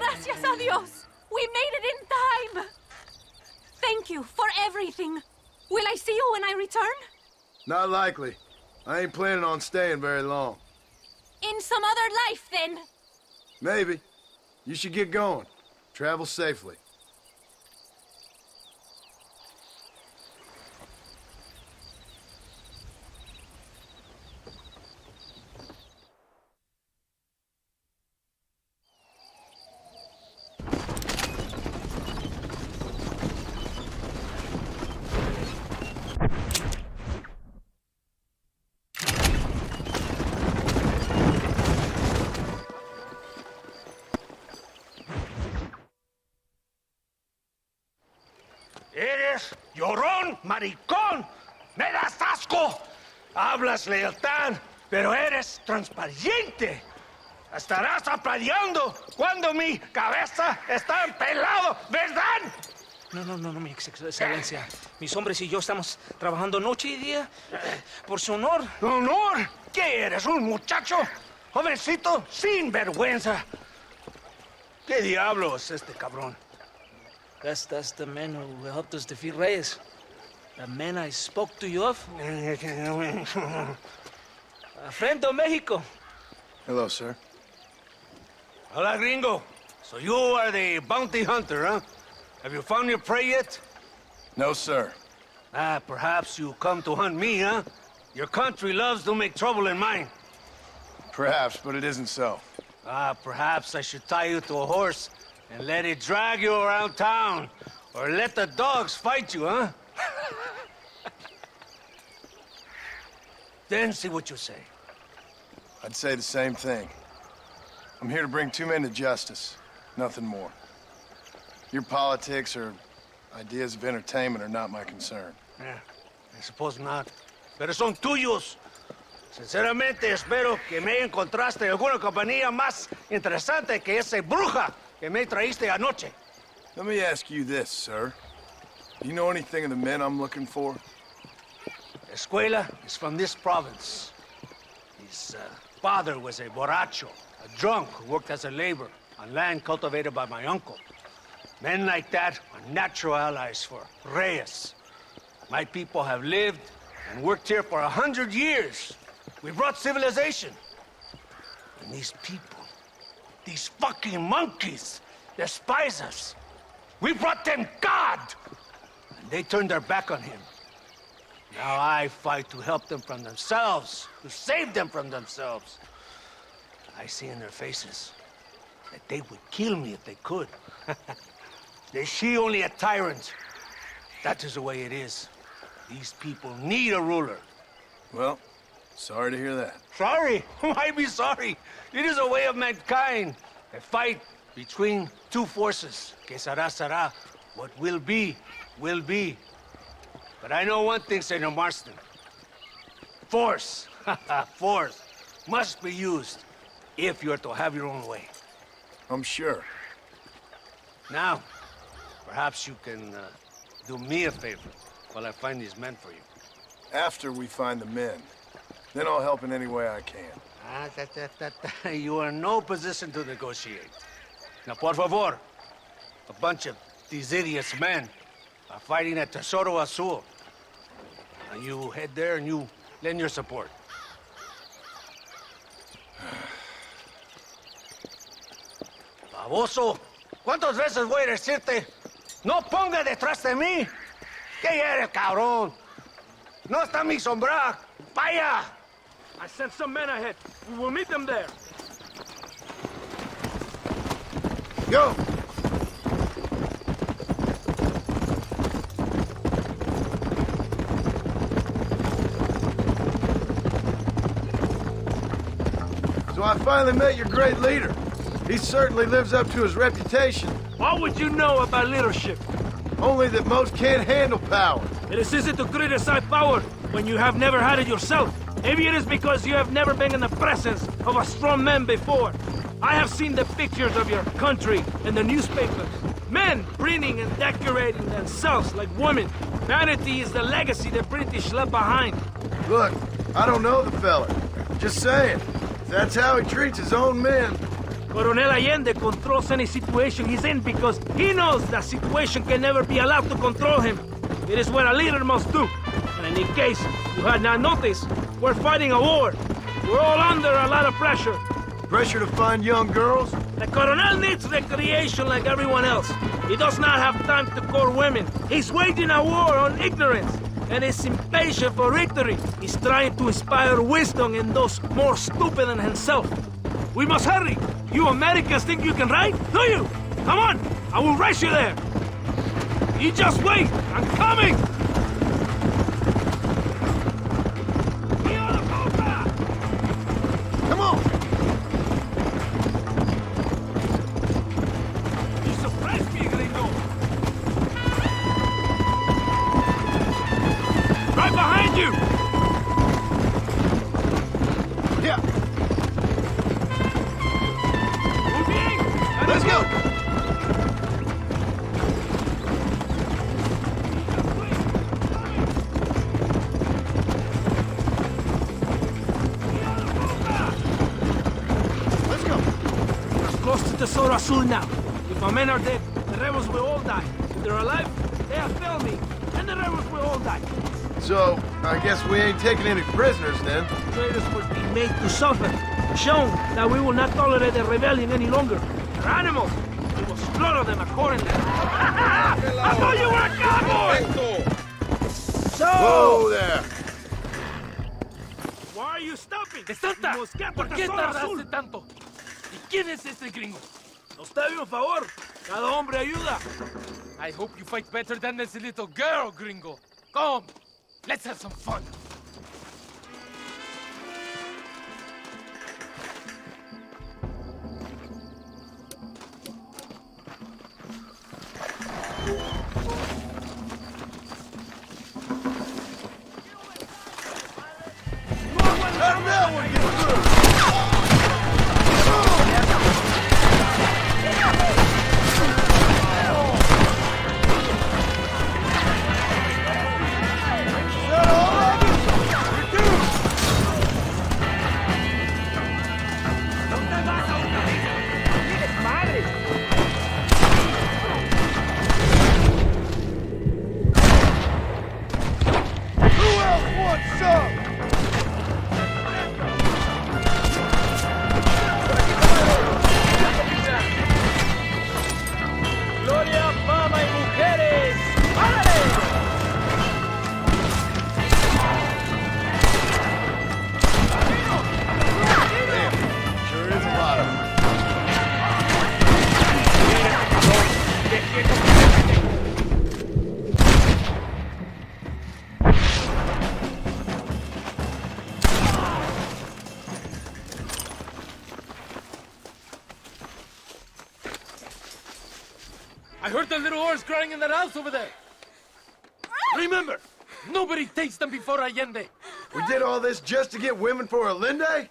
Gracias a Dios! We made it in time! Thank you for everything. Will I see you when I return? Not likely. I ain't planning on staying very long. In some other life, then. Maybe. You should get going. Travel safely. Eres llorón, maricón. Me das asco. Hablas lealtad, pero eres transparente. Estarás aplaudiendo cuando mi cabeza está pelado, ¿verdad? No, mi excelencia. Mis hombres y yo estamos trabajando noche y día por su honor. ¿Honor? ¿Qué eres, un muchacho? Jovencito sin vergüenza. ¿Qué diablos es este cabrón? That's the man who helped us defeat Reyes. The man I spoke to you of. A friend of Mexico. Hello, sir. Hola, gringo. So you are the bounty hunter, huh? Have you found your prey yet? No, sir. Perhaps you come to hunt me, huh? Your country loves to make trouble in mine. Perhaps, but it isn't so. Perhaps I should tie you to a horse and let it drag you around town. Or let the dogs fight you, huh? Then see what you say. I'd say the same thing. I'm here to bring two men to justice. Nothing more. Your politics or ideas of entertainment are not my concern. Yeah, I suppose not. Pero son tuyos. Sinceramente, espero que me encontraste alguna compañía más interesante que esa bruja que me traíste anoche. Let me ask you this, sir. Do you know anything of the men I'm looking for? Escuela is from this province. His father was a borracho, a drunk who worked as a laborer on land cultivated by my uncle. Men like that are natural allies for Reyes. My people have lived and worked here for 100 years. We brought civilization. And these people, these fucking monkeys, despise us. We brought them God! And they turned their back on him. Now I fight to help them from themselves, to save them from themselves. I see in their faces that they would kill me if they could. They see only a tyrant. That is the way it is. These people need a ruler. Well, sorry to hear that. Sorry? Why be sorry? It is a way of mankind. A fight between two forces. Que será. What will be, will be. But I know one thing, Senor Marston. Force, force, must be used if you're to have your own way. I'm sure. Now, perhaps you can do me a favor while I find these men for you. After we find the men, then I'll help in any way I can. You are in no position to negotiate. Now, por favor, a bunch of these idiots men are fighting at Tesoro Azul. Now you head there and you lend your support. Baboso, ¿cuántas veces voy a decirte? No ponga detrás de mí. ¿Qué eres, cabrón? No está mi sombra. Vaya. I sent some men ahead. We will meet them there. Go! So I finally met your great leader. He certainly lives up to his reputation. What would you know about leadership? Only that most can't handle power. It is easy to criticize power when you have never had it yourself. Maybe it is because you have never been in the presence of a strong man before. I have seen the pictures of your country in the newspapers. Men printing and decorating themselves like women. Vanity is the legacy the British left behind. Look, I don't know the fella. Just saying, if that's how he treats his own men, Coronel Allende controls any situation he's in because he knows that situation can never be allowed to control him. It is what a leader must do. And in case you had not noticed, we're fighting a war. We're all under a lot of pressure. Pressure to find young girls? The Coronel needs recreation like everyone else. He does not have time to court women. He's waging a war on ignorance, and is impatient for victory. He's trying to inspire wisdom in those more stupid than himself. We must hurry. You Americans think you can ride? Do you? Come on, I will race you there. You just wait, I'm coming! Come on! You surprised me, gringo! Right behind you! Yeah! Muy bien! Let's go! Close to Tesoro Azul now. If our men are dead, the rebels will all die. If they're alive, they have failed me, and the rebels will all die. So, I guess we ain't taking any prisoners then. Traitors will be made to suffer, shown that we will not tolerate the rebellion any longer. They're animals. We will slaughter them accordingly. I thought you were a cowboy! So... Whoa there! Why are you stopping? ¡De Santa! You must get ¿Por to qué Tesoro tardaste Azul. tanto? ¿Y quién es este gringo? Nos debe un favor. Cada hombre ayuda. I hope you fight better than this little girl, gringo. Come, let's have some fun. How did that one get through? Who else wants some? ¡Gloria, mama y mujeres! ¡Árale! Sure is a lot of them. I heard the little oars crying in that house over there. Remember, nobody takes them before Allende. We did all this just to get women for Allende?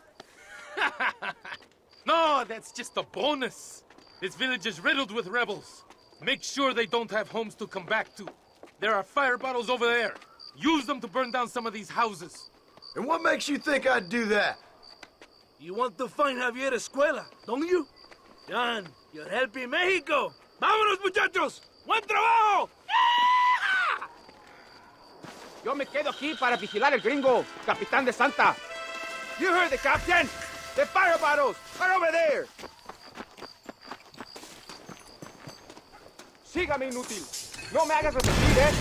No, that's just a bonus. This village is riddled with rebels. Make sure they don't have homes to come back to. There are fire bottles over there. Use them to burn down some of these houses. And what makes you think I'd do that? You want to find Javier Escuela, don't you? John, you're helping Mexico. ¡Vámonos, muchachos! ¡Buen trabajo! Yo me quedo aquí para vigilar el gringo, Capitán de Santa. You heard the captain. The fire bottles are over there. Sígame, inútil. No me hagas repetir, ¿eh?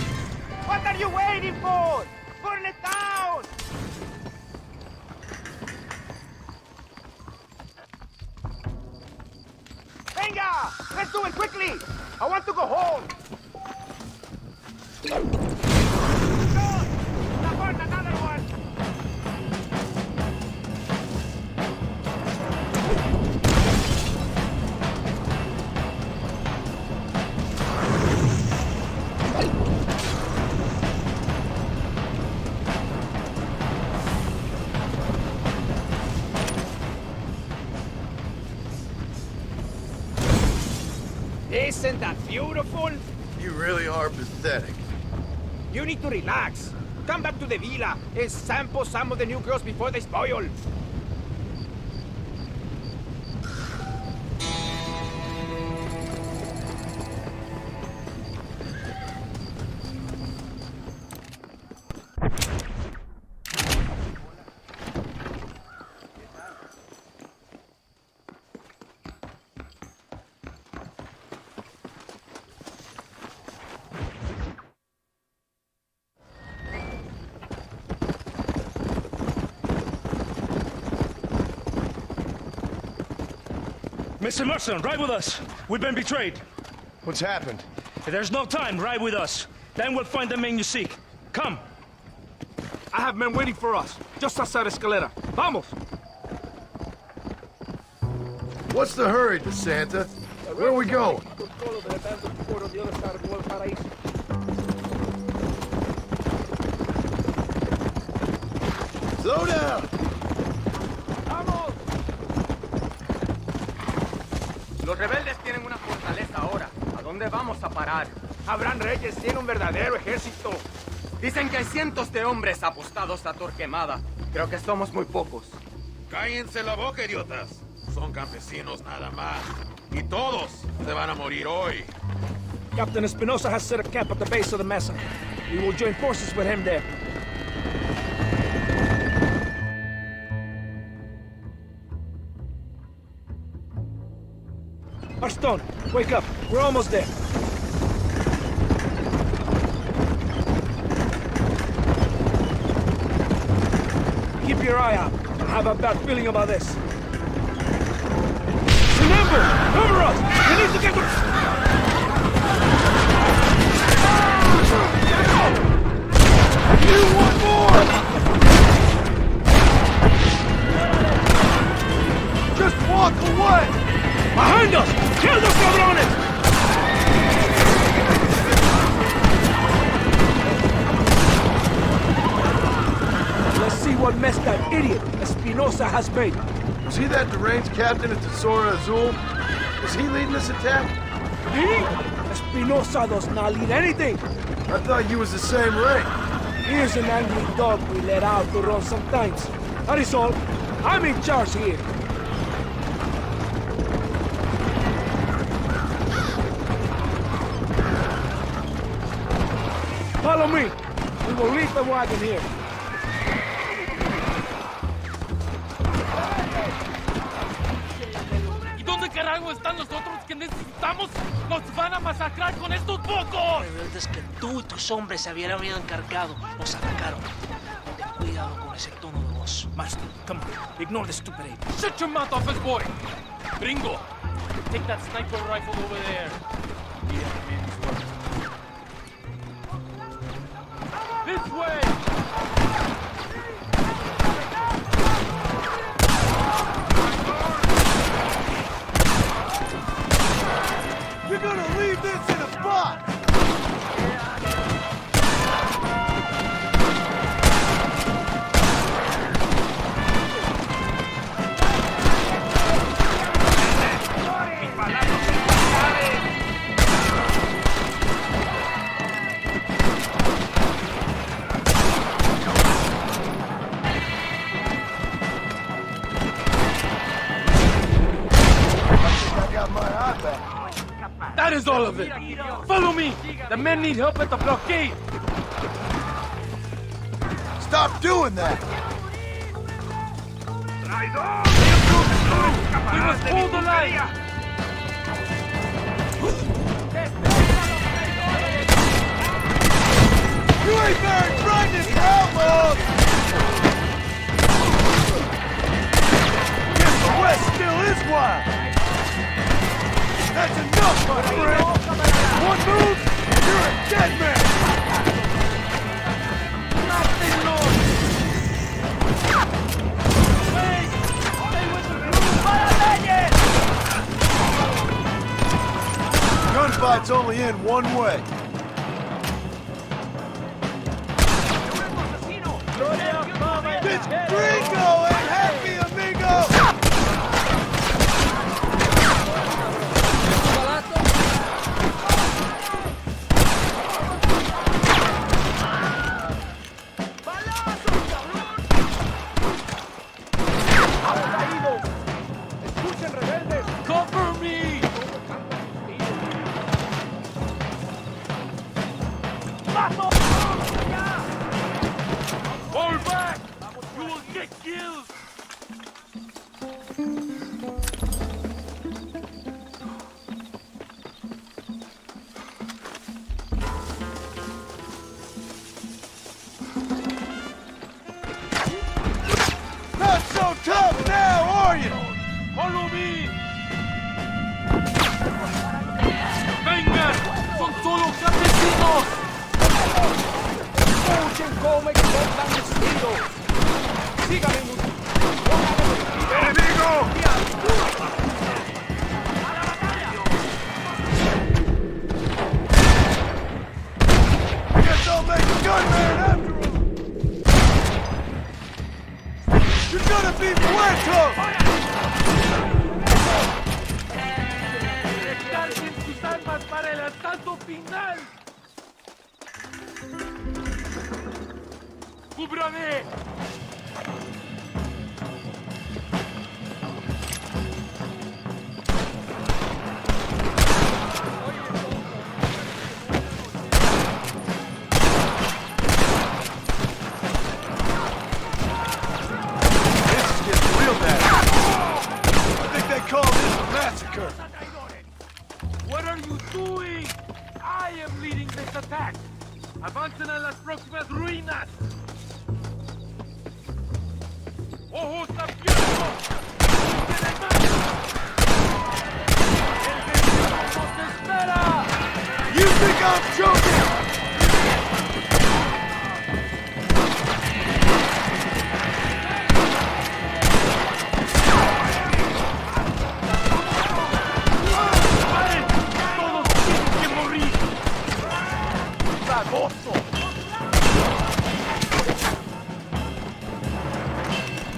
What are you waiting for? Burn it down! Venga! Let's do it quickly! I want to go home! Another one! Isn't that beautiful? You really are pathetic. You need to relax. Come back to the villa and sample some of the new girls before they spoil. Mr. Mercer, ride with us. We've been betrayed. What's happened? There's no time. Ride with us. Then we'll find the men you seek. Come. I have men waiting for us, just outside Escalera. Vamos! What's the hurry, DeSanta? Where are we going? Slow down! Los rebeldes tienen una fortaleza ahora. ¿A dónde vamos a parar? Abraham Reyes tiene un verdadero ejército. Dicen que hay cientos de hombres apostados a Torquemada. Creo que somos muy pocos. Cállense la boca, idiotas. Son campesinos nada más. Y todos se van a morir hoy. Captain Espinosa has set a camp at the base of the mesa. We will join forces with him there. Arstone, wake up. We're almost there. Keep your eye out. I have a bad feeling about this. Remember! Cover us! We need to get to... You want more! Just walk away! Behind us! Kill those cabrones! Let's see what mess that idiot Espinosa has made. Was he that deranged captain at Tesoro Azul? Was he leading this attack? He? Espinosa does not lead anything. I thought you was the same rank. He is an angry dog we let out to run sometimes. That is all. I'm in charge here. Follow me. We will leave the wagon here. ¿Y dónde carajo están los otros que necesitamos? ¡Nos van a masacrar con estos pocos! Rebeldes que tú y tus hombres se habían encargado nos atacaron. Ten cuidado con ese tono de voz. Master, come on. Ignore the stupid ape. Shut your mouth off his boy! Gringo, take that sniper rifle over there. This way! You're gonna leave this in a box! That is all of it. Follow me. The men need help at the blockade. Stop doing that! We must hold the line. You ain't very frightened for outlaws! Guess the West still is wild! That's enough, my friend! One move, you're a dead man! Nothing, Lord! Wait! Stay with the group! Gunfight's only in one way. It's Gringo and Happy Amigo! Cover me! Fall back! You will get killed! Not so tough now, are you? Follow me! asalto final! ¡Cúbrame! What are you doing? I am leading this attack. Avancen a las próximas ruinas. ¡Ojos abiertos! ¡Nos espera! You think I'm joking?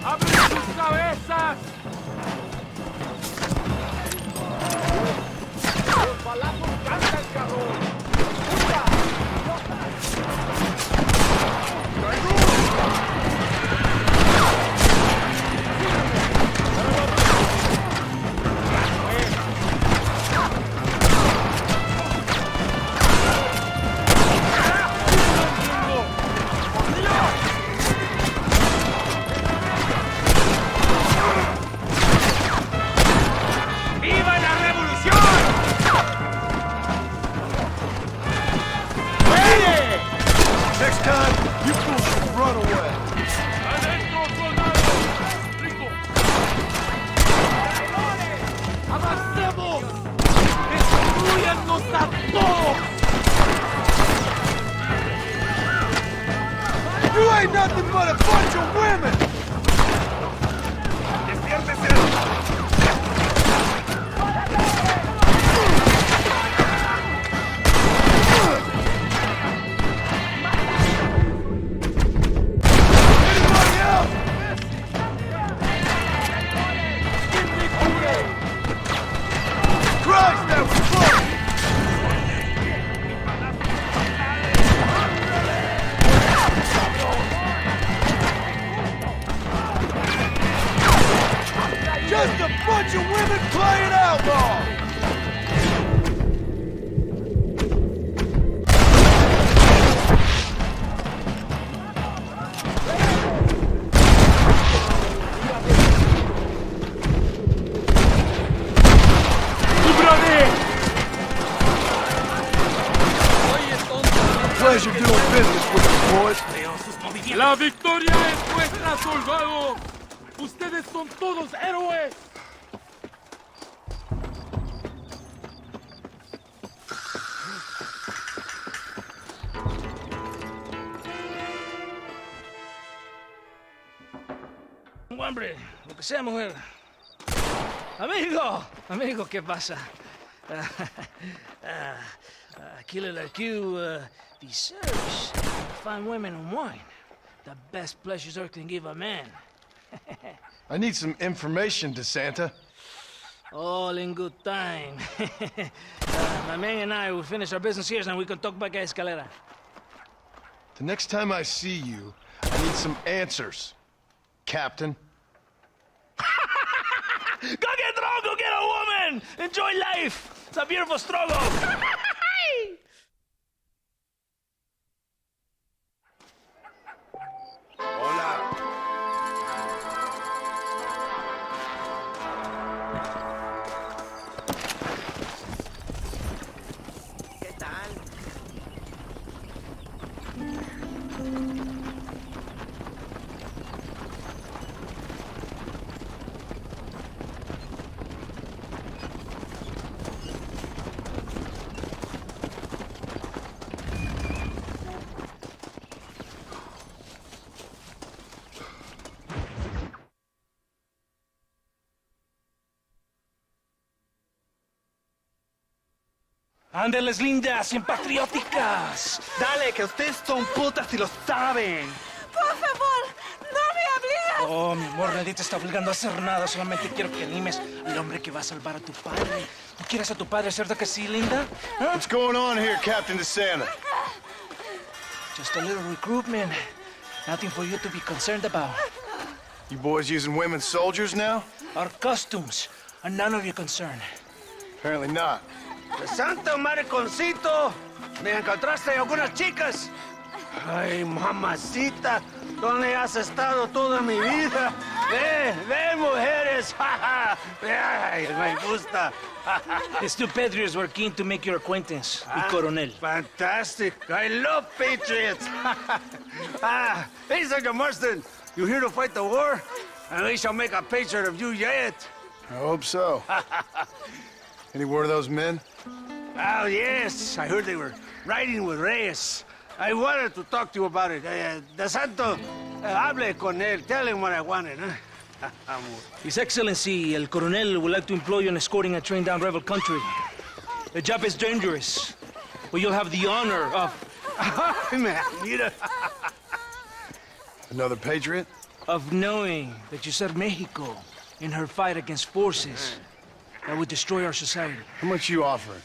¡Abren sus cabezas! ¡Los balazos cantan, cabrón! Next time, you fools should run away. ¡Adentro, soldado! ¡Rico! ¡Avancemos! ¡Destruyannos a todos! You ain't nothing but a bunch of women! Christ, that was fun! Just a bunch of women playing outlaw! Pleasure doing business with you, boys. ¡La victoria es nuestra, soldado! ¡Ustedes son todos héroes! Hombre, lo que sea, mujer. Amigo, ¿qué pasa? Killer like you deserves fine women and wine. The best pleasures Earth can give a man. I need some information, DeSanta. All in good time. My man and I will finish our business here, and we can talk back at Escalera. The next time I see you, I need some answers, Captain. Go get drunk, go get a woman! Enjoy life! It's a beautiful struggle! ¿Qué tal? ¡Ándeles, lindas, simpatrióticas! Dale, que ustedes son putas y lo saben. Por favor, no me obligan. Oh, mi amor, nadie te está obligando a hacer nada. Solamente quiero que animes al hombre que va a salvar a tu padre. ¿Tú quieres a tu padre, cierto que sí, linda? ¿Ah? What's going on here, Captain DeSanta? Just a little recruitment. Nothing for you to be concerned about. You boys using women soldiers now? Our costumes are none of your concern. Apparently not. ¡Santo mariconcito! ¿Me encontraste algunas chicas? Ay, mamacita, ¿dónde has estado toda mi vida? Ve, mujeres! Ay, me gusta. These two patriots were keen to make your acquaintance, mi coronel. Fantastic. I love patriots. Hey, Sergeant Marston, you here to fight the war? And we shall make a patriot of you yet. I hope so. Any word of those men? Oh, yes. I heard they were riding with Reyes. I wanted to talk to you about it. De Santo, hable con él. Tell him what I wanted, huh? His Excellency, El Coronel, would like to employ you in escorting a train down rebel country. The job is dangerous, but you'll have the honor of... Mira. Another patriot? Of knowing that you served Mexico in her fight against forces that would destroy our society. How much you offering?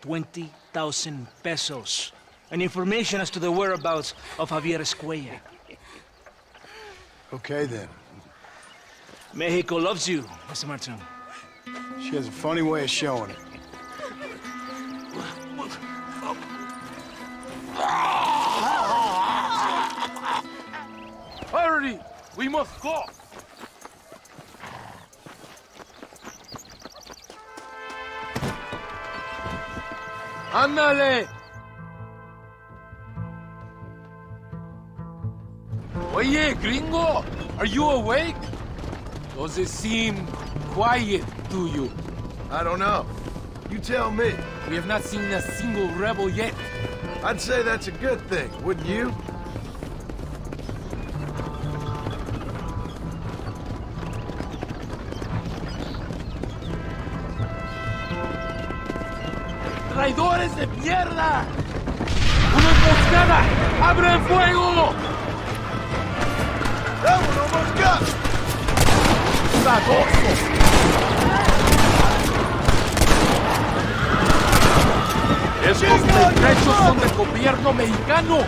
20,000 pesos. And information as to the whereabouts of Javier Escuella. Okay, then. Mexico loves you, Mr. Martin. She has a funny way of showing it. Hurry! We must go! ¡Ándale! Oye, gringo! Are you awake? Does it seem quiet to you? I don't know. You tell me. We have not seen a single rebel yet. I'd say that's a good thing, wouldn't you? ¡Traidores de mierda! ¡Una emboscada! ¡Abran fuego! That one almost got me! ¡Sagosos! ¡Estos maltrechos son del gobierno mexicano!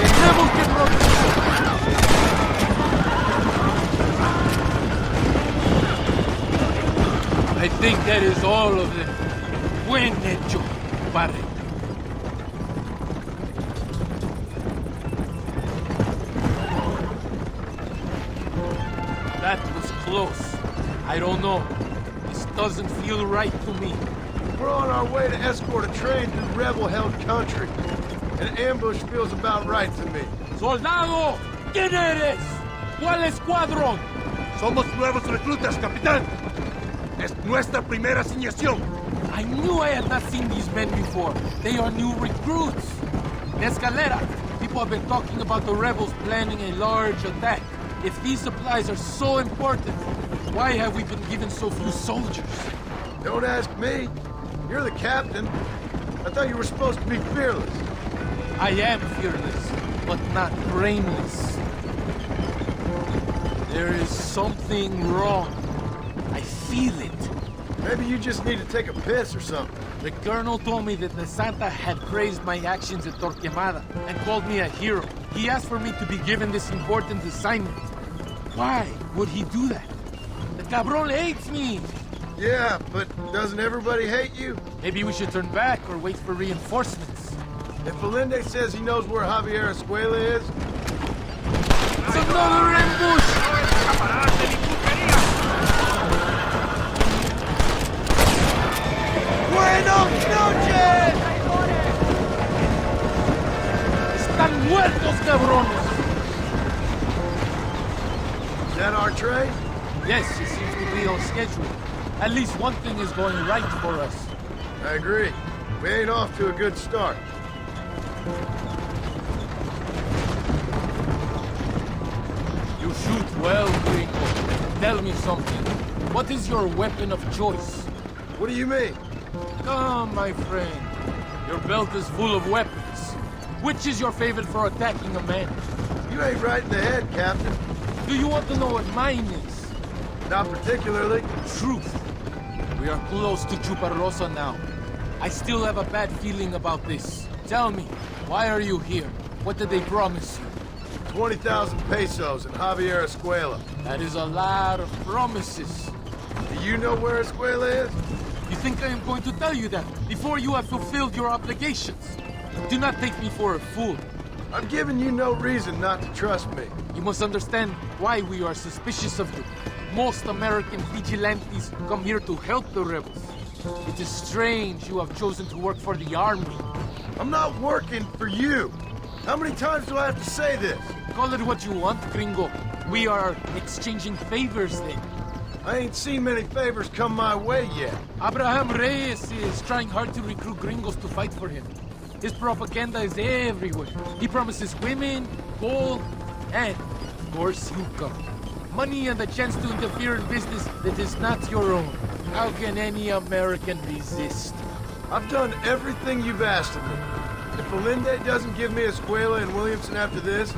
¡Tenemos que proteger! I think that is all of them. Buen hecho, padre. That was close. I don't know. This doesn't feel right to me. We're on our way to escort a train through rebel-held country. An ambush feels about right to me. ¡Soldado! ¿Quién eres? ¿Cuál escuadrón? Somos nuevos reclutas, capitán. Es nuestra primera asignación. I knew I had not seen these men before. They are new recruits. Escalera, people have been talking about the rebels planning a large attack. If these supplies are so important, why have we been given so few soldiers? Don't ask me. You're the captain. I thought you were supposed to be fearless. I am fearless, but not brainless. There is something wrong. I feel it. Maybe you just need to take a piss or something. The colonel told me that the Santa had praised my actions at Torquemada and called me a hero. He asked for me to be given this important assignment. Why would he do that? The cabron hates me. Yeah, but doesn't everybody hate you? Maybe we should turn back or wait for reinforcements. If Valende says he knows where Javier Escuela is... It's another ambush! ¡Buenos noches! ¡Están muertos, cabrones! Is that our train? Yes, it seems to be on schedule. At least one thing is going right for us. I agree. We ain't off to a good start. You shoot well, gringo. Tell me something. What is your weapon of choice? What do you mean? Come, my friend. Your belt is full of weapons. Which is your favorite for attacking a man? You ain't right in the head, Captain. Do you want to know what mine is? Not particularly. Truth. We are close to Chuparosa now. I still have a bad feeling about this. Tell me, why are you here? What did they promise you? 20,000 pesos in Javier Escuela. That is a lot of promises. Do you know where Escuela is? You think I am going to tell you that before you have fulfilled your obligations? Do not take me for a fool. I'm giving you no reason not to trust me. You must understand why we are suspicious of you. Most American vigilantes come here to help the rebels. It is strange you have chosen to work for the army. I'm not working for you. How many times do I have to say this? Call it what you want, gringo. We are exchanging favors then. I ain't seen many favors come my way yet. Abraham Reyes is trying hard to recruit gringos to fight for him. His propaganda is everywhere. He promises women, gold, and, of course, you come. Money and the chance to interfere in business that is not your own. How can any American resist? I've done everything you've asked of me. If Allende doesn't give me Escuela and Williamson after this,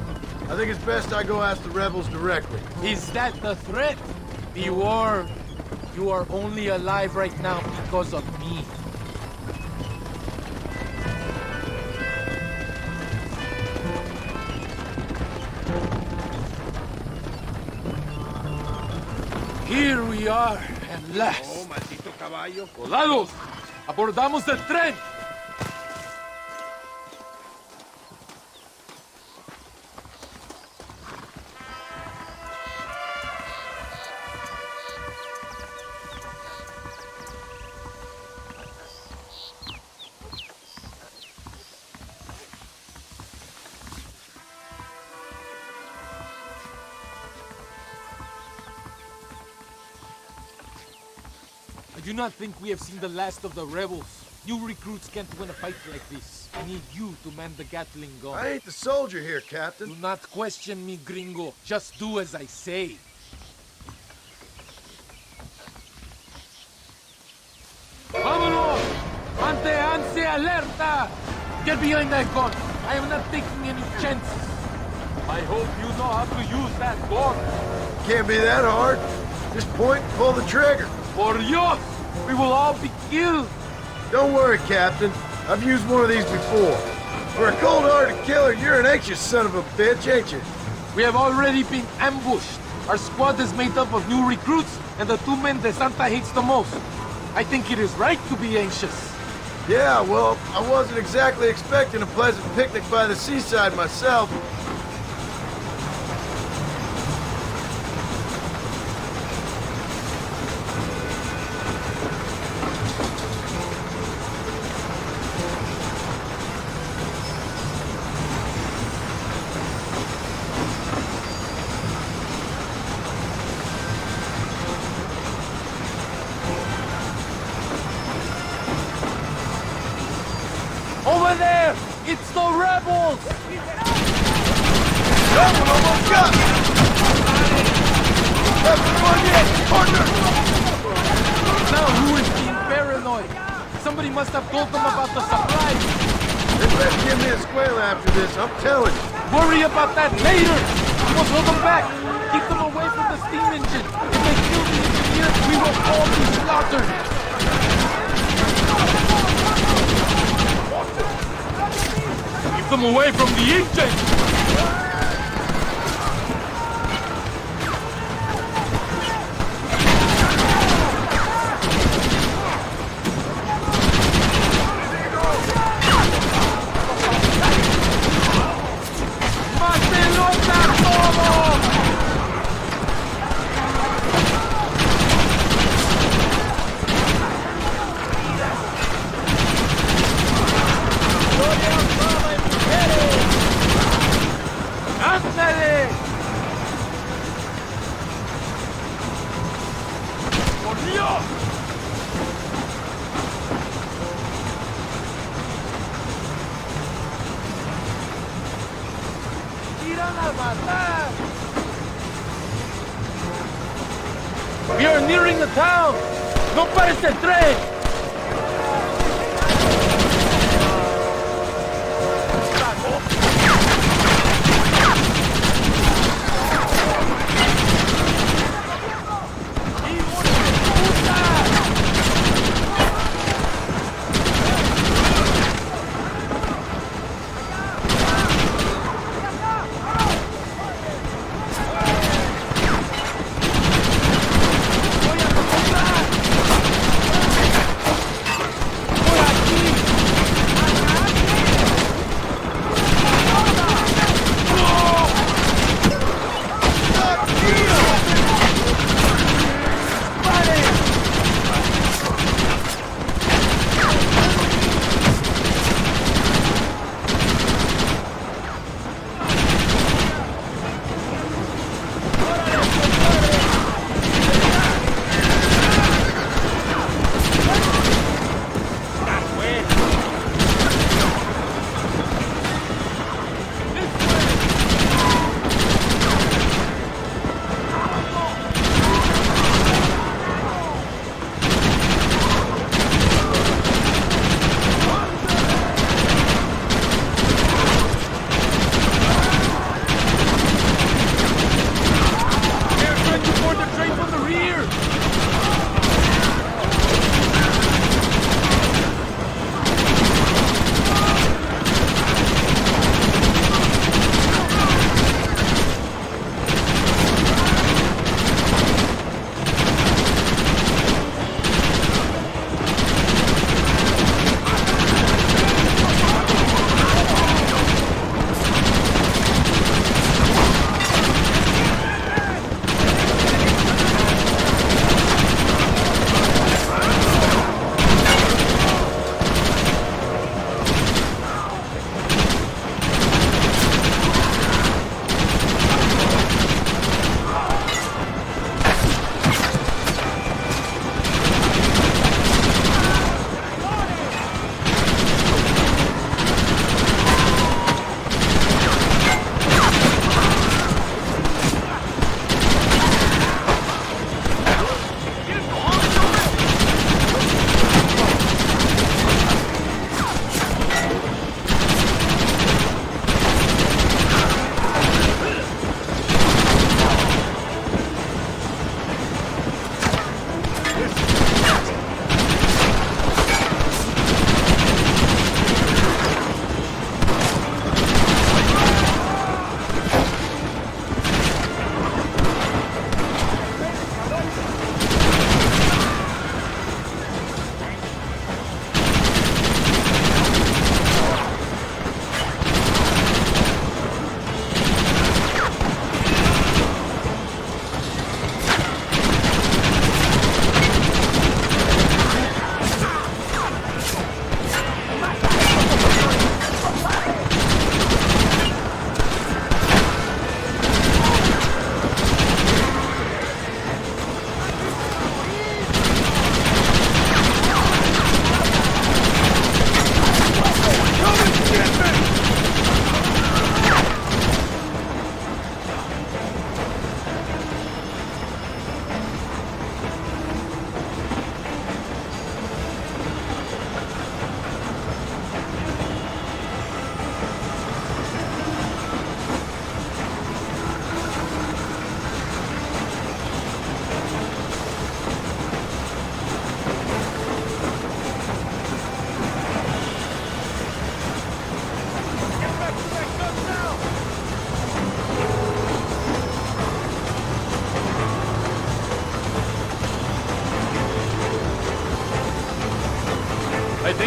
I think it's best I go ask the rebels directly. Is that the threat? Be warned. You are only alive right now because of me. Here we are, at last. Oh, maldito caballo. ¡Soldados! ¡Abordamos el tren! I do not think we have seen the last of the rebels. New recruits can't win a fight like this. I need you to man the Gatling gun. I ain't the soldier here, Captain. Do not question me, gringo. Just do as I say. Vámonos! Manténganse alerta! Get behind that gun. I am not taking any chances. I hope you know how to use that gun. Can't be that hard. Just point and pull the trigger. Por Dios! We will all be killed! Don't worry, Captain. I've used one of these before. For a cold-hearted killer, you're an anxious son of a bitch, ain't you? We have already been ambushed. Our squad is made up of new recruits and the two men that Santa hates the most. I think it is right to be anxious. Yeah, well, I wasn't exactly expecting a pleasant picnic by the seaside myself. Over there! It's the rebels! Someone almost got me! Everyone in! Partner! Now who is being paranoid? Somebody must have told them about the supplies. They better give me a Escuela after this, I'm telling you. Worry about that later! We must hold them back! Keep them away from the steam engine! If they kill the engineer, we will all be slaughtered! Keep them away from the engine! We are nearing the town! ¡No pares el tren!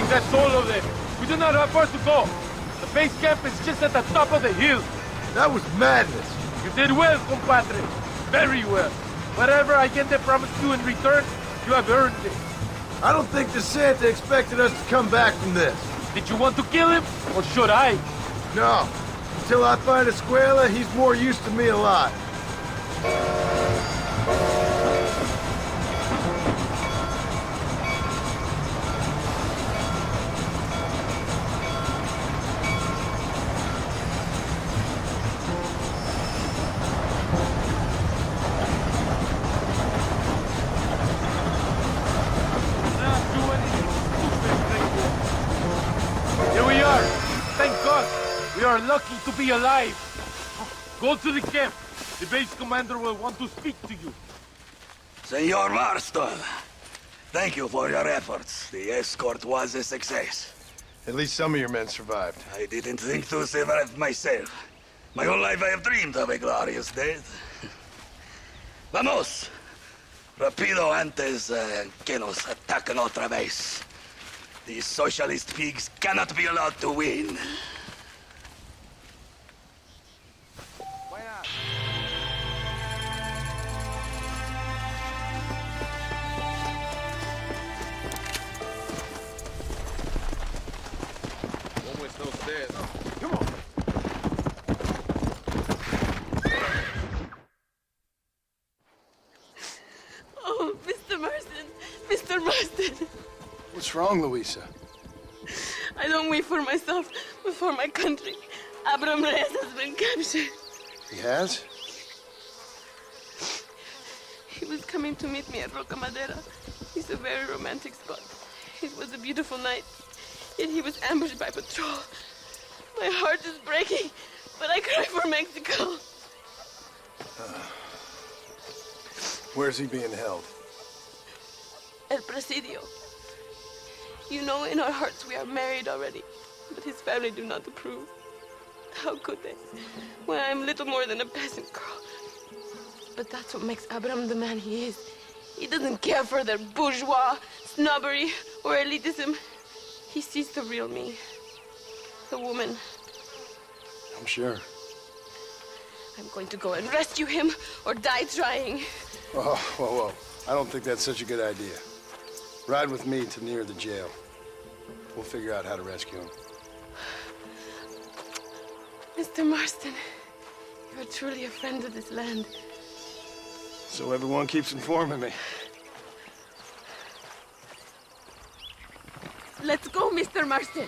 That's all of them. We do not have far to go. The base camp is just at the top of the hill. That was madness. You did well, compadre. Very well. Whatever Allende promised you in return, you have earned it. I don't think the Santa expected us to come back from this. Did you want to kill him, or should I? No. Until I find Escuela, he's more used to me alive. Here we are. Thank God. We are lucky to be alive. Go to the camp. The base commander will want to speak to you. Senor Marston, thank you for your efforts. The escort was a success. At least some of your men survived. I didn't think to survive myself. My whole life I have dreamed of a glorious death. Vamos. Rapido antes que nos ataquen otra vez. These socialist pigs cannot be allowed to win. Come on. Oh, Mr. Marston. Mr. Marston. What's wrong, Luisa? I don't wait for myself, but for my country. Abraham Reyes has been captured. He has? He was coming to meet me at Roca Madera. It's a very romantic spot. It was a beautiful night, yet he was ambushed by patrol. My heart is breaking, but I cry for Mexico. Where's he being held? El Presidio. You know, in our hearts we are married already, but his family do not approve. How could they, when I am little more than a peasant girl? But that's what makes Abraham the man he is. He doesn't care for their bourgeois, snobbery, or elitism. He sees the real me, the woman. I'm sure. I'm going to go and rescue him or die trying. Oh, whoa. I don't think that's such a good idea. Ride with me to near the jail. We'll figure out how to rescue him. Mr. Marston, you're truly a friend of this land. So everyone keeps informing me. Let's go, Mr. Marston.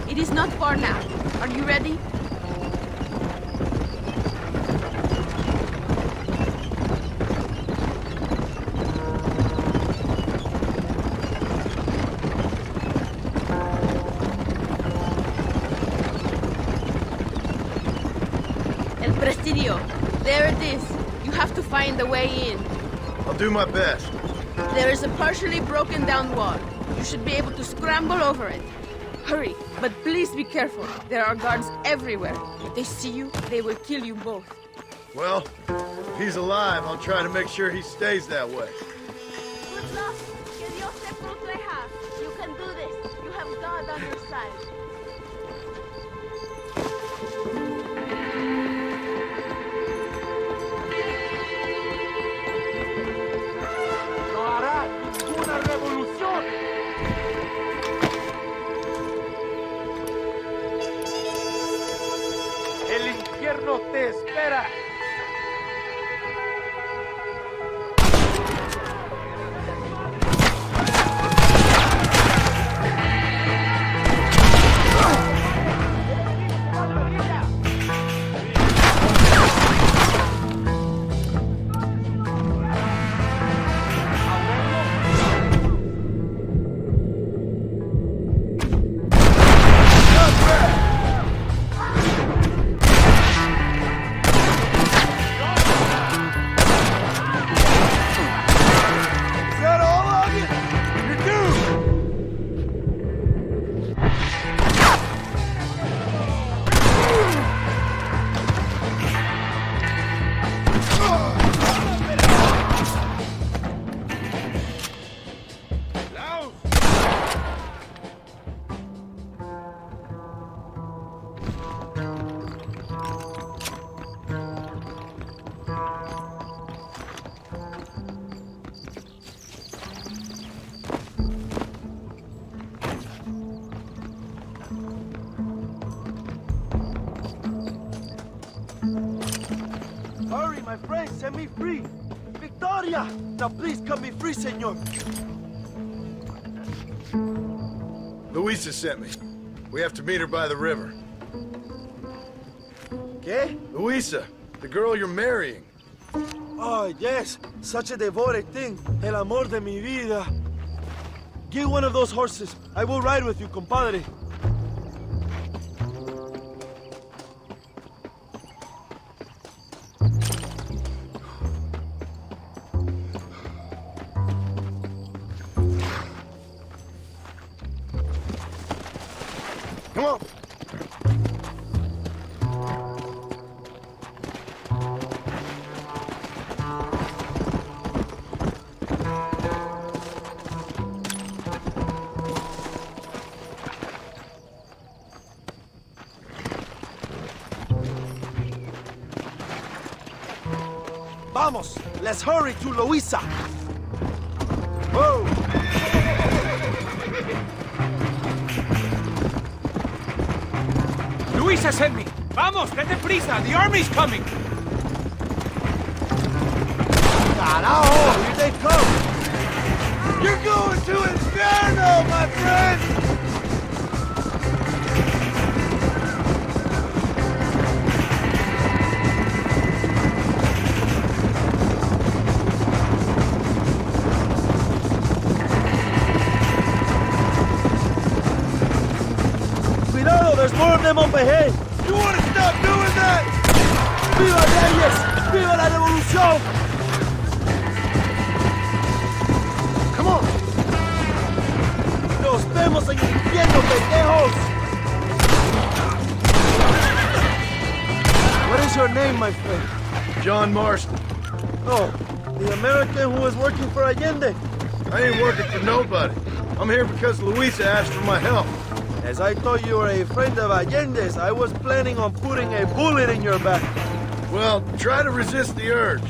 It is not far now. Are you ready? El Presidio. There it is. You have to find the way in. I'll do my best. There is a partially broken down wall. You should be able to scramble over it. Hurry, but please be careful. There are guards everywhere. If they see you, they will kill you both. Well, if he's alive, I'll try to make sure he stays that way. Good luck. Que Dios te proteja. You can do this. You have God on your side. No hará ninguna revolución. El infierno te espera. My friend, set me free. Victoria! Now please cut me free, senor. Luisa sent me. We have to meet her by the river. ¿Qué? Luisa, the girl you're marrying. Oh, yes. Such a devoted thing. El amor de mi vida. Give one of those horses. I will ride with you, compadre. Come on. Vamos, let's hurry to Luisa. Whoa! Luisa sent me. Vamos, date prisa. The army's coming. Carajo, here they come. You're going to Inferno, my friend! Cuidado, there's more of them up ahead. You want to stop doing that? ¡Viva Reyes! ¡Viva la revolución! Come on. ¡Nos vemos en el infierno, pendejos! What is your name, my friend? John Marston. Oh, the American who was working for Allende. I ain't working for nobody. I'm here because Luisa asked for my help. As I thought you were a friend of Allende's, I was planning on putting a bullet in your back. Well, try to resist the urge.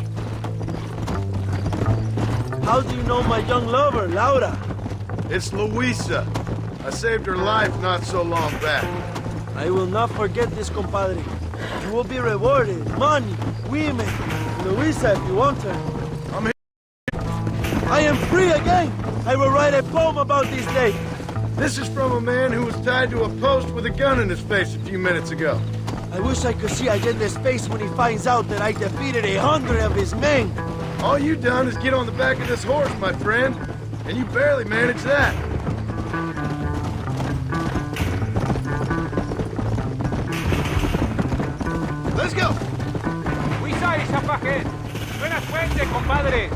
How do you know my young lover, Laura? It's Luisa. I saved her life not so long back. I will not forget this, compadre. You will be rewarded. Money, women, Luisa if you want her. I'm here. I am free again. I will write a poem about this day. This is from a man who was tied to a post with a gun in his face a few minutes ago. I wish I could see Allende's face when he finds out that I defeated 100 of his men. All you done is get on the back of this horse, my friend, and you barely managed that. Let's go! Luisa is up ahead. Buena suerte, compadre.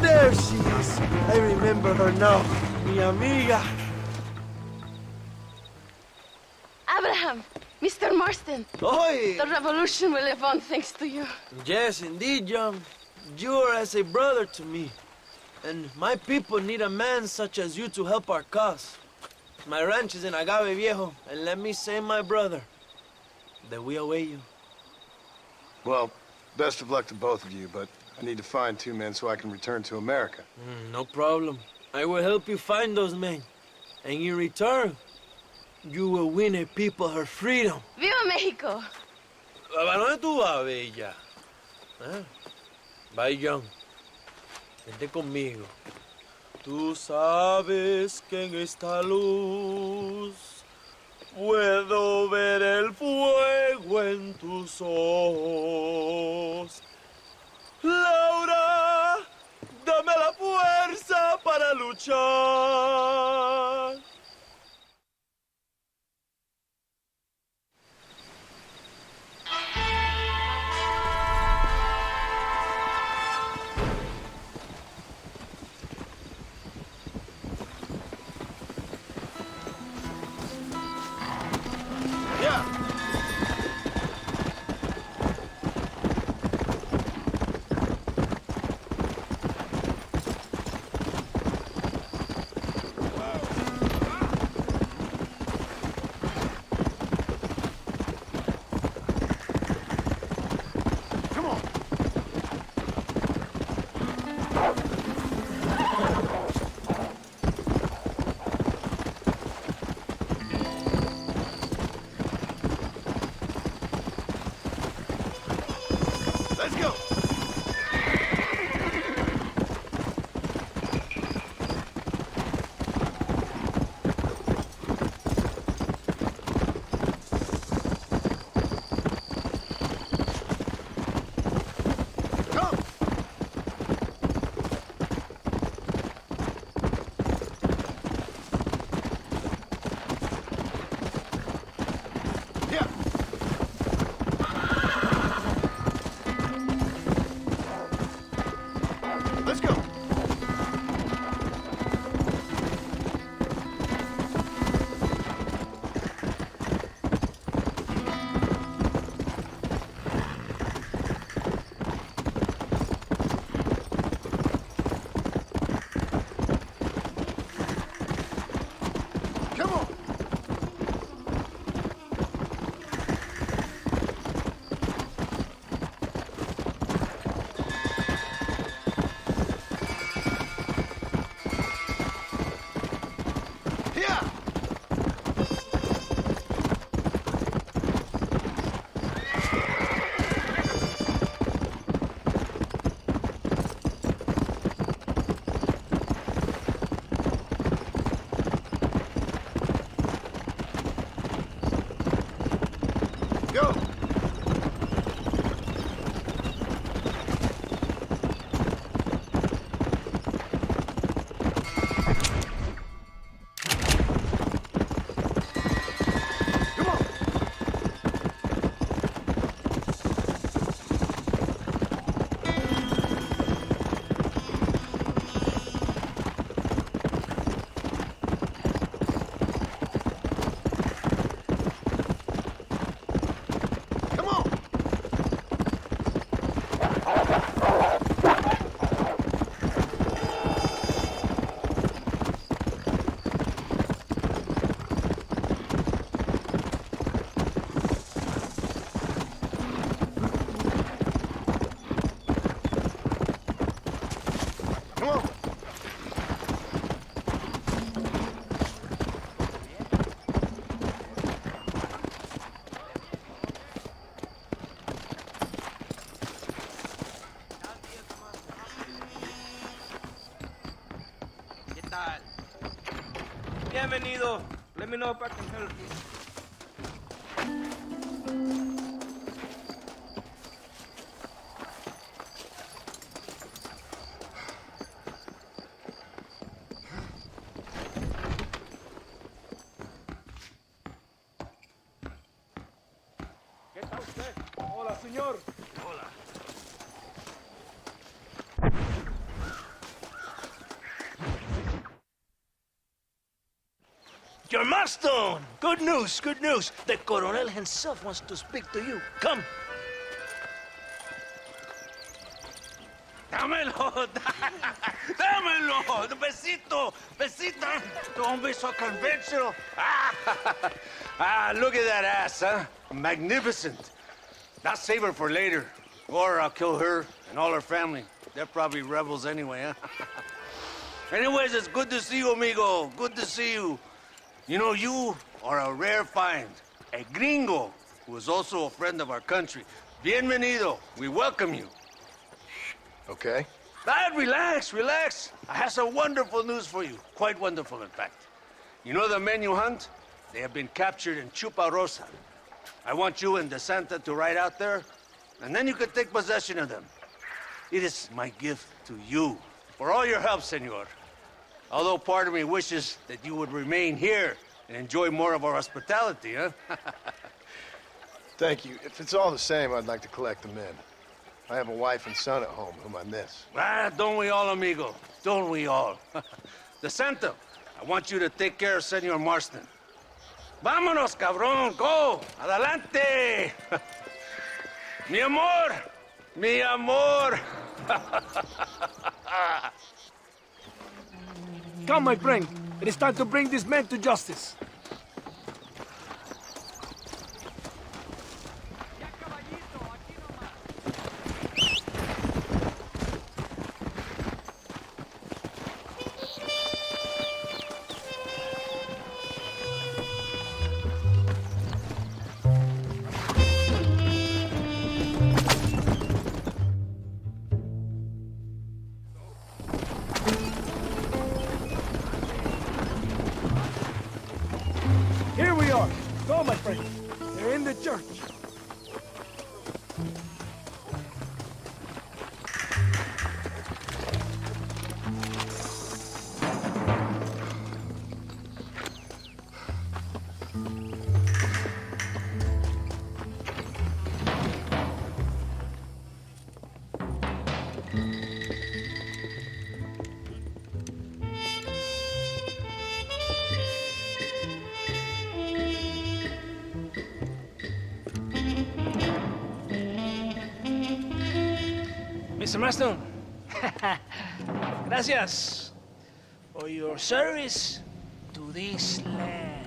There she is. I remember her now. Mi amiga. Abraham, Mr. Marston. Oi! The revolution will live on thanks to you. Yes, indeed, John. You are as a brother to me. And my people need a man such as you to help our cause. My ranch is in Agave Viejo, and let me say, my brother, that we await you. Well, best of luck to both of you, but I need to find 2 men so I can return to America. No problem. I will help you find those men. And in return, you will win a people her freedom. ¡Viva México! ¿A dónde tú vas, bella? Bye, John. Vente conmigo. Tú sabes que en esta luz puedo ver el fuego en tus ojos. Laura, dame la fuerza para luchar. Bienvenido. Let me know if I can help you. ¿Qué tal usted? Hola, señor. Hola. Your Marston! Good news, good news. The Coronel himself wants to speak to you. Come. Dámelo, dámelo, besito, besita. Don't be so conventional. Look at that ass, huh? Magnificent. I'll save her for later. Or I'll kill her and all her family. They're probably rebels anyway, huh? Anyways, it's good to see you, amigo. Good to see you. You know, you are a rare find. A gringo who is also a friend of our country. Bienvenido. We welcome you. Okay. Relax, relax. I have some wonderful news for you. Quite wonderful, in fact. You know the men you hunt? They have been captured in Chuparosa. I want you and DeSanta to ride out there, and then you can take possession of them. It is my gift to you for all your help, senor. Although part of me wishes that you would remain here and enjoy more of our hospitality, huh? Thank you. If it's all the same, I'd like to collect the men. I have a wife and son at home whom I miss. Don't we all, amigo? Don't we all? DeSanta, I want you to take care of Senor Marston. Vámonos, cabrón, go! Adelante! Mi amor! Mi amor! Come, my friend. It is time to bring these men to justice. Here we are. Go, my friend. They're in the church. Mr. Marston, gracias for your service to this land.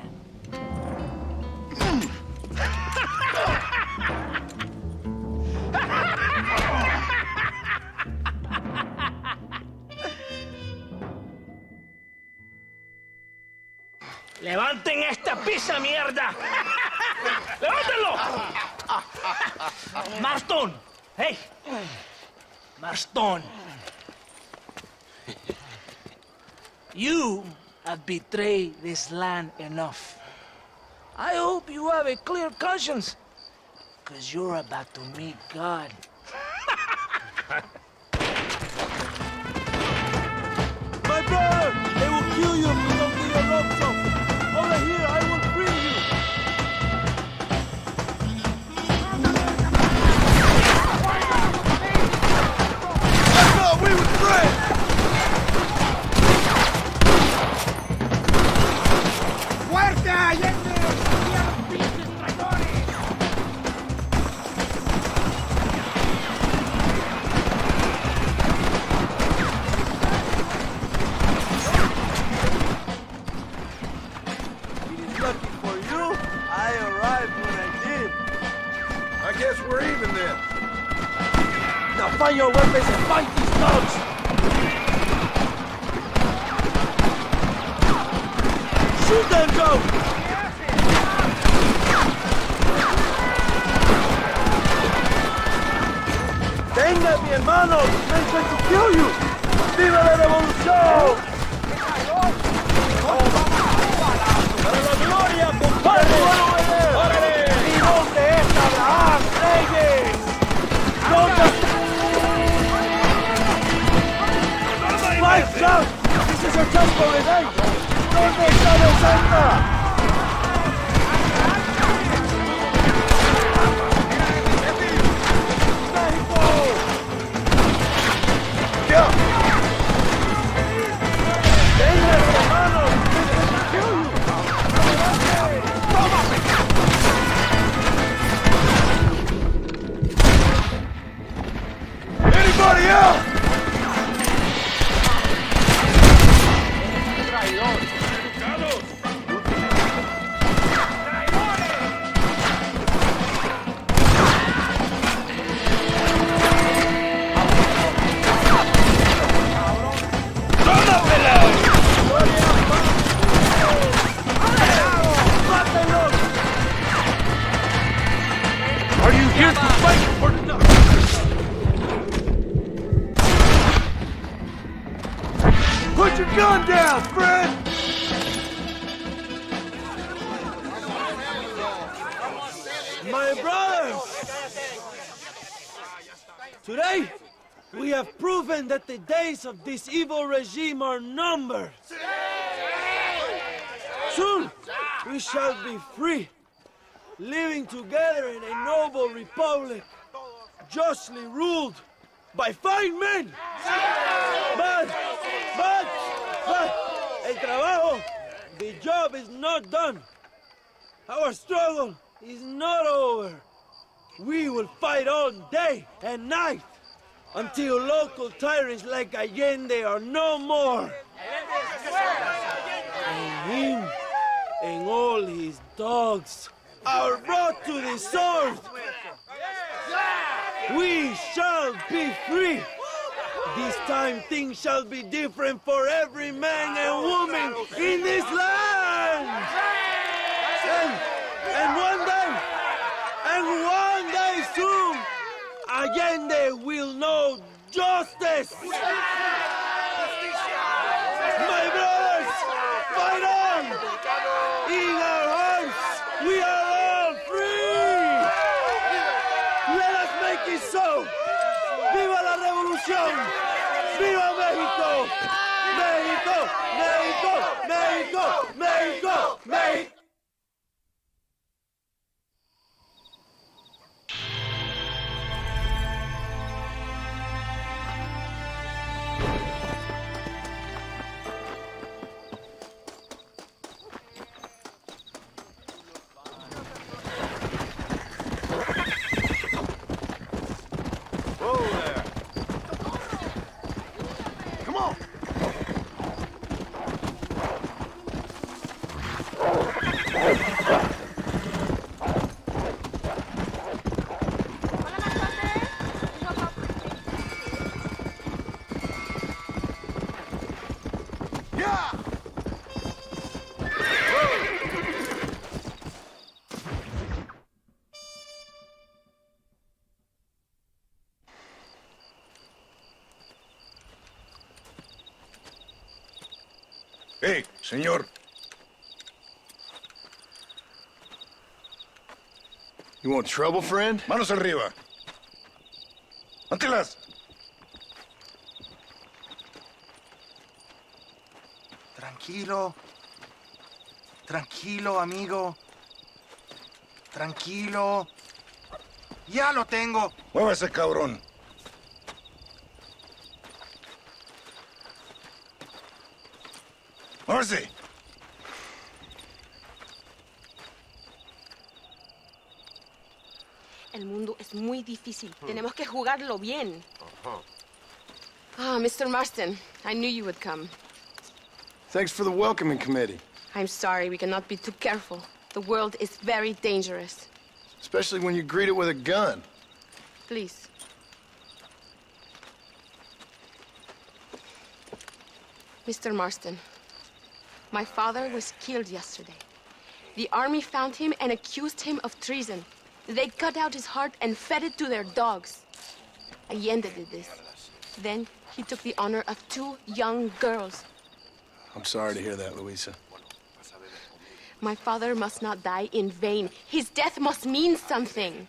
¡Levanten esta pizza, mierda! ¡Levántenlo! Marston, hey. Marston, you have betrayed this land enough. I hope you have a clear conscience, because you're about to meet God. My brother! They will kill you if you don't get your ropes off. Over here, I will free you. We were friends! ¡Fuerte! ¡Allende! ¡Y a los pinches traidores! It is lucky for you, I arrived when I did. I guess we're even then. Now find your weapons and fight these thugs! Shoot them, Joe! ¡Venga, mi hermano! ¡Men trying to kill you! ¡Viva la revolución! is your tempo, eh? ¿Dónde está la santa? Anybody else? Are you here to fight or not? Put your gun down, friend! My brothers! Today, we have proven that the days of this evil regime are numbered. Soon, we shall be free, living together in a noble republic, justly ruled by fine men. But, el trabajo, the job is not done. Our struggle is not over. We will fight all day and night until local tyrants like Allende are no more. And him and all his dogs are brought to the sword. We shall be free. This time things shall be different for every man and woman in this land. And one day soon, Allende will know justice. My brothers, fight on! In our hearts, we are all free! Let us make it so! ¡Viva la revolución! ¡Viva México! ¡México! ¡México! ¡México! ¡México! ¡México! Hey, señor. You want trouble, friend? Manos arriba. Antelas. Tranquilo. Tranquilo, amigo. Tranquilo. Ya lo tengo. Muévase, cabrón. Muévase. El mundo es muy difícil. Tenemos que jugarlo bien. Mr. Marston, I knew you would come. Thanks for the welcoming committee. I'm sorry, we cannot be too careful. The world is very dangerous. Especially when you greet it with a gun. Please. Mr. Marston, my father was killed yesterday. The army found him and accused him of treason. They cut out his heart and fed it to their dogs. Allende did this. Then he took the honor of 2 young girls. I'm sorry to hear that, Luisa. My father must not die in vain. His death must mean something.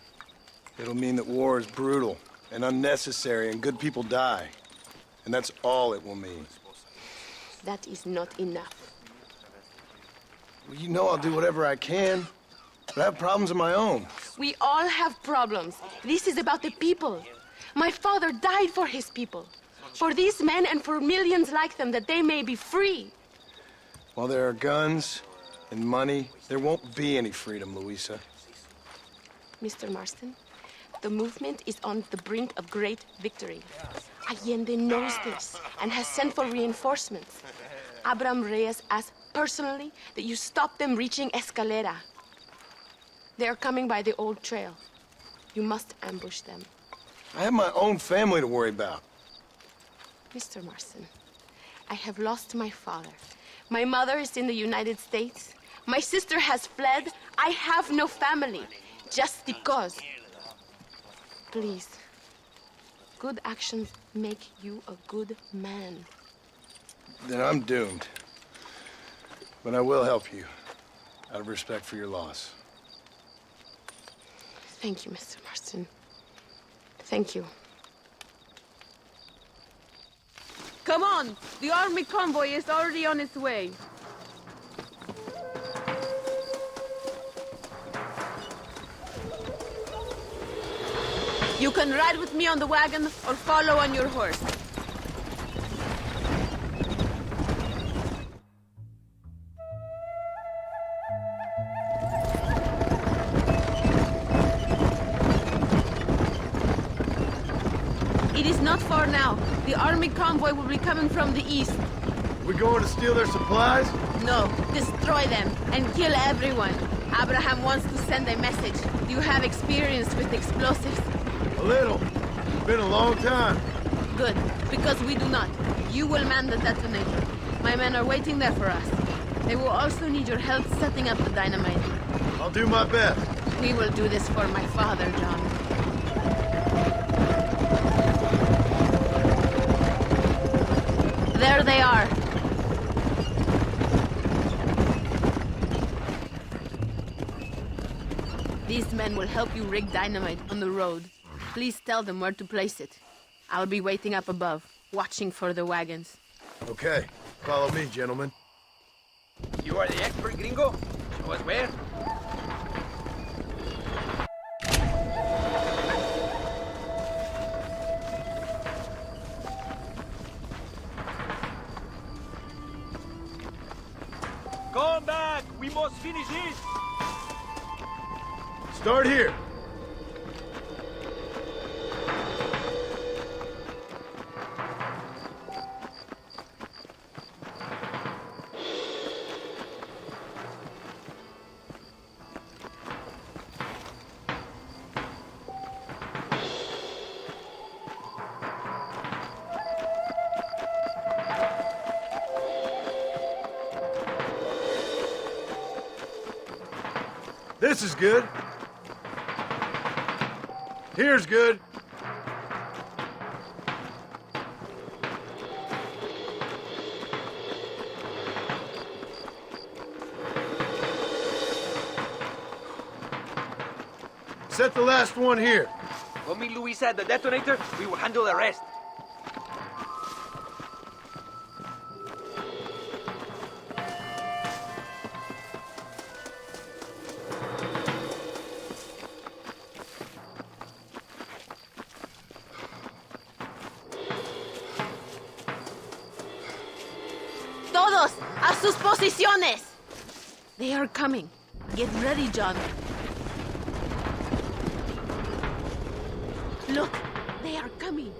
It'll mean that war is brutal and unnecessary and good people die. And that's all it will mean. That is not enough. Well, you know I'll do whatever I can, but I have problems of my own. We all have problems. This is about the people. My father died for his people. For these men and for millions like them, that they may be free. While there are guns and money, there won't be any freedom, Luisa. Mr. Marston, the movement is on the brink of great victory. Allende knows this and has sent for reinforcements. Abraham Reyes asked personally that you stop them reaching Escalera. They are coming by the old trail. You must ambush them. I have my own family to worry about. Mr. Marston, I have lost my father. My mother is in the United States. My sister has fled. I have no family. Just because. Please. Good actions make you a good man. Then I'm doomed. But I will help you, out of respect for your loss. Thank you, Mr. Marston. Thank you. Come on! The army convoy is already on its way. You can ride with me on the wagon or follow on your horse. It is not far now. The army convoy will be coming from the east. We going to steal their supplies? No, destroy them and kill everyone. Abraham wants to send a message. Do you have experience with explosives? A little. It's been a long time. Good, because we do not. You will man the detonator. My men are waiting there for us. They will also need your help setting up the dynamite. I'll do my best. We will do this for my father, John. There they are. These men will help you rig dynamite on the road. Please tell them where to place it. I'll be waiting up above, watching for the wagons. Okay. Follow me, gentlemen. You are the expert, gringo? Show us where. Come back! We must finish this! Start here. This is good. Here's good. Set the last one here. Put me Luisa at the detonator, we will handle the rest. Todos, a sus posiciones! They are coming. Get ready, John. Look, they are coming.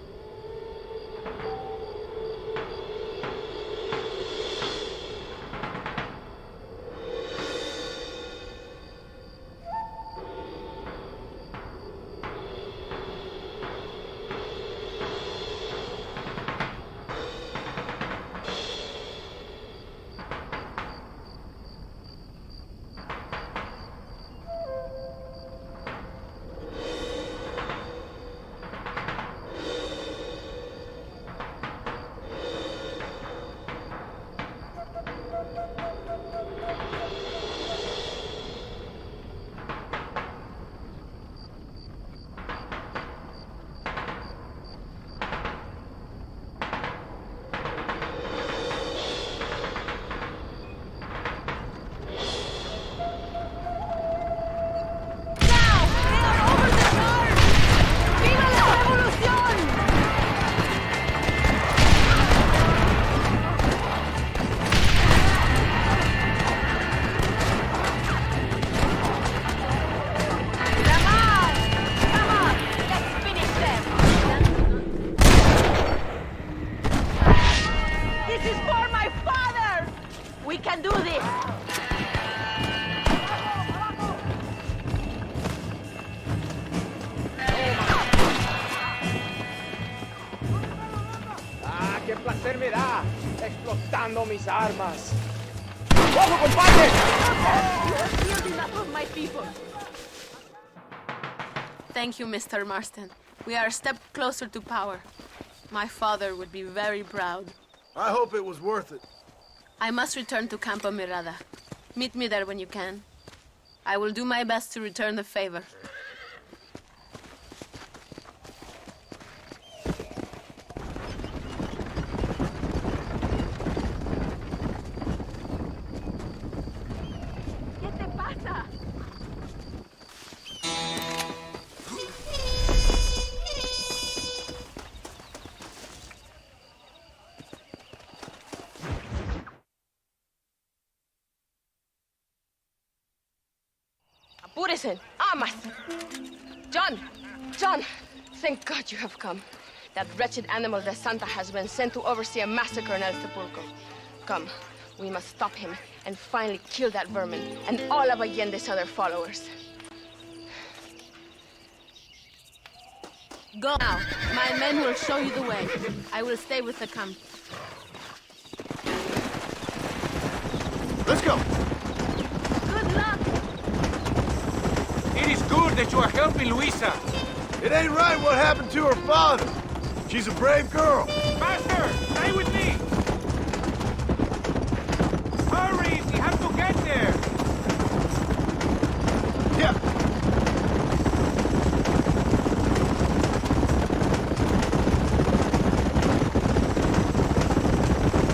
We can do this! ¡Ah, qué placer me da! Explotando mis armas. ¡Ojo, compadre! You have killed enough of my people. Thank you, Mr. Marston. We are a step closer to power. My father would be very proud. I hope it was worth it. I must return to Campo Mirada. Meet me there when you can. I will do my best to return the favor. ¿Qué te pasa? Apúrese. Armas. John, thank God you have come. That wretched animal de Santa has been sent to oversee a massacre in El Sepulcro. Come, we must stop him and finally kill that vermin and all of Allende's other followers. Go now. My men will show you the way. I will stay with the camp. Let's go. Good luck. It is good that you are helping Luisa. It ain't right what happened to her father. She's a brave girl. Faster! Stay with me! Hurry! We have to get there! Yeah.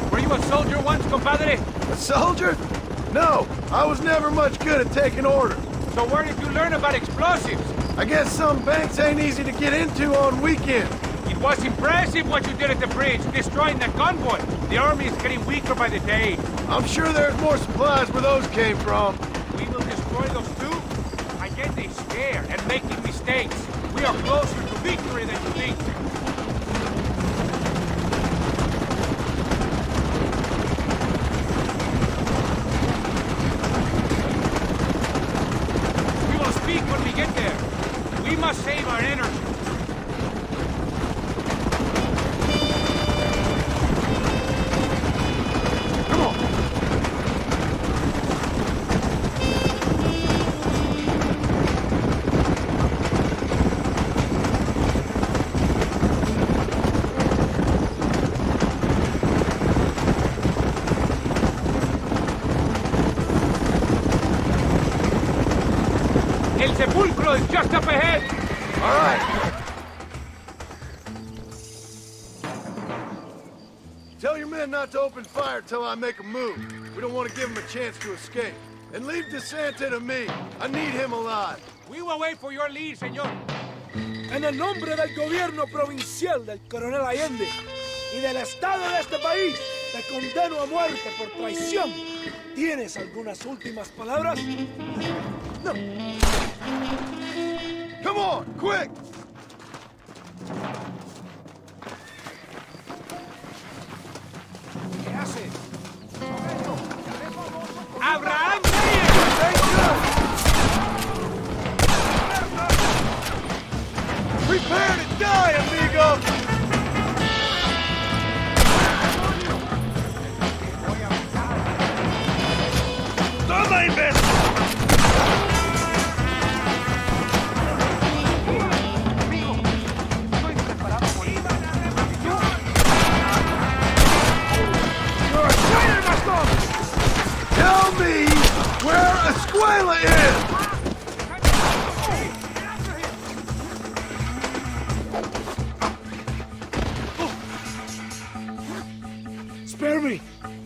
Were you a soldier once, compadre? A soldier? No, I was never much good at taking orders. So where did you learn about explosives? I guess some banks ain't easy to get into on weekends. It was impressive what you did at the bridge, destroying that convoy. The army is getting weaker by the day. I'm sure there's more supplies where those came from. We will destroy those too? I get they scared and making mistakes. We are closer to victory than you think. We will speak when we get there. We must save our energy. El sepulcro is just up ahead! All right. Tell your men not to open fire till I make a move. We don't want to give them a chance to escape. And leave DeSanta to me. I need him alive. We will wait for your lead, señor. En el nombre del gobierno provincial del coronel Allende y del Estado de este país, te condeno a muerte por traición. ¿Tienes algunas últimas palabras? No. Come on, quick! ¿Qué hace? ¡Abraham! Prepare to die, amigo! ¡Toma, imbécil! Tell me where Escuela is! Spare me,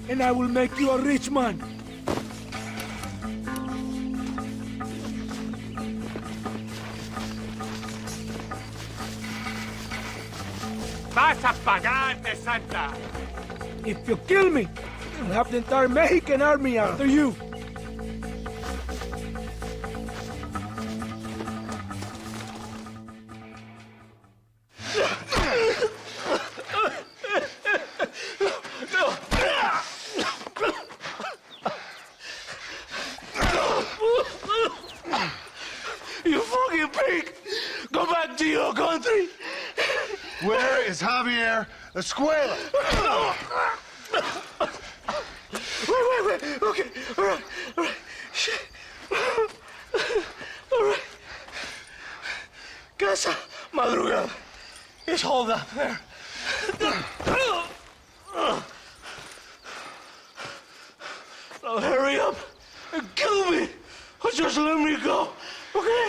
and I will make you a rich man. ¡Vas a pagar, de Santa! If you kill me, you'll have the entire Mexican army after you. Javier Escuela. Wait. Okay, all right. Shit. All right. Casa Madrugada. It's hold up there. Now hurry up and kill me, or just let me go, okay?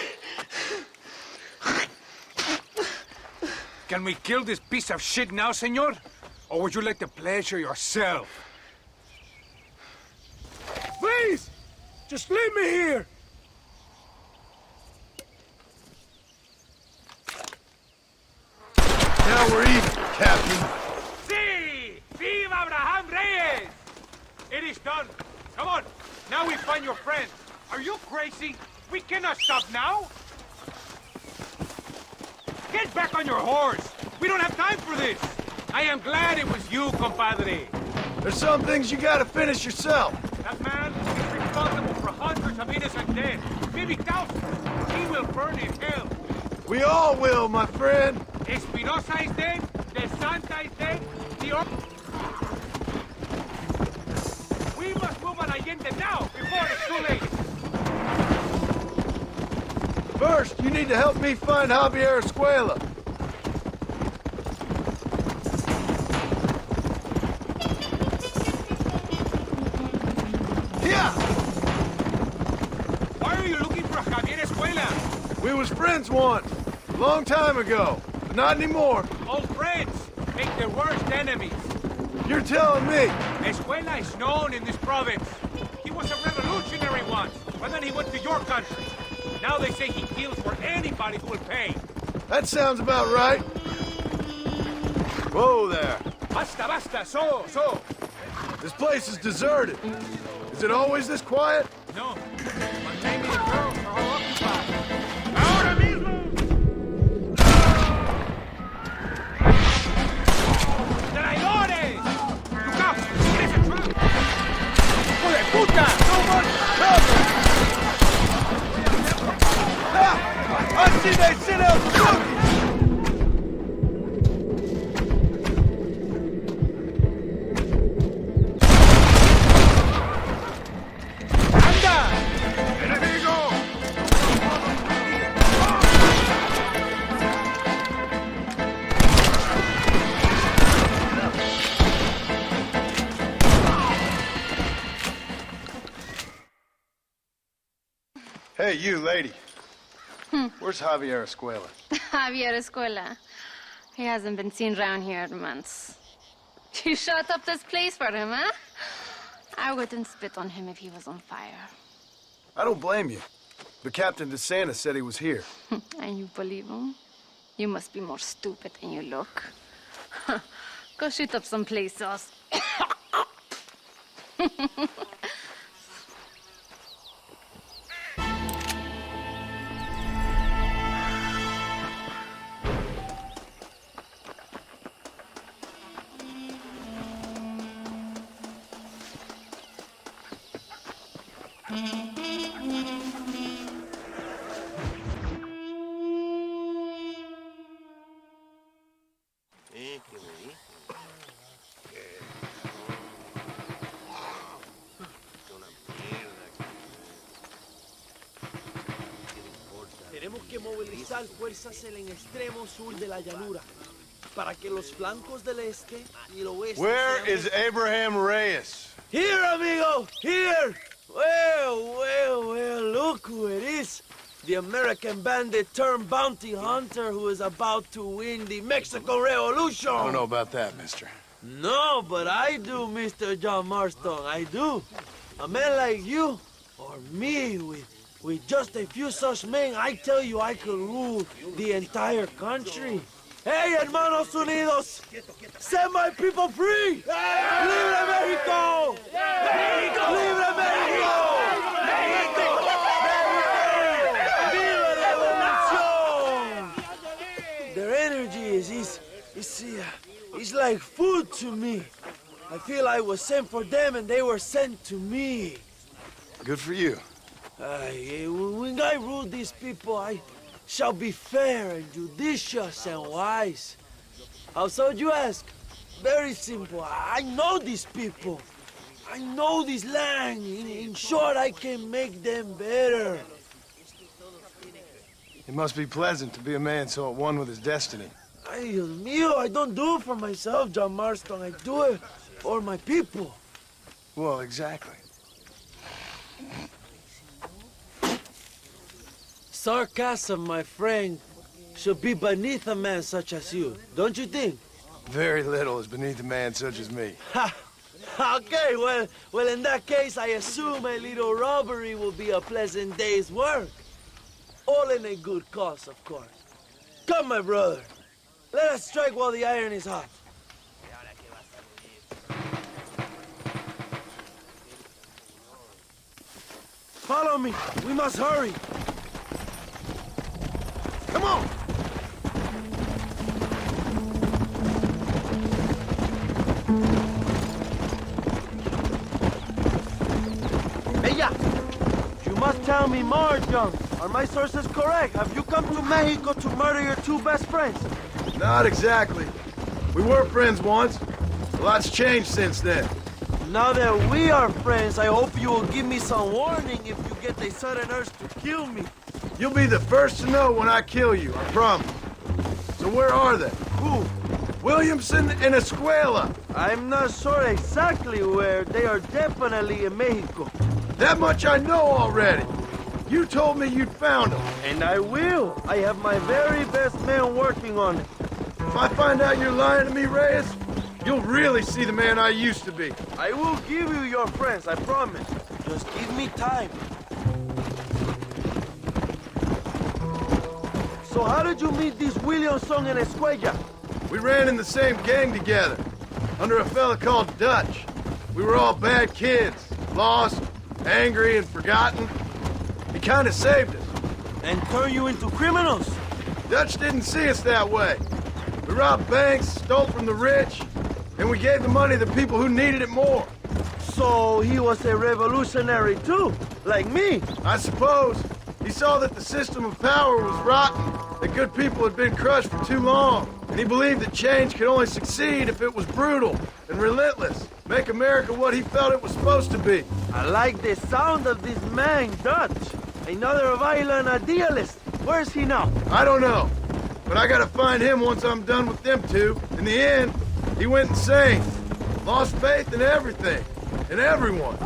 Can we kill this piece of shit now, senor? Or would you like the pleasure yourself? Please! Just leave me here! Now we're even, Captain. Sí! Viva Abraham Reyes! It is done. Come on. Now we find your friend. Are you crazy? We cannot stop now. Get back on your horse. We don't have time for this. I am glad it was you, compadre. There's some things you gotta finish yourself. That man is responsible for hundreds of innocent dead. Maybe thousands. He will burn in hell. We all will, my friend. Espinosa is dead. De Santa is dead. We must move on Allende now, before it's too late. First, you need to help me find Javier Escuela. Yeah! Why are you looking for Javier Escuela? We was friends once, a long time ago, but not anymore. Old friends make their worst enemies. You're telling me? Escuela is known in this province. He was a revolutionary once, but then he went to your country. Now they say he kills for anybody who will pay. That sounds about right. Whoa there. Basta, so. This place is deserted. Is it always this quiet? No, but maybe the girls are all occupied. Ahora mismo! ¡Traidores! Look out! It is a trap! ¡Hijo de puta! So much cover! I see they sit out the boogie! Hey, you, lady. Where's Javier Escuela? Javier Escuela. He hasn't been seen around here in months. You shut up this place for him, huh? I wouldn't spit on him if he was on fire. I don't blame you. But Captain DeSantis said he was here. And you believe him? You must be more stupid than you look. Go shoot up some place else. Tenemos que movilizar fuerzas en el extremo sur de la llanura para que los flancos del este y el oeste. Where is Abraham Reyes? Here, amigo, here. Well, look who it is. The American bandit turned bounty hunter who is about to win the Mexican Revolution. I don't know about that, mister. No, but I do, Mr. John Marston, I do. A man like you, or me, with just a few such men, I tell you I could rule the entire country. Hey, hermanos unidos, set my people free! Hey! Libre Mexico! Hey! Mexico! Libre Mexico! Mexico! Viva la revolución! Their energy is like food to me. I feel I was sent for them and they were sent to me. Good for you. When I rule these people, I shall be fair and judicious and wise. How so you ask? Very simple. I know these people. I know this land. In short, I can make them better. It must be pleasant to be a man so at one with his destiny. Ay, Dios mío, I don't do it for myself, John Marston. I do it for my people. Well, exactly. Sarcasm, my friend, should be beneath a man such as you, don't you think? Very little is beneath a man such as me. Ha! Okay, well, in that case, I assume a little robbery will be a pleasant day's work. All in a good cause, of course. Come, my brother. Let us strike while the iron is hot. Follow me. We must hurry. Come on! Bella! You must tell me more, John. Are my sources correct? Have you come to Mexico to murder your two best friends? Not exactly. We were friends once. A lot's changed since then. Now that we are friends, I hope you will give me some warning if you get a sudden urge to kill me. You'll be the first to know when I kill you, I promise. So where are they? Who? Williamson and Escuela. I'm not sure exactly where. They are definitely in Mexico. That much I know already. You told me you'd found them. And I will. I have my very best men working on it. If I find out you're lying to me, Reyes, you'll really see the man I used to be. I will give you your friends, I promise. Just give me time. So how did you meet these Williamson and Escuella? We ran in the same gang together, under a fella called Dutch. We were all bad kids, lost, angry, and forgotten. He kind of saved us. And turned you into criminals? Dutch didn't see us that way. We robbed banks, stole from the rich, and we gave the money to the people who needed it more. So he was a revolutionary too, like me? I suppose. He saw that the system of power was rotten, that good people had been crushed for too long, and he believed that change could only succeed if it was brutal and relentless, make America what he felt it was supposed to be. I like the sound of this man, Dutch. Another violent idealist. Where's he now? I don't know, but I gotta find him once I'm done with them two. In the end, he went insane, lost faith in everything, and everyone.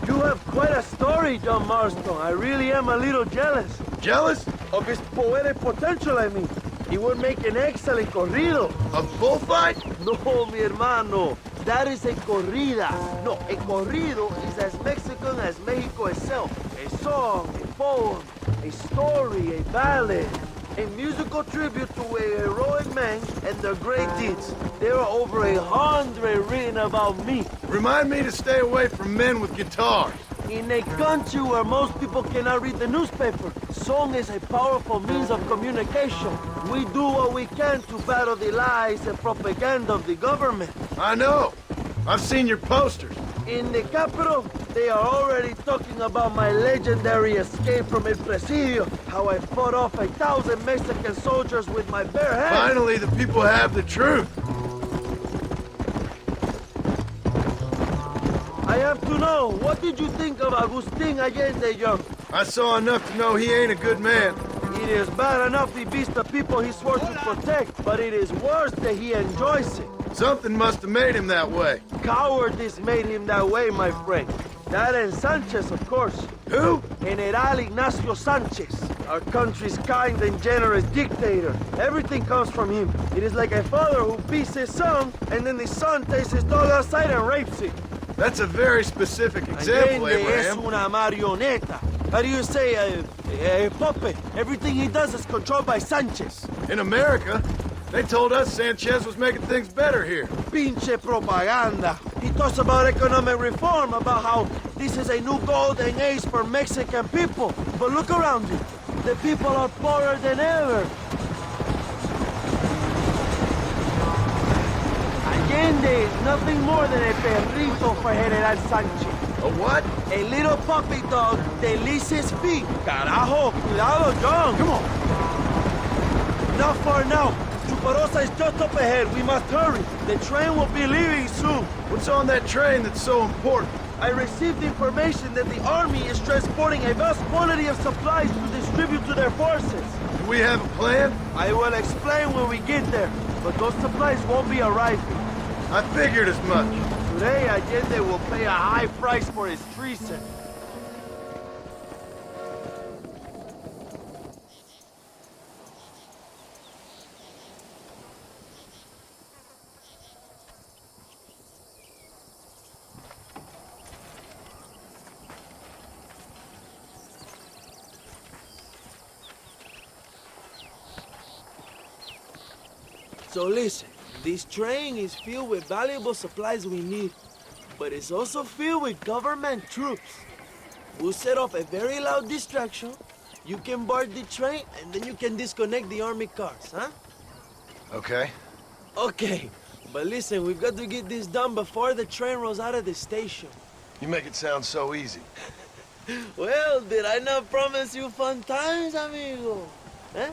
You have quite a story, John Marston. I really am a little jealous. Jealous? Of his poetic potential, I mean. He would make an excellent corrido. A bullfight? No, mi hermano. That is a corrida. No, a corrido is as Mexican as Mexico itself. A song, a poem, a story, a ballad. A musical tribute to a heroic man and their great deeds. There are over 100 written about me. Remind me to stay away from men with guitars. In a country where most people cannot read the newspaper, song is a powerful means of communication. We do what we can to battle the lies and propaganda of the government. I know. I've seen your posters. In the capital, they are already talking about my legendary escape from El Presidio, how I fought off 1,000 Mexican soldiers with my bare hands. Finally, the people have the truth. I have to know, what did you think of Agustin Allende, young? I saw enough to know he ain't a good man. It is bad enough he beats the people he swore to protect, but it is worse that he enjoys it. Something must have made him that way. Cowardice made him that way, my friend. That and Sanchez, of course. Who? General Ignacio Sanchez, our country's kind and generous dictator. Everything comes from him. It is like a father who beats his son, and then the son takes his dog outside and rapes it. That's a very specific example, Allende Abraham. es una marioneta. How do you say, a puppet? Everything he does is controlled by Sanchez. In America, they told us Sanchez was making things better here. Pinche propaganda. He talks about economic reform, about how this is a new golden age for Mexican people. But look around you. The people are poorer than ever. Allende is nothing more than a perrito for General Sanchez. A what? A little puppy dog that licks his feet. Carajo, cuidado, John. Come on. Not far now. Chuparosa is just up ahead. We must hurry. The train will be leaving soon. What's on that train that's so important? I received information that the army is transporting a vast quantity of supplies to distribute to their forces. Do we have a plan? I will explain when we get there, but those supplies won't be arriving. I figured as much. Today, Allende will pay a high price for his treason. So listen, this train is filled with valuable supplies we need, but it's also filled with government troops. We'll set off a very loud distraction. You can board the train, and then you can disconnect the army cars, huh? Okay. Okay, but listen, we've got to get this done before the train rolls out of the station. You make it sound so easy. Well, did I not promise you fun times, amigo? Eh?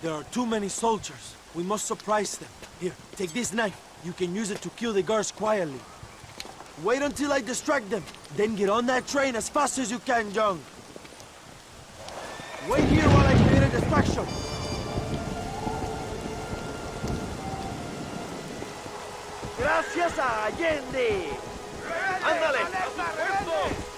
There are too many soldiers. We must surprise them. Here, take this knife. You can use it to kill the guards quietly. Wait until I distract them. Then get on that train as fast as you can, Young. Wait here while I create a distraction. Gracias a Allende. Ándale.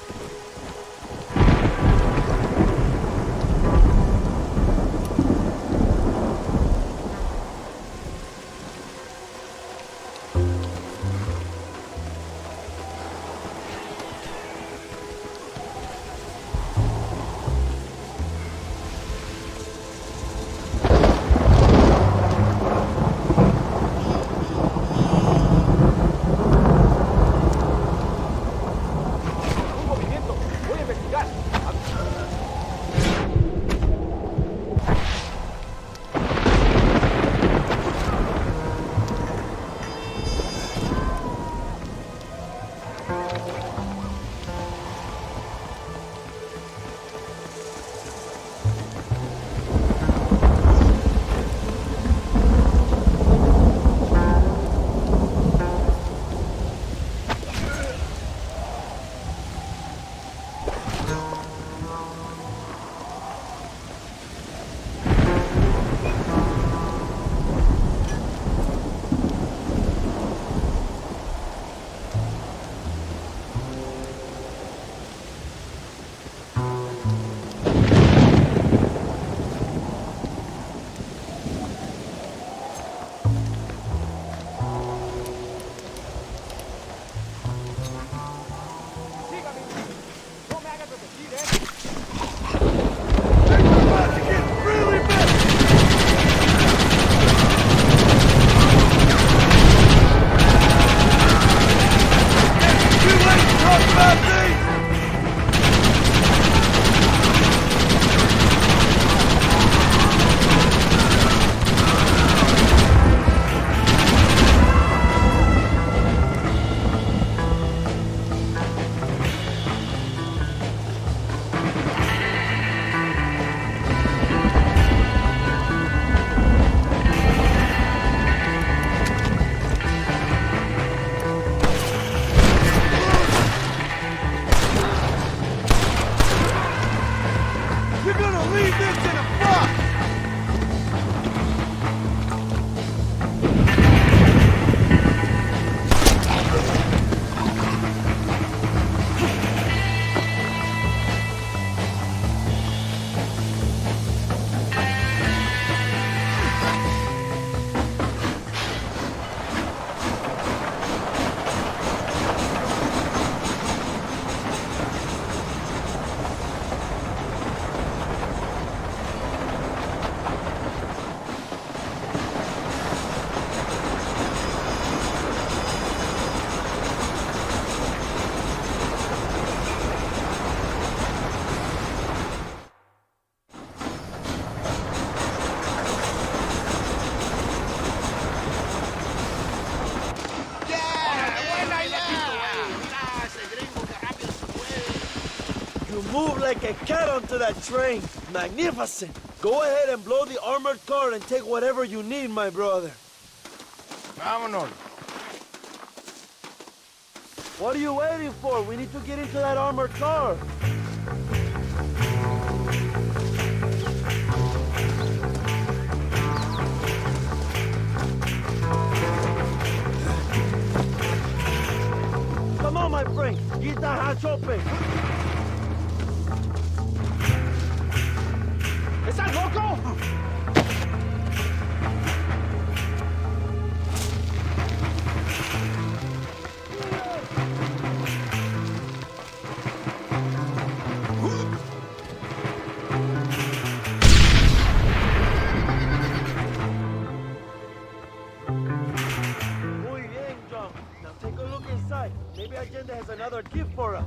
like a cat onto that train. Magnificent. Go ahead and blow the armored car and take whatever you need, my brother. Vámonos. What are you waiting for? We need to get into that armored car. Come on, my friend. Get that hatch open. ¿Estás loco? Muy bien, John. Now take a look inside. Maybe Allende has another gift for us.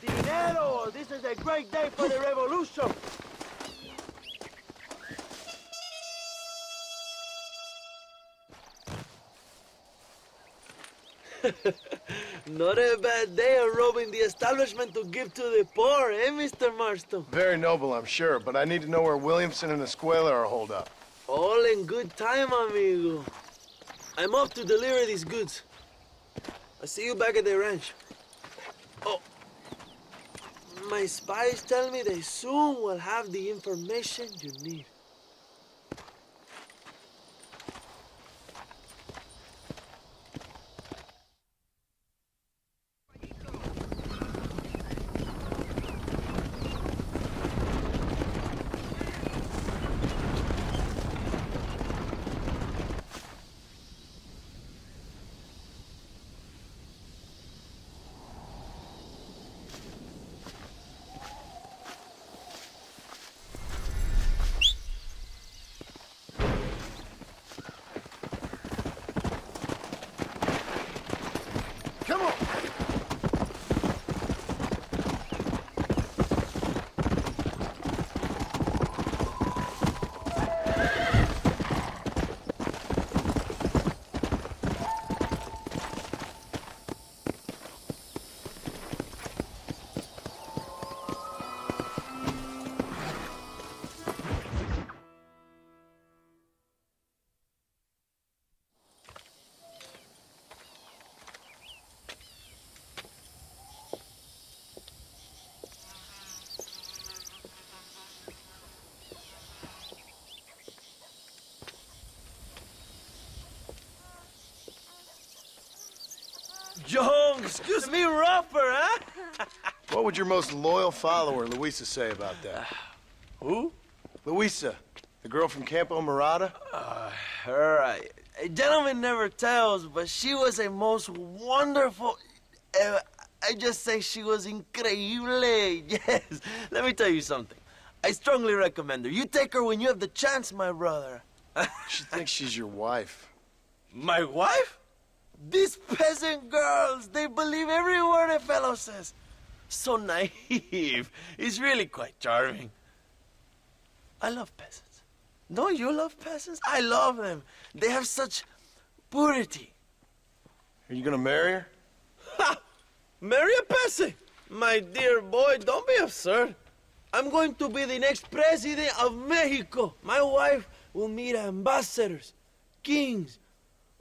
Dinero! This is a great day for the revolution. Not a bad day of robbing the establishment to give to the poor, eh, Mr. Marston? Very noble, I'm sure, but I need to know where Williamson and Escuela are holed up. All in good time, amigo. I'm off to deliver these goods. I'll see you back at the ranch. Oh, my spies tell me they soon will have the information you need. Come on! John, excuse me, rougher, huh? What would your most loyal follower, Luisa, say about that? Who? Luisa, the girl from Campo Murata? Her, a gentleman never tells, but she was a most wonderful... I just say she was increíble. Yes. Let me tell you something. I strongly recommend her. You take her when you have the chance, my brother. She thinks she's your wife. My wife? These peasant girls, they believe every word a fellow says. So naive. He's really quite charming. I love peasants. Don't you love peasants? I love them. They have such purity. Are you gonna marry her? Ha! Marry a peasant? My dear boy, don't be absurd. I'm going to be the next president of Mexico. My wife will meet ambassadors, kings,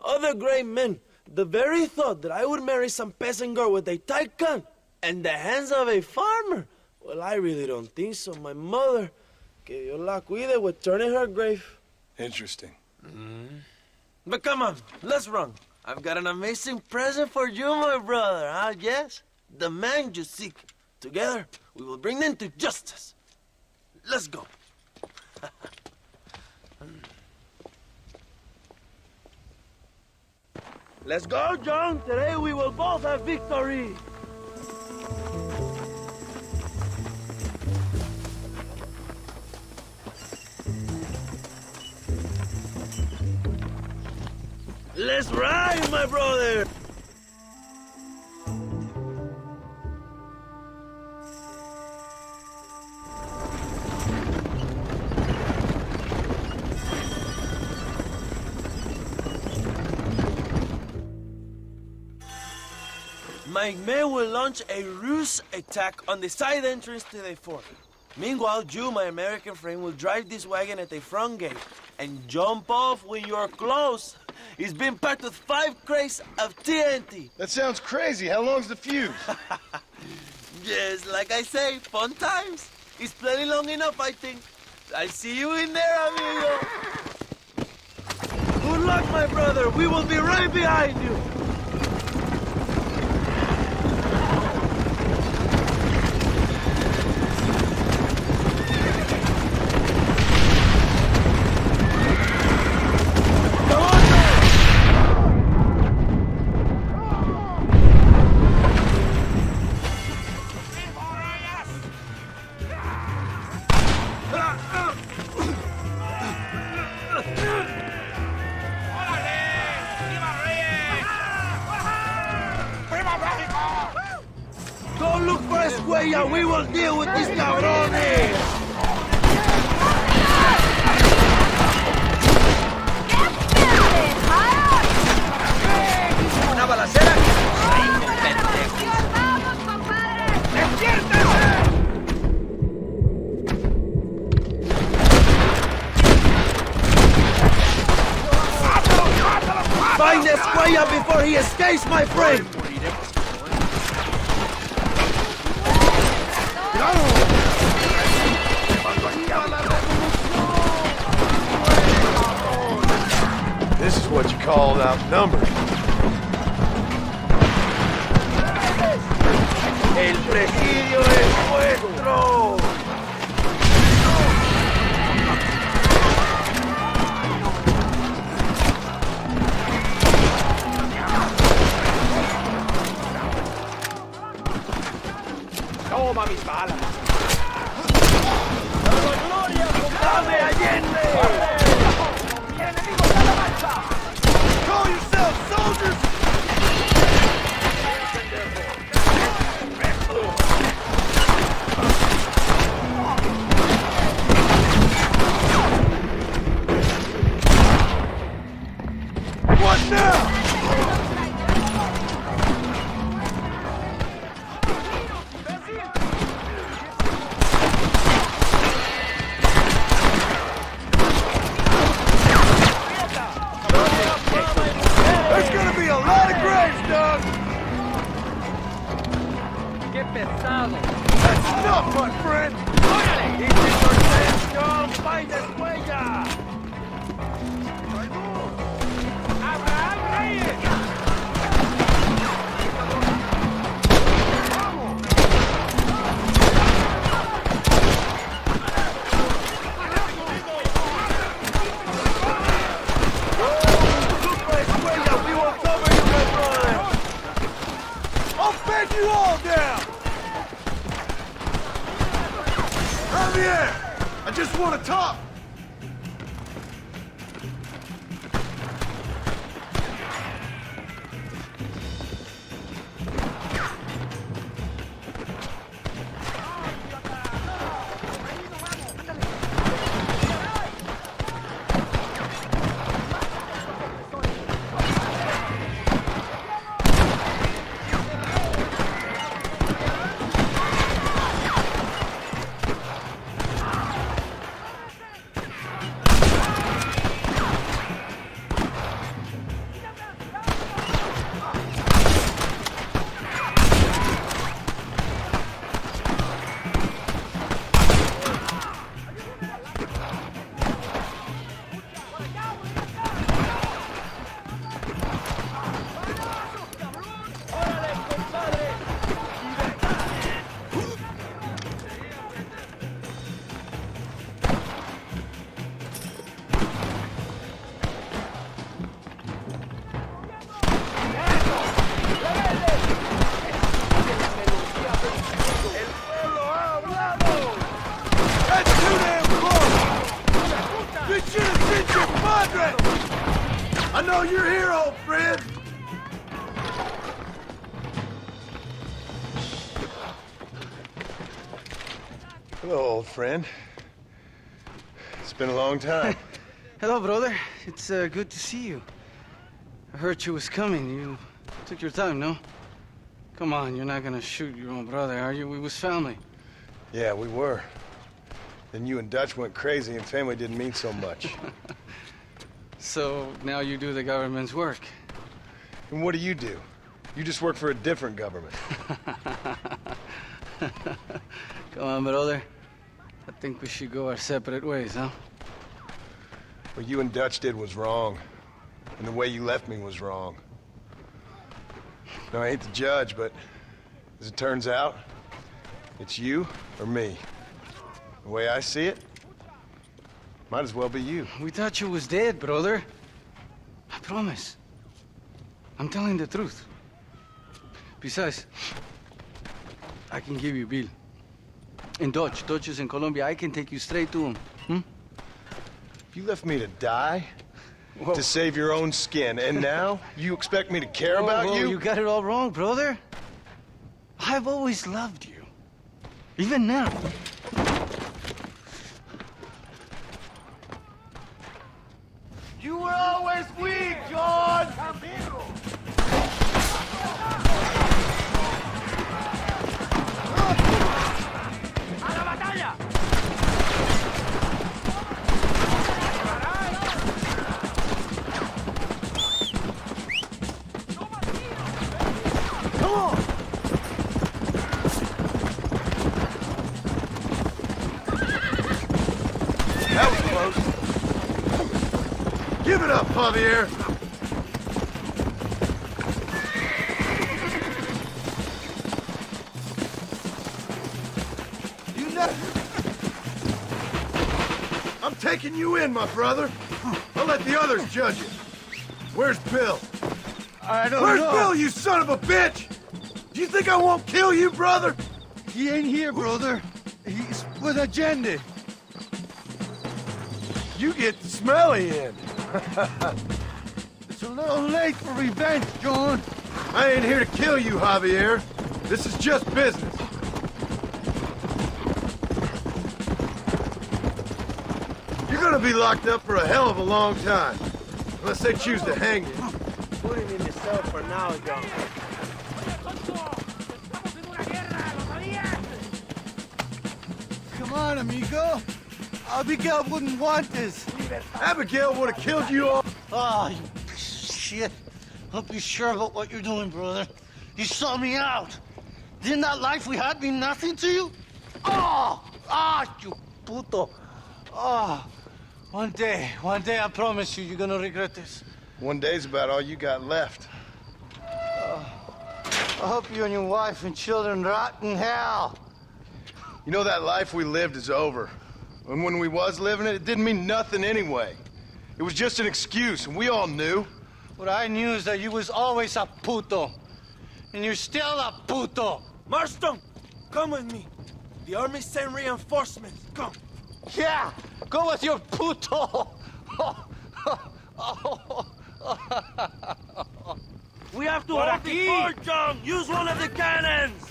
other great men. The very thought that I would marry some peasant girl with a tight gun and the hands of a farmer, well, I really don't think so. My mother, que Dios la cuide, would turn in her grave. Interesting. But come on, let's run. I've got an amazing present for you, my brother, huh? Yes? The man you seek. Together, we will bring them to justice. Let's go. Let's go, John. Today we will both have victory. Let's ride, my brother. My men will launch a ruse attack on the side entrance to the fort. Meanwhile, you, my American friend, will drive this wagon at the front gate and jump off when you're close. It's been packed with 5 crates of TNT. That sounds crazy. How long's the fuse? Yes, like I say, fun times. It's plenty long enough, I think. I'll see you in there, amigo. Good luck, my brother. We will be right behind you. Don't look for Escuella. We will deal with these cabrones. Una balacera. Find Escuella before he escapes, my friend. This is what you call outnumbered. El presidio es nuestro. Toma mis balas. ¡Dame Allende! Call yourselves soldiers! What now? There's gonna be a lot of graves dug! Qué pesado. That's enough, my friend! ¡Órale! ¡This is your chance, John! ¡Find Escuella! ¡Abraham Reyes! We will cover you, my brother! I'll bend you all down! Javier! I just want to talk! I know you're here, old friend. Hello, old friend. It's been a long time. Hello, brother. It's good to see you. I heard you was coming. You took your time, no? Come on, you're not gonna shoot your own brother, are you? We was family. Yeah, we were. Then you and Dutch went crazy and family didn't mean so much. So now you do the government's work. And what do? You just work for a different government. Come on, brother. I think we should go our separate ways, huh? What you and Dutch did was wrong. And the way you left me was wrong. Now, I hate to judge, but as it turns out, it's you or me. The way I see it, might as well be you. We thought you was dead, brother. I promise. I'm telling the truth. Besides, I can give you Bill. And Dutch is in Colombia. I can take you straight to him. You left me to die? Whoa. To save your own skin, and now you expect me to care about you? You got it all wrong, brother. I've always loved you. Even now. You were always weak, John! ¡A la batalla! Come on! That was close. Give it up, Javier! You know... I'm taking you in, my brother. I'll let the others judge it. Where's Bill? I don't Where's know. Bill, you son of a bitch? Do you think I won't kill you, brother? He ain't here, brother. He's with Agenda. You get the smelly end. It's a little late for revenge, John. I ain't here to kill you, Javier. This is just business. You're gonna be locked up for a hell of a long time. Unless they choose to hang you. Put him in the cell for now, John. Come on, amigo. Abigail wouldn't want this. Abigail would have killed you all. Ah, you piece of shit. Hope you're sure about what you're doing, brother. You saw me out. Didn't that life we had mean nothing to you? You puto. One day, I promise you, you're gonna regret this. One day's about all you got left. I hope you and your wife and children rot in hell. You know, that life we lived is over. And when we was living it, it didn't mean nothing anyway. It was just an excuse, and we all knew. What I knew is that you was always a puto. And you're still a puto. Marston, come with me. The army sent reinforcements. Come. Yeah, go with your puto. We have to hold the fort, John. Use one of the cannons.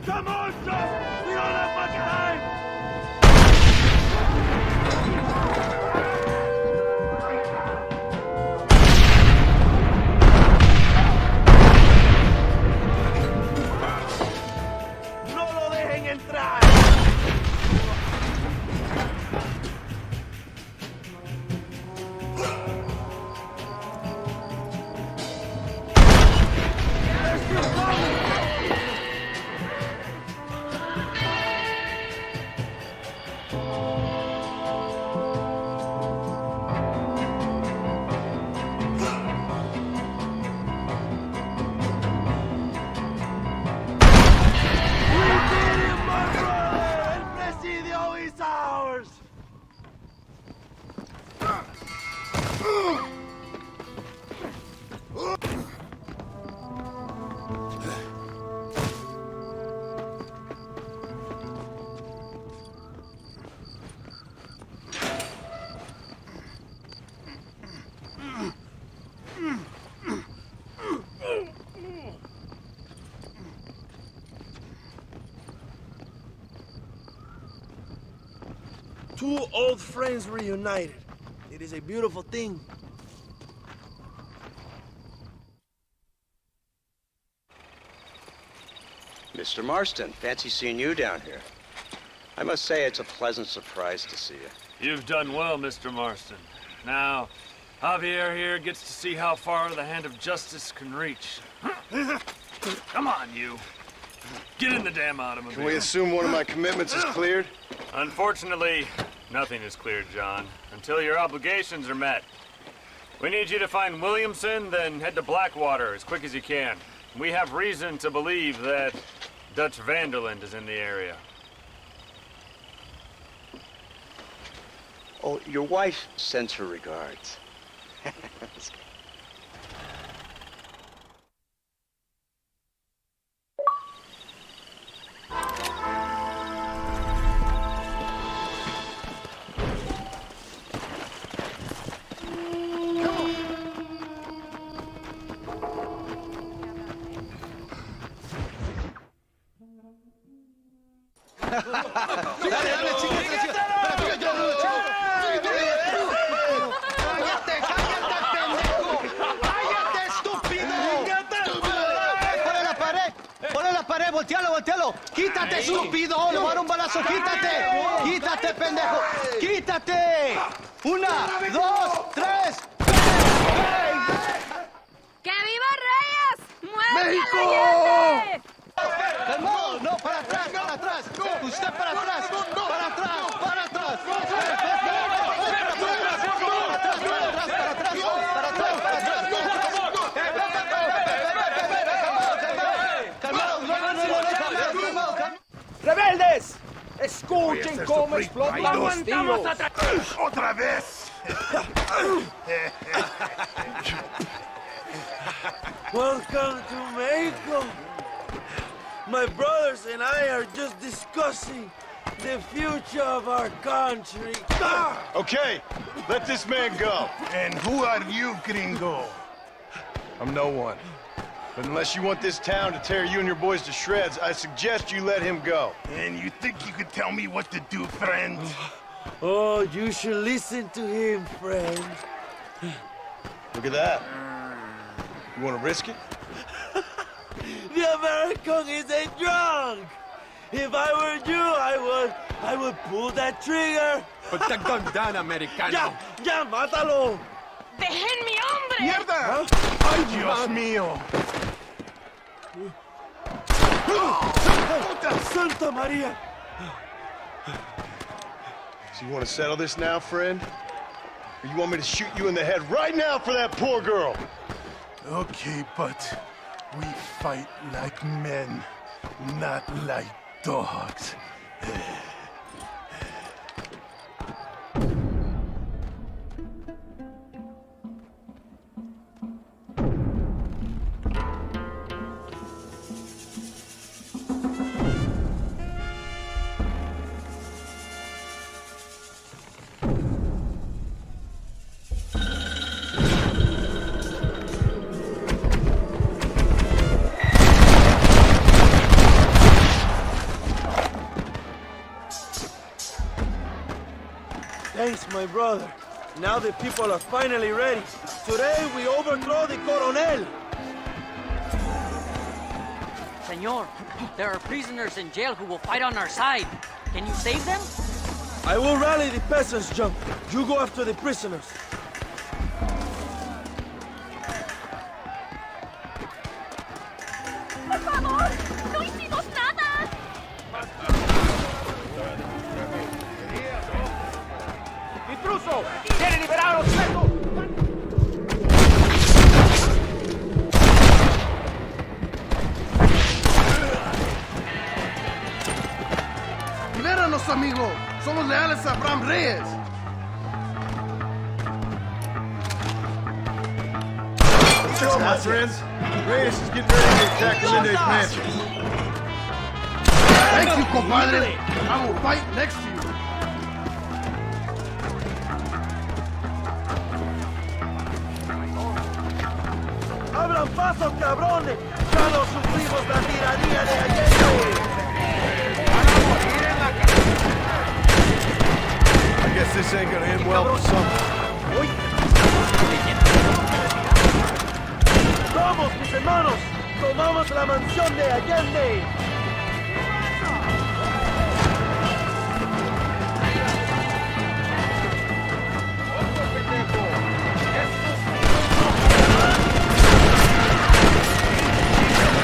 Come on, Joe! We don't have much time! No lo dejen entrar! old friends reunited. It is a beautiful thing. Mr. Marston, fancy seeing you down here. I must say it's a pleasant surprise to see you. You've done well, Mr. Marston. Now, Javier here gets to see how far the hand of justice can reach. Come on, you. Get in the damn automobile. Can we assume one of my commitments is cleared? Unfortunately, nothing is cleared, John, until your obligations are met. We need you to find Williamson, then head to Blackwater as quick as you can. We have reason to believe that Dutch Vanderland is in the area. Oh, your wife sends her regards. ¡Voltealo! ¡Quítate, estúpido! ¡Le voy a dar un balazo! ¡Quítate! ¡Quítate, pendejo! ¡Quítate! ¡Una, dos, tres! ¡Que viva Reyes! ¡Muerte ¡México! a la gente! ¡Calmado! ¡No, para atrás, para atrás! ¡Usted para atrás! ¡Para atrás, para atrás! ¡Rebeldes! ¡Escuchen cómo explotan los tiros! ¡Otra vez! Welcome to Mexico. My brothers and I are just discussing the future of our country. Okay, let this man go. And who are you, gringo? I'm no one. But unless you want this town to tear you and your boys to shreds, I suggest you let him go. And you think you could tell me what to do, friend? Oh, you should listen to him, friend. Look at that. You want to risk it? The American is a drunk. If I were you, I would pull that trigger. Put the gun down, Americano. Ya, mátalo. ¡Dejen mi hombre! ¡Mierda! ¡Ay, Dios mío! Santa Maria! So you want to settle this now, friend? Or you want me to shoot you in the head right now for that poor girl? Okay, but we fight like men, not like dogs. Thanks, my brother. Now the people are finally ready. Today we overthrow the Coronel. Senor, there are prisoners in jail who will fight on our side. Can you save them? I will rally the peasants, Jump. You go after the prisoners. ¡Por favor! ¡No hicimos nada! ¡Intruso! ¡Quiere liberar a los presos! ¡Libéranos, amigo! ¡Somos leales a Abraham Reyes! Let's go, my friends. Reyes is getting ready to attack the Mendez mansion. Thank you, compadre. I will fight next to you. ¡Abran paso, cabrones! ¡Ya no sufrimos la tiranía de Allende! I guess this ain't gonna end well for some. ¡Vamos, mis hermanos! ¡Tomamos la mansión de Allende!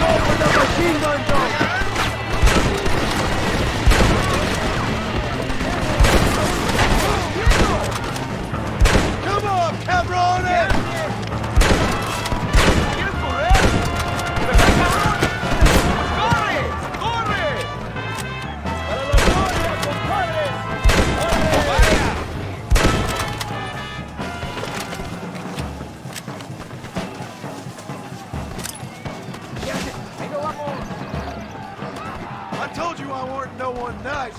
¡Go for the machine gun jump! Come on, cabrones! I told you I weren't no one nice.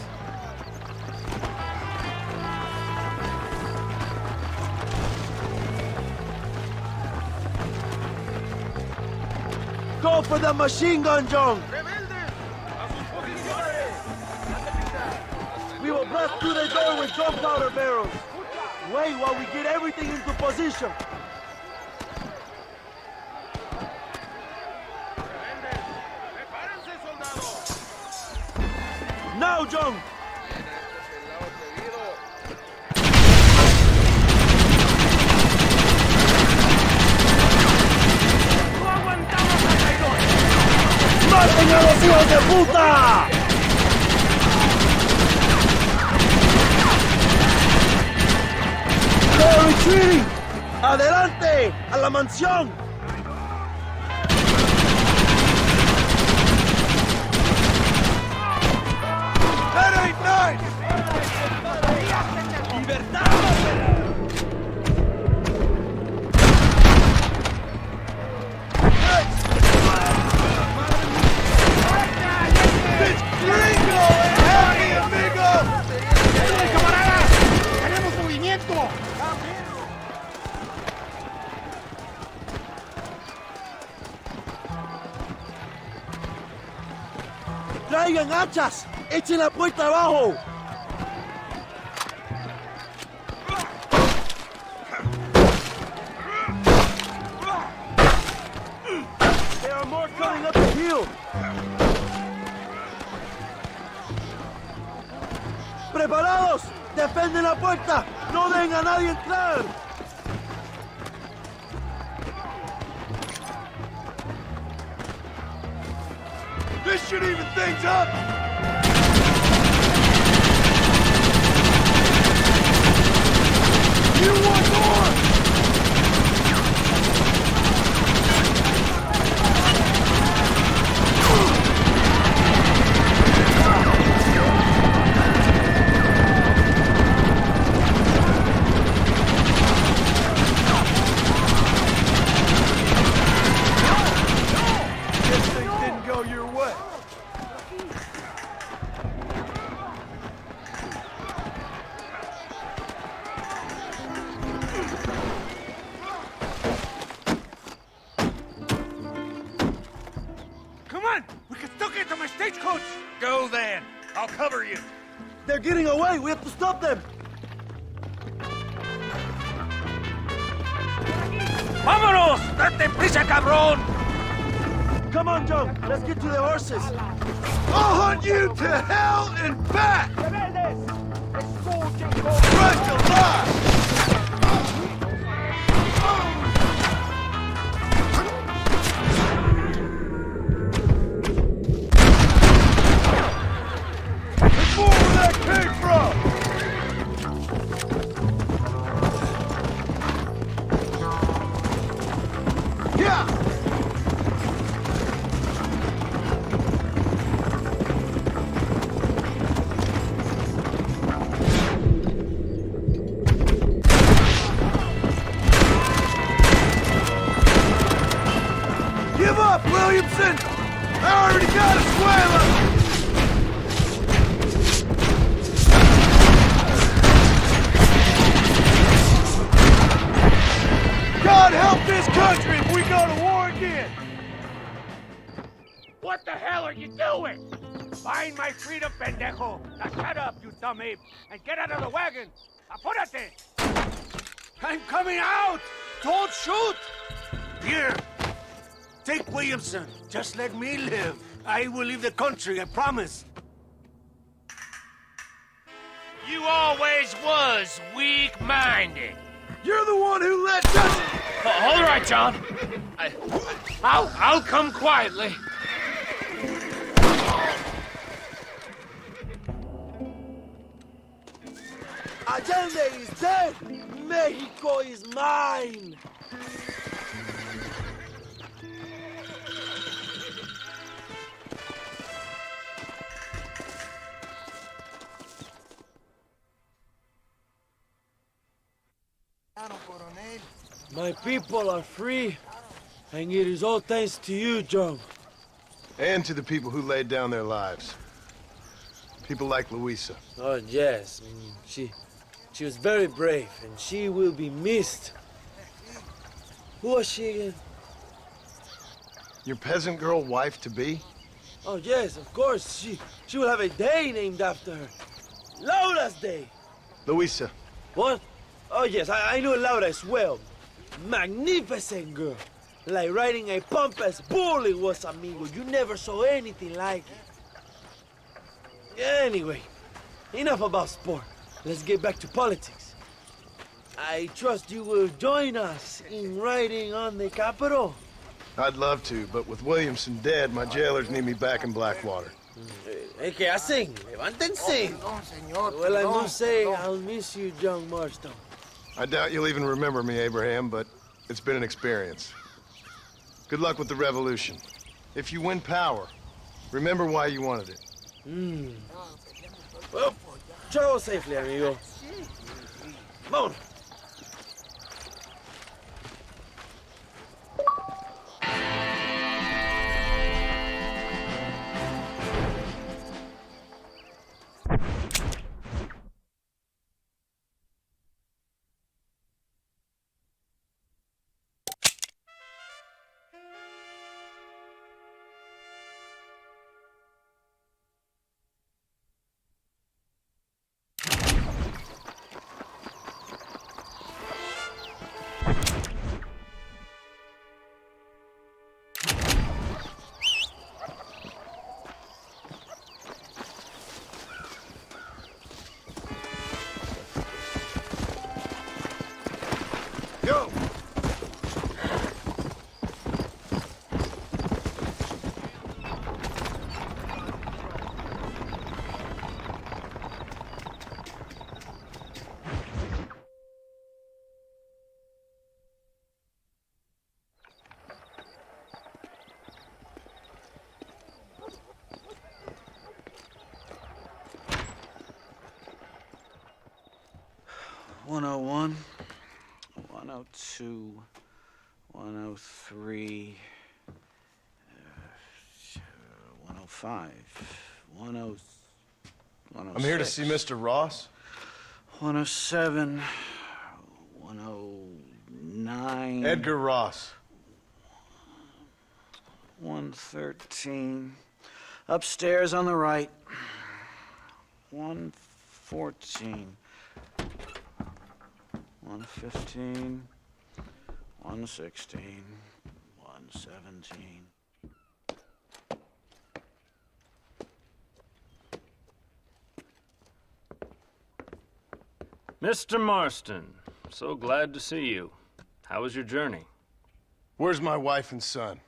Go for the machine gun jump! We will blast through the door with gunpowder barrels. Wait while we get everything into position. Now, John! ¡Maten a los hijos de puta! ¡They're retreating! ¡Adelante! ¡A la mansión! That ain't nice! It's gringo and happy, amigo! ¡Camaradas! ¡Tenemos movimiento! ¡Traigan hachas! ¡Echen la puerta abajo! There are more coming up the hill! ¡Preparados! ¡Defienden la puerta! ¡No dejen a nadie entrar! This should even things up! You want more? Guess things didn't go your way. Come on! We can still get to my stagecoach! Go then! I'll cover you! They're getting away! We have to stop them! ¡Vámonos! ¡Date prisa, cabrón! Come on, John! Let's get to the horses! I'll hunt you to hell and back! Christ alive! There's more where that came from! Yeah! Give up, Williamson! I already got a Suela! God help this country if we go to war again! What the hell are you doing? Find my freedom, pendejo! Now shut up, you dumb ape, and get out of the wagon! Apúrate! I'm coming out! Don't shoot! Here, take Williamson. Just let me live. I will leave the country, I promise. You always was weak-minded. You're the one who let us... All right, John. I'll come quietly. Allende is dead! Mexico is mine! My people are free, and it is all thanks to you, Joe. And to the people who laid down their lives. People like Luisa. Oh, yes. She was very brave, and she will be missed. Who was she again? Your peasant girl wife-to-be? Oh, yes, of course. She will have a day named after her. Laura's Day. Luisa. What? Oh, yes, I know Laura as well. Magnificent girl. Like riding a pampas bull it was, amigo. You never saw anything like it. Anyway, enough about sport. Let's get back to politics. I trust you will join us in riding on the Capitol. I'd love to, but with Williamson dead, my jailers need me back in Blackwater. ¿Qué hacen? Levántense. Well, I must say, I'll miss you, John Marston. I doubt you'll even remember me, Abraham, but it's been an experience. Good luck with the revolution. If you win power, remember why you wanted it. Well, travel safely, amigo. Vámonos. Go! $101, $102, $103, $105, $106. I'm here to see Mr. Ross. $107, $109. Edgar Ross. $113. Upstairs on the right. $114. $115. $116. $117. Mr. Marston, so glad to see you. How was your journey? Where's my wife and son?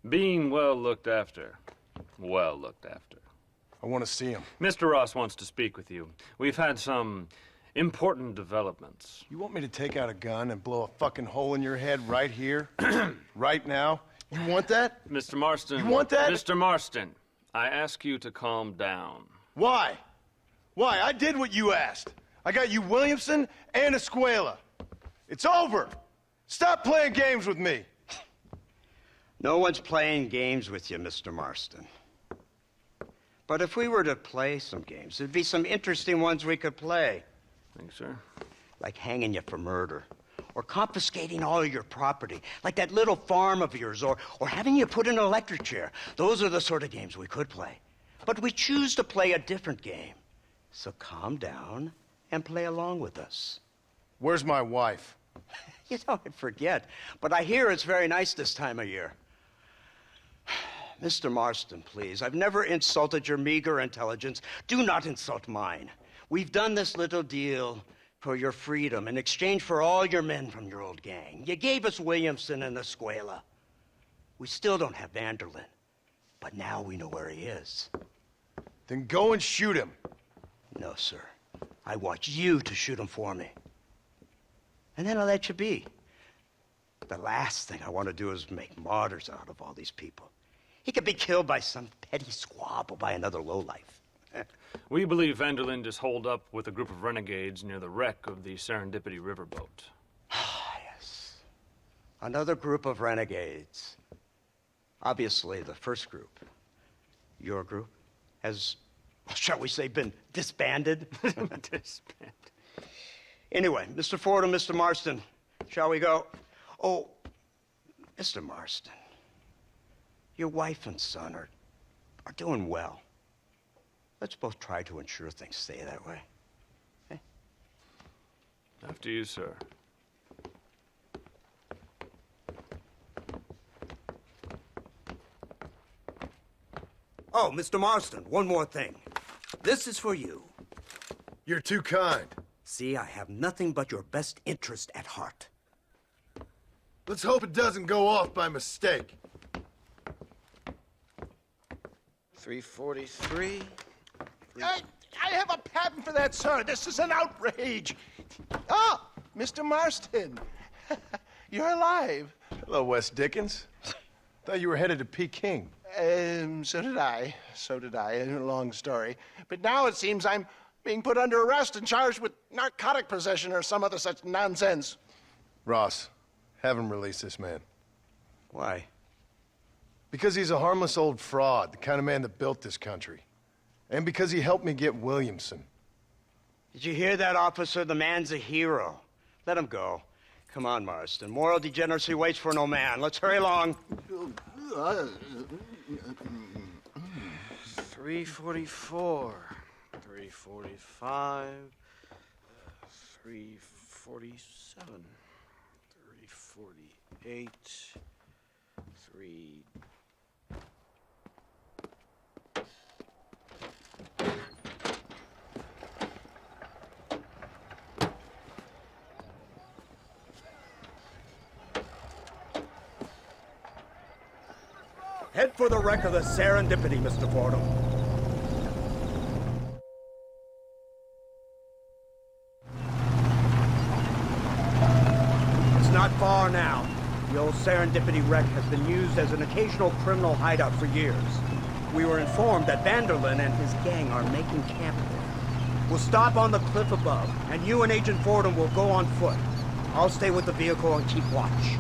Being well looked after. Well looked after. I want to see him. Mr. Ross wants to speak with you. We've had some important developments. You want me to take out a gun and blow a fucking hole in your head right here? Right now? You want that? Mr. Marston. You want that? Mr. Marston, I ask you to calm down. Why? Why? I did what you asked. I got you Williamson and Escuela. It's over. Stop playing games with me. No one's playing games with you, Mr. Marston. But if we were to play some games, there'd be some interesting ones we could play. Think, sir? Like hanging you for murder, or confiscating all of your property, like that little farm of yours, or having you put in an electric chair. Those are the sort of games we could play. But we choose to play a different game. So calm down and play along with us. Where's my wife? You know, I forget, but I hear it's very nice this time of year. Mr. Marston, please, I've never insulted your meager intelligence. Do not insult mine. We've done this little deal for your freedom in exchange for all your men from your old gang. You gave us Williamson and Escuela. We still don't have Vanderlyn, but now we know where he is. Then go and shoot him. No, sir. I want you to shoot him for me. And then I'll let you be. The last thing I want to do is make martyrs out of all these people. He could be killed by some petty squabble by another lowlife. We believe Vanderlyn is holed up with a group of renegades near the wreck of the Serendipity riverboat. Yes. Another group of renegades. Obviously, the first group, your group, has, shall we say, been disbanded? Disbanded. Anyway, Mr. Fordham, Mr. Marston, shall we go? Oh, Mr. Marston, your wife and son are doing well. Let's both try to ensure things stay that way. Okay? After you, sir. Oh, Mr. Marston, one more thing. This is for you. You're too kind. See, I have nothing but your best interest at heart. Let's hope it doesn't go off by mistake. 343. I have a patent for that, sir. This is an outrage. Ah, Mr. Marston. You're alive. Hello, Wes Dickens. Thought you were headed to Peking. So did I. So did I. A long story. But now it seems I'm being put under arrest and charged with narcotic possession or some other such nonsense. Ross, have him release this man. Why? Because he's a harmless old fraud, the kind of man that built this country. And because he helped me get Williamson. Did you hear that, officer? The man's a hero. Let him go. Come on, Marston. Moral degeneracy waits for no man. Let's hurry along. 344, 345, 347, 348, 3... Head for the wreck of the Serendipity, Mr. Fordham. It's not far now. The old Serendipity wreck has been used as an occasional criminal hideout for years. We were informed that Vanderlyn and his gang are making camp there. We'll stop on the cliff above, and you and Agent Fordham will go on foot. I'll stay with the vehicle and keep watch.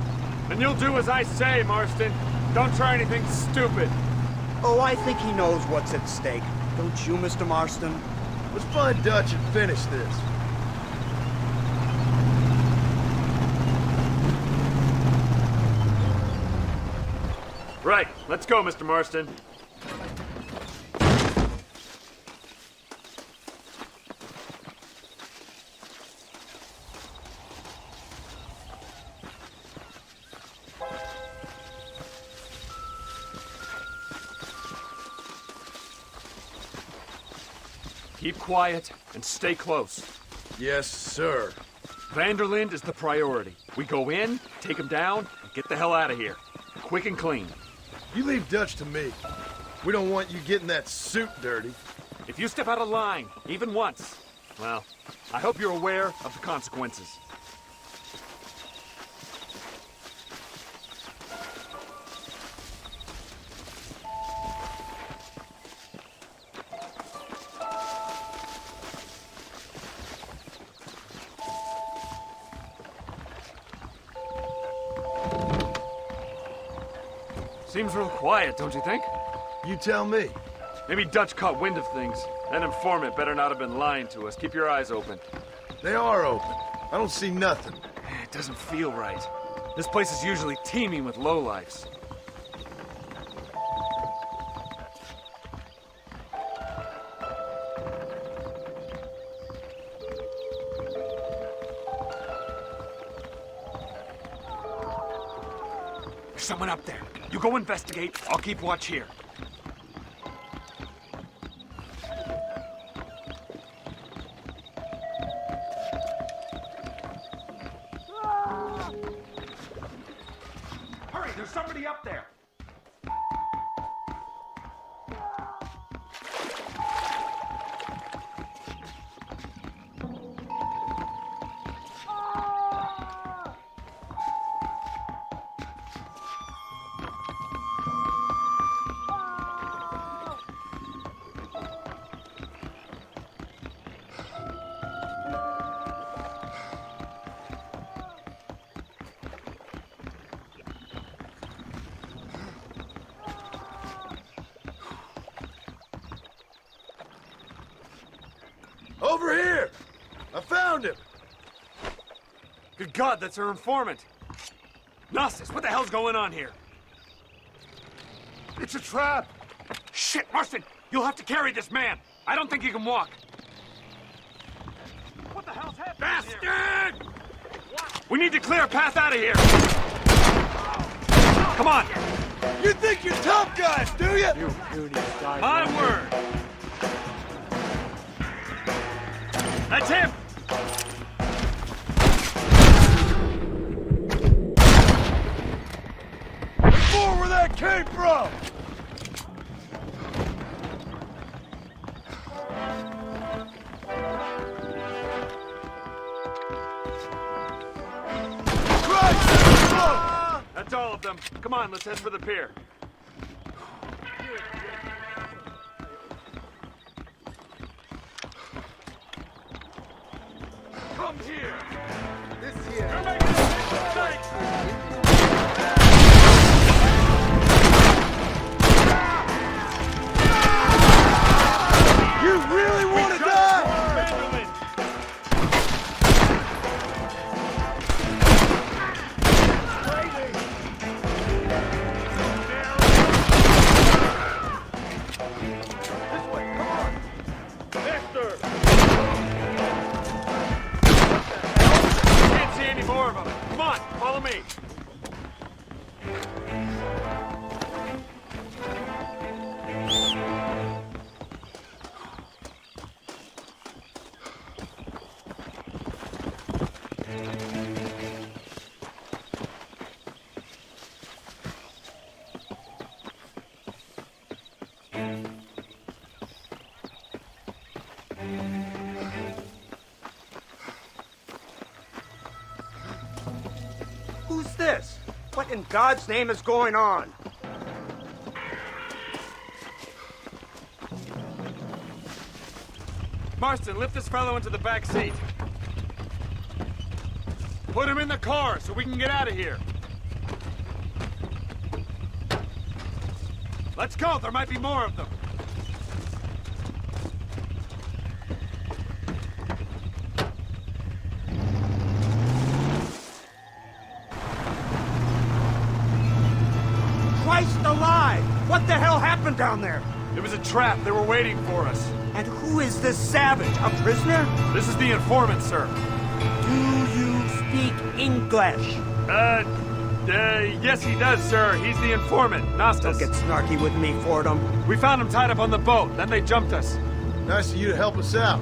And you'll do as I say, Marston. Don't try anything stupid. Oh, I think he knows what's at stake. Don't you, Mr. Marston? Let's find Dutch and finish this. Right. Let's go, Mr. Marston. Keep quiet and stay close. Yes, sir. Vanderlyn is the priority. We go in, take him down, and get the hell out of here. Quick and clean. You leave Dutch to me. We don't want you getting that suit dirty. If you step out of line, even once, well, I hope you're aware of the consequences. Seems real quiet, don't you think? You tell me. Maybe Dutch caught wind of things. That informant better not have been lying to us. Keep your eyes open. They are open. I don't see nothing. It doesn't feel right. This place is usually teeming with lowlifes. There's someone up there. You go investigate. I'll keep watch here. Hurry, there's somebody up there. Over here! I found him! Good God, that's our informant. Gnosis, what the hell's going on here? It's a trap! Shit, Marston! You'll have to carry this man! I don't think he can walk! What the hell's happening? Bastard! We need to clear a path out of here! Come on! You think you're tough guys, do you? You puny guys. My word! That's him! Look more where that came from! Christ! That's all of them. Come on, let's head for the pier. Come here! This here! You're making a big mistake! You really want to die? This way, come on! Victor! Can't see any more of them. Come on, follow me. Who's this? What in God's name is going on? Marston, lift this fellow into the back seat. Put him in the car so we can get out of here. Let's go, there might be more of them. Christ alive! What the hell happened down there? It was a trap. They were waiting for us. And who is this savage? A prisoner? This is the informant, sir. Do you speak English? Yes he does, sir. He's the informant, Gnostis. Don't get snarky with me, Fordham. We found him tied up on the boat, then they jumped us. Nice of you to help us out.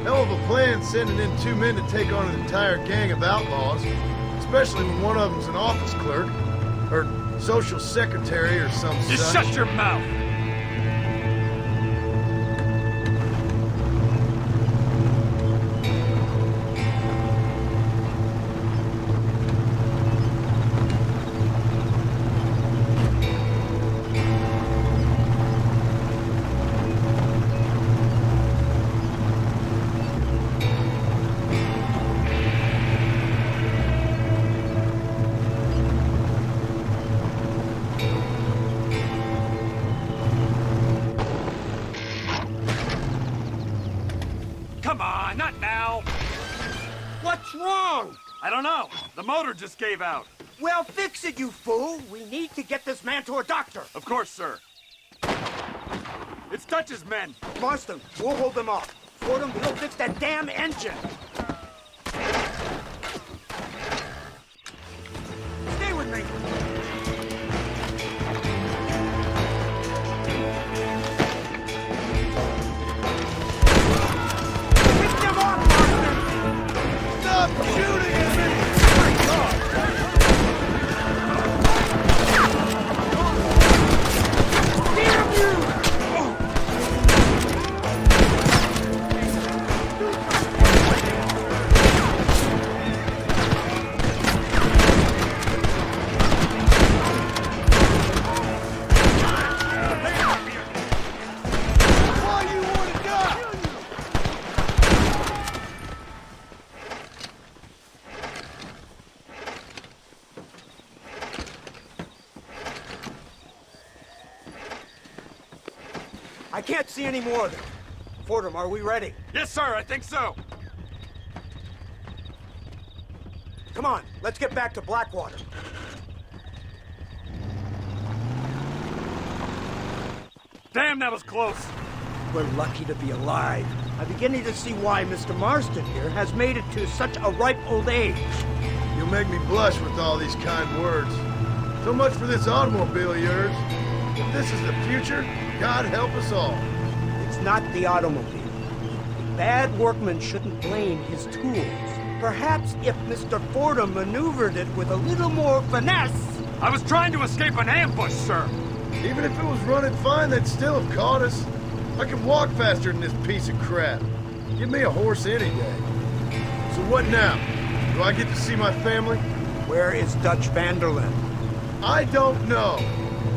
Hell of a plan sending in 2 men to take on an entire gang of outlaws, especially when one of them's an office clerk, or social secretary or some Just such. shut your mouth! Come on, not now! What's wrong? I don't know. The motor just gave out. Well, fix it, you fool. We need to get this man to a doctor. Of course, sir. It's Dutch's men. Marston, we'll hold them off. Fordham, we'll fix that damn engine. Stay with me. I can't see any more of them. Fordham, are we ready? Yes, sir, I think so. Come on, let's get back to Blackwater. Damn, that was close. We're lucky to be alive. I'm beginning to see why Mr. Marston here has made it to such a ripe old age. You'll make me blush with all these kind words. So much for this automobile of yours. If this is the future, God help us all. It's not the automobile. The bad workman shouldn't blame his tools. Perhaps if Mr. Fordham maneuvered it with a little more finesse. I was trying to escape an ambush, sir. Even if it was running fine, they'd still have caught us. I can walk faster than this piece of crap. Give me a horse any day. So what now? Do I get to see my family? Where is Dutch Vanderlyn? I don't know.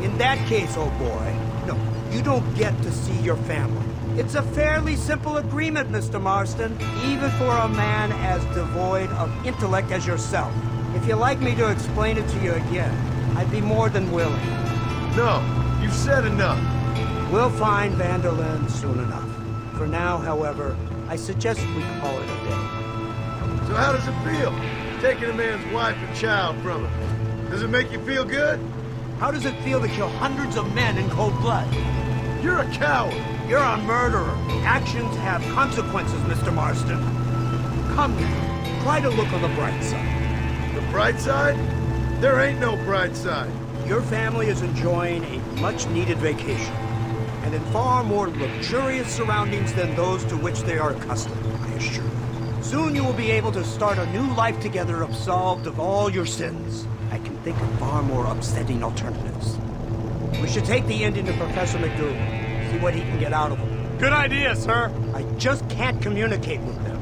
In that case, old boy, no, you don't get to see your family. It's a fairly simple agreement, Mr. Marston, even for a man as devoid of intellect as yourself. If you'd like me to explain it to you again, I'd be more than willing. No, you've said enough. We'll find Vanderlyn soon enough. For now, however, I suggest we call it a day. So how does it feel, taking a man's wife and child from him? Does it make you feel good? How does it feel to kill hundreds of men in cold blood? You're a coward. You're a murderer. Actions have consequences, Mr. Marston. Come now, try to look on the bright side. The bright side? There ain't no bright side. Your family is enjoying a much-needed vacation, and in far more luxurious surroundings than those to which they are accustomed, I assure you. Soon you will be able to start a new life together, absolved of all your sins. I can think of far more upsetting alternatives. We should take the Indian to Professor McDougal, see what he can get out of him. Good idea, sir. I just can't communicate with them.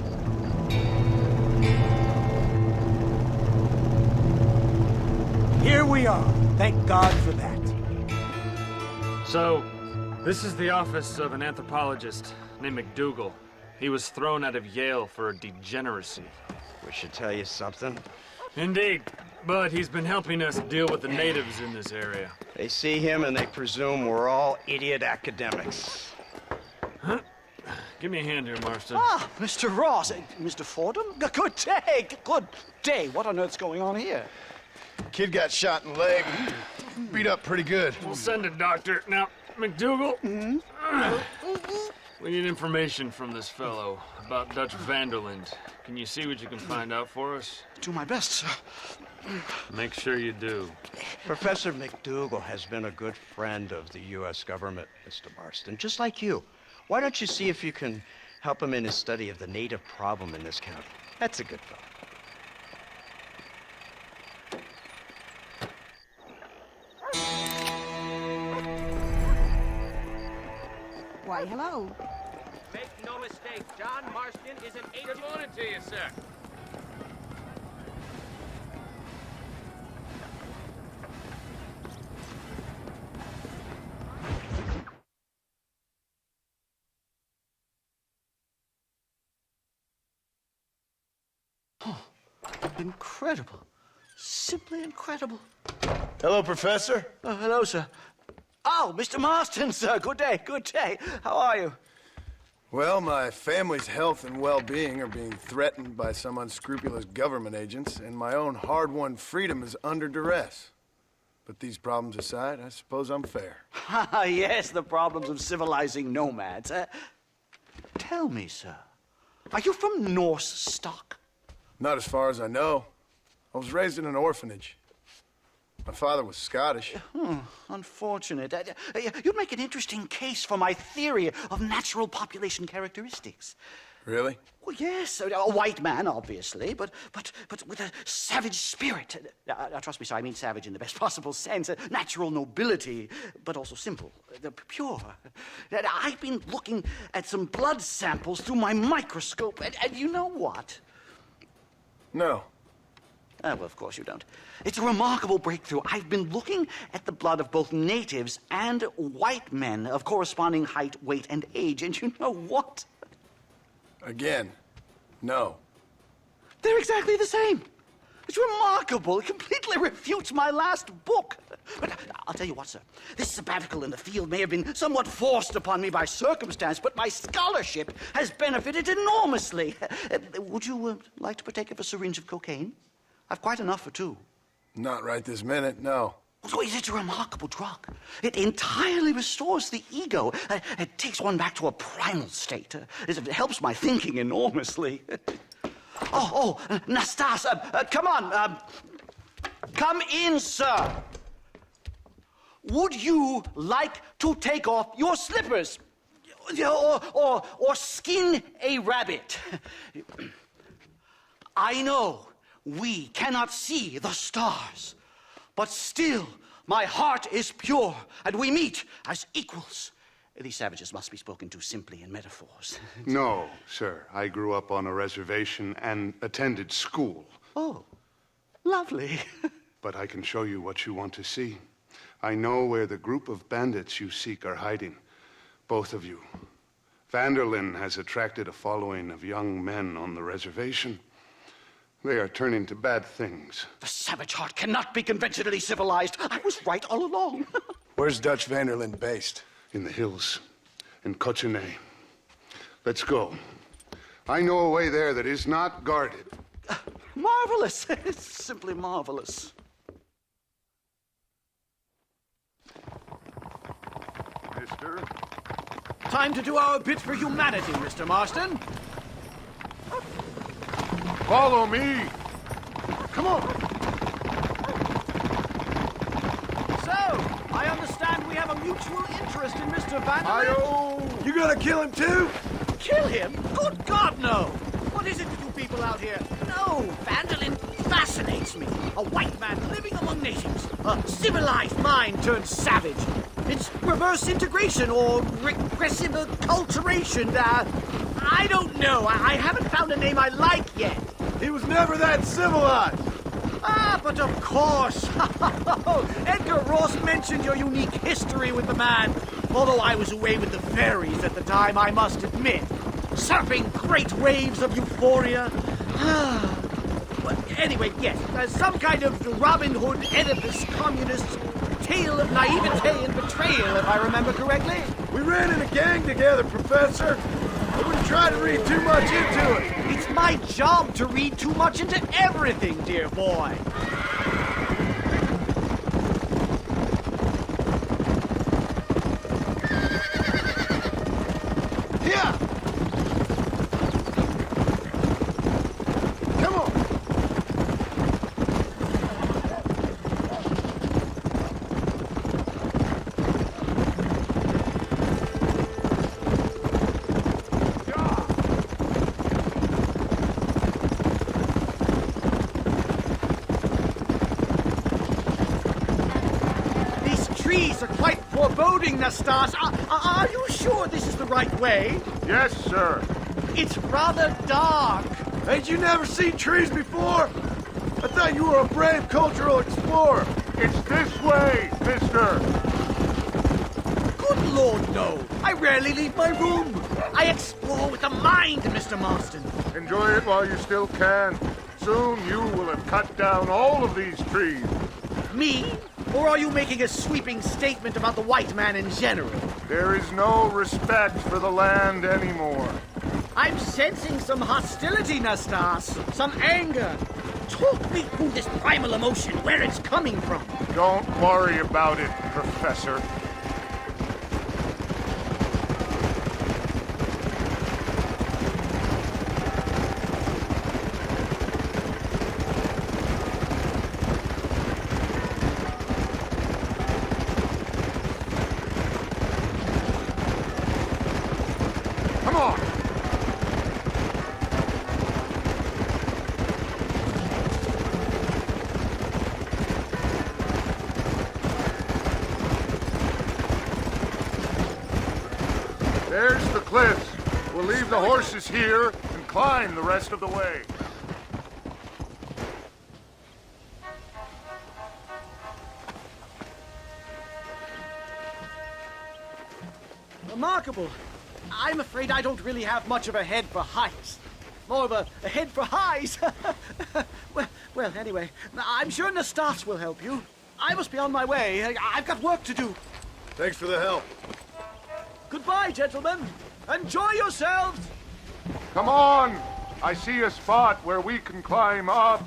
Here we are. Thank God for that. So, this is the office of an anthropologist named McDougal. He was thrown out of Yale for a degeneracy. We should tell you something. Indeed, but he's been helping us deal with the natives in this area. They see him and they presume we're all idiot academics. Huh? Give me a hand here, Marston. Ah, Mr. Ross. Mr. Fordham? Good day. Good day. What on earth's going on here? Kid got shot in the leg. Beat up pretty good. We'll send a doctor. Now, McDougal, we need information from this fellow about Dutch Vanderlyn. Can you see what you can find out for us? Do my best, sir. Make sure you do. Professor McDougal has been a good friend of the U.S. government, Mr. Marston, just like you. Why don't you see if you can help him in his study of the native problem in this county? That's a good fellow. Why, hello. Make no mistake, John Marston is an agent. Good morning to you, sir. Incredible. Simply incredible. Hello, Professor. Hello, sir. Oh, Mr. Marston, sir. Good day, good day. How are you? Well, my family's health and well-being are being threatened by some unscrupulous government agents, and my own hard-won freedom is under duress. But these problems aside, I suppose I'm fair. Yes, the problems of civilizing nomads. Tell me, sir, are you from Norse stock? Not as far as I know. I was raised in an orphanage. My father was Scottish. Unfortunate. You'd make an interesting case for my theory of natural population characteristics. Really? Well, yes, a white man, obviously, but with a savage spirit. Trust me, sir, I mean savage in the best possible sense. Natural nobility, but also simple, pure. I've been looking at some blood samples through my microscope, and you know what? No. Well, of course you don't. It's a remarkable breakthrough. I've been looking at the blood of both natives and white men of corresponding height, weight, and age, and you know what? Again, no. They're exactly the same. It's remarkable. It completely refutes my last book. But I'll tell you what, sir. This sabbatical in the field may have been somewhat forced upon me by circumstance, but my scholarship has benefited enormously. Would you like to partake of a syringe of cocaine? I've quite enough for two. Not right this minute, no. Oh, it's a remarkable drug. It entirely restores the ego. It takes one back to a primal state. It helps my thinking enormously. Nastas, come on. Come in, sir. Would you like to take off your slippers? Or skin a rabbit? I know we cannot see the stars, but still my heart is pure, and we meet as equals. These savages must be spoken to simply in metaphors. No, sir. I grew up on a reservation and attended school. Oh, lovely. But I can show you what you want to see. I know where the group of bandits you seek are hiding. Both of you. Vanderlyn has attracted a following of young men on the reservation. They are turning to bad things. The savage heart cannot be conventionally civilized. I was right all along. Where's Dutch Vanderlyn based? In the hills, in Cochene. Let's go. I know a way there that is not guarded. Marvelous. It's simply marvelous. Mister? Time to do our bit for humanity, Mr. Marston. Follow me. Come on. So, I understand we have a mutual interest in Mr. Vanderlyn. You gonna kill him too? Kill him? Good God, no! What is it to you people out here? No, Vanderlyn fascinates me. A white man living among nations. A civilized mind turned savage. It's reverse integration or regressive acculturation. I don't know. I haven't found a name I like yet. He was never that civilized. Ah, but of course. Edgar Ross mentioned your unique history with the man. Although I was away with the fairies at the time, I must admit. Surfing great waves of euphoria. But anyway, yes, some kind of Robin Hood, Oedipus, communist tale of naivete and betrayal, if I remember correctly. We ran in a gang together, Professor. I wouldn't try to read too much into it. It's my job to read too much into everything, dear boy. Yeah. Come on. Trees are quite foreboding, Nastas. Are you sure this is the right way? Yes, sir. It's rather dark. Ain't you never seen trees before? I thought you were a brave cultural explorer. It's this way, mister. Good Lord, no. I rarely leave my room. I explore with the mind, Mr. Marston. Enjoy it while you still can. Soon you will have cut down all of these trees. Me? Or are you making a sweeping statement about the white man in general? There is no respect for the land anymore. I'm sensing some hostility, Nastas. Some anger. Talk me through this primal emotion, where it's coming from. Don't worry about it, Professor. There's the cliffs. We'll leave the horses here and climb the rest of the way. Remarkable. I'm afraid I don't really have much of a head for heights. More of a head for highs. Well, anyway, I'm sure the staffs will help you. I must be on my way. I've got work to do. Thanks for the help. Goodbye, gentlemen. Enjoy yourselves. Come on! I see a spot where we can climb up.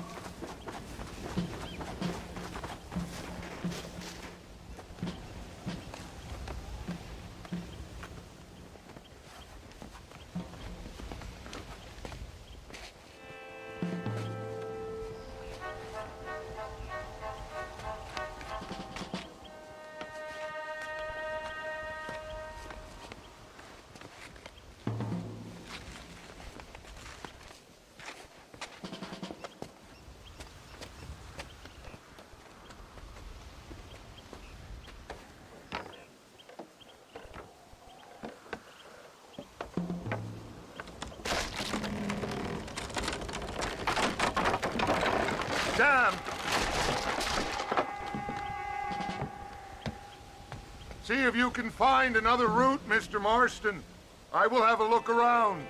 Damn! See if you can find another route, Mr. Marston. I will have a look around.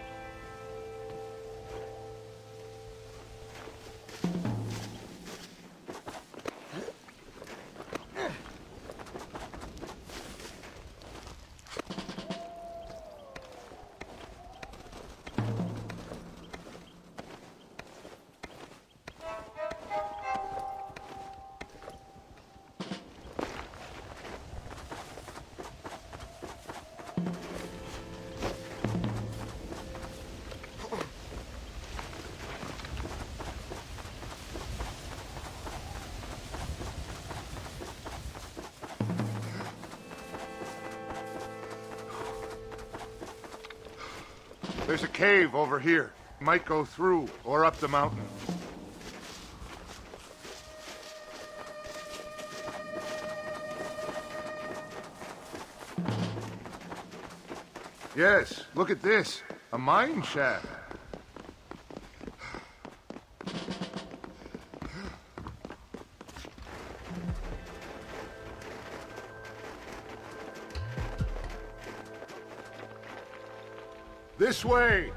There's a cave over here. Might go through or up the mountain. Yes, look at this. A mine shaft. This way!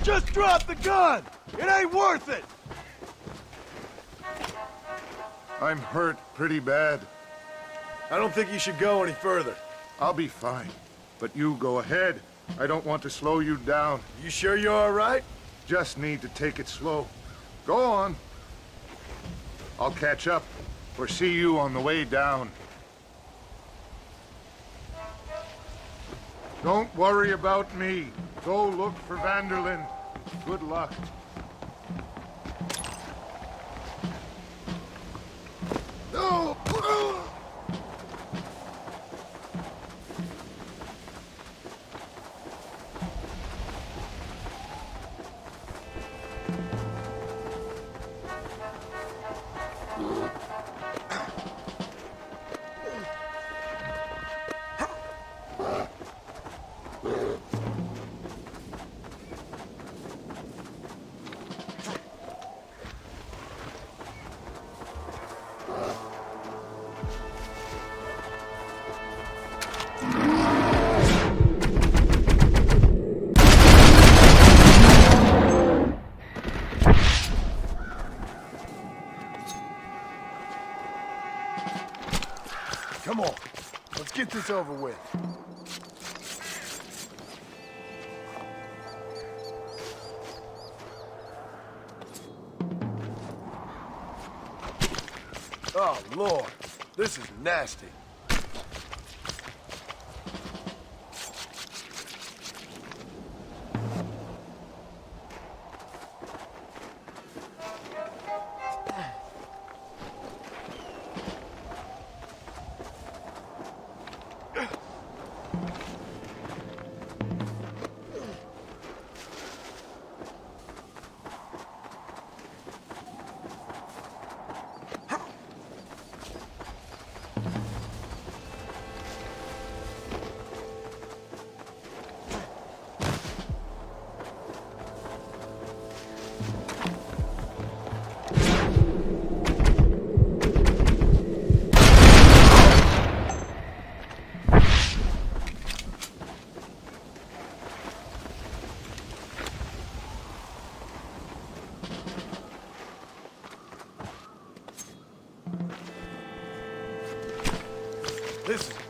Just drop the gun! It ain't worth it! I'm hurt pretty bad. I don't think you should go any further. I'll be fine. But you go ahead. I don't want to slow you down. You sure you're all right? Just need to take it slow. Go on. I'll catch up or see you on the way down. Don't worry about me. Go look for Vanderlyn. Good luck. No! Come on, let's get this over with. Oh, Lord, this is nasty.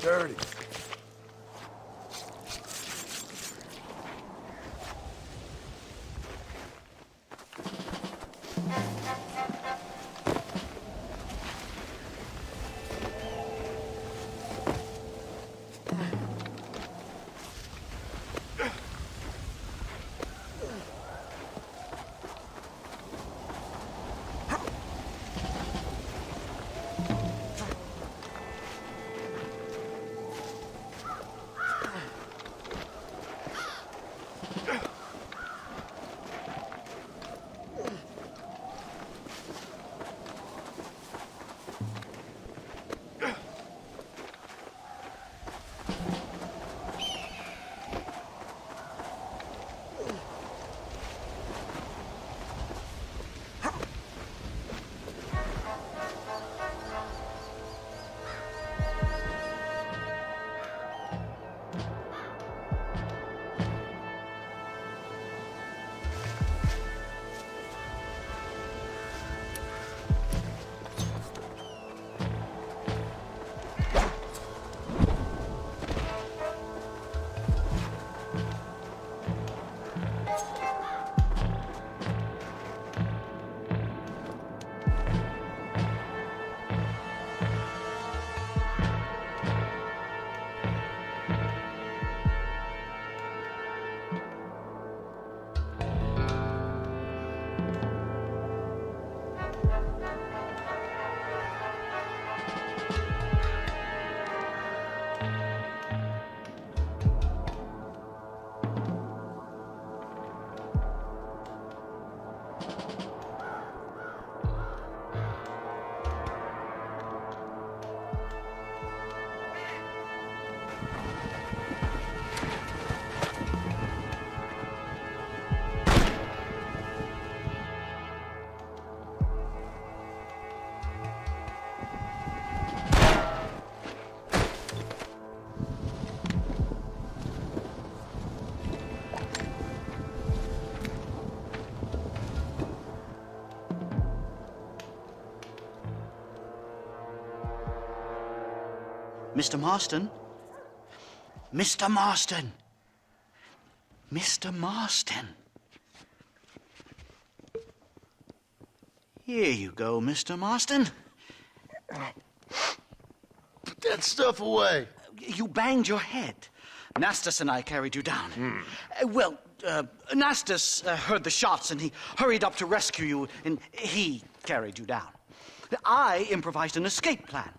dirty. Mr. Marston? Mr. Marston! Mr. Marston! Here you go, Mr. Marston. Put that stuff away. You banged your head. Nastas and I carried you down. Nastas heard the shots and he hurried up to rescue you and he carried you down. I improvised an escape plan.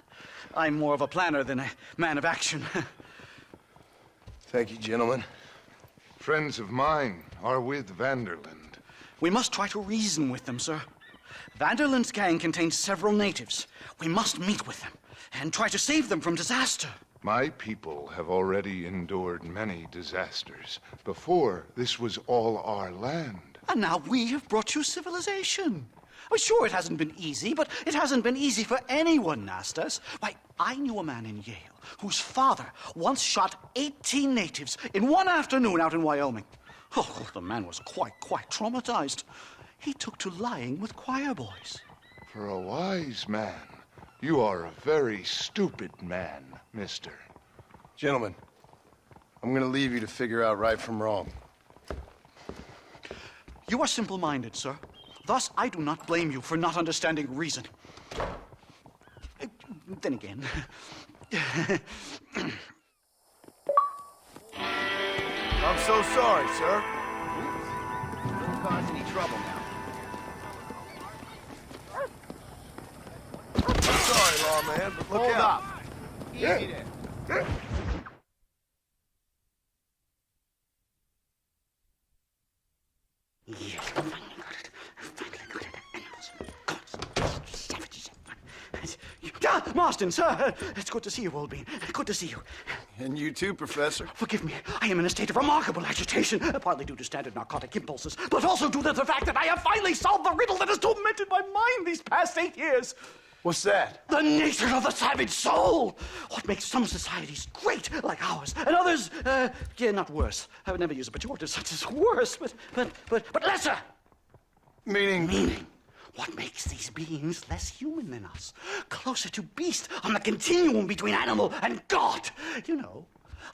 I'm more of a planner than a man of action. Thank you, gentlemen. Friends of mine are with Vanderland. We must try to reason with them, sir. Vanderland's gang contains several natives. We must meet with them and try to save them from disaster. My people have already endured many disasters. Before, this was all our land. And now we have brought you civilization. Well, sure, it hasn't been easy, but it hasn't been easy for anyone, Nastas. Why, I knew a man in Yale whose father once shot 18 natives in one afternoon out in Wyoming. Oh, the man was quite traumatized. He took to lying with choir boys. For a wise man, you are a very stupid man, mister. Gentlemen, I'm going to leave you to figure out right from wrong. You are simple-minded, sir. Thus, I do not blame you for not understanding reason. Then again... I'm so sorry, sir. Don't cause any trouble now. I'm sorry, lawman, but look Hold out. up. Easy there. Marston, sir! It's good to see you, old bean. Good to see you. And you too, Professor. Forgive me. I am in a state of remarkable agitation, partly due to standard narcotic impulses, but also due to the fact that I have finally solved the riddle that has tormented my mind these past 8 years. What's that? The nature of the savage soul! What makes some societies great, like ours, and others, not worse. I would never use a pejorative such as worse, but lesser! Meaning? Meaning. What makes these beings less human than us? closer to beast on the continuum between animal and God. You know,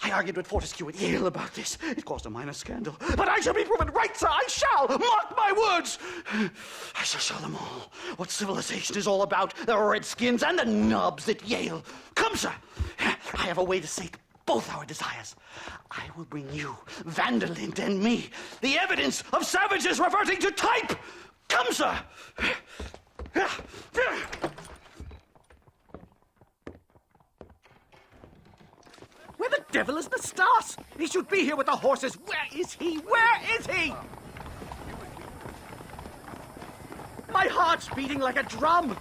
I argued with Fortescue at Yale about this. It caused a minor scandal. But I shall be proven right, sir. I shall. Mark my words. I shall show them all what civilization is all about. The redskins and the nubs at Yale. Come, sir. I have a way to sate both our desires. I will bring you, Vanderlint, and me, the evidence of savages reverting to type. Come, sir. Where the devil is Nastas? He should be here with the horses. Where is he? Where is he? My heart's beating like a drum.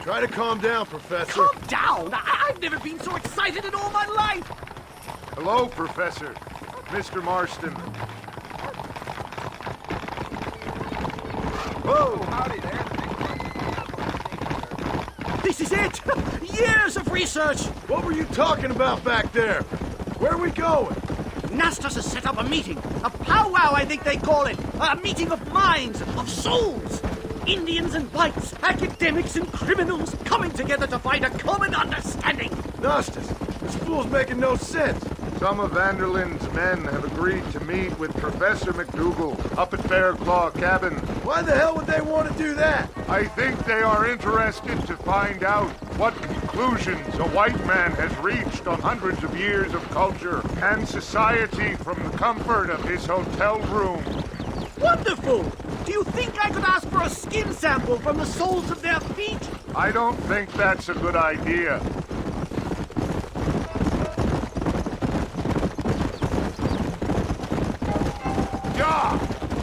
Try to calm down, Professor. Calm down? I've never been so excited in all my life. Hello, Professor. Mr. Marston. Whoa! Howdy there. This is it! Years of research! What were you talking about back there? Where are we going? Nastas has set up a meeting. A powwow, I think they call it. A meeting of minds, of souls. Indians and whites, academics and criminals coming together to find a common understanding. Nastas, this fool's making no sense. Some of Vanderlyn's men have agreed to meet with Professor McDougal up at Bear Claw Cabin. Why the hell would they want to do that? I think they are interested to find out what conclusions a white man has reached on hundreds of years of culture and society from the comfort of his hotel room. Wonderful! Do you think I could ask for a skin sample from the soles of their feet? I don't think that's a good idea.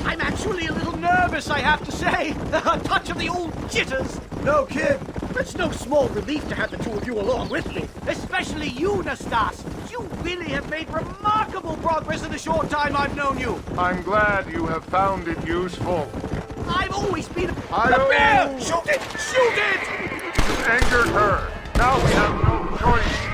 I'm actually a little nervous, I have to say. A touch of the old jitters. No kidding. It's no small relief to have the two of you along with me. Especially you, Nastas. You really have made remarkable progress in the short time I've known you. I'm glad you have found it useful. I've always been The bear! Shoot it! Shoot it! You angered her. Now we have no choice.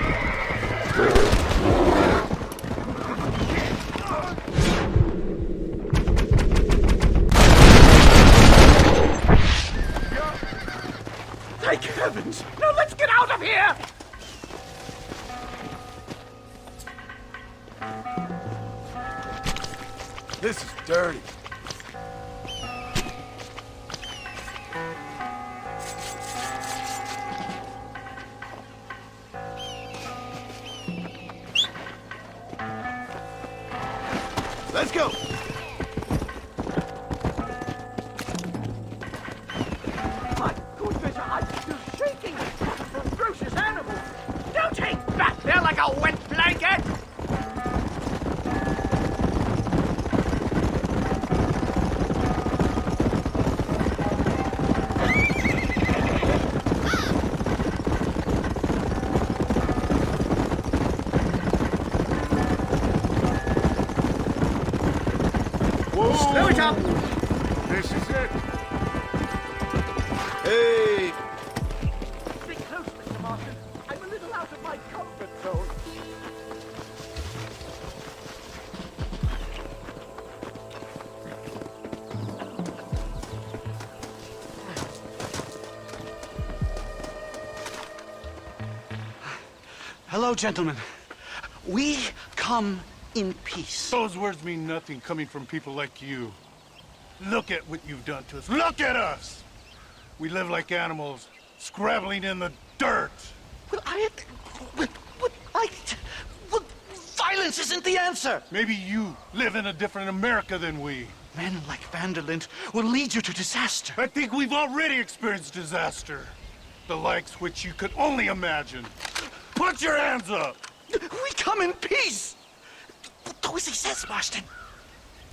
Thank heavens! Now let's get out of here! This is dirty. Let's go! My goodness, I'm still shaking! Ferocious animal! Don't hang back there like a wet blanket! Slow it up! This is it. Hey! Stay close, Mr. Martin. I'm a little out of my comfort zone. Hello, gentlemen. We come in peace. Those words mean nothing coming from people like you. Look at what you've done to us. Look at us! We live like animals, scrabbling in the dirt. Well, violence isn't the answer. Maybe you live in a different America than we. Men like Vanderlint will lead you to disaster. I think we've already experienced disaster. The likes which you could only imagine. Put your hands up! We come in peace! Do as he says, Marston.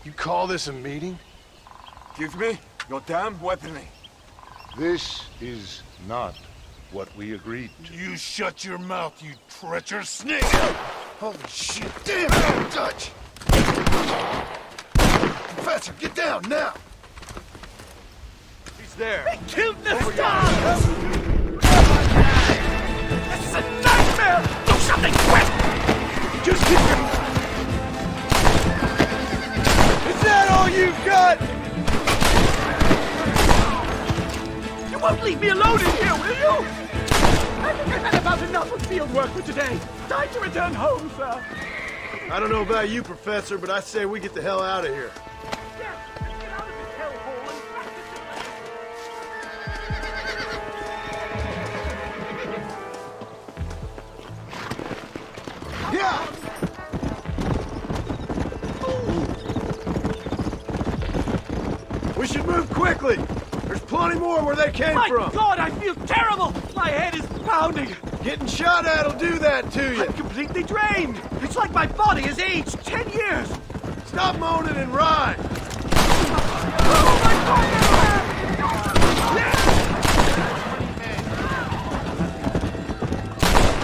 You call this a meeting? Give me your damn weaponry. This is not what we agreed to. You shut your mouth, you treacherous snake! Holy shit! Damn it, Dutch! Professor, get down now! He's there. They killed Nastas! This is a nightmare! Do something quick! Just keep him! Is that all you've got? You won't leave me alone in here, will you? I think I've had about enough of field work for today. Time to return home, sir. I don't know about you, Professor, but I say we get the hell out of here. Yes, let's get out of this hellhole and back to Yeah! We should move quickly. There's plenty more where they came from. My God, I feel terrible! My head is pounding. Getting shot at'll do that to you. I'm completely drained. It's like my body has aged 10 years. Stop moaning and ride. Oh, my God!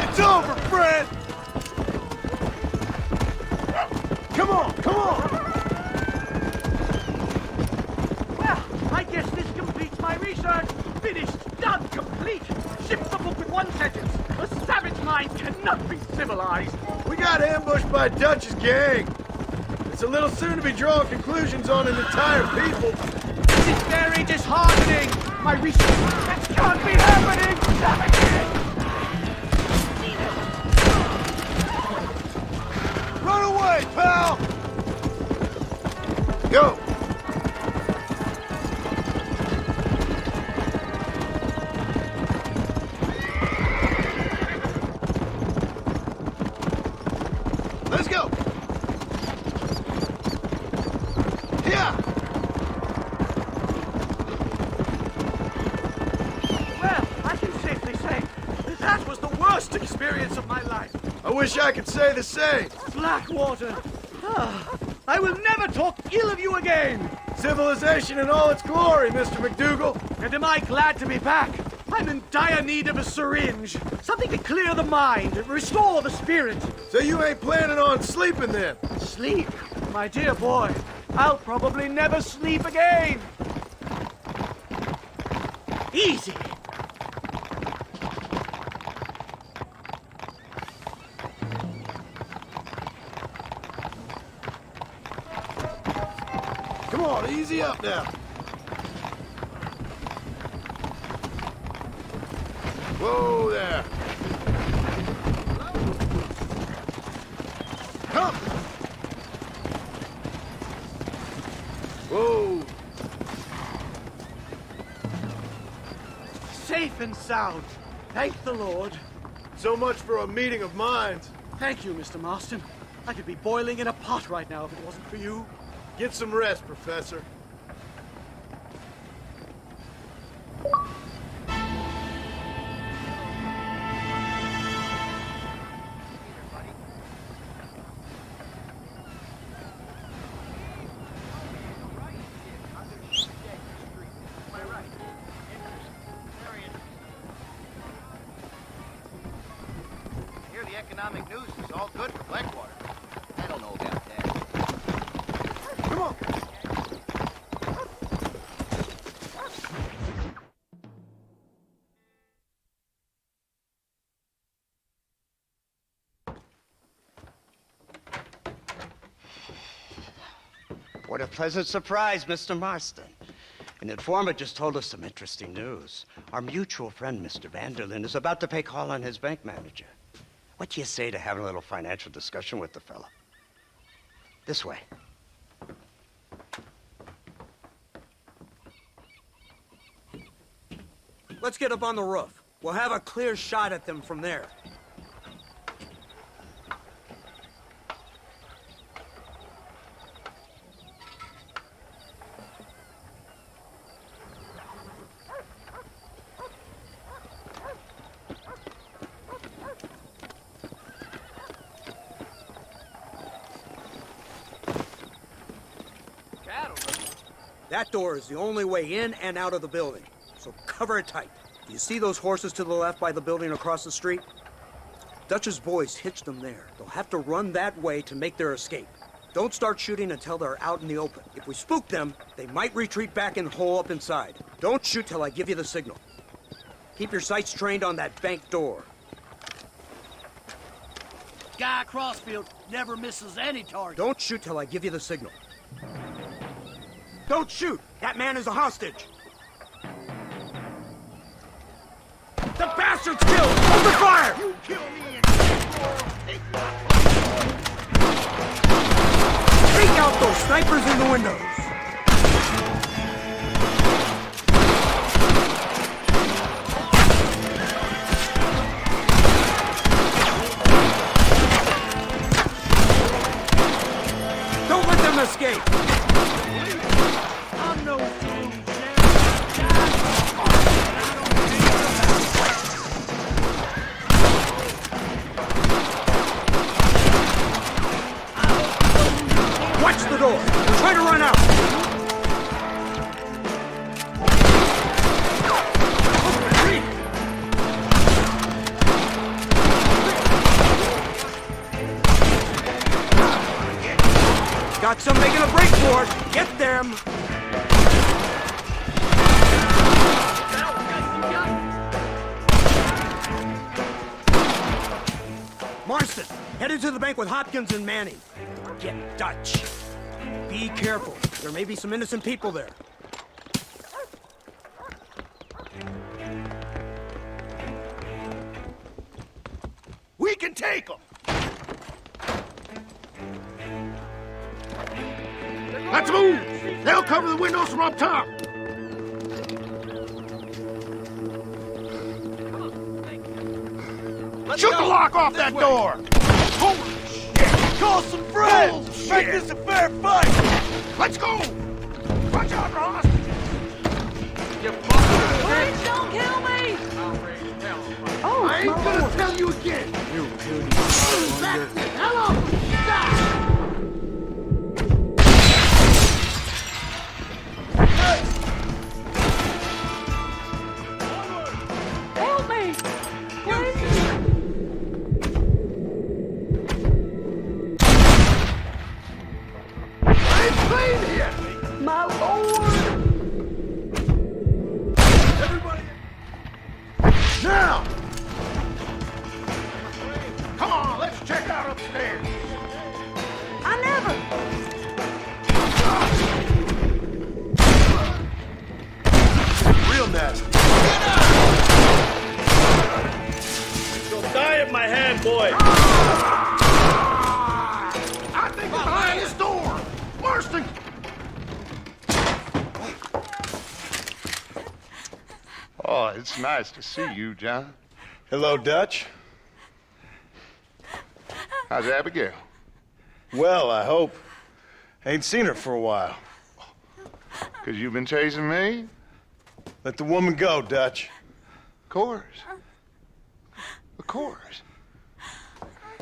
It's over, Fred. Come on, come on. Well, I guess this completes my research. Finished, done, complete. Ship the book with one sentence. A savage mind cannot be civilized. We got ambushed by Dutch's gang. It's a little soon to be drawing conclusions on an entire people. This is very disheartening. My research, that can't be happening. Savages! Run away, pal! Go! Let's go! Yeah! Well, I can safely say that was the worst experience of my life. I wish I could say the same. Blackwater. I will never talk ill of you again. Civilization in all its glory, Mr. McDougal. And am I glad to be back? I'm in dire need of a syringe. Something to clear the mind, restore the spirit. So you ain't planning on sleeping then? Sleep? My dear boy, I'll probably never sleep again. Easy. Come on, easy up now. Whoa there. Come. Whoa. Safe and sound. Thank the Lord. So much for a meeting of minds. Thank you, Mr. Marston. I could be boiling in a pot right now if it wasn't for you. Get some rest, Professor. Economic news is all good for Blackwater. I don't know about that. Come on. What a pleasant surprise, Mr. Marston. An informant just told us some interesting news. Our mutual friend, Mr. Vanderlyn, is about to pay call on his bank manager. What do you say to having a little financial discussion with the fella? This way. Let's get up on the roof. We'll have a clear shot at them from there. That door is the only way in and out of the building, so cover it tight. Do you see those horses to the left by the building across the street? Dutch's boys hitched them there. They'll have to run that way to make their escape. Don't start shooting until they're out in the open. If we spook them, they might retreat back and hole up inside. Don't shoot till I give you the signal. Keep your sights trained on that bank door. Guy Crossfield never misses any target. Don't shoot till I give you the signal. Don't shoot! That man is a hostage! The bastard bastard's killed! Open fire! You kill me Take out those snipers in the windows! Don't let them escape! I'm no fool, Watch the door! They're trying to run out! Got some making a break for it! Get them! Marston, headed to the bank with Hopkins and Manning. Get Dutch. Be careful. There may be some innocent people there. We can take them! Let's move! They'll cover the windows from up top! Shoot the lock off that door! Holy shit! Call some friends! Make this a fair fight! Let's go! Watch out for hostages! Please don't kill me! Oh, I ain't gonna tell you again! You beauty. Back the hell up! Stop! Help me! Please! I ain't playing here! My lord! Everybody! Now! Come on, let's check out upstairs! I never! Real nasty. You'll die at my hand, boy. I think it's behind this door! Marston! Oh, it's nice to see you, John. Hello, Dutch. How's Abigail? Well, I hope. Ain't seen her for a while. 'Cause you've been chasing me? Let the woman go, Dutch. Of course. Of course.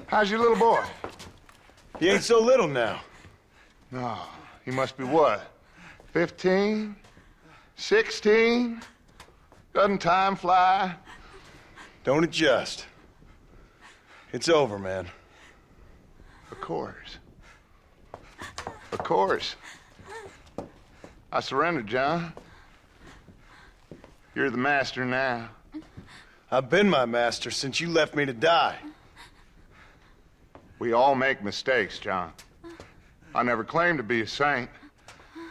How's your little boy? He ain't so little now. No, he must be what? 15? 16? Doesn't time fly? Don't adjust. It's over, man. Of course. Of course. I surrendered, John. You're the master now. I've been my master since you left me to die. We all make mistakes, John. I never claimed to be a saint,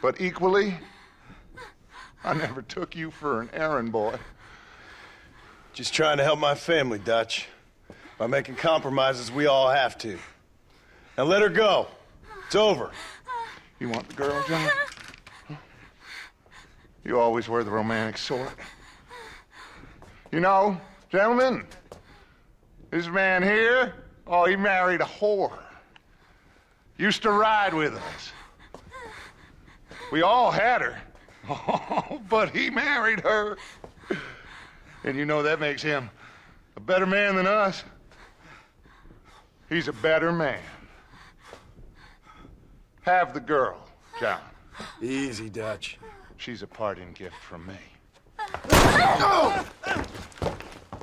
but equally, I never took you for an errand boy. Just trying to help my family, Dutch. By making compromises we all have to. Now let her go. It's over. You want the girl, John? You always were the romantic sort. You know, gentlemen, this man here, oh, he married a whore. Used to ride with us. We all had her. Oh, but he married her. And you know that makes him a better man than us. He's a better man. Have the girl, John. Easy, Dutch. She's a parting gift from me. Oh!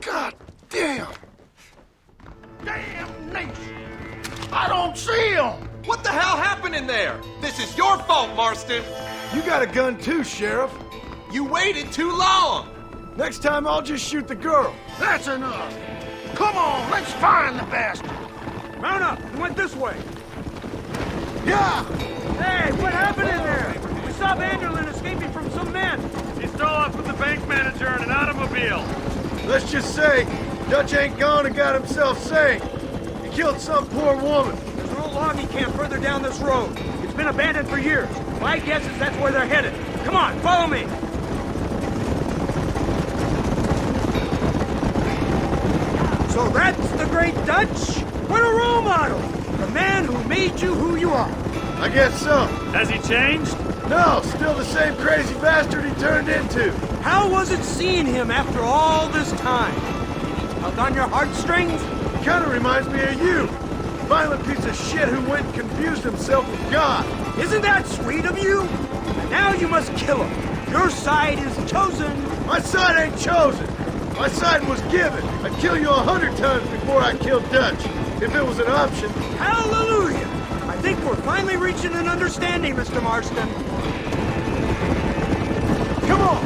God damn! Damn nation! I don't see him! What the hell happened in there? This is your fault, Marston. You got a gun too, Sheriff. You waited too long. Next time I'll just shoot the girl. That's enough! Come on, let's find the bastard! Mount up! He went this way! Yeah! Hey, what happened in there? We saw Vanderlyn escaping from some men. He stole off with the bank manager in an automobile. Let's just say, Dutch ain't gone and got himself saved. He killed some poor woman. There's an old logging camp further down this road. It's been abandoned for years. My guess is that's where they're headed. Come on, follow me. So that's the great Dutch? What a role model! The man who made you who you are. I guess so. Has he changed? No, still the same crazy bastard he turned into. How was it seeing him after all this time? Held on your heartstrings? Kinda reminds me of you. Violent piece of shit who went and confused himself with God. Isn't that sweet of you? And now you must kill him. Your side is chosen. My side ain't chosen. My side was given. I'd kill you 100 times before I killed Dutch, if it was an option. Hallelujah! I think we're finally reaching an understanding, Mr. Marston. Come on!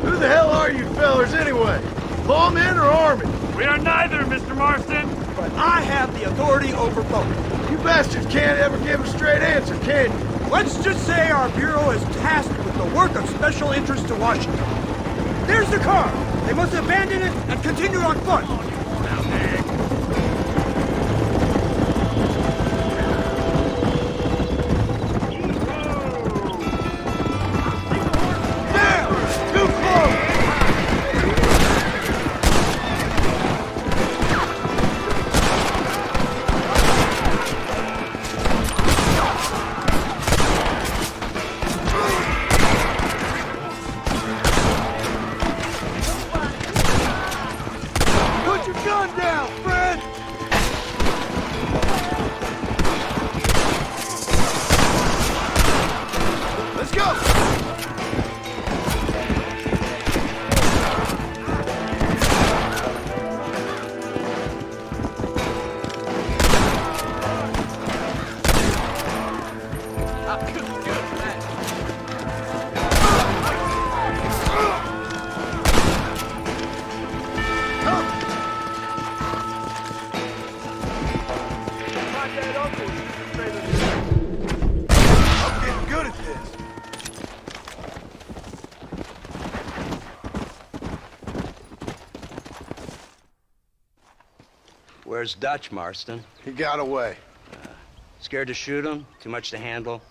Who the hell are you fellers anyway? Lawmen or army? We are neither, Mr. Marston. But I have the authority over both. You bastards can't ever give a straight answer, can you? Let's just say our bureau is tasked with the work of special interest to Washington. There's the car. They must abandon it and continue on foot. Where's Dutch, Marston? He got away. Scared to shoot him? Too much to handle?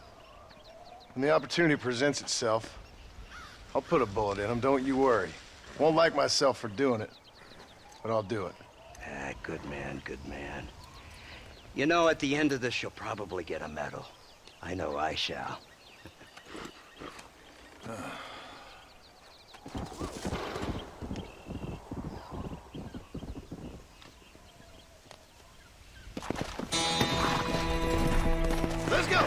When the opportunity presents itself, I'll put a bullet in him, don't you worry. Won't like myself for doing it, but I'll do it. Ah, good man, good man. You know, at the end of this, you'll probably get a medal. I know I shall. Let's go!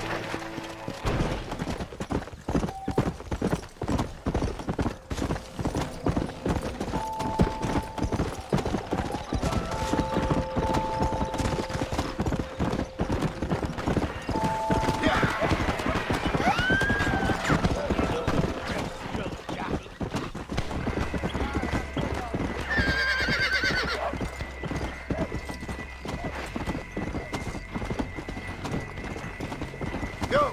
Go!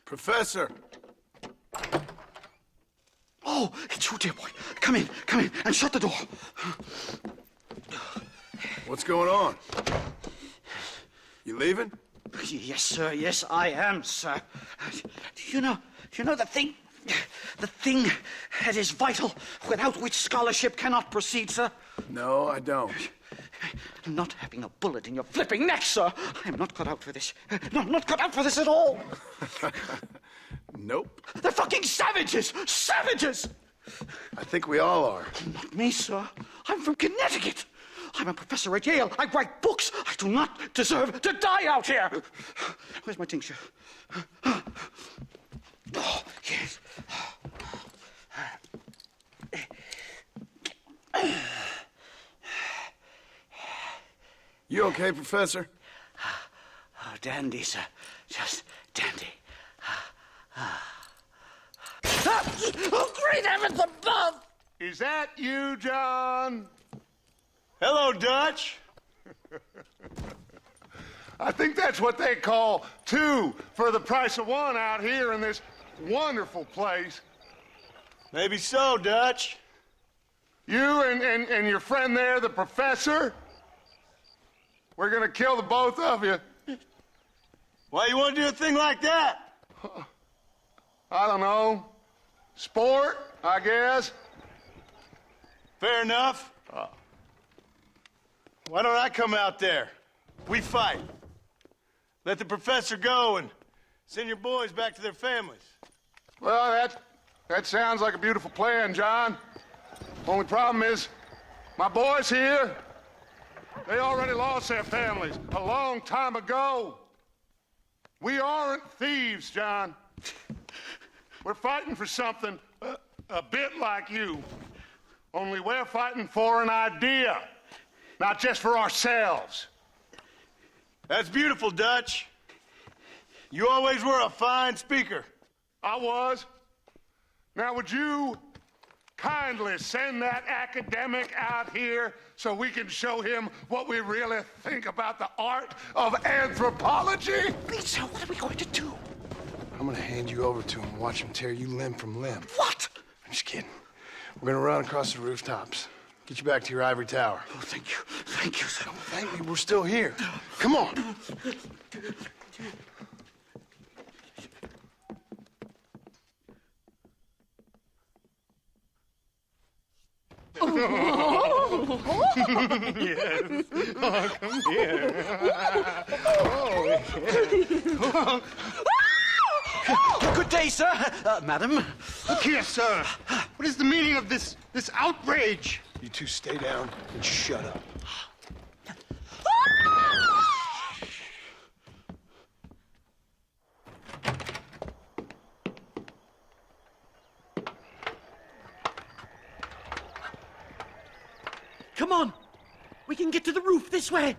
Professor! Oh, it's you, dear boy. Come in, and shut the door. What's going on? You leaving? Yes, sir. Yes, I am, sir. You know the thing that is vital, without which scholarship cannot proceed, sir? No, I don't. Not having a bullet in your flipping neck, sir. I am not cut out for this. No, I'm not cut out for this at all. Nope. They're fucking savages! Savages! I think we all are. Not me, sir. I'm from Connecticut. I'm a professor at Yale. I write books. I do not deserve to die out here. Where's my tincture? Oh, yes. You okay, Professor? Oh, dandy, sir. Just dandy. Oh, great heavens above! Is that you, John? Hello, Dutch. I think that's what they call two for the price of one out here in this wonderful place. Maybe so, Dutch. You and your friend there, the professor, we're gonna kill the both of you. Why you want to do a thing like that? I don't know. Sport, I guess. Fair enough. Why don't I come out there? We fight. Let the professor go and send your boys back to their families. Well, that sounds like a beautiful plan, John. Only problem is, my boys here, they already lost their families a long time ago. We aren't thieves, John. We're fighting for something a bit like you. Only we're fighting for an idea, not just for ourselves. That's beautiful, Dutch. You always were a fine speaker. I was. Now, would you kindly send that academic out here so we can show him what we really think about the art of anthropology? Lisa, what are we going to do? I'm gonna hand you over to him and watch him tear you limb from limb. What? I'm just kidding. We're gonna run across the rooftops. Get you back to your ivory tower. Oh, thank you. Thank you, sir. Don't thank me. We're still here. Come on. Yes. Oh, come here. Oh, Good day, sir. Madam. Look here, sir. What is the meaning of this outrage? You two stay down and shut up. Come on! We can get to the roof this way!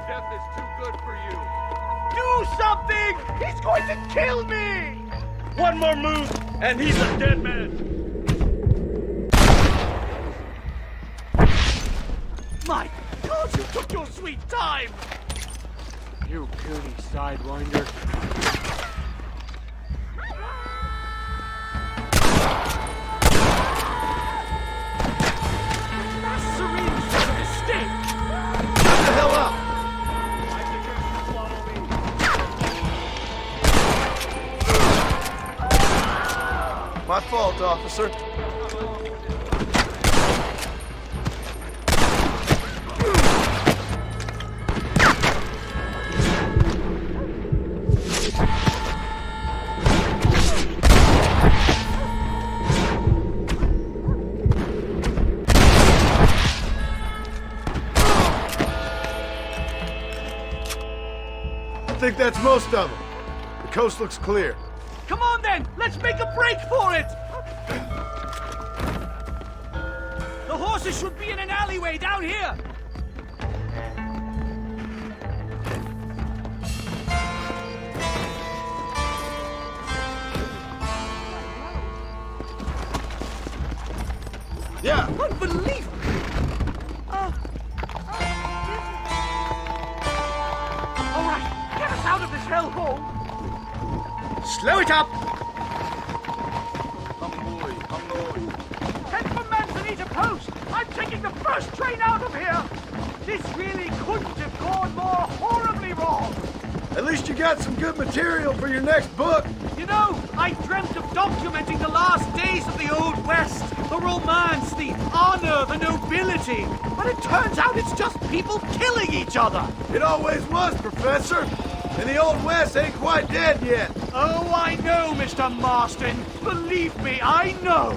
Death is too good for you. Do something! He's going to kill me! One more move, and he's a dead man. My God, you took your sweet time! You puny sidewinder. My fault, officer. I think that's most of them. The coast looks clear. Come on then! Let's make a break for it! The horses should be in an alleyway down here! Yeah! Unbelievable! All right, get us out of this hellhole! Slow it up! Head for Manzanita Post! I'm taking the first train out of here! This really couldn't have gone more horribly wrong! At least you got some good material for your next book. You know, I dreamt of documenting the last days of the Old West. The romance, the honor, the nobility. But it turns out it's just people killing each other. It always was, Professor. And the Old West ain't quite dead yet. Oh, I know, Mr. Marston. Believe me, I know.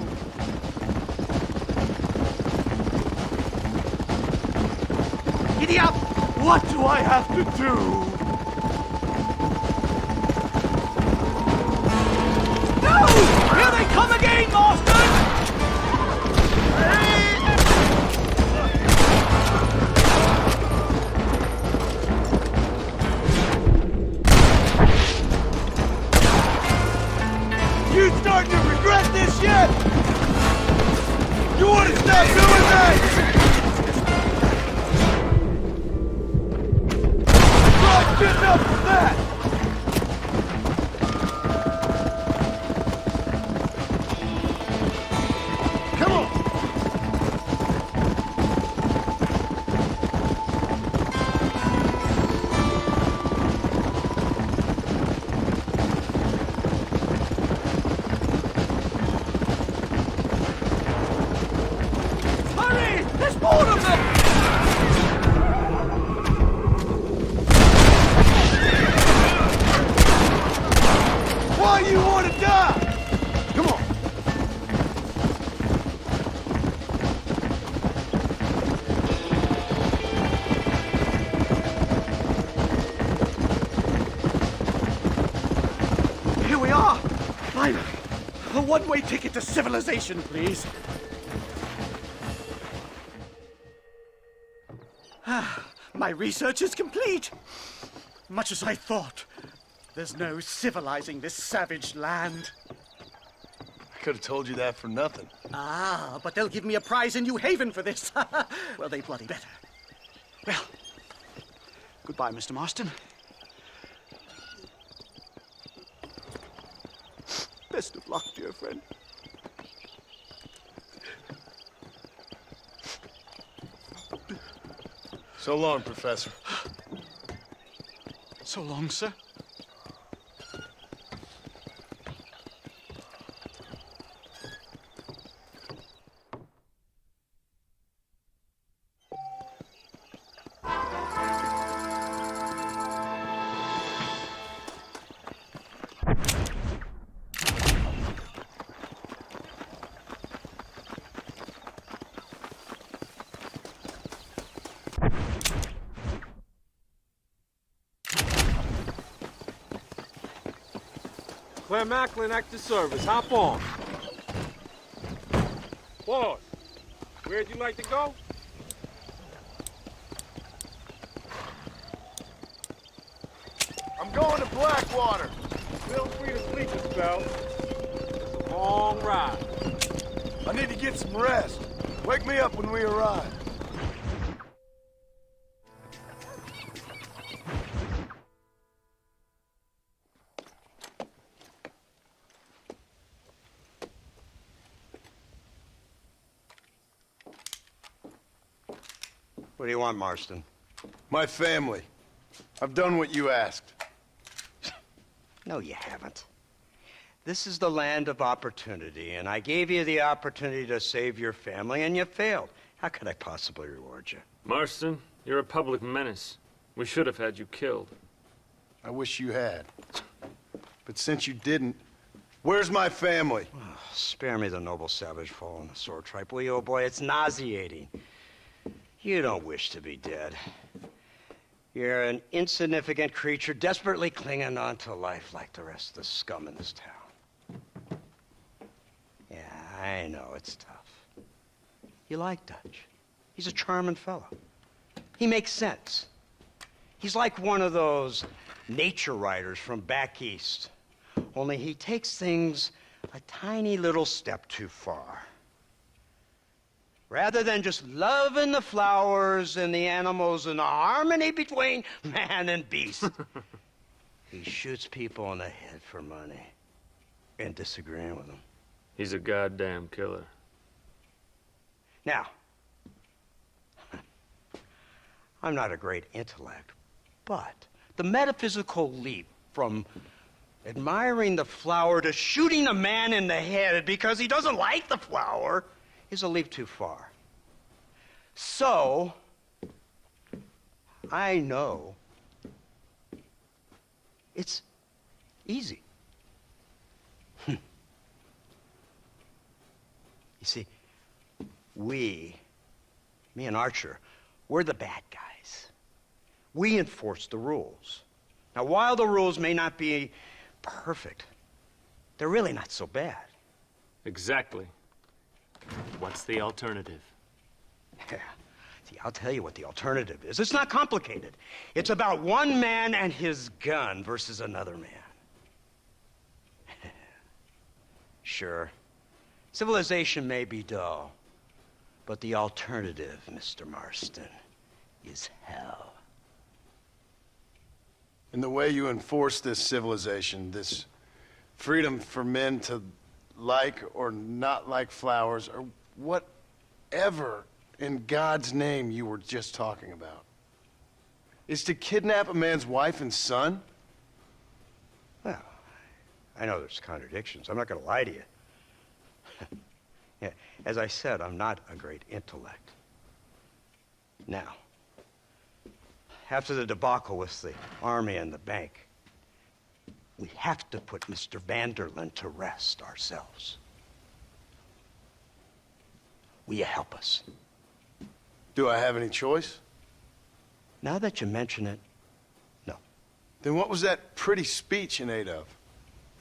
Giddy up! What do I have to do? No! Here they come again, Marston! one-way ticket to civilization, please. My research is complete. Much as I thought. There's no civilizing this savage land. I could have told you that for nothing. Ah, but they'll give me a prize in New Haven for this. Well, they bloody better. Well, goodbye, Mr. Marston. Best of luck, dear friend. So long, Professor. So long, sir. Claire Macklin, active service. Hop on. Boss, where'd you like to go? I'm going to Blackwater. Feel free to sleep a spell. It's a long ride. I need to get some rest. Wake me up when we arrive. What do you want, Marston? My family. I've done what you asked. No, you haven't. This is the land of opportunity, and I gave you the opportunity to save your family, and you failed. How could I possibly reward you? Marston, you're a public menace. We should have had you killed. I wish you had. But since you didn't, where's my family? Oh, spare me the noble savage fall on the sword tripe, will you, old boy? It's nauseating. You don't wish to be dead. You're an insignificant creature desperately clinging on to life like the rest of the scum in this town. Yeah, I know it's tough. You like Dutch. He's a charming fellow. He makes sense. He's like one of those nature writers from back east. Only he takes things a tiny little step too far. Rather than just loving the flowers and the animals and the harmony between man and beast, he shoots people in the head for money and disagreeing with them. He's a goddamn killer. Now, I'm not a great intellect, but the metaphysical leap from admiring the flower to shooting a man in the head because he doesn't like the flower is a leap too far. So, I know it's easy. You see, me and Archer, we're the bad guys. We enforce the rules. Now, while the rules may not be perfect, they're really not so bad. Exactly. What's the alternative? Yeah. See, I'll tell you what the alternative is. It's not complicated. It's about one man and his gun versus another man. Sure, civilization may be dull, but the alternative, Mr. Marston, is hell. And the way you enforce this civilization, this freedom for men to like or not like flowers, or whatever in God's name you were just talking about, is to kidnap a man's wife and son? Well, I know there's contradictions. I'm not going to lie to you. Yeah, as I said, I'm not a great intellect. Now, after the debacle with the army and the bank, we have to put Mr. Vanderlyn to rest ourselves. Will you help us? Do I have any choice? Now that you mention it, no. Then what was that pretty speech in aid of?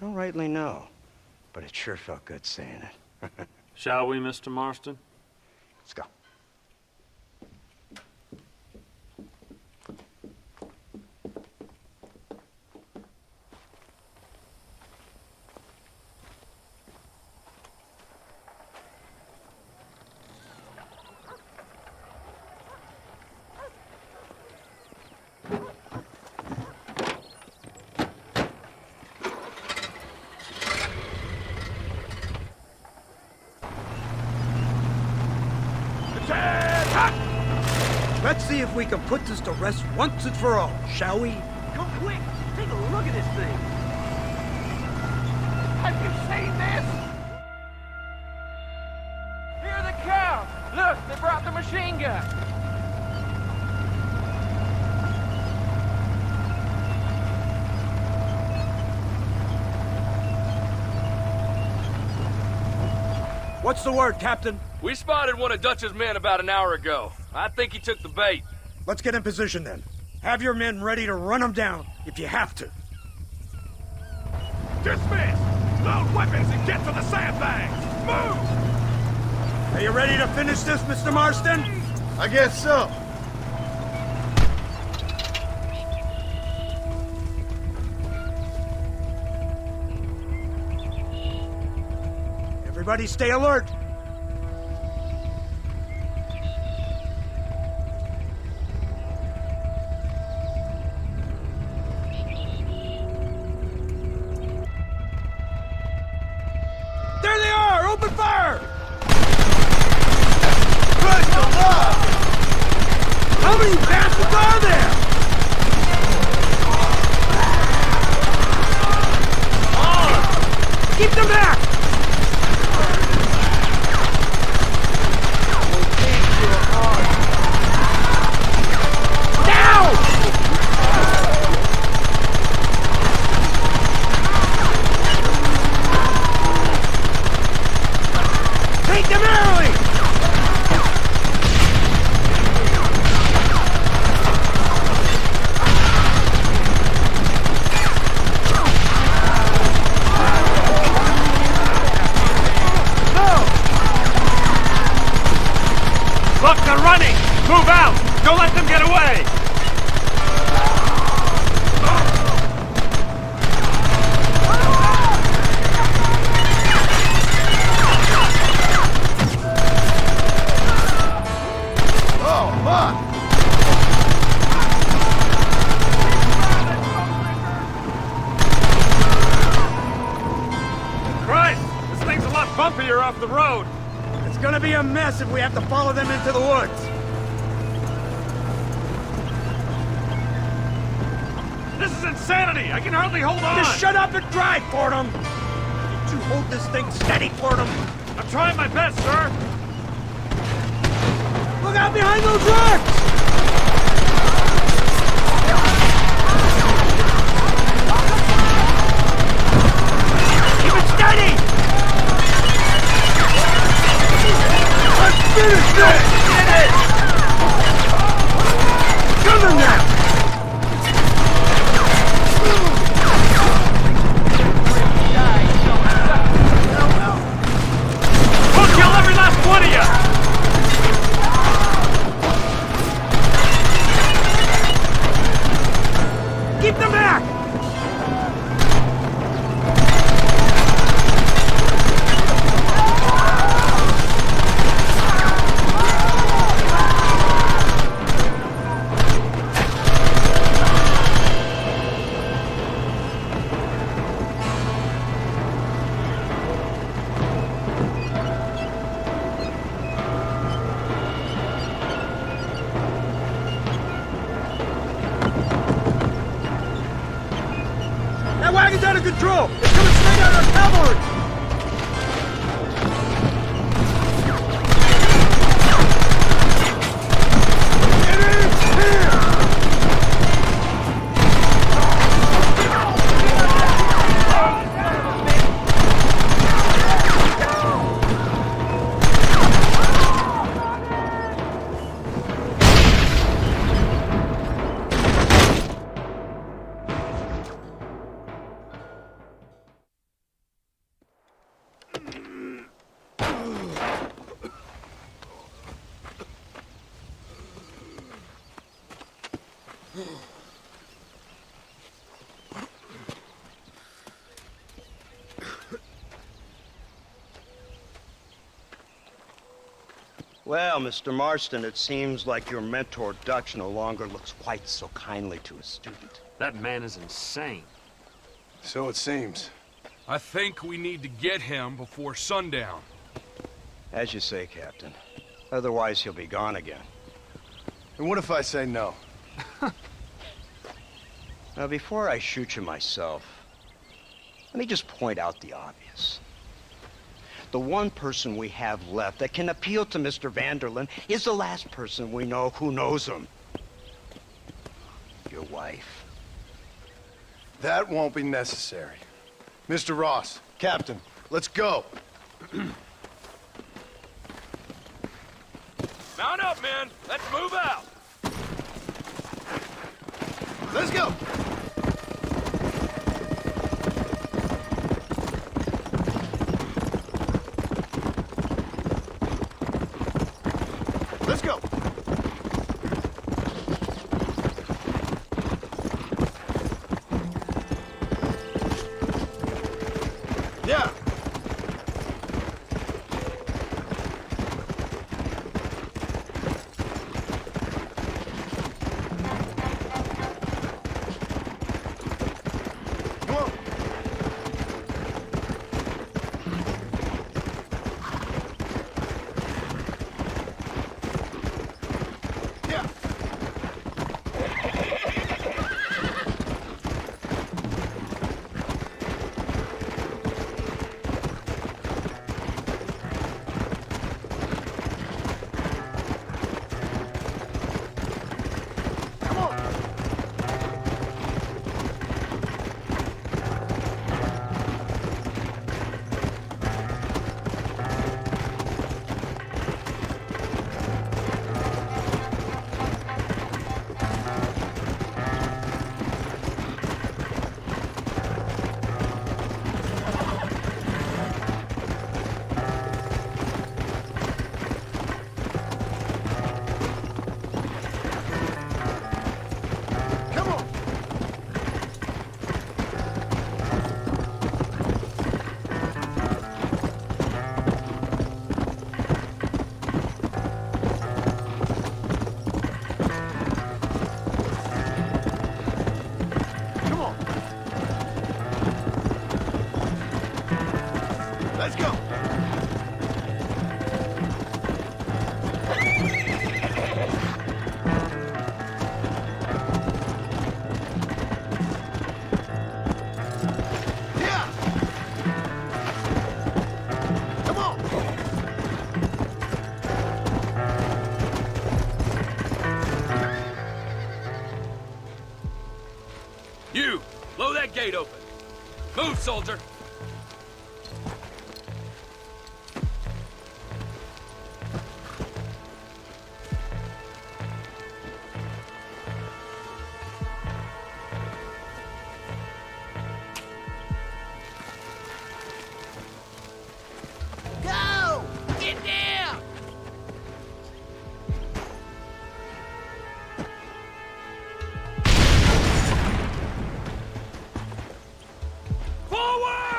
I don't rightly know. but it sure felt good saying it. Shall we, Mr. Marston? Let's go. Let's see if we can put this to rest once and for all, shall we? Come quick! Take a look at this thing! Have you seen this? Here are the cows! Look, they brought the machine gun! What's the word, Captain? We spotted one of Dutch's men about an hour ago. I think he took the bait. Let's get in position then. Have your men ready to run them down if you have to. Dismiss! Load weapons and get to the sandbags! Move! Are you ready to finish this, Mr. Marston? I guess so. Everybody stay alert. There they are! Open fire! Good job! How many bastards are there? On! Keep them back! Take them early! Look, they're running! Move out! Don't let them get away! Oh, fuck! Christ! This thing's a lot bumpier off the road! It's gonna be a mess if we have to follow them into the woods. This is insanity! I can hardly hold on! Just shut up and drive, Fordham! Can't you hold this thing steady, Fordham? I'm trying my best, sir! Look out behind those rocks! Keep it steady! Let's finish this! Get it! Kill them now! We'll kill every last one of you! Keep them back! That wagon's out of control! It's coming straight out of our cavalry! Get in here! Well, Mr. Marston, it seems like your mentor Dutch no longer looks quite so kindly to his student. That man is insane. So it seems. I think we need to get him before sundown. As you say, Captain. Otherwise, he'll be gone again. And what if I say no? Now, before I shoot you myself, let me just point out the obvious. The one person we have left that can appeal to Mr. Vanderlyn is the last person we know who knows him. Your wife. That won't be necessary. Mr. Ross, Captain, let's go. Mount up, men. Let's move out. Let's go. Let's go. Yeah. Come on. Yeah. Come on. Come on. Come on. Let's go. Yeah. Come on. You, blow that gate open. Move, soldier. Go! Get down! Forward!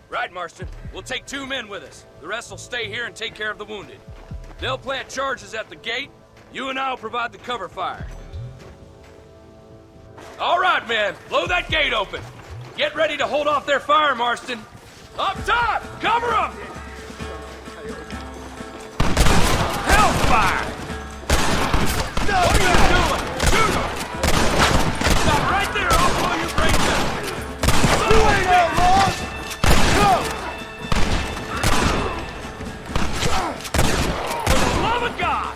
Right, Marston. We'll take 2 men with us. The rest will stay here and take care of the wounded. They'll plant charges at the gate. You and I will provide the cover fire. All right, men. Blow that gate open. Get ready to hold off their fire, Marston. Up top! Cover them! Hellfire! No, what are you doing? Shoot them! Stop right there, I'll blow your brains out. You ain't outlaws! Go! For the love of God!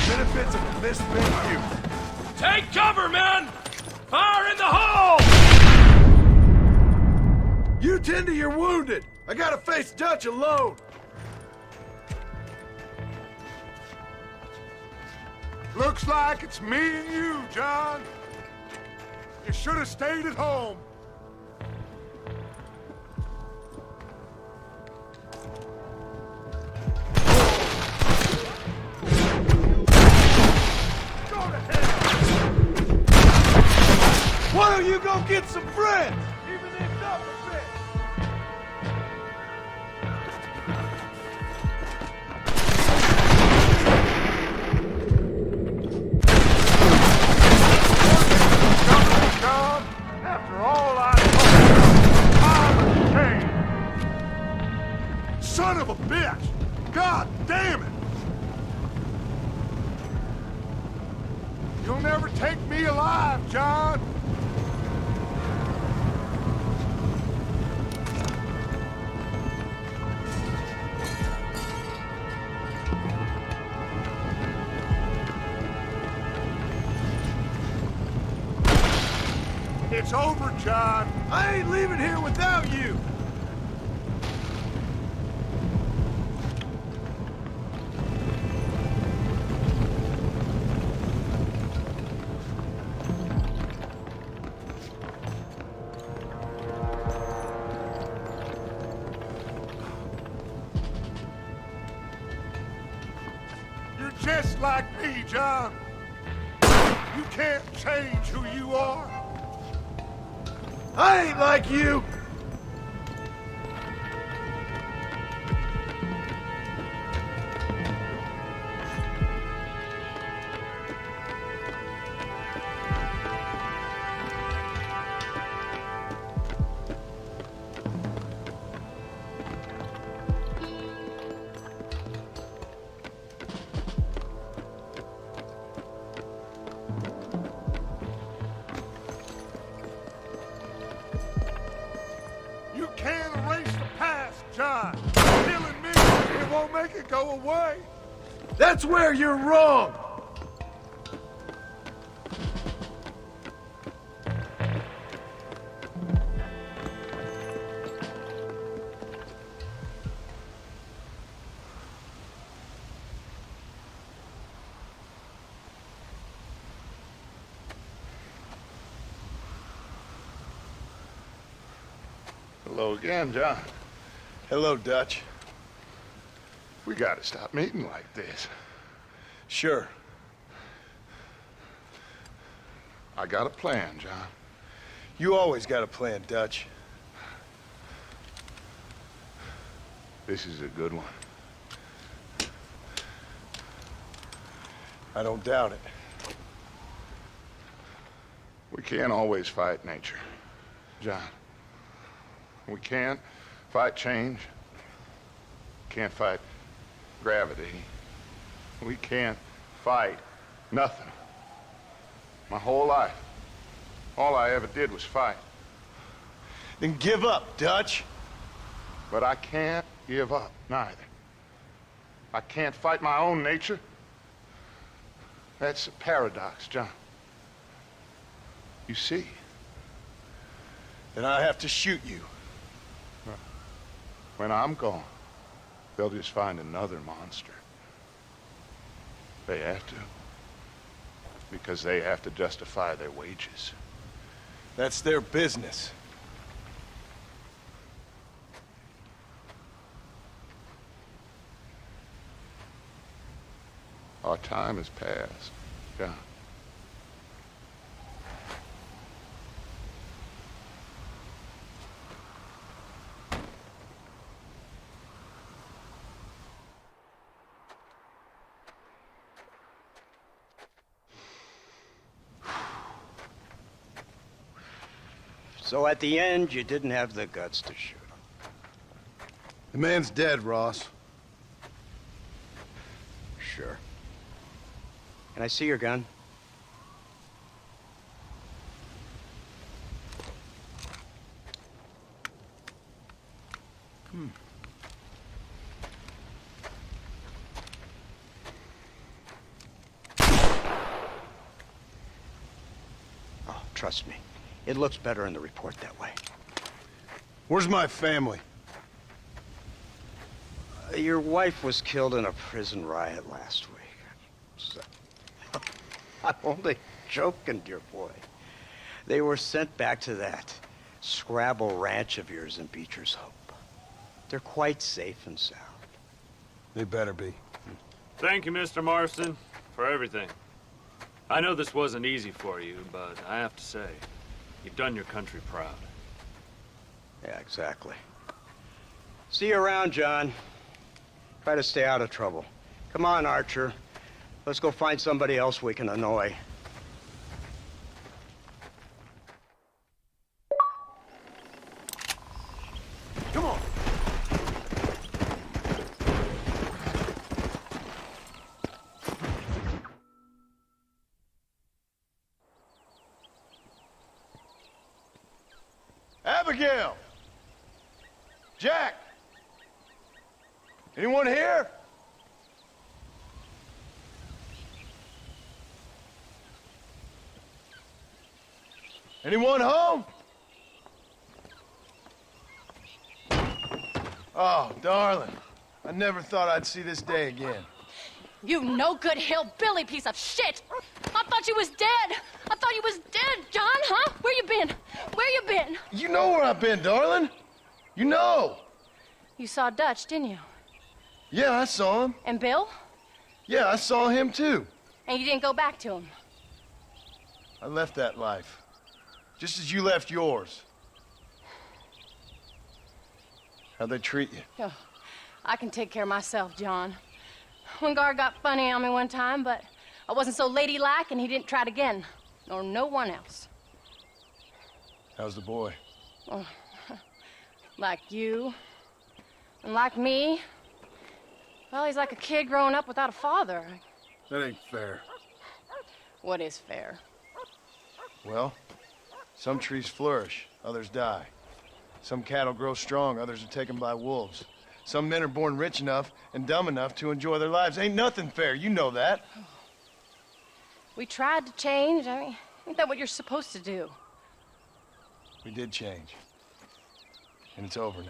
Benefits of a misspent youth. Take cover, men! Fire in the hole! You tend to your wounded. I gotta face Dutch alone. Looks like it's me and you, John. You should have stayed at home. Why don't you go get some friends? Even if up a bit. John, after all I know, son of a bitch! God damn it! You'll never take me alive, John! It's over, John. I ain't leaving here without you. You're just like me, John. You can't change who you are. I ain't like you. You can't erase the past, John. Killing me, it won't make it go away. That's where you're wrong. Hello again, John. Hello, Dutch. We gotta stop meeting like this. Sure. I got a plan, John. You always got a plan, Dutch. This is a good one. I don't doubt it. We can't always fight nature, John. We can't fight change. Can't fight gravity. We can't fight nothing. My whole life, all I ever did was fight. Then give up, Dutch. But I can't give up, neither. I can't fight my own nature. That's a paradox, John. You see? Then I have to shoot you. When I'm gone, they'll just find another monster. They have to. Because they have to justify their wages. That's their business. Our time has passed. Yeah. So at the end, you didn't have the guts to shoot him. The man's dead, Ross. Sure. Can I see your gun? Oh, trust me. It looks better in the report that way. Where's my family? Your wife was killed in a prison riot last week. So, I'm only joking, dear boy. They were sent back to that Scrabble ranch of yours in Beecher's Hope. They're quite safe and sound. They better be. Thank you, Mr. Marston, for everything. I know this wasn't easy for you, but I have to say, you've done your country proud. Yeah, exactly. See you around, John. Try to stay out of trouble. Come on, Archer. Let's go find somebody else we can annoy. Come on. Abigail! Jack! Anyone here? Anyone home? Oh, darling. I never thought I'd see this day again. You no-good hillbilly piece of shit! I thought you was dead! I thought you was dead, John, huh? Where you been? Where you been? You know where I've been, darling. You know. You saw Dutch, didn't you? Yeah, I saw him. And Bill? Yeah, I saw him too. And you didn't go back to him? I left that life. Just as you left yours. How'd they treat you? Oh, I can take care of myself, John. Wingard got funny on me one time, but I wasn't so ladylike and he didn't try it again. Nor no one else. How's the boy? Oh, like you. And like me. Well, he's like a kid growing up without a father. That ain't fair. What is fair? Well, some trees flourish, others die. Some cattle grow strong, others are taken by wolves. Some men are born rich enough and dumb enough to enjoy their lives. Ain't nothing fair, you know that. We tried to change. I mean, ain't that what you're supposed to do? We did change. And it's over now.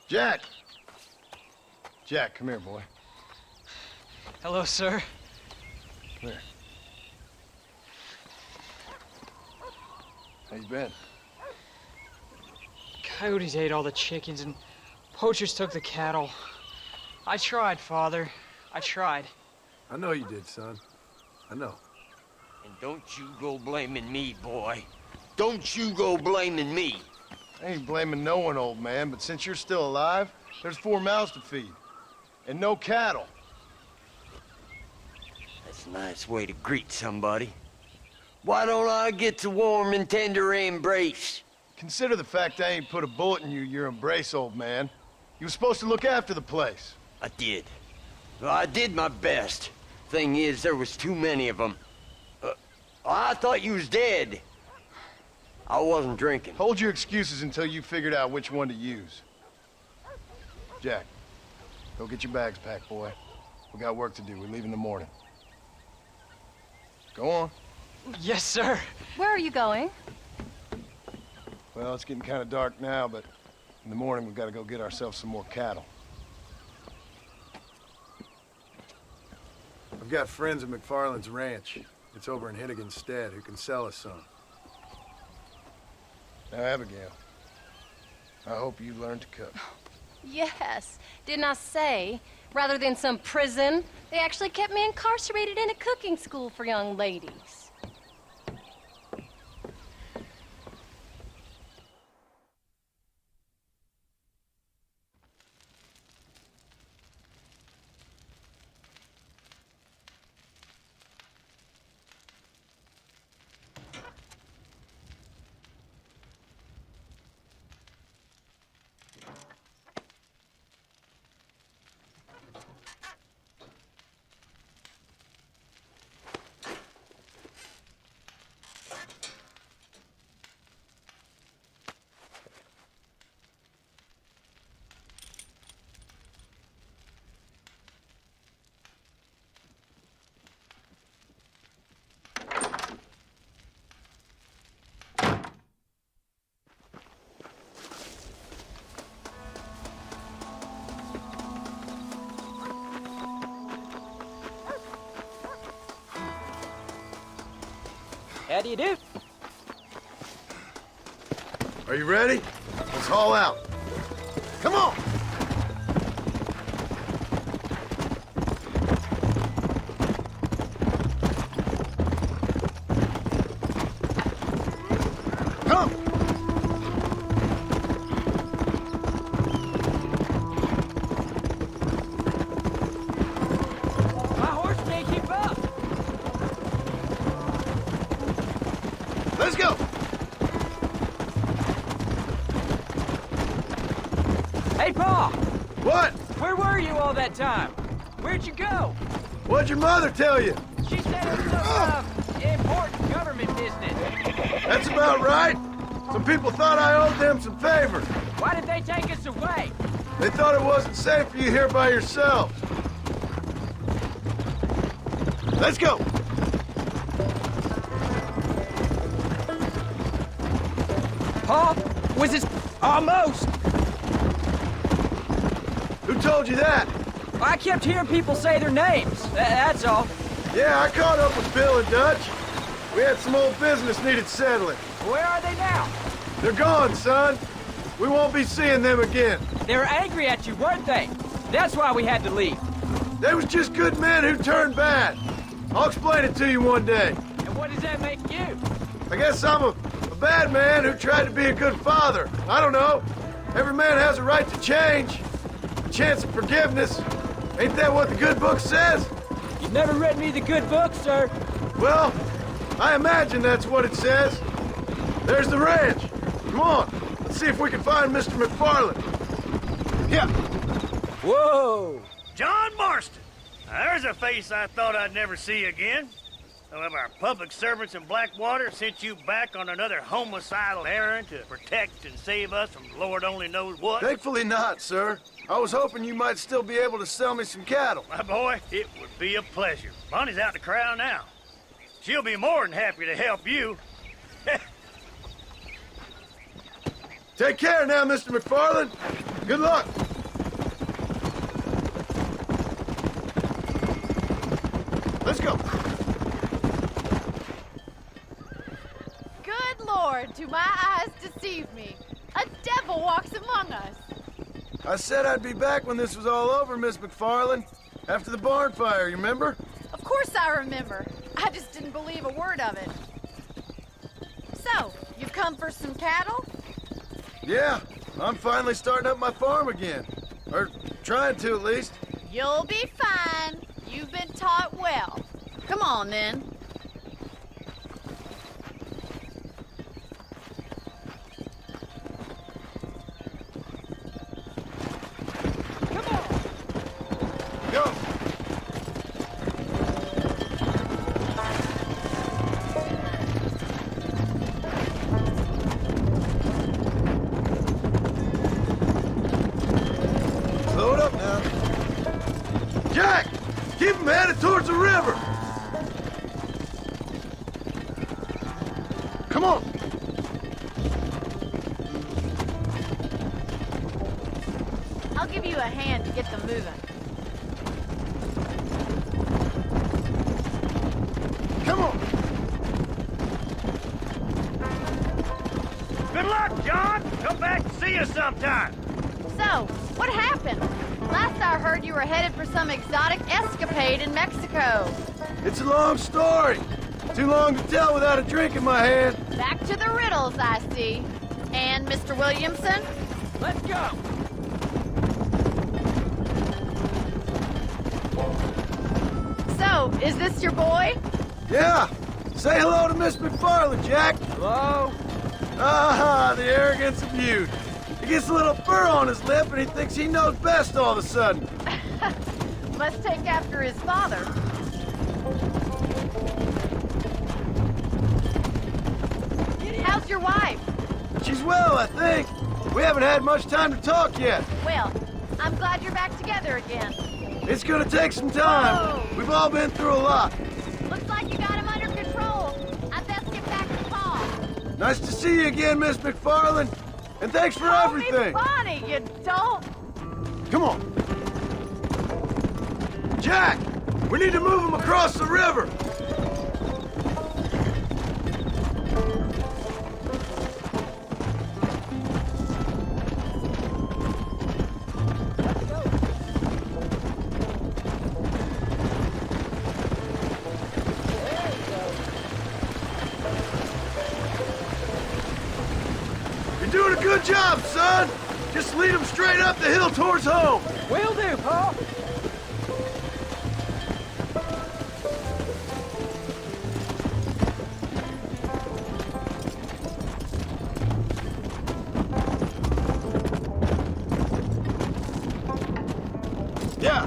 Jack! Jack, come here, boy. Hello, sir. Come here. How you been? Coyotes ate all the chickens and poachers took the cattle. I tried, Father. I tried. I know you did, son. I know. And don't you go blaming me, boy. Don't you go blaming me. I ain't blaming no one, old man, but since you're still alive, there's 4 mouths to feed. And no cattle. That's a nice way to greet somebody. Why don't I get the warm and tender embrace? Consider the fact I ain't put a bullet in your embrace, old man. You were supposed to look after the place. I did. Well, I did my best. Thing is, there was too many of them. I thought you was dead. I wasn't drinking. Hold your excuses until you figured out which one to use. Jack, go get your bags packed, boy. We got work to do. We leave in the morning. Go on. Yes, sir. Where are you going? Well, it's getting kind of dark now, but in the morning we've got to go get ourselves some more cattle. I've got friends at McFarland's ranch. It's over in Hittigan's Stead who can sell us some. Now, Abigail, I hope you learned to cook. Yes. Didn't I say, rather than some prison, they actually kept me incarcerated in a cooking school for young ladies. How do you do? Are you ready? Let's haul out. Come on! Come! My horse can't keep up. Let's go! Hey, Pa! What? Where were you all that time? Where'd you go? What'd your mother tell you? She said it was some important government business. That's about right. Some people thought I owed them some favor. Why did they take us away? They thought it wasn't safe for you here by yourselves. Let's go! Pa? Was it almost? Who told you that? I kept hearing people say their names. That's all. Yeah, I caught up with Bill and Dutch. We had some old business needed settling. Where are they now? They're gone, son. We won't be seeing them again. They were angry at you, weren't they? That's why we had to leave. They was just good men who turned bad. I'll explain it to you one day. And what does that make you? I guess I'm a bad man who tried to be a good father. I don't know. Every man has a right to change. A chance of forgiveness. Ain't that what the good book says? You've never read me the good book, sir. Well, I imagine that's what it says. There's the ranch. Come on, let's see if we can find Mr. McFarland. Yeah. Whoa! John Marston. Now, there's a face I thought I'd never see again. Some of our public servants in Blackwater sent you back on another homicidal errand to protect and save us from Lord only knows what. Thankfully not, sir. I was hoping you might still be able to sell me some cattle. My boy, it would be a pleasure. Bonnie's out in the crowd now. She'll be more than happy to help you. Take care now, Mr. McFarland. Good luck. Let's go. Good Lord, do my eyes deceive me? A devil walks among us. I said I'd be back when this was all over, Miss McFarland. After the barn fire, you remember? Of course I remember. I just didn't believe a word of it. So, you've come for some cattle? Yeah, I'm finally starting up my farm again. Or trying to, at least. You'll be fine. You've been taught well. Come on, then. Go! Slow it up now. Jack! Keep him headed towards the river! Come on! I'll give you a hand to get them moving. Come on! Good luck! Come back and see us sometime. So, what happened? Last I heard, you were headed for some exotic escapade in Mexico. It's a long story. Too long to tell without a drink in my hand. Back to the riddles, I see. And Mr. Williamson? Let's go. So, is this your boy? Yeah. Say hello to Miss McFarland, Jack. Hello. Ah, the arrogance of youth. He gets a little fur on his lip and he thinks he knows best all of a sudden. Must take after his father. How's your wife? She's well, I think. We haven't had much time to talk yet. Well, I'm glad you're back together again. It's gonna take some time. Whoa. We've all been through a lot. Looks like you got him under control. I best get back to Paul. Nice to see you again, Miss McFarland. And thanks for everything. Call me Bonnie, you don't. Come on. Jack, we need to move him across the river. You're doing a good job, son. Just lead him straight up the hill towards home. Will do, Paul. Yeah.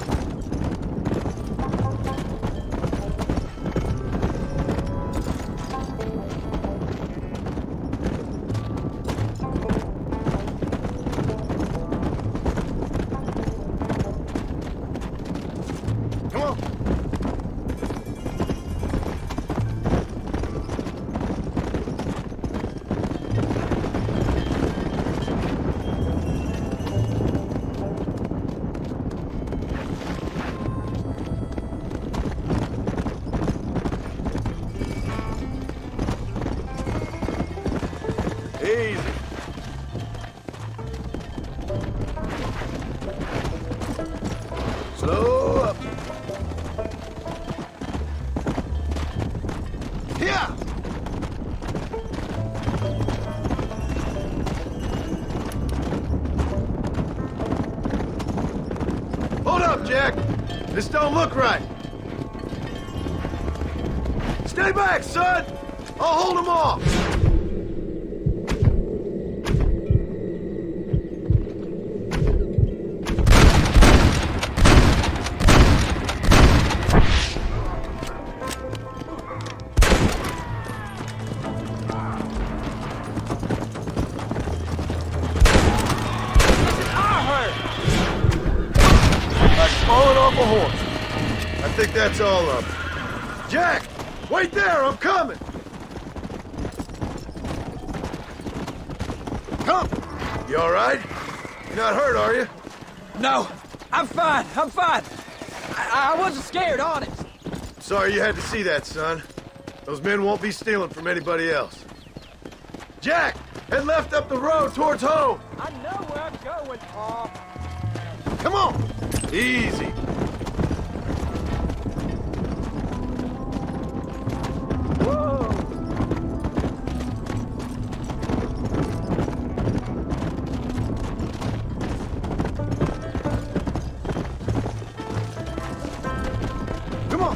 Come on. Easy. Slow up. Here. Hold up, Jack. This don't look right. Stay back, son. I'll hold him off. Like falling off a horse. I think that's all of it. Jack, wait there, I'm coming. Come. You all right? You're not hurt, are you? No, I'm fine. I'm fine. I wasn't scared, honest. Sorry you had to see that, son. Those men won't be stealing from anybody else. Jack, head left up the road towards home. I know where I'm going, Paul. Come on. Easy. Come on.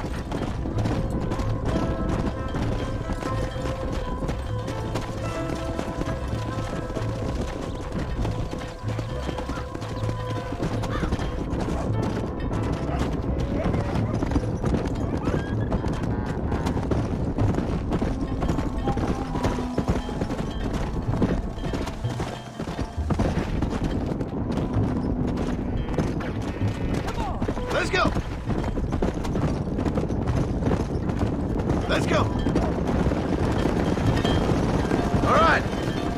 Let's go. Let's go. All right.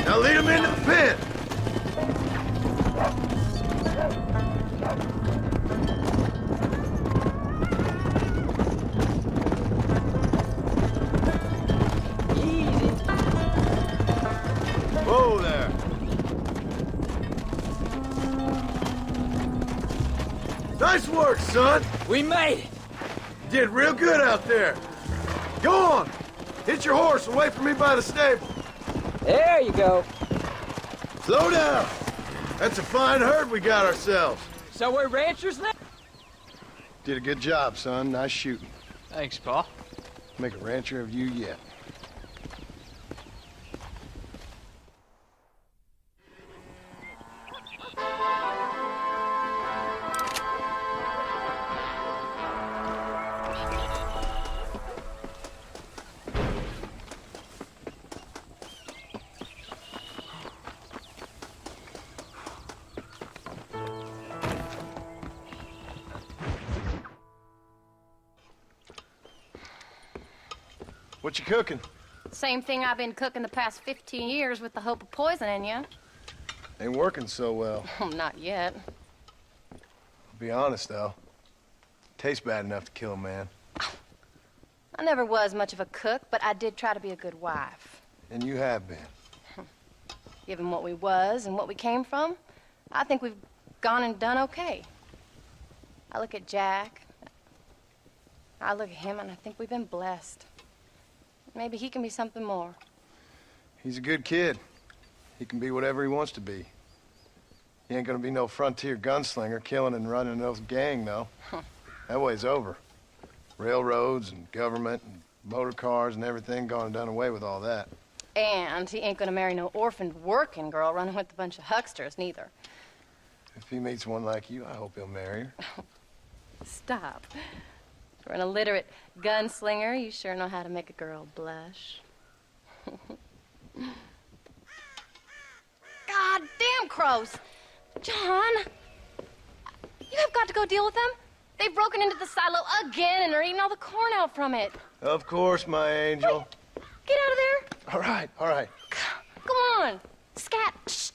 Now lead him into the pen. Whoa there. Nice work, son. We made it. You did real good out there. Go on. Hit your horse and wait for me by the stable. There you go. Slow down. That's a fine herd we got ourselves. So we're ranchers now? Did a good job, son. Nice shooting. Thanks, Pa. Make a rancher of you yet. What you cooking? Same thing I've been cooking the past 15 years with the hope of poisoning you. Ain't working so well. Not yet. I'll be honest, though. Tastes bad enough to kill a man. I never was much of a cook, but I did try to be a good wife. And you have been. Given what we was and what we came from, I think we've gone and done okay. I look at Jack, I look at him, and I think we've been blessed. Maybe he can be something more. He's a good kid. He can be whatever he wants to be. He ain't gonna be no frontier gunslinger killing and running those gang, though. That way's over. Railroads and government and motor cars and everything gone and done away with all that. And he ain't gonna marry no orphaned working girl running with a bunch of hucksters, neither. If he meets one like you, I hope he'll marry her. Stop. For an illiterate gunslinger, you sure know how to make a girl blush. God damn crows! John! You have got to go deal with them. They've broken into the silo again and are eating all the corn out from it. Of course, my angel. Wait, get out of there. All right, all right. Go on. Scat. Shh.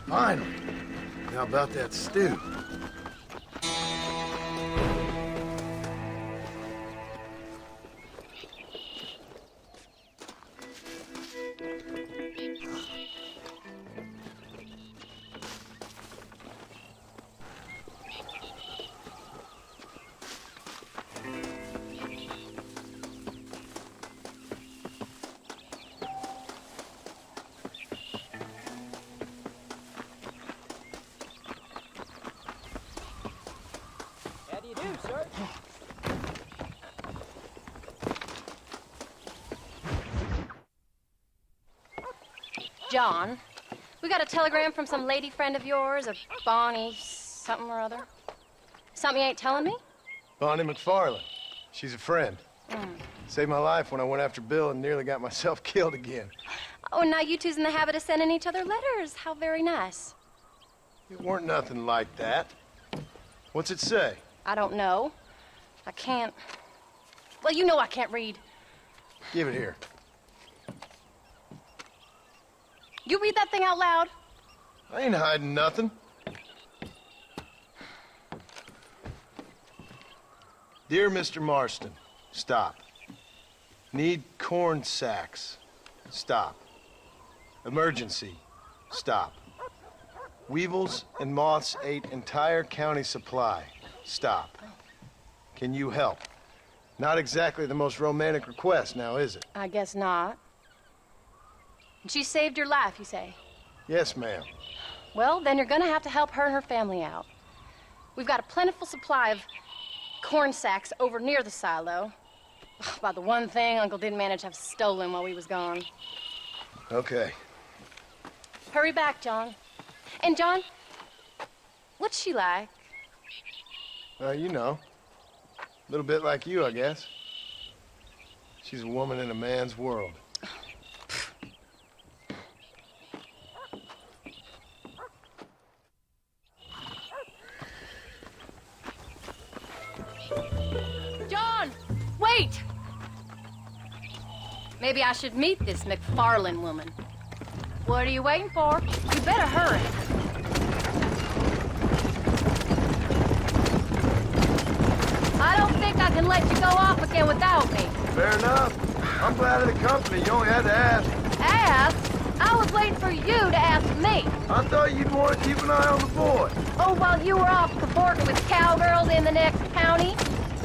Finally. How about that stew? John, we got a telegram from some lady friend of yours, a Bonnie something or other. Something you ain't telling me? Bonnie McFarland. She's a friend. Saved my life when I went after Bill and nearly got myself killed again. Oh, and now you two's in the habit of sending each other letters. How very nice. It weren't nothing like that. What's it say? I don't know. I can't... Well, you know I can't read. Give it here. You read that thing out loud? I ain't hiding nothing. Dear Mr. Marston, stop. Need corn sacks. Stop. Emergency. Stop. Weevils and moths ate entire county supply. Stop. Can you help? Not exactly the most romantic request, now is it? I guess not. She saved your life, you say? Yes, ma'am. Well, then you're gonna have to help her and her family out. We've got a plentiful supply of corn sacks over near the silo. About the one thing Uncle didn't manage to have stolen while we was gone. Okay. Hurry back, John. And John, what's she like? You know. A little bit like you, I guess. She's a woman in a man's world. John, wait! Maybe I should meet this McFarlane woman. What are you waiting for? You better hurry. I don't think I can let you go off again without me. Fair enough. I'm glad of the company. You only had to ask. Ask? I was waiting for you to ask me. I thought you'd want to keep an eye on the boy. Oh, while you were off cavorting with cowgirls in the next county?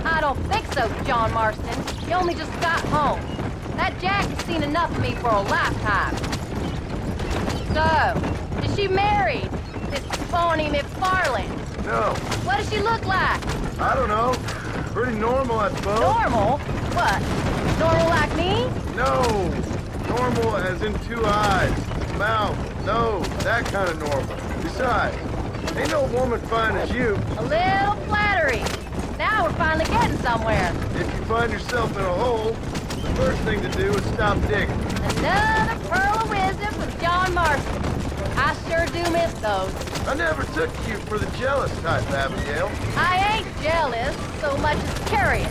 I don't think so, John Marston. You only just got home. That Jack has seen enough of me for a lifetime. So, is she married? This phony McFarlane? No. What does she look like? I don't know. Pretty normal, I suppose. Normal? What? Normal like me? No. Normal as in 2 eyes, mouth, nose, that kind of normal. Besides, ain't no woman fine as you. A little flattery. Now we're finally getting somewhere. If you find yourself in a hole, the first thing to do is stop digging. Another pearl of wisdom from John Marston. I sure do miss those. I never took you for the jealous type, Abigail. I ain't jealous so much as curious.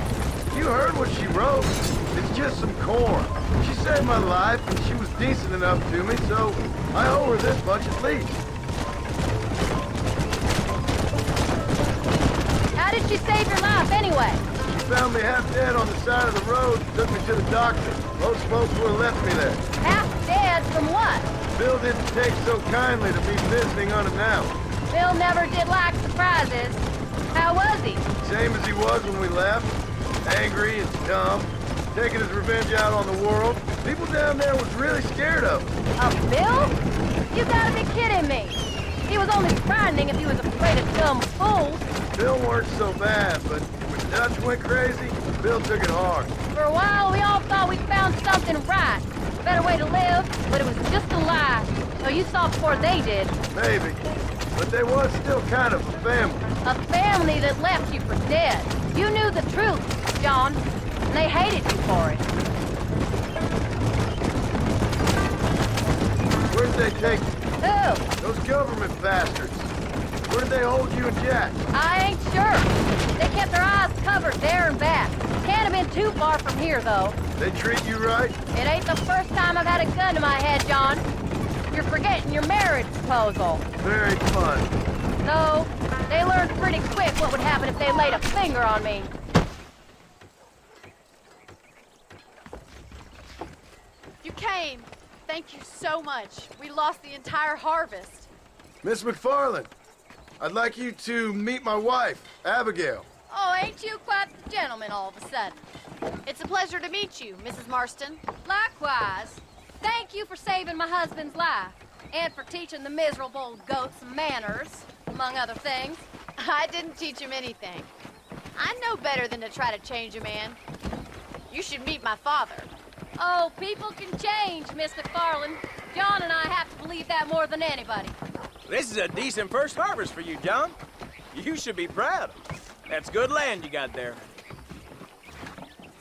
You heard what she wrote. It's just some corn. She saved my life, and she was decent enough to me, so I owe her this much at least. How did she save your life, anyway? She found me half dead on the side of the road and took me to the doctor. Most folks would have left me there. Half dead from what? Bill didn't take so kindly to me visiting unannounced. Bill never did like surprises. How was he? Same as he was when we left. Angry and dumb. Taking his revenge out on the world. People down there was really scared of him. Of Bill? You gotta be kidding me. He was only frightening if he was afraid of dumb fools. Bill weren't so bad, but when Dutch went crazy, Bill took it hard. For a while, we all thought we'd found something right. A better way to live, but it was just a lie. So you saw before they did. Maybe. But they was still kind of a family. A family that left you for dead. You knew the truth, John, and they hated you for it. Where did they take you? Who? Those government bastards. Where did they hold you and Jack? I ain't sure. They kept their eyes covered there and back. Can't have been too far from here, though. They treat you right? It ain't the first time I've had a gun to my head, John. You're forgetting your marriage proposal. Very fun. So, they learned pretty quick what would happen if they laid a finger on me. You came. Thank you so much. We lost the entire harvest. Miss McFarlane, I'd like you to meet my wife, Abigail. Oh, ain't you quite the gentleman all of a sudden? It's a pleasure to meet you, Mrs. Marston. Likewise. Thank you for saving my husband's life. And for teaching the miserable goat some manners, among other things. I didn't teach him anything. I know better than to try to change a man. You should meet my father. Oh, people can change, Miss McFarlane. John and I have to believe that more than anybody. This is a decent first harvest for you, John. You should be proud. That's good land you got there.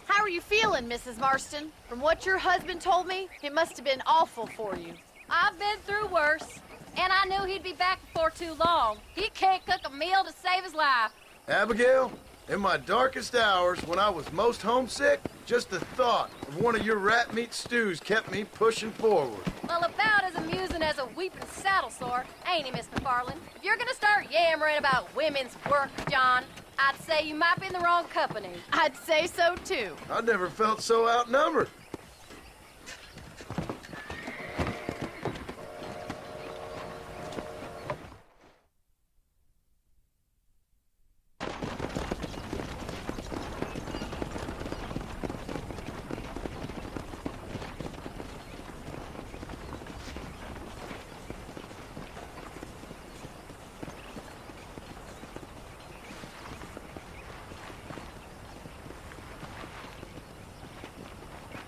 How are you feeling, Mrs. Marston? From what your husband told me, it must have been awful for you. I've been through worse, and I knew he'd be back before too long. He can't cook a meal to save his life. Abigail, in my darkest hours, when I was most homesick, just the thought of one of your rat meat stews kept me pushing forward. Well, about as amusing as a weeping saddle sore, ain't he, Miss McFarlane? If you're gonna start yammering about women's work, John, I'd say you might be in the wrong company. I'd say so, too. I never felt so outnumbered.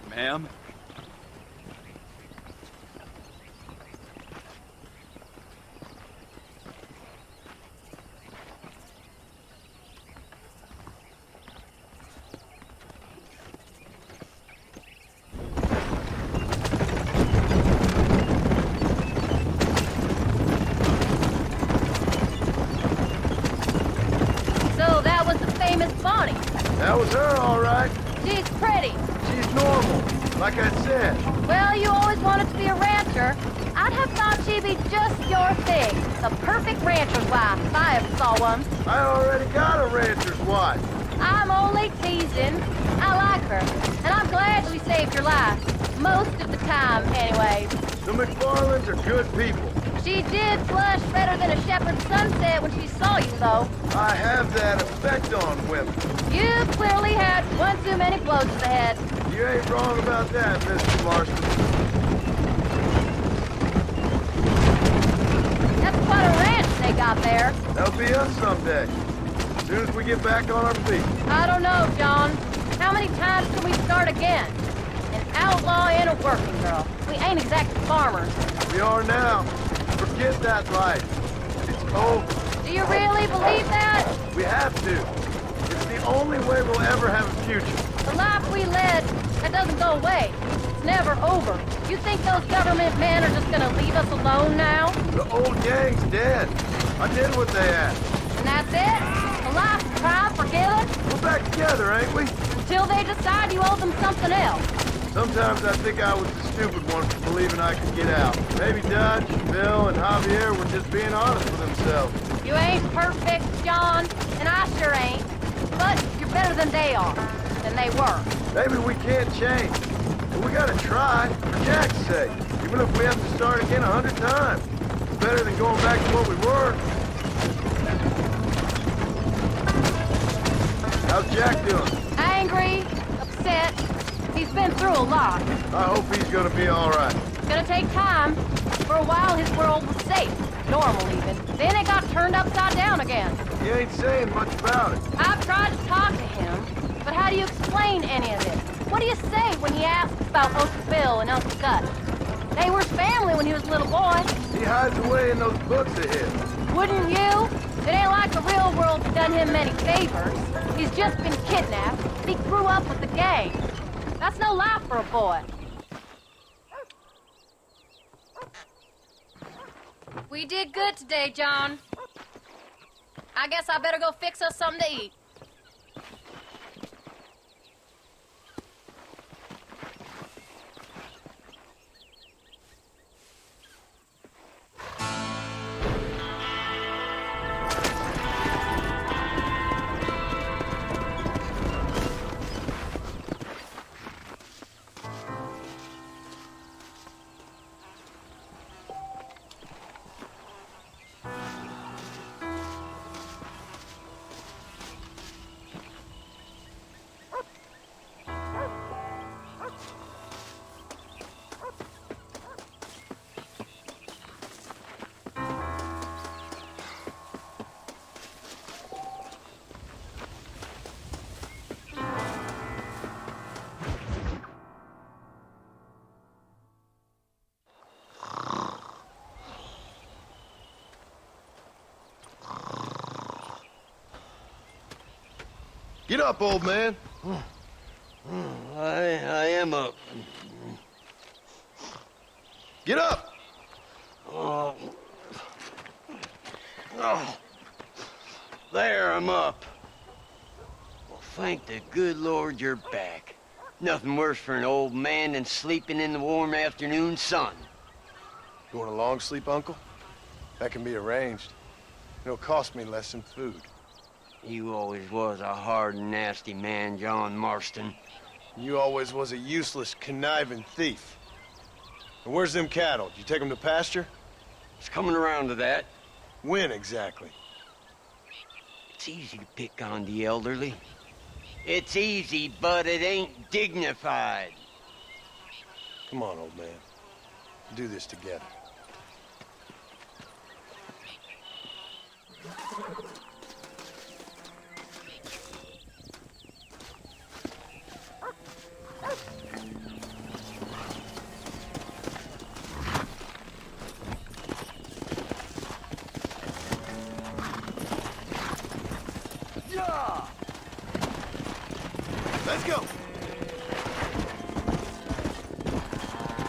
Ma'am? So that was the famous Bonnie. That was her, all right. She's pretty. She's normal, like I said. Well, you always wanted to be a rancher. I'd have thought she'd be just your thing. The perfect rancher's wife, if I ever saw one. I already got a rancher's wife. I'm only teasing. I like her, and I'm glad we saved your life. Most of the time, anyways. The McFarlands are good people. She did flush better than a shepherd's sunset when she saw you, though. I have that effect on women. You clearly had one too many blows to the head. You ain't wrong about that, Mr. Marston. That's quite a ranch they got there. That'll be us someday. As soon as we get back on our feet. I don't know, John. How many times can we start again? An outlaw and a working girl. We ain't exactly farmers. We are now. Forget that life. It's over. Do you really believe that? We have to. It's the only way we'll ever have a future. The life we led, that doesn't go away. It's never over. You think those government men are just gonna leave us alone now? The old gang's dead. I did what they asked. And that's it? A life tried, forgiven? We're back together, ain't we? Until they decide you owe them something else. Sometimes I think I was the stupid one for believing I could get out. Maybe Dutch, Bill, and Javier were just being honest with themselves. You ain't perfect, John, and I sure ain't. But you're better than they are, than they were. Maybe we can't change, but we gotta try, for Jack's sake. Even if we have to start again 100 times. It's better than going back to what we were. How's Jack doing? Angry, upset. He's been through a lot. I hope he's gonna be all right. It's gonna take time. For a while, his world was safe. Normal, even. Then it got turned upside down again. He ain't saying much about it. I've tried to talk to him, but how do you explain any of this? What do you say when he asks about Uncle Bill and Uncle Dutch? They were family when he was a little boy. He hides away in those books of his. Wouldn't you? It ain't like the real world's done him many favors. He's just been kidnapped. He grew up with the gang. That's no life for a boy. We did good today, John. I guess I better go fix us something to eat. Get up, old man. I am up. Get up! Oh. Oh. There, I'm up. Well, thank the good Lord you're back. Nothing worse for an old man than sleeping in the warm afternoon sun. You want a long sleep, Uncle? That can be arranged. It'll cost me less than food. You always was a hard and nasty man, John Marston. You always was a useless, conniving thief. And where's them cattle? Did you take them to pasture? It's coming around to that. When exactly? It's easy to pick on the elderly. It's easy, but it ain't dignified. Come on, old man. We'll do this together. Let's go.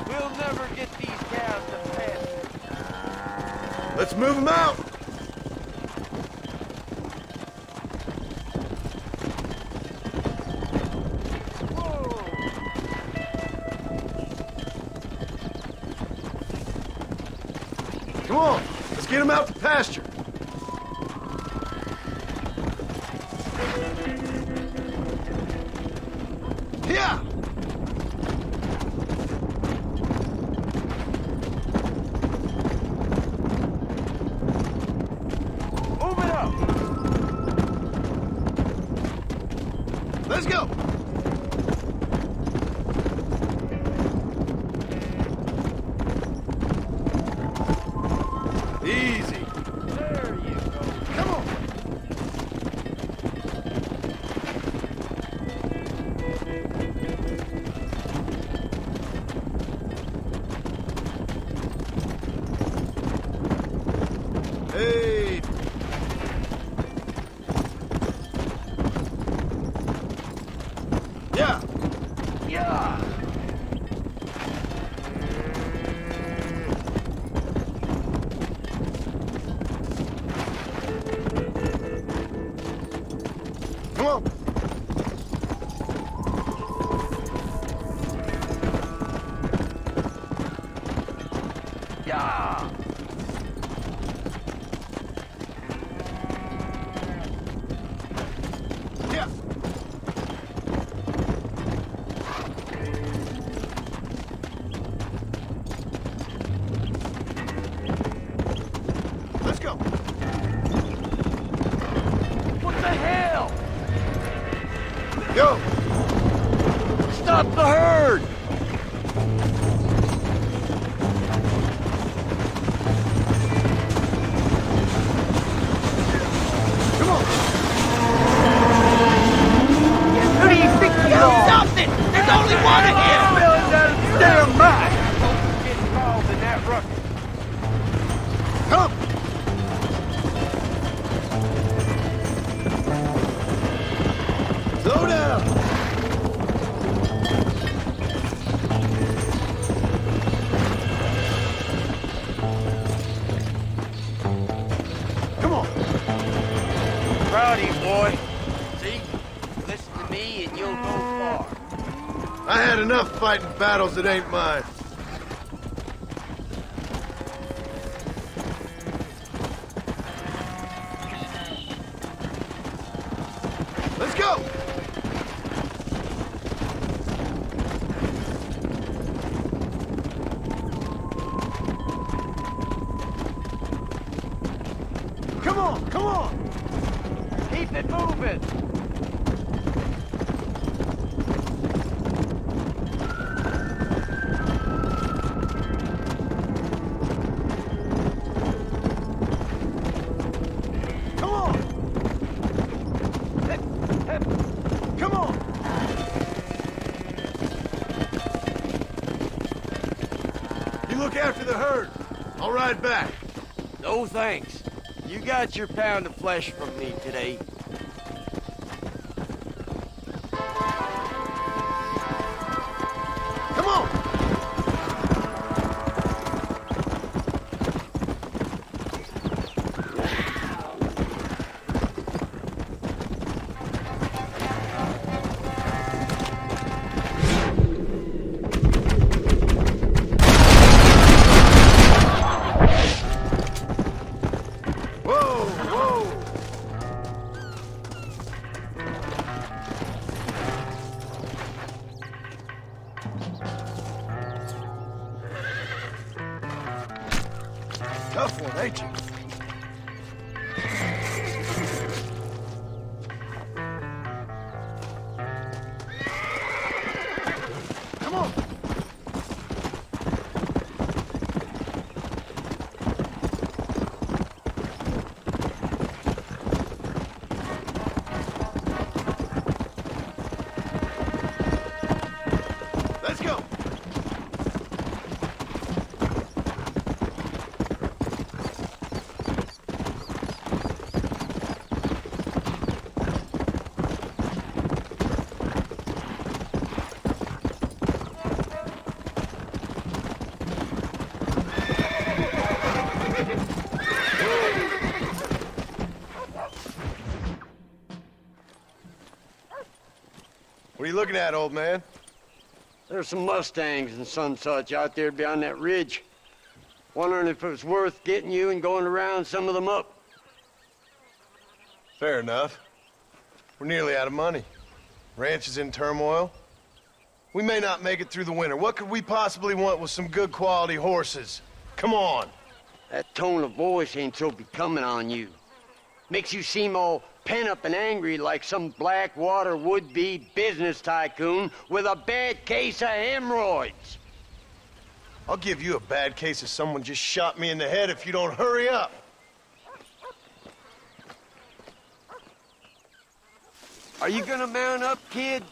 We'll never get these cows to pasture. Let's move them out. Come on, let's get them out to pasture. Yeah. Move it up. Let's go. Easy. There you go. Come on. Hey. Yeah. Yeah. Come on. Yeah. Yeah. Let's go. What the hell? Yo. Stop the herd! Come on. Who do you think you are? Something! There's only one of you! Spilling out of the damn mouth! Don't get involved in that ruckus. Come. Slow down. Come on. Proud of you, boy. See? Listen to me and you'll go far. I had enough fighting battles that ain't mine. Let's go. Come on, come on. Keep it moving. Come on. Come on. You look after the herd. I'll ride back. No thanks. You got your pound of flesh from me today. Come on. Whoa, whoa. Tough one, ain't you? Come on. Let's go. What are you looking at, old man? There's some Mustangs and some such out there beyond that ridge. Wondering if it was worth getting you and going to round some of them up. Fair enough. We're nearly out of money. Ranch is in turmoil. We may not make it through the winter. What could we possibly want with some good quality horses? Come on. That tone of voice ain't so becoming on you. Makes you seem all pent up and angry like some Blackwater would-be business tycoon with a bad case of hemorrhoids. I'll give you a bad case of someone just shot me in the head if you don't hurry up. Are you gonna mount up, kid?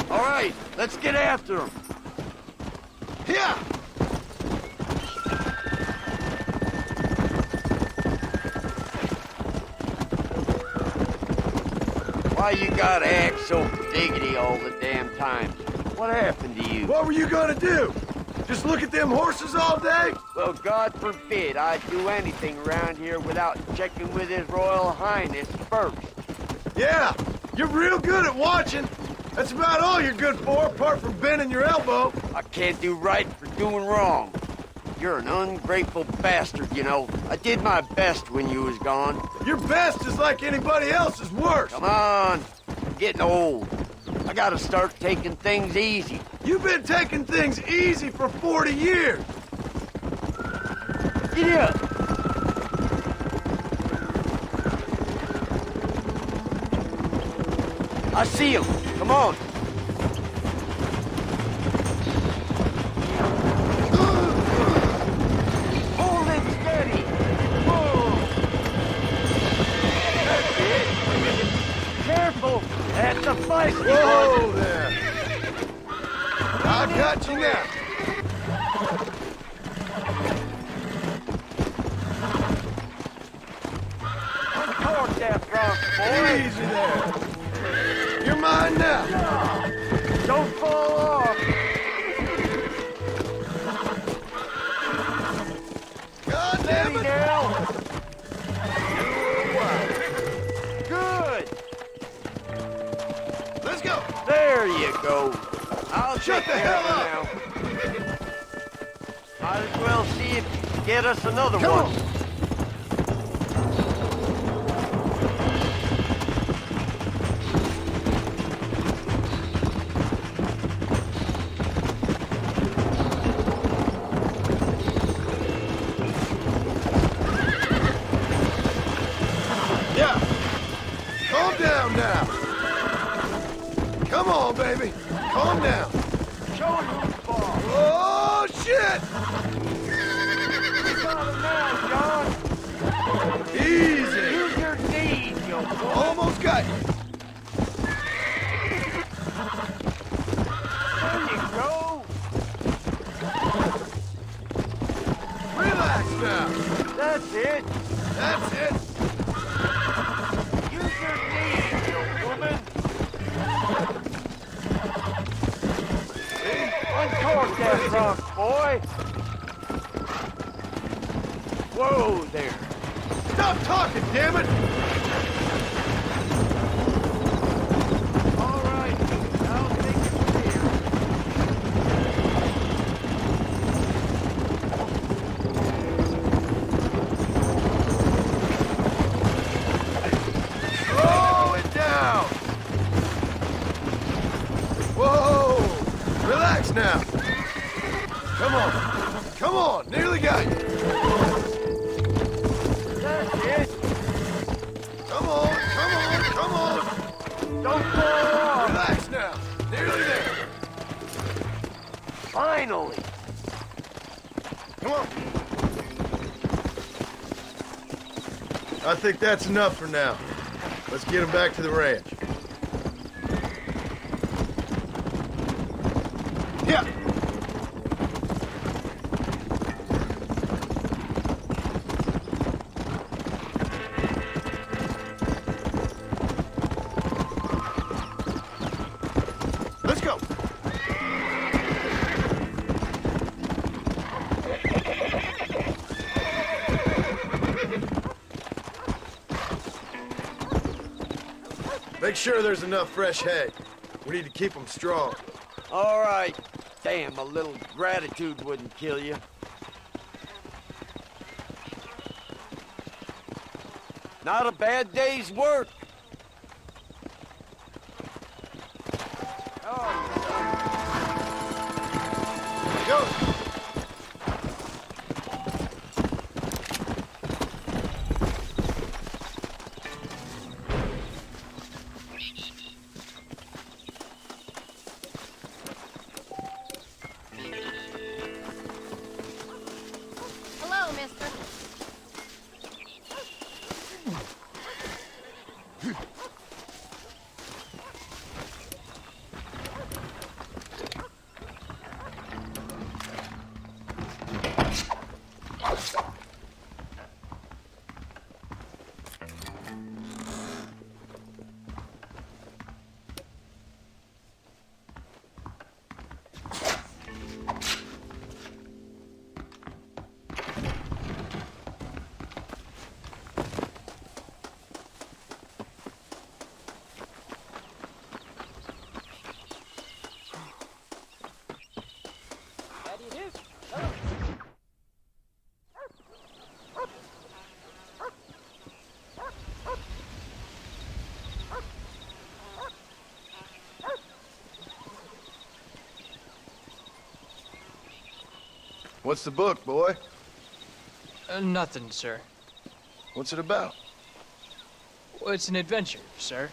All right, let's get after him. Yeah! Why you gotta act so diggity all the damn time? What happened to you? What were you gonna do? Just look at them horses all day? Well, God forbid I'd do anything around here without checking with His Royal Highness first. Yeah, you're real good at watching. That's about all you're good for, apart from bending your elbow. I can't do right for doing wrong. You're an ungrateful bastard, you know. I did my best when you was gone. Your best is like anybody else's worst. Come on. I'm getting old. I gotta start taking things easy. You've been taking things easy for 40 years. Get up. I see him. Come on. Hold it steady. Whoa. That's it. Careful. That's a fight. Whoa there. I got you now. Uncork that front, boy. Easy there. You're mine now. Don't fall off. God damn it. Now. Wow. Good. Let's go. There you go. I'll Shut take the care hell of it now. Might as well see if you can get us another Come one. on. Yeah. Calm down now. Come on, baby. Calm down. Show him who's ball. Oh, shit. You got him now, John. Easy. Use your knees, you boy. Almost got you. There you go. Relax now. That's it. That's it. Use your knees, you woman. Uncork that rock, boy. Whoa there. Stop talking, damn it. All right, I'll take it from here. Slow it down. Nearly got you. There she is. Come on, come on, come on. Don't fall. Relax now. Nearly there. Finally. Come on. I think that's enough for now. Let's get him back to the ranch. Yeah. Let's go. Make sure there's enough fresh hay. We need to keep them strong. All right. Damn, a little gratitude wouldn't kill you. Not a bad day's work. Go. Hello, mister. What's the book, boy? Nothing, sir. What's it about? Well, it's an adventure, sir.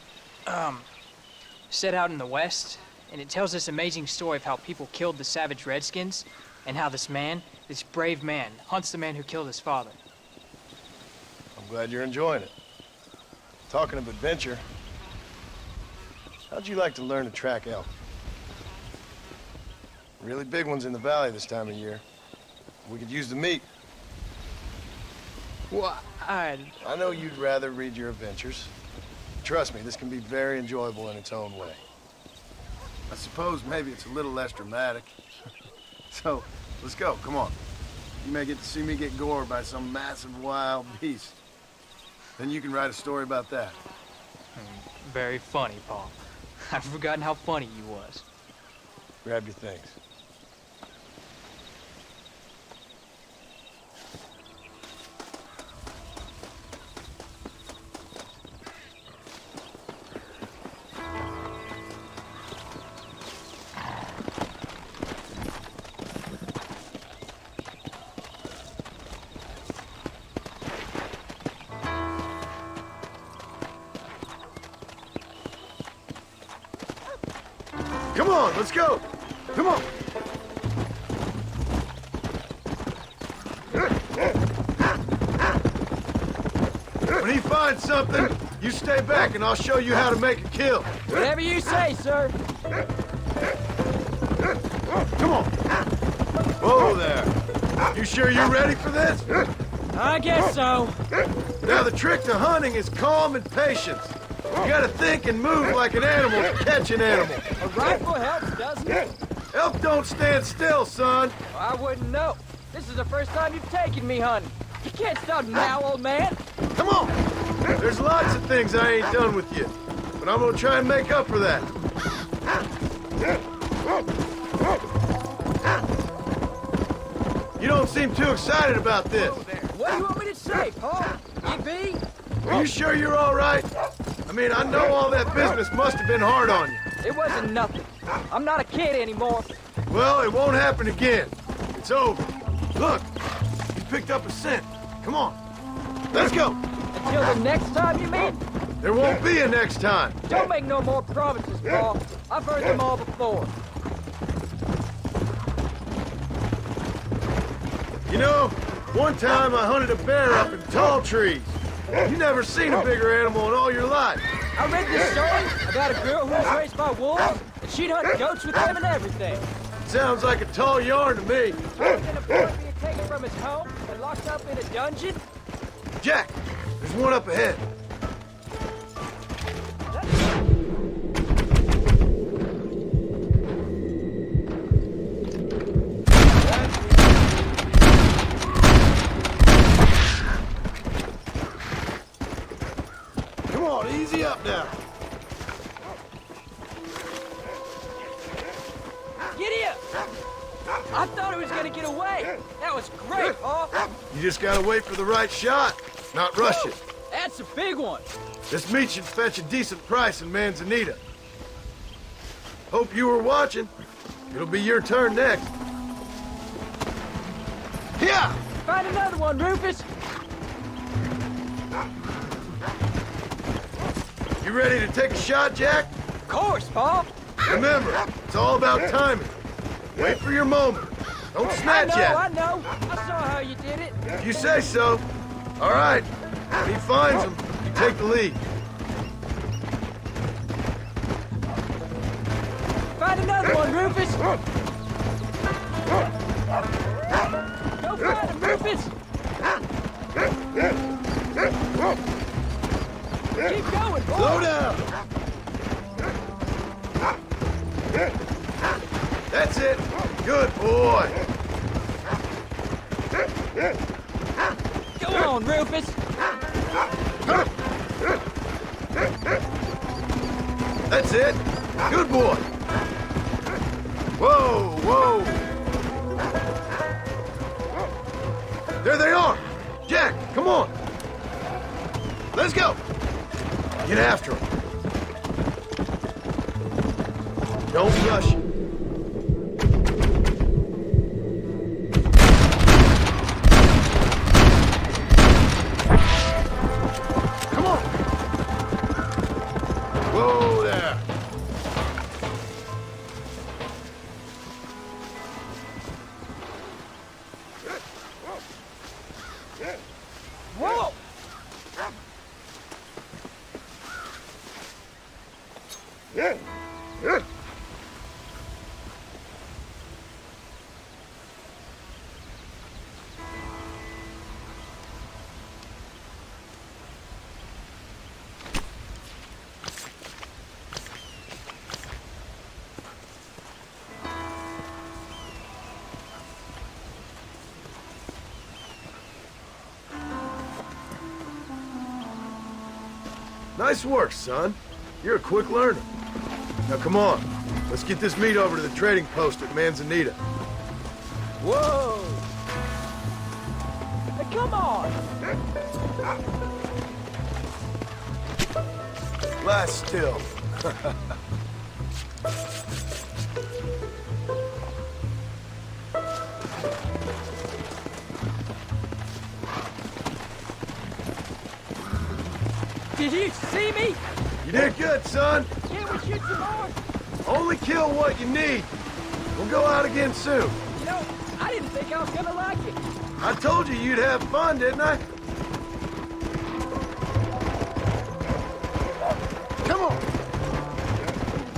Set out in the West, and it tells this amazing story of how people killed the savage Redskins, and how this man, this brave man, hunts the man who killed his father. I'm glad you're enjoying it. Talking of adventure, how'd you like to learn to track elk? Really big ones in the valley this time of year. We could use the meat. Well, I know you'd rather read your adventures. Trust me, this can be very enjoyable in its own way. I suppose maybe it's a little less dramatic. So, let's go, come on. You may get to see me get gored by some massive wild beast. Then you can write a story about that. Very funny, Paul. I've forgotten how funny you was. Grab your things. Come on, let's go. Come on. When he finds something, you stay back and I'll show you how to make a kill. Whatever you say, sir. Come on. Whoa there. You sure you're ready for this? I guess so. Now the trick to hunting is calm and patience. You gotta think and move like an animal to catch an animal. A rifle helps, doesn't it? Elk don't stand still, son. I wouldn't know. This is the first time you've taken me hunting. You can't stop now, old man. Come on. There's lots of things I ain't done with you, but I'm gonna try and make up for that. You don't seem too excited about this. What do you want me to say, Paul? You be? Are you sure you're all right? I mean, I know all that business must have been hard on you. It wasn't nothing. I'm not a kid anymore. Well, it won't happen again. It's over. Look, picked up a scent. Come on. Let's go. Until the next time, you mean? There won't be a next time. Don't make no more promises, Paul. I've heard them all before. You know, one time I hunted a bear up in tall trees. You never seen a bigger animal in all your life. I read this story about a girl who was raised by wolves, and she'd hunt goats with them and everything. Sounds like a tall yarn to me. And a boy being taken from his home and locked up in a dungeon? Jack, there's one up ahead. Come on, easy up now. Giddy up! I thought it was gonna get away. That was great, Paul. You just gotta wait for the right shot, not rush it. That's a big one. This meat should fetch a decent price in Manzanita. Hope you were watching. It'll be your turn next. Yeah! Find another one, Rufus. You ready to take a shot, Jack? Of course, Paul. Remember, it's all about timing. Wait for your moment. Don't snatch at it. I know. I saw how you did it. If you say so. All right. When he finds him, you take the lead. Find another one, Rufus. Go find him, Rufus. Keep going, boy. Slow down. That's it. Good boy. Go on, Rufus. That's it. Good boy. Whoa, whoa. There they are. Jack, come on. Let's go. Get after him. Don't rush it. Come on. Whoa there. Whoa! Nice work, son. You're a quick learner. Now come on. Let's get this meat over to the trading post at Manzanita. Whoa! Hey, come on! Lie still. Did you see me? You did good, son. Can't we shoot some more? Only kill what you need. We'll go out again soon. You know, I didn't think I was gonna like it. I told you you'd have fun, didn't I? Come on.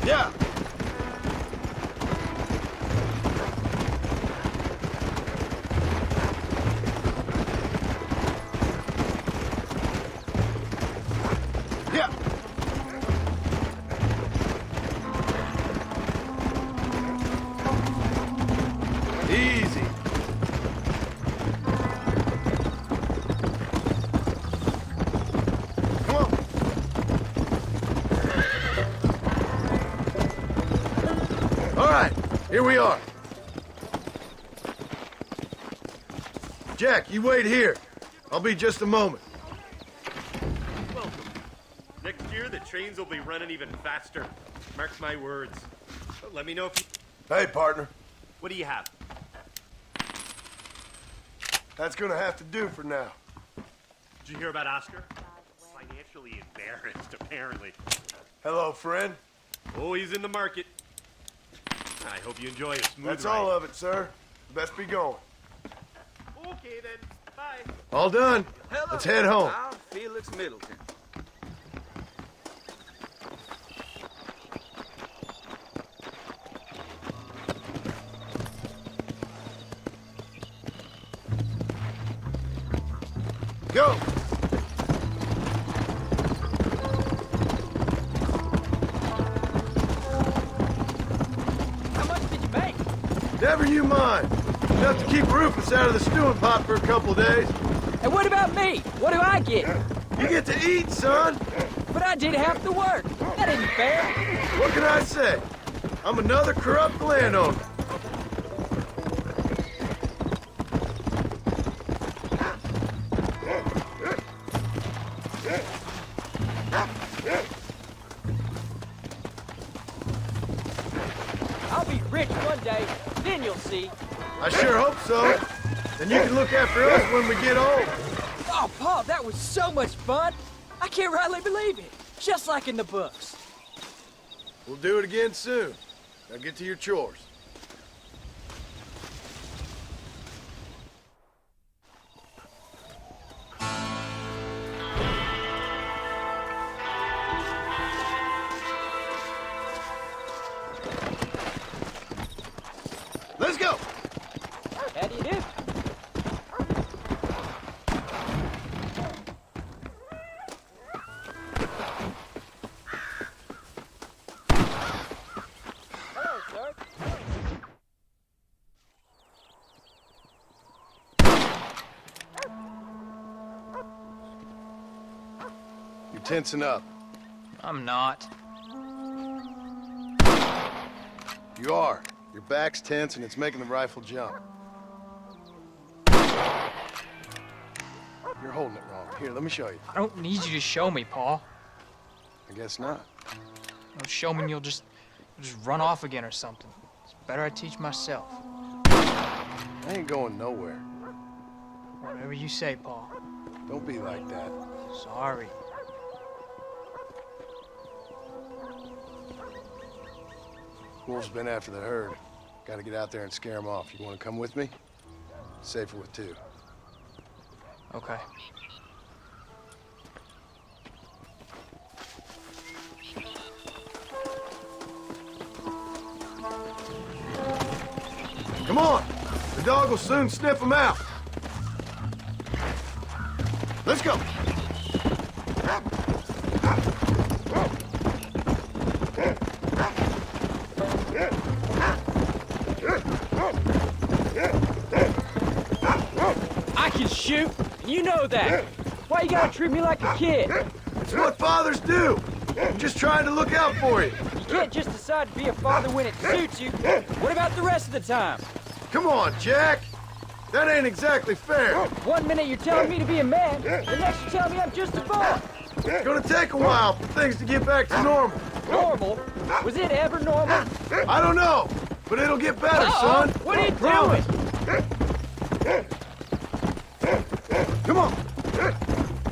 Yeah. Yeah. Easy. Come on. All right, here we are. Jack, you wait here. I'll be just a moment. Welcome. Next year, the trains will be running even faster. Mark my words. But let me know if you... Hey, partner. What do you have? That's gonna have to do for now. Did you hear about Oscar? Financially embarrassed, apparently. Hello, friend. Oh, he's in the market. I hope you enjoy a smooth That's ride. all of it, sir. Best be going. Okay, then. Bye. All done. Hello. Let's head home. I'm Felix Middleton. Go! How much did you make? Never you mind. Enough to keep Rufus out of the stewing pot for a couple days. And what about me? What do I get? You get to eat, son. But I did half the work. That isn't fair. What can I say? I'm another corrupt landowner. I'll be rich one day, then you'll see. I sure hope so. Then you can look after us when we get old. Oh, Paul, that was so much fun. I can't rightly believe it. Just like in the books. We'll do it again soon. Now get to your chores. Let's go! How do you do? Hello, sir. You're tensing up. I'm not. You are. Your back's tense and it's making the rifle jump. You're holding it wrong. Here, let me show you. I don't need you to show me, Paul. I guess not. No, show me and you'll just run off again or something. It's better I teach myself. I ain't going nowhere. Whatever you say, Paul. Don't be like that. Sorry. Wolf's been after the herd. Gotta get out there and scare them off. You wanna come with me? Safer with two. Okay. Come on! The dog will soon sniff them out. Let's go! I can shoot, and you know that. Why you gotta treat me like a kid? It's what fathers do. I'm just trying to look out for you. You can't just decide to be a father when it suits you. What about the rest of the time? Come on, Jack. That ain't exactly fair. One minute you're telling me to be a man, the next you're telling me I'm just a boy. It's gonna take a while for things to get back to normal. Normal? Was it ever normal? I don't know, but it'll get better, son. What are you Promise. doing? Come on.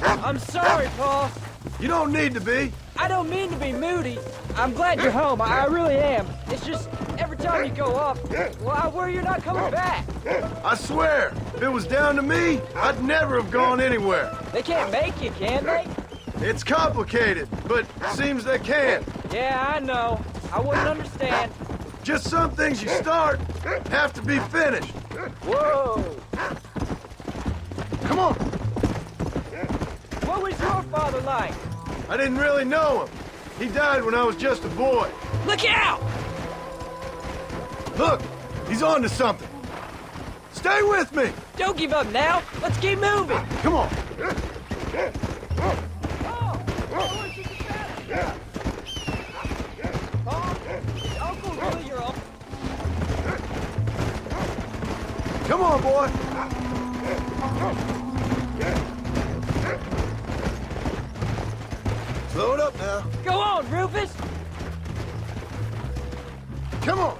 I'm sorry, Paul. You don't need to be. I don't mean to be moody. I'm glad you're home. I really am. It's just every time you go off, well, I worry you're not coming back. I swear, if it was down to me, I'd never have gone anywhere. They can't make you, can they? It's complicated, but seems they can. Yeah, I know. I wouldn't understand. Just some things you start have to be finished. Whoa. Come on. What was your father like? I didn't really know him. He died when I was just a boy. Look out! Look, he's on to something. Stay with me. Don't give up now. Let's keep moving. Come on. Come on, boy. Slow it up now. Go on, Rufus. Come on.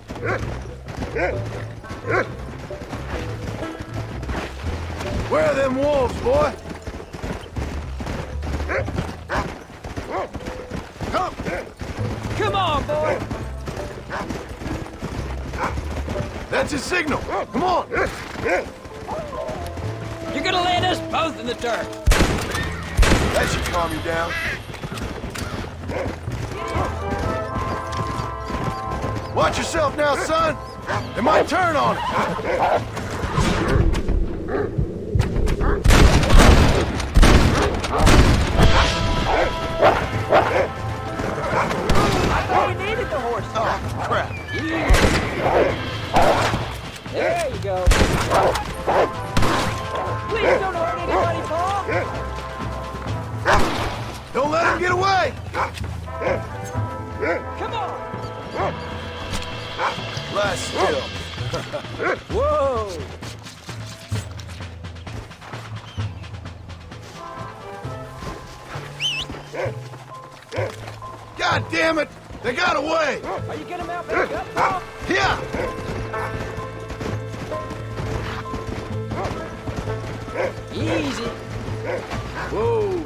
Beware them wolves, boy! Come on, boy! That's his signal! Come on! You're gonna land us both in the dirt! That should calm you down. Watch yourself now, son! It might turn on it! I thought we needed the horse. Oh, crap. There you go. Please don't hurt anybody, Paul. Don't let him get away! Come on. Lie still. Whoa. God damn it! They got away! Are you getting him out back up, Paul? Yeah! Easy. Whoa!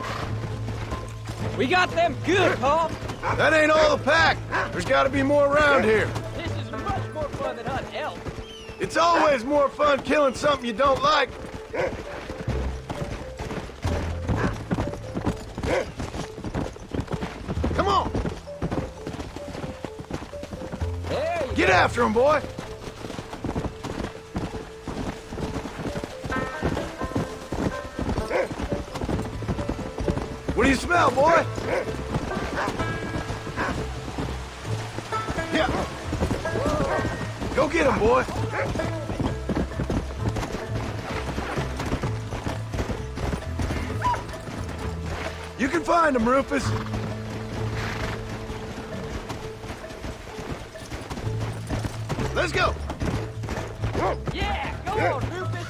We got them good, Paul. That ain't all the pack! There's gotta be more around here. This is much more fun than hunting elk. It's always more fun killing something you don't like. Come on! There you Get go. after him, boy! What do you smell, boy? Yeah. Go get him, boy. You can find him, Rufus. Let's go. Yeah, go on, Rufus.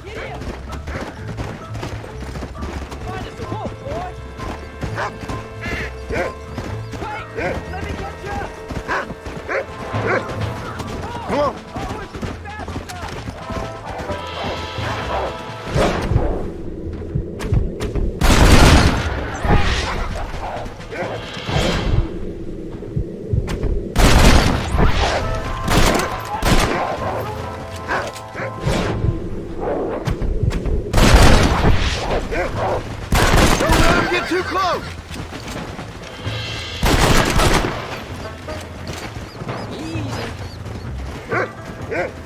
Get him. Find us a wolf, boy. Wait, let me get you. Come on. Don't let him get too close.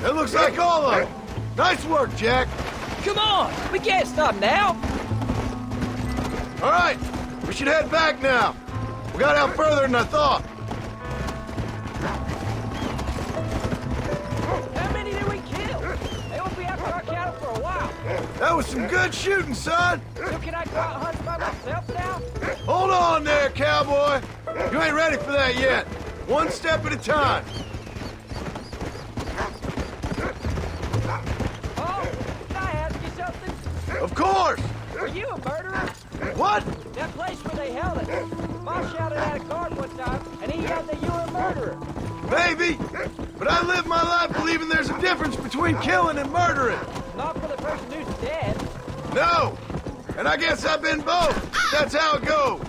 That looks like all of them. Nice work, Jack. Come on, we can't stop now. All right, we should head back now. We got out further than I thought. How many did we kill? They won't be after our cattle for a while. That was some good shooting, son. So can I go out hunting by myself now? Hold on there, cowboy. You ain't ready for that yet. One step at a time. Oh, can I ask you something? Of course. Were you a murderer? What? That place where they held it. Mom shouted at a guard one time, and he yelled that you were a murderer. Maybe. But I live my life believing there's a difference between killing and murdering. Not for the person who's dead. No. And I guess I've been both. That's how it goes.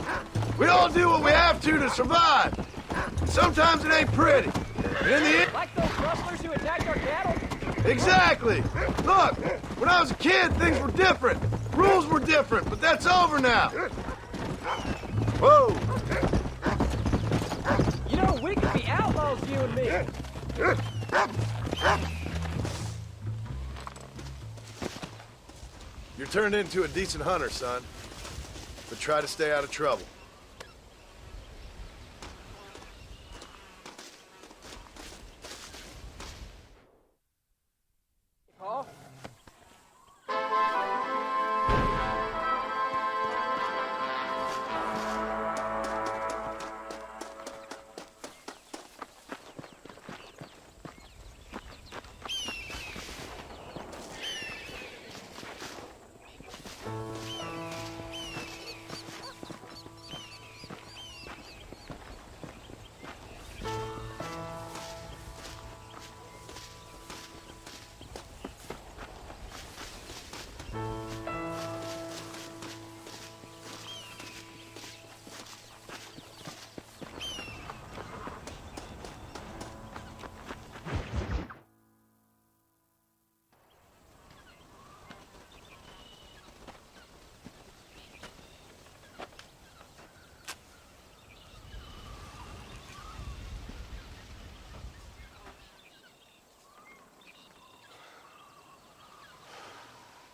We all do what we have to survive. Sometimes it ain't pretty. But in the end... Like those rustlers who attacked our cattle? Exactly. Look, when I was a kid, things were different. Rules were different, but that's over now. Whoa. You know, we could be outlaws, you and me. You're turned into a decent hunter, son. But try to stay out of trouble. Paul?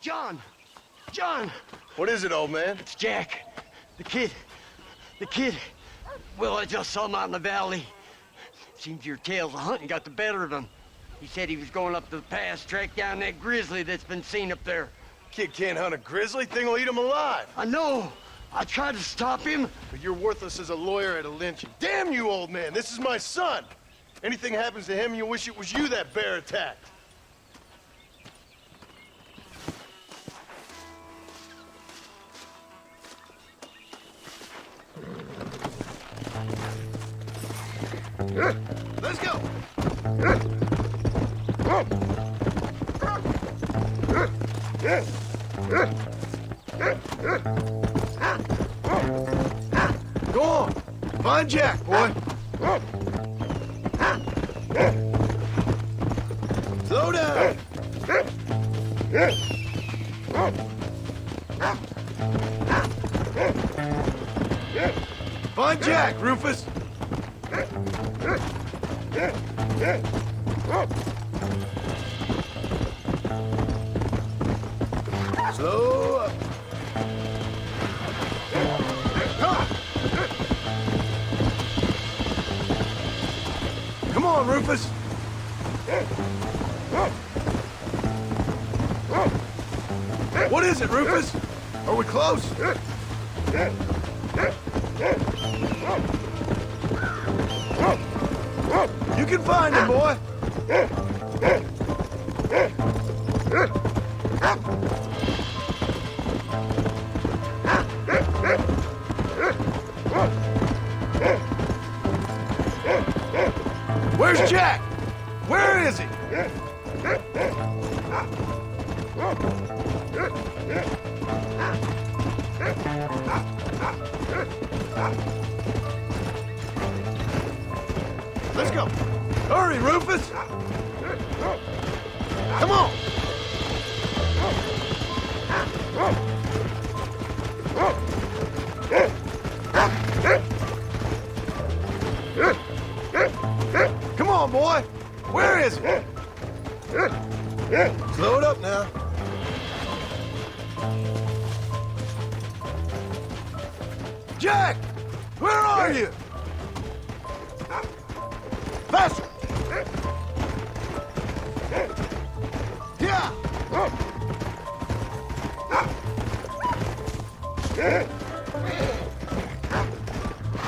John! John! What is it, old man? It's Jack. The kid. Well, I just saw him out in the valley. Seems your tales of hunting got the better of him. He said he was going up to the pass, track down that grizzly that's been seen up there. Kid can't hunt a grizzly. Thing will eat him alive. I know. I tried to stop him. But you're worthless as a lawyer at a lynching. Damn you, old man. This is my son. Anything happens to him, you'll wish it was you that bear attacked. Let's go! Go on! Find Jack, boy! Slow down! Find Jack, Rufus! Slow up. Come on, Rufus. What is it, Rufus? Are we close? You can find him, boy. Where's Jack? Where is he? Let's go. Hurry, Rufus. Come on. Come on, boy. Where is he? Slow it up now. Jack! Where are you? Faster! Yeah!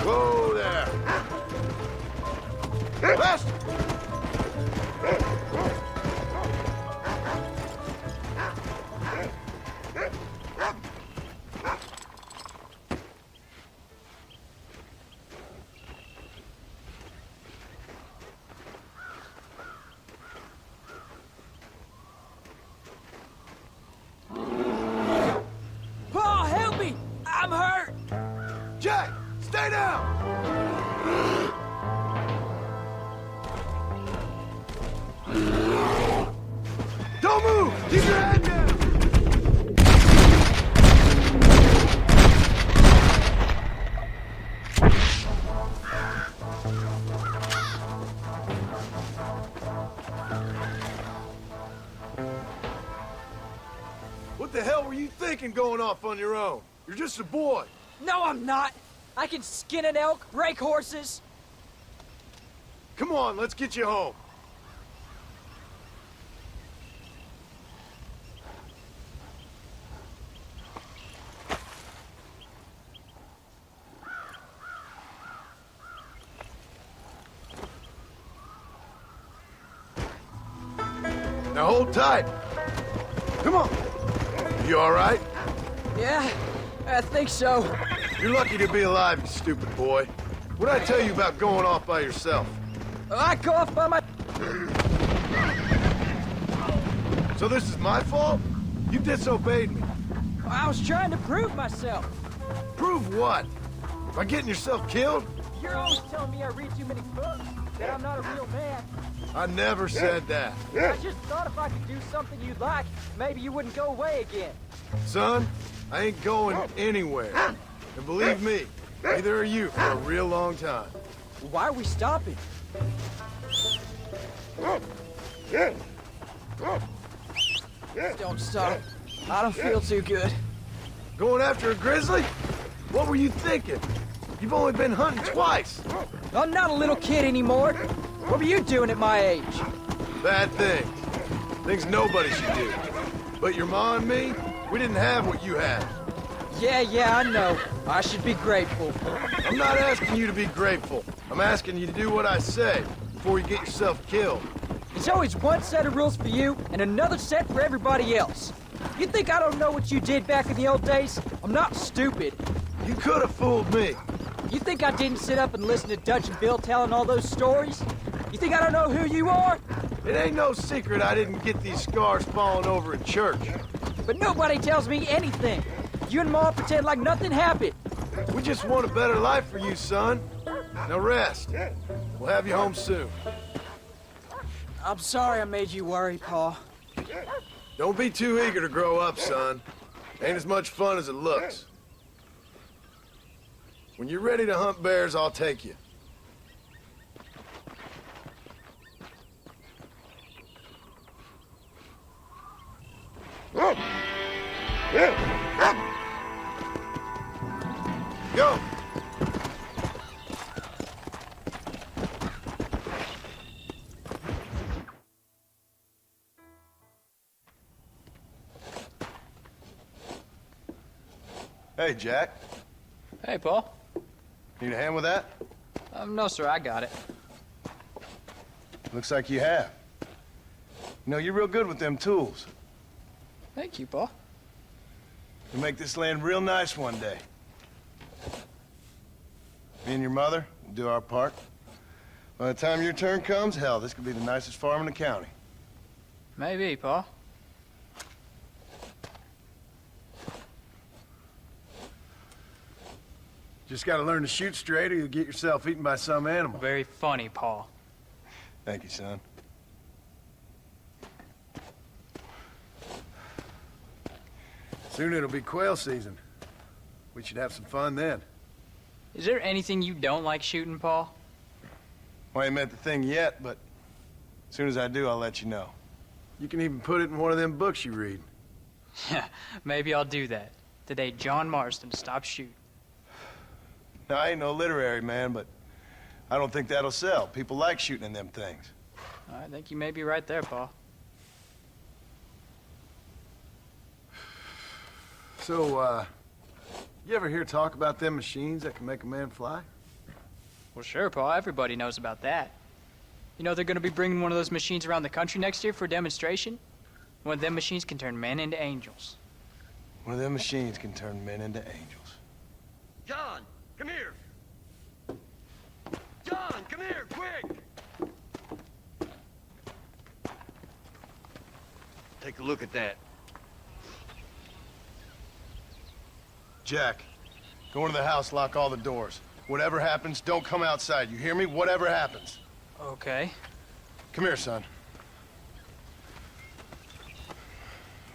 Whoa there! Faster! Paul, help me! I'm hurt! Jack, stay down! Don't move! Keep your head down! What the hell were you thinking going off on your own? You're just a boy. No, I'm not! I can skin an elk, break horses. Come on, let's get you home. Now hold tight. Come on. You all right? Yeah, I think so. You're lucky to be alive, you stupid boy. What'd I tell you about going off by yourself? I go off by my... So this is my fault? You disobeyed me. I was trying to prove myself. Prove what? By getting yourself killed? You're always telling me I read too many books, that I'm not a real man. I never said that. I just thought if I could do something you'd like, maybe you wouldn't go away again. Son, I ain't going anywhere. And believe me, neither are you for a real long time. Why are we stopping? Don't stop. I don't feel too good. Going after a grizzly? What were you thinking? You've only been hunting twice. I'm not a little kid anymore. What were you doing at my age? Bad things. Things nobody should do. But your ma and me, we didn't have what you had. Yeah, I know. I should be grateful. I'm not asking you to be grateful. I'm asking you to do what I say before you get yourself killed. There's always one set of rules for you and another set for everybody else. You think I don't know what you did back in the old days? I'm not stupid. You could have fooled me. You think I didn't sit up and listen to Dutch and Bill telling all those stories? You think I don't know who you are? It ain't no secret I didn't get these scars falling over in church. But nobody tells me anything. You and Ma pretend like nothing happened. We just want a better life for you, son. Now rest. We'll have you home soon. I'm sorry I made you worry, Pa. Don't be too eager to grow up, son. Ain't as much fun as it looks. When you're ready to hunt bears, I'll take you. Go! Hey, Jack. Hey, Paul. Need a hand with that? No, sir, I got it. Looks like you have. You know, you're real good with them tools. Thank you, Paul. You'll make this land real nice one day. Me and your mother will do our part. By the time your turn comes, hell, this could be the nicest farm in the county. Maybe, Paul. Just gotta learn to shoot straight or you'll get yourself eaten by some animal. Very funny, Paul. Thank you, son. Soon it'll be quail season. We should have some fun then. Is there anything you don't like shooting, Paul? Well, I ain't met the thing yet, but as soon as I do, I'll let you know. You can even put it in one of them books you read. Yeah, maybe I'll do that. Today, John Marston stopped shooting. Now, I ain't no literary man, but I don't think that'll sell. People like shooting in them things. I think you may be right there, Paul. So, you ever hear talk about them machines that can make a man fly? Well, sure, Paul. Everybody knows about that. You know they're going to be bringing one of those machines around the country next year for a demonstration? One of them machines can turn men into angels. One of them machines can turn men into angels. John, come here. John, come here, quick. Take a look at that. Jack, go into the house, lock all the doors. Whatever happens, don't come outside. You hear me? Whatever happens. Okay. Come here, son.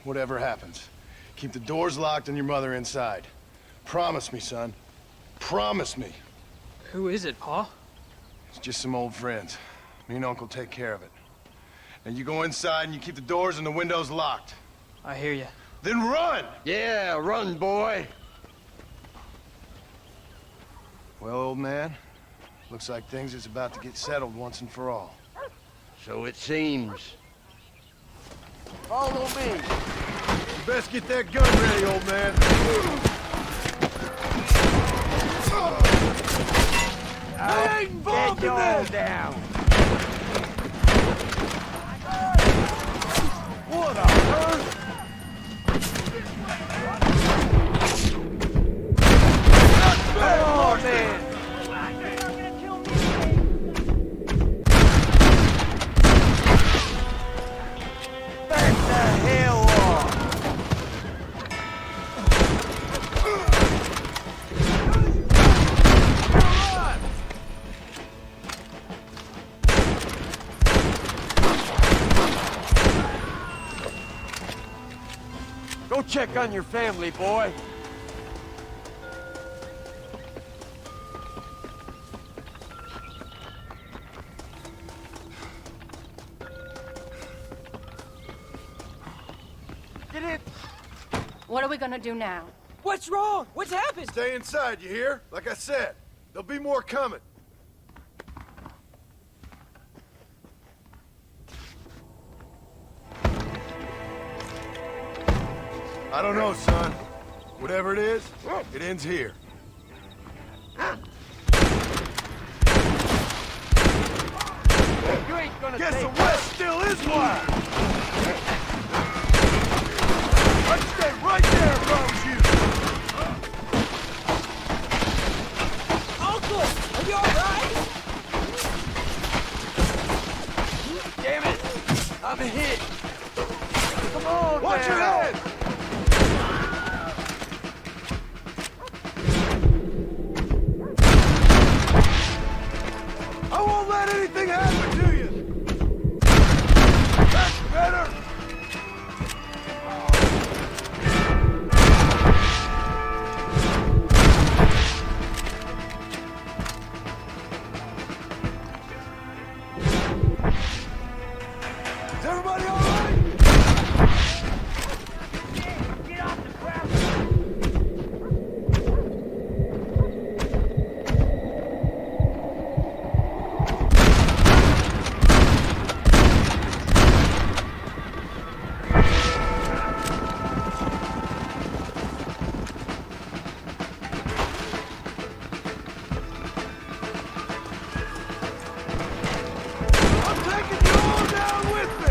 Whatever happens, keep the doors locked and your mother inside. Promise me, son. Promise me. Who is it, Paul? It's just some old friends. Me and Uncle take care of it. And you go inside and you keep the doors and the windows locked. I hear you. Then run! Yeah, run, boy. Well, old man, looks like things is about to get settled once and for all. So it seems. Follow me. You best get that gun ready, old man. I ain't involved in this. Down. What a hurt! Oh, man. Back the hell off. Go check on your family, boy. Get in. What are we gonna do now? What's wrong? What's happened? Stay inside, you hear? Like I said, there'll be more coming. I don't know, son. Whatever it is, it ends here. You ain't gonna Guess take the West still is wild. I'd stay right there if I was you. Uncle, are you alright? Damn it! I'm hit! Come on, Watch your now. head! I won't let anything happen to you! That's better! Is everybody all right? Get off the ground! I'm taking you all down with me!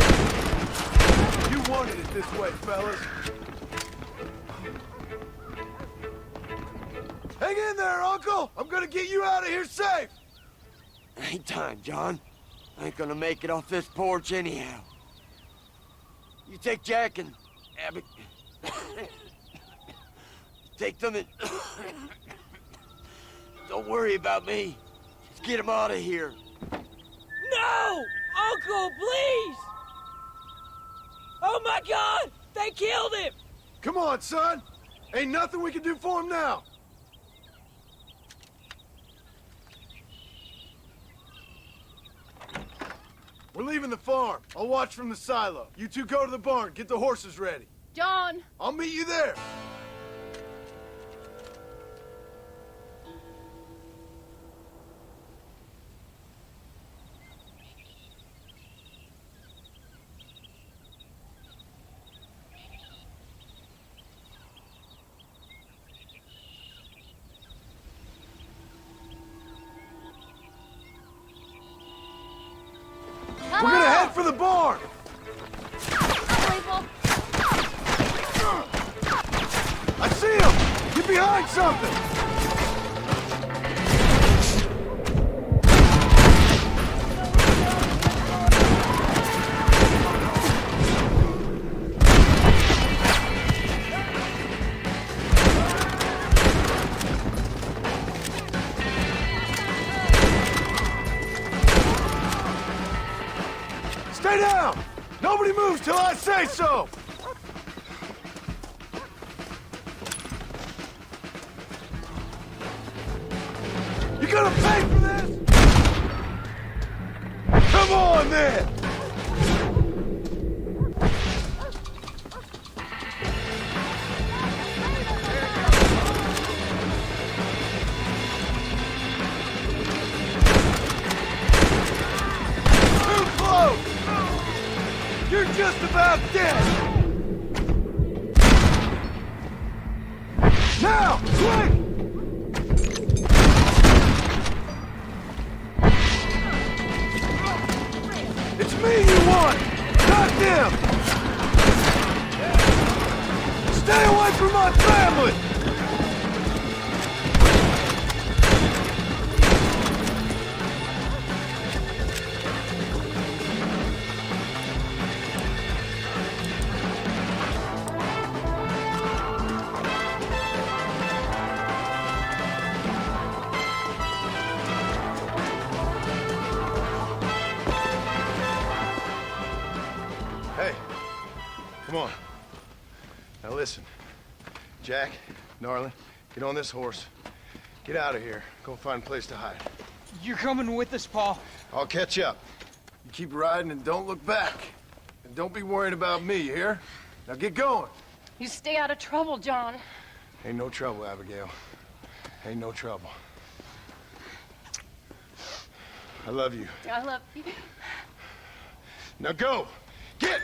You wanted it this way, fellas. Hang in there, Uncle! I'm gonna get you out of here safe! Ain't time, John. I ain't gonna make it off this porch anyhow. You take Jack and Abby. Take them and... Don't worry about me. Just get them out of here. No! Uncle, please! Oh my God! They killed him! Come on, son! Ain't nothing we can do for him now! We're leaving the farm. I'll watch from the silo. You two go to the barn, get the horses ready. John! I'll meet you there. We're gonna head for the barn! I see him! Get behind something! Stay down! Nobody moves till I say so! You gonna pay for this? Come on, then! Too close! You're just about dead! Now, quick! It's me you want, not them! Stay away from my family! Hey, come on. Now listen, Jack, darling, get on this horse. Get out of here. Go find a place to hide. You're coming with us, Paul. I'll catch up. You keep riding and don't look back. And don't be worried about me, you hear? Now get going. You stay out of trouble, John. Ain't no trouble, Abigail. Ain't no trouble. I love you. I love you. Now go! Get!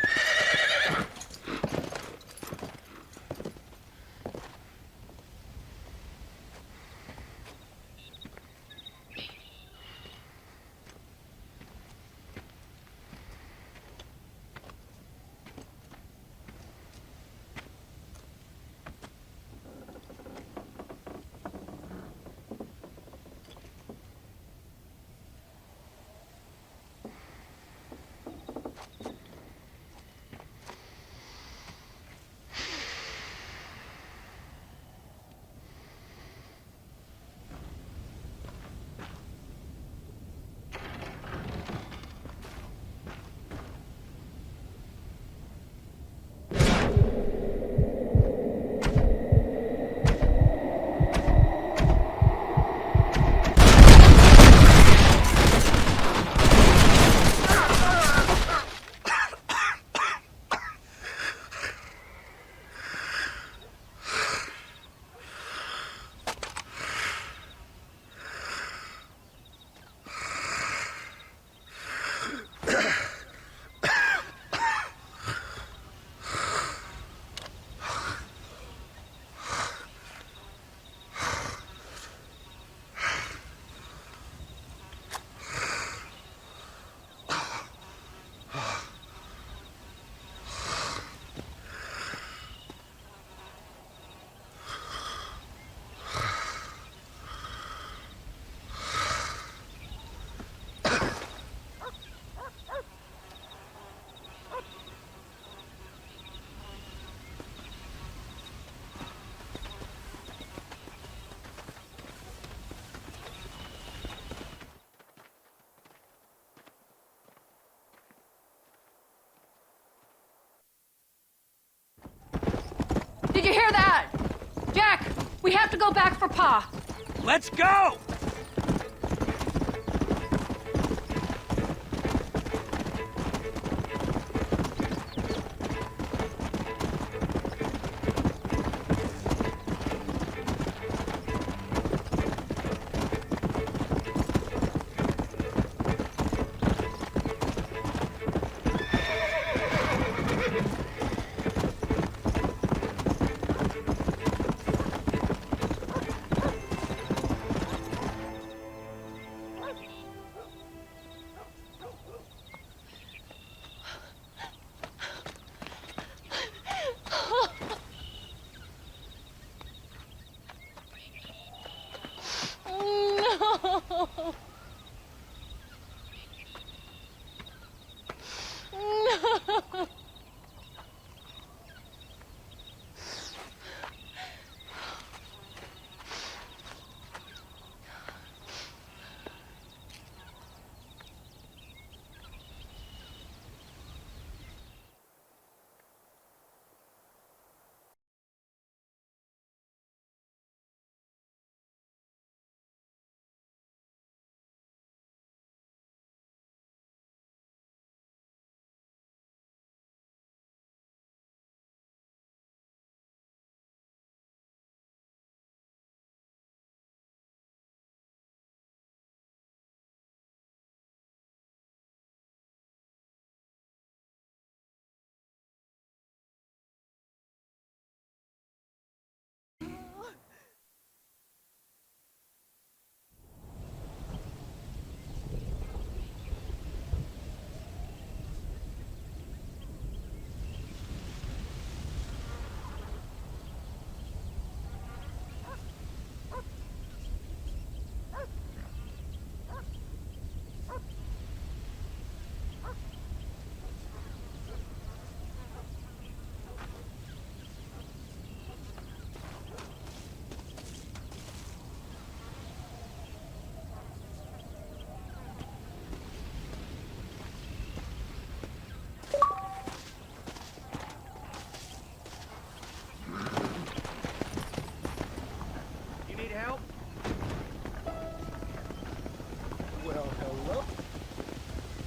Did you hear that? Jack, we have to go back for Pa. Let's go!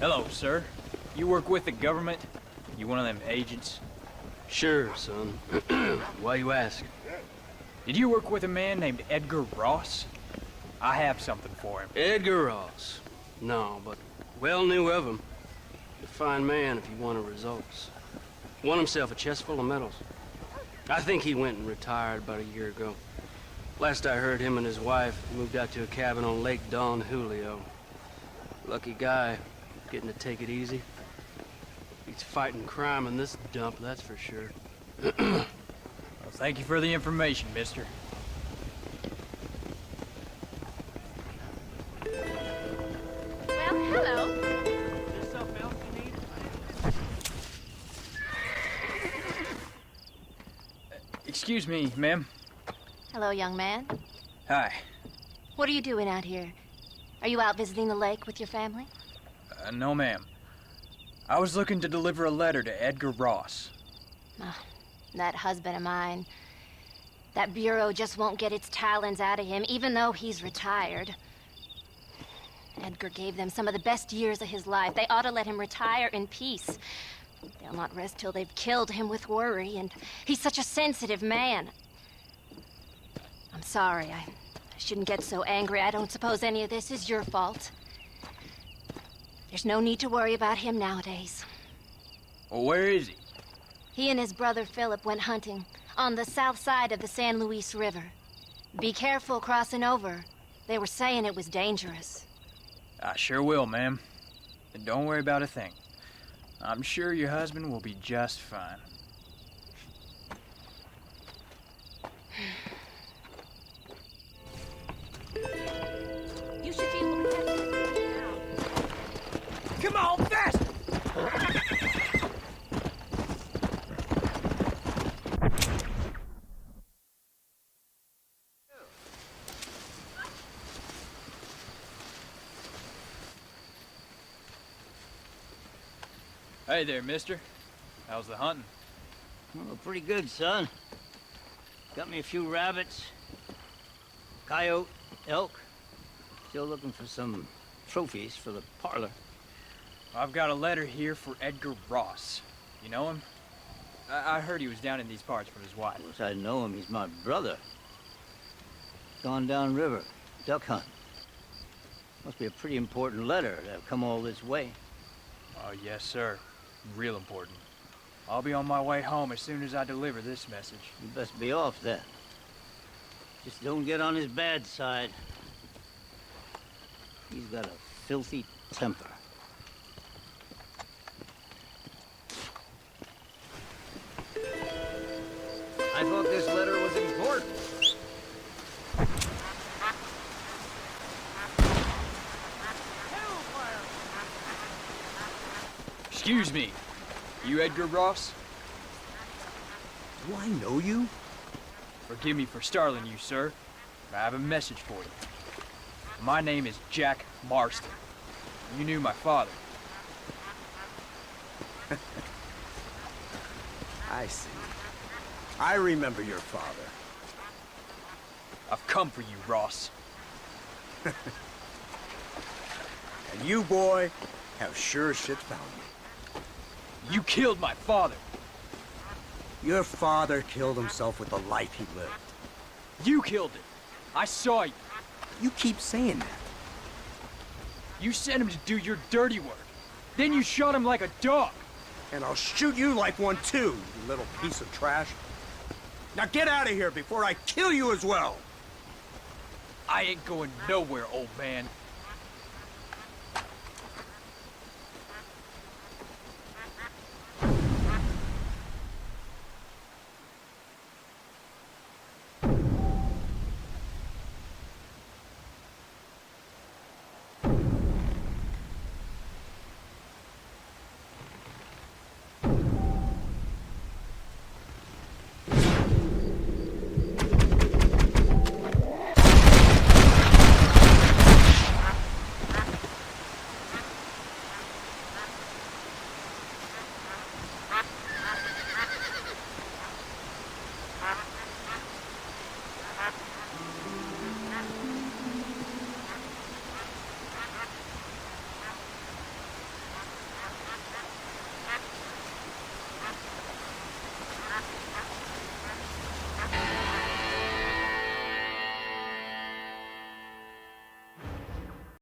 Hello, sir. You work with the government? You one of them agents? Sure, son. Why you ask? Did you work with a man named Edgar Ross? I have something for him. Edgar Ross? No, but well knew of him. A fine man if he wanted results. Won himself a chest full of medals. I think he went and retired about a year ago. Last I heard, him and his wife moved out to a cabin on Lake Don Julio. Lucky guy, getting to take it easy. He's fighting crime in this dump, that's for sure. Well, thank you for the information, mister. Well, hello. Is there something else you need? Excuse me, ma'am. Hello, young man. Hi. What are you doing out here? Are you out visiting the lake with your family? No, ma'am. I was looking to deliver a letter to Edgar Ross. Oh, that husband of mine. That bureau just won't get its talons out of him, even though he's retired. Edgar gave them some of the best years of his life. They ought to let him retire in peace. They'll not rest till they've killed him with worry, and he's such a sensitive man. I'm sorry, I shouldn't get so angry. I don't suppose any of this is your fault. There's no need to worry about him nowadays. Well, where is he? He and his brother Philip went hunting on the south side of the San Luis River. Be careful crossing over. They were saying it was dangerous. I sure will, ma'am. And don't worry about a thing. I'm sure your husband will be just fine. You should be able to catch it now. Come on, fast! Hey there, mister. How's the hunting? Oh, pretty good, son. Got me a few rabbits, coyote, elk. Still looking for some trophies for the parlor. I've got a letter here for Edgar Ross. You know him? I heard he was down in these parts with his wife. Of course I know him. He's my brother. Gone down river, duck hunt. Must be a pretty important letter to have come all this way. Oh, yes, sir. Real important. I'll be on my way home as soon as I deliver this message. You best be off then. Just don't get on his bad side. He's got a filthy temper. I thought this letter was important. Excuse me. You Edgar Ross? Do I know you? Forgive me for startling you, sir. I have a message for you. My name is Jack Marston. You knew my father. I see. I remember your father. I've come for you, Ross. And you, boy, have sure shit found you. You killed my father. Your father killed himself with the life he lived. You killed him. I saw you. You keep saying that. You sent him to do your dirty work. Then you shot him like a dog. And I'll shoot you like one too, you little piece of trash. Now get out of here before I kill you as well. I ain't going nowhere, old man.